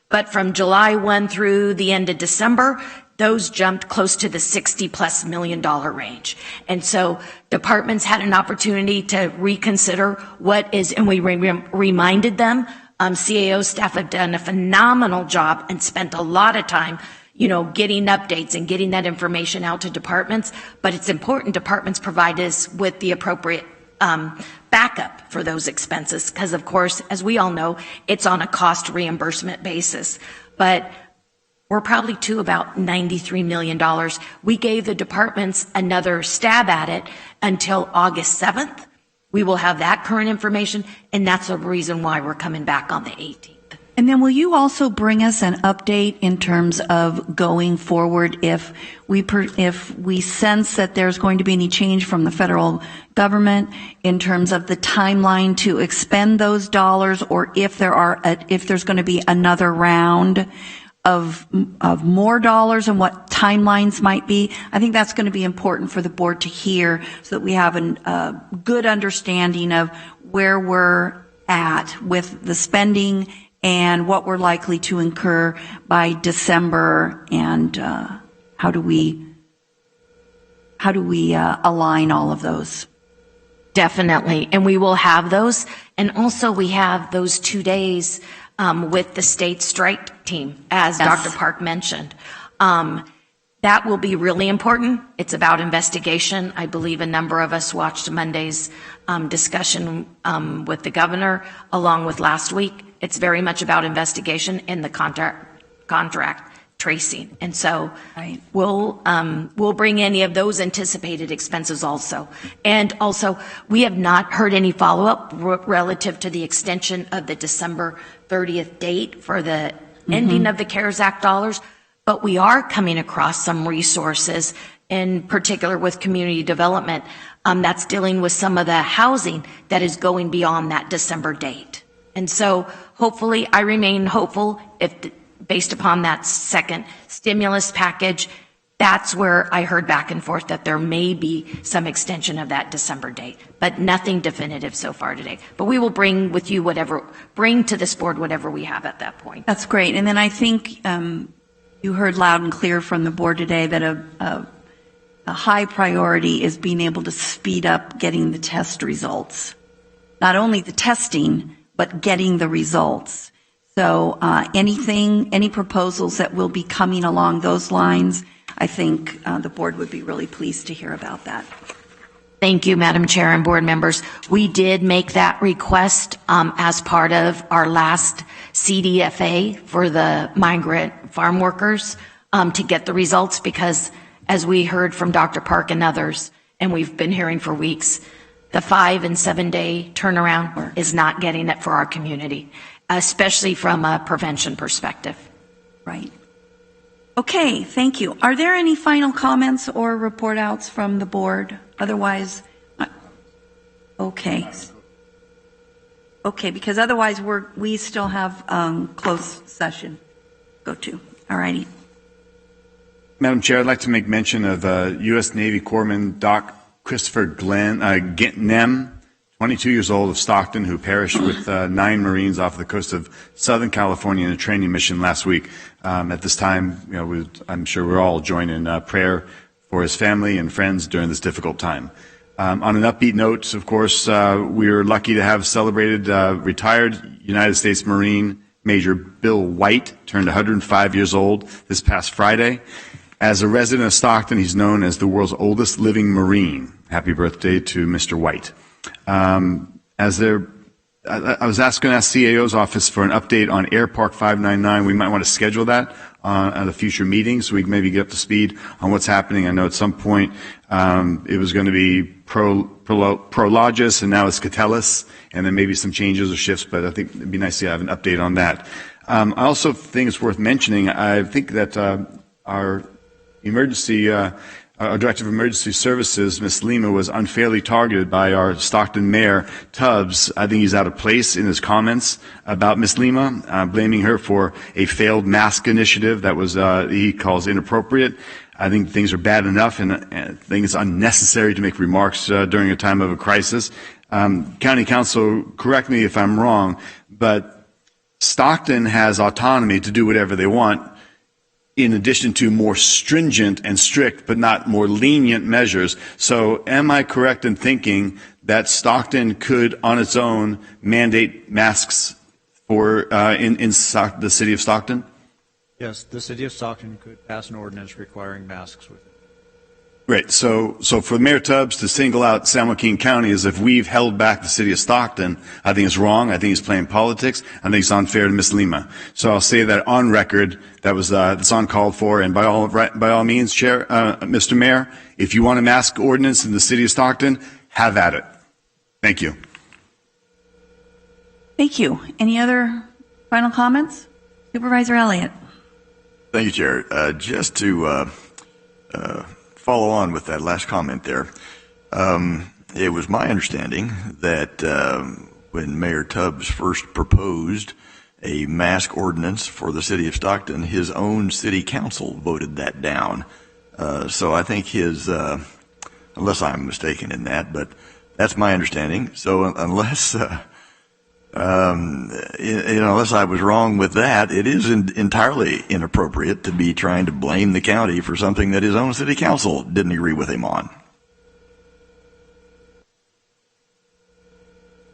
O: But from July 1 through the end of December, those jumped close to the $60+ million range. And so departments had an opportunity to reconsider what is, and we reminded them, CAO staff have done a phenomenal job and spent a lot of time getting updates and getting that information out to departments. But it's important departments provide us with the appropriate backup for those expenses, because of course, as we all know, it's on a cost reimbursement basis. But we're probably to about $93 million. We gave the departments another stab at it until August 7th. We will have that current information, and that's the reason why we're coming back on the 18th.
A: And then will you also bring us an update in terms of going forward if we sense that there's going to be any change from the federal government in terms of the timeline to expend those dollars, or if there's going to be another round of more dollars and what timelines might be? I think that's going to be important for the board to hear so that we have a good understanding of where we're at with the spending and what we're likely to incur by December, and how do we align all of those?
O: Definitely, and we will have those, and also we have those 2 days with the state strike team, as
A: Yes.
O: Dr. Park mentioned. That will be really important. It's about investigation. I believe a number of us watched Monday's discussion with the governor, along with last week. It's very much about investigation and the contract tracing. And so we'll bring any of those anticipated expenses also. And also, we have not heard any follow-up relative to the extension of the December 30th date for the ending of the CARES Act dollars. But we are coming across some resources, in particular with community development, that's dealing with some of the housing that is going beyond that December date. And so hopefully, I remain hopeful, based upon that second stimulus package, that's where I heard back and forth that there may be some extension of that December date, but nothing definitive so far today. But we will bring to this board whatever we have at that point.
A: That's great. And then I think you heard loud and clear from the board today that a high priority is being able to speed up getting the test results. Not only the testing, but getting the results. So any proposals that will be coming along those lines, I think the board would be really pleased to hear about that.
O: Thank you, Madam Chair and board members. We did make that request as part of our last CDFA for the migrant farm workers to get the results, because as we heard from Dr. Park and others, and we've been hearing for weeks, the 5 and 7 day turnaround is not getting it for our community, especially from a prevention perspective.
A: Right. Okay, thank you. Are there any final comments or report outs from the board? Otherwise, okay. Okay, because otherwise we still have closed session go to. All righty.
C: Madam Chair, I'd like to make mention of U.S. Navy Corpsman Doc Christopher Nem, 22 years old, of Stockton, who perished with 9 Marines off the coast of Southern California in a training mission last week. At this time, I'm sure we're all joined in prayer for his family and friends during this difficult time. On an upbeat note, of course, we are lucky to have celebrated retired United States Marine Major Bill White, turned 105 years old this past Friday. As a resident of Stockton, he's known as the world's oldest living Marine. Happy birthday to Mr. White. I was going to ask CAO's office for an update on Air Park 599. We might want to schedule that at a future meeting so we can maybe get up to speed on what's happening. I know at some point it was going to be Prologis, and now it's Catellus, and then maybe some changes or shifts, but I think it'd be nice to have an update on that. I also think it's worth mentioning, I think that our emergency our Director of Emergency Services, Ms. Lima, was unfairly targeted by our Stockton Mayor, Tubbs. I think he's out of place in his comments about Ms. Lima, blaming her for a failed mask initiative that was, he calls inappropriate. I think things are bad enough, and I think it's unnecessary to make remarks during a time of a crisis. County Council, correct me if I'm wrong, but Stockton has autonomy to do whatever they want, in addition to more stringent and strict, but not more lenient measures. So am I correct in thinking that Stockton could, on its own, mandate masks for in the city of Stockton?
L: Yes, the city of Stockton could pass an ordinance requiring masks with it.
C: Great. So for Mayor Tubbs to single out San Joaquin County as if we've held back the city of Stockton, I think it's wrong. I think he's playing politics. I think it's unfair to Ms. Lima. So I'll say that on record. That was that's uncalled for. And by all means, Chair, Mr. Mayor, if you want a mask ordinance in the city of Stockton, have at it. Thank you.
A: Thank you. Any other final comments? Supervisor Elliott.
G: Thank you, Chair. Just to follow on with that last comment there, it was my understanding that when Mayor Tubbs first proposed a mask ordinance for the city of Stockton, his own city council voted that down. So I think his, unless I'm mistaken in that, but that's my understanding. So unless unless I was wrong with that, it is entirely inappropriate to be trying to blame the county for something that his own city council didn't agree with him on.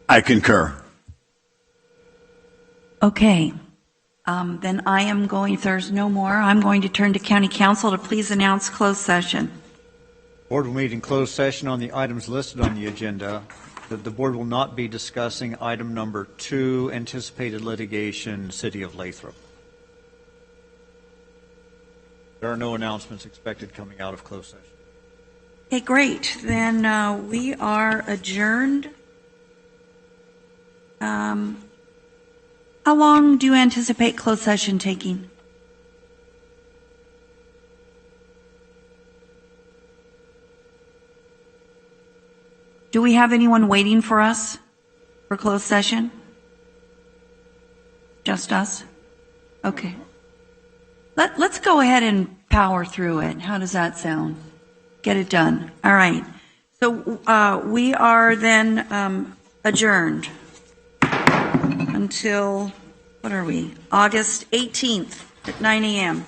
C: I concur.
A: Okay. Then I am going, if there's no more, I'm going to turn to County Council to please announce closed session.
L: Board will meet in closed session on the items listed on the agenda. The board will not be discussing item number 2, anticipated litigation, City of Lathrop. There are no announcements expected coming out of closed session.
A: Okay, great. Then we are adjourned. How long do you anticipate closed session taking? Do we have anyone waiting for us for closed session? Just us? Okay. Let's go ahead and power through it. How does that sound? Get it done. All right. So we are then adjourned until, what are we? August 18th at 9 a.m.